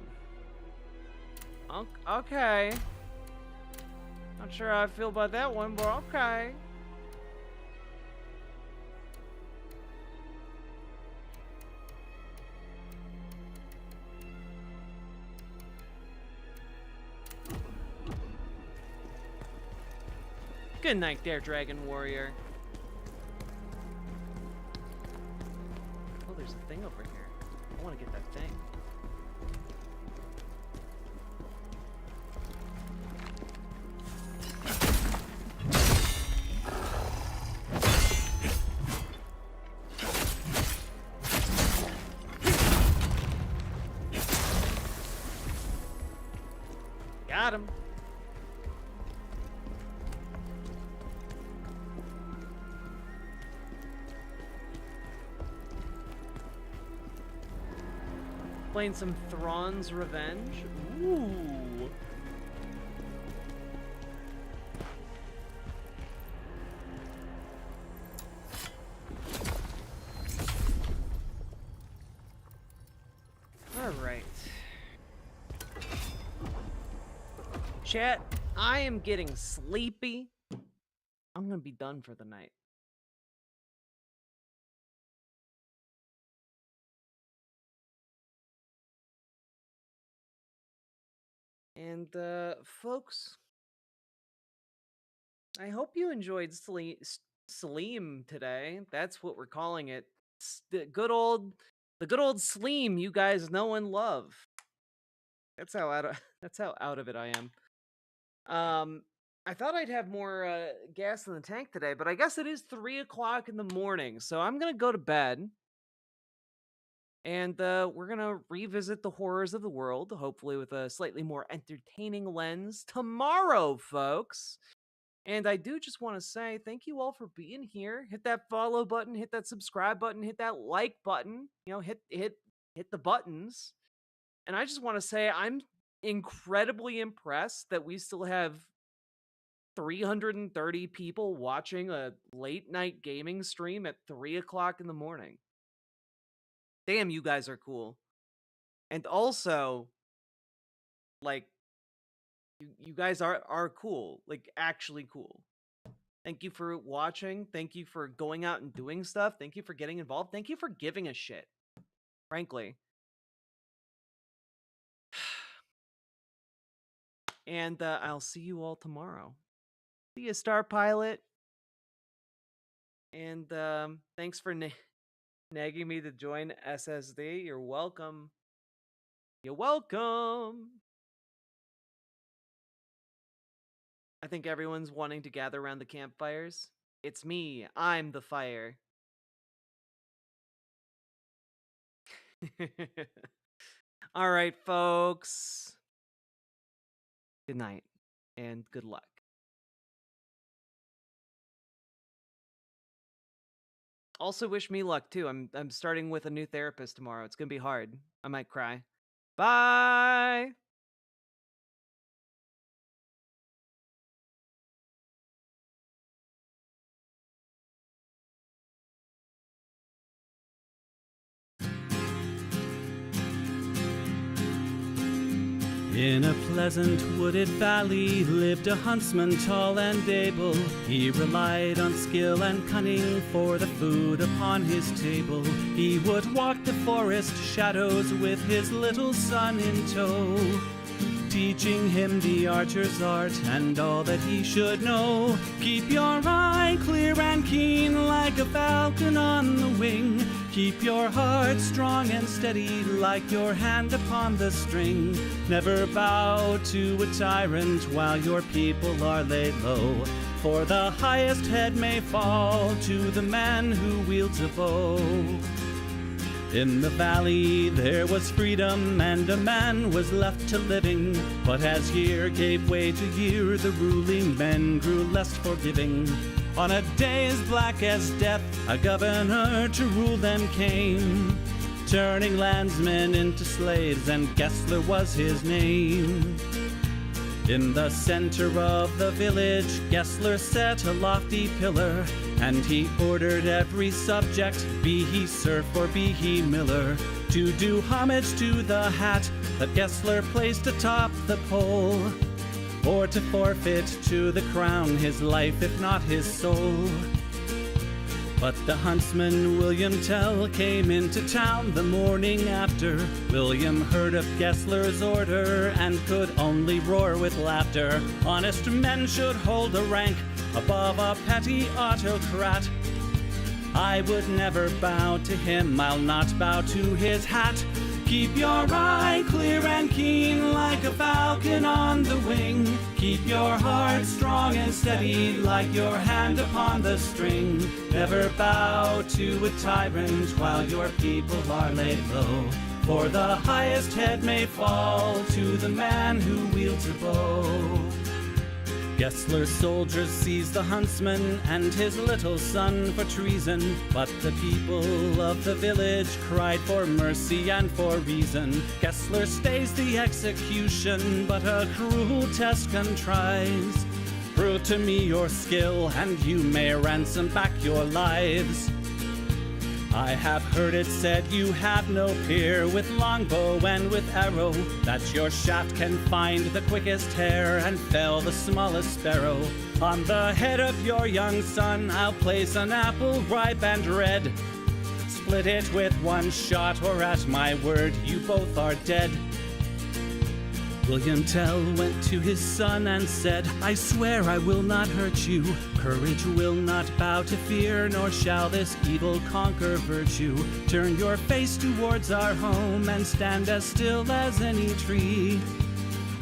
Okay. Not sure how I feel about that one, but okay. Good night there, Dragon Warrior. Oh, there's a thing over here. I want to get that thing. Got him. Playing some Thrawn's Revenge. Ooh. All right. Chat, I am getting sleepy. I'm gonna be done for the night. And, folks, I hope you enjoyed Sleem today. That's what we're calling it. The good old Sleem you guys know and love. That's how out of it I am. I thought I'd have more gas in the tank today, but I guess it is 3 o'clock in the morning, so I'm gonna go to bed. And we're going to revisit the horrors of the world, hopefully with a slightly more entertaining lens tomorrow, folks. And I do just want to say thank you all for being here. Hit that follow button, hit that subscribe button, hit that like button. You know, hit the buttons. And I just want to say I'm incredibly impressed that we still have 330 people watching a late night gaming stream at 3 o'clock in the morning. Damn, you guys are cool. And also, like, you guys are cool. Like, actually cool. Thank you for watching. Thank you for going out and doing stuff. Thank you for getting involved. Thank you for giving a shit. Frankly. And I'll see you all tomorrow. See you, Star Pilot. And thanks for nagging me to join SSD. You're welcome. You're welcome. I think everyone's wanting to gather around the campfires. It's me. I'm the fire. All right, folks. Good night and good luck. Also wish me luck too. I'm starting with a new therapist tomorrow. It's going to be hard. I might cry. Bye. In a pleasant wooded valley lived a huntsman tall and able. He relied on skill and cunning for the food upon his table. He would walk the forest shadows with his little son in tow, teaching him the archer's art and all that he should know. Keep your eye clear and keen like a falcon on the wing. Keep your heart strong and steady like your hand upon the string. Never bow to a tyrant while your people are laid low. For the highest head may fall to the man who wields a bow. In the valley there was freedom, and a man was left to living. But as year gave way to year, the ruling men grew less forgiving. On a day as black as death, a governor to rule them came, turning landsmen into slaves, and Gessler was his name. In the center of the village, Gessler set a lofty pillar, and he ordered every subject, be he serf or be he miller, to do homage to the hat that Gessler placed atop the pole, or to forfeit to the crown his life, if not his soul. But the huntsman William Tell came into town the morning after. William heard of Gessler's order and could only roar with laughter. Honest men should hold a rank above a petty autocrat. I would never bow to him, I'll not bow to his hat. Keep your eye clear and keen like a falcon on the wing. Keep your heart strong and steady like your hand upon the string. Never bow to a tyrant while your people are laid low. For the highest head may fall to the man who wields a bow. Gessler's soldiers seized the huntsman and his little son for treason, but the people of the village cried for mercy and for reason. Gessler stays the execution, but a cruel test contrives. Prove to me your skill, and you may ransom back your lives. I have heard it said you have no peer with longbow and with arrow, that your shaft can find the quickest hare and fell the smallest sparrow. On the head of your young son I'll place an apple ripe and red. Split it with one shot, or at my word you both are dead. William Tell went to his son and said, I swear I will not hurt you. Courage will not bow to fear, nor shall this evil conquer virtue. Turn your face towards our home and stand as still as any tree.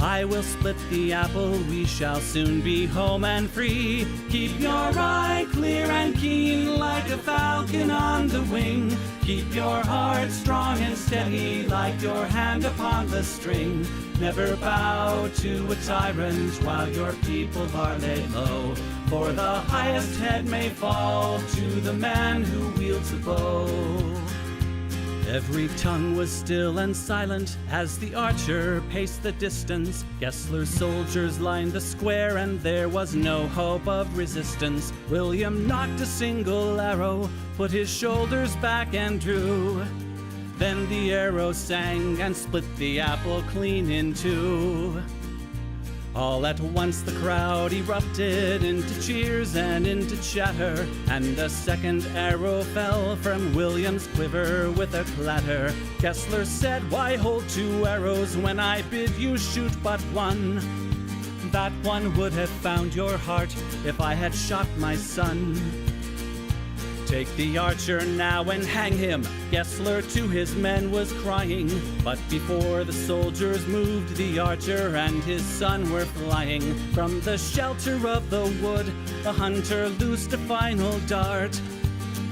I will split the apple, we shall soon be home and free. Keep your eye clear and keen like a falcon on the wing. Keep your heart strong and steady like your hand upon the string. Never bow to a tyrant while your people are laid low. For the highest head may fall to the man who wields a bow. Every tongue was still and silent as the archer paced the distance. Gessler's soldiers lined the square, and there was no hope of resistance. William knocked a single arrow, put his shoulders back and drew. Then the arrow sang and split the apple clean in two. All at once the crowd erupted into cheers and into chatter, and a second arrow fell from William's quiver with a clatter. Gessler said, why hold two arrows when I bid you shoot but one? That one would have found your heart if I had shot my son. Take the archer now and hang him, Gessler to his men was crying. But before the soldiers moved, the archer and his son were flying. From the shelter of the wood, the hunter loosed a final dart.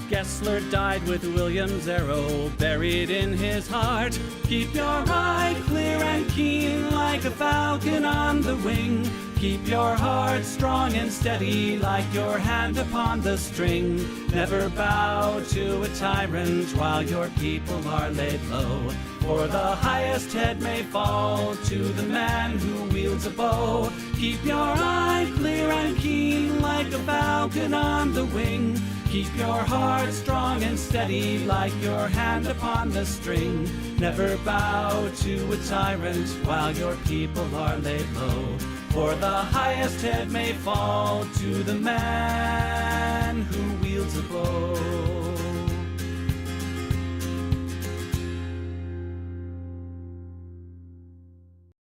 Gessler died with William's arrow buried in his heart. Keep your eye clear and keen like a falcon on the wing. Keep your heart strong and steady like your hand upon the string. Never bow to a tyrant while your people are laid low. For the highest head may fall to the man who wields a bow. Keep your eye clear and keen like a falcon on the wing. Keep your heart strong and steady like your hand upon the string. Never bow to a tyrant while your people are laid low. For the highest head may fall to the man who wields a bow.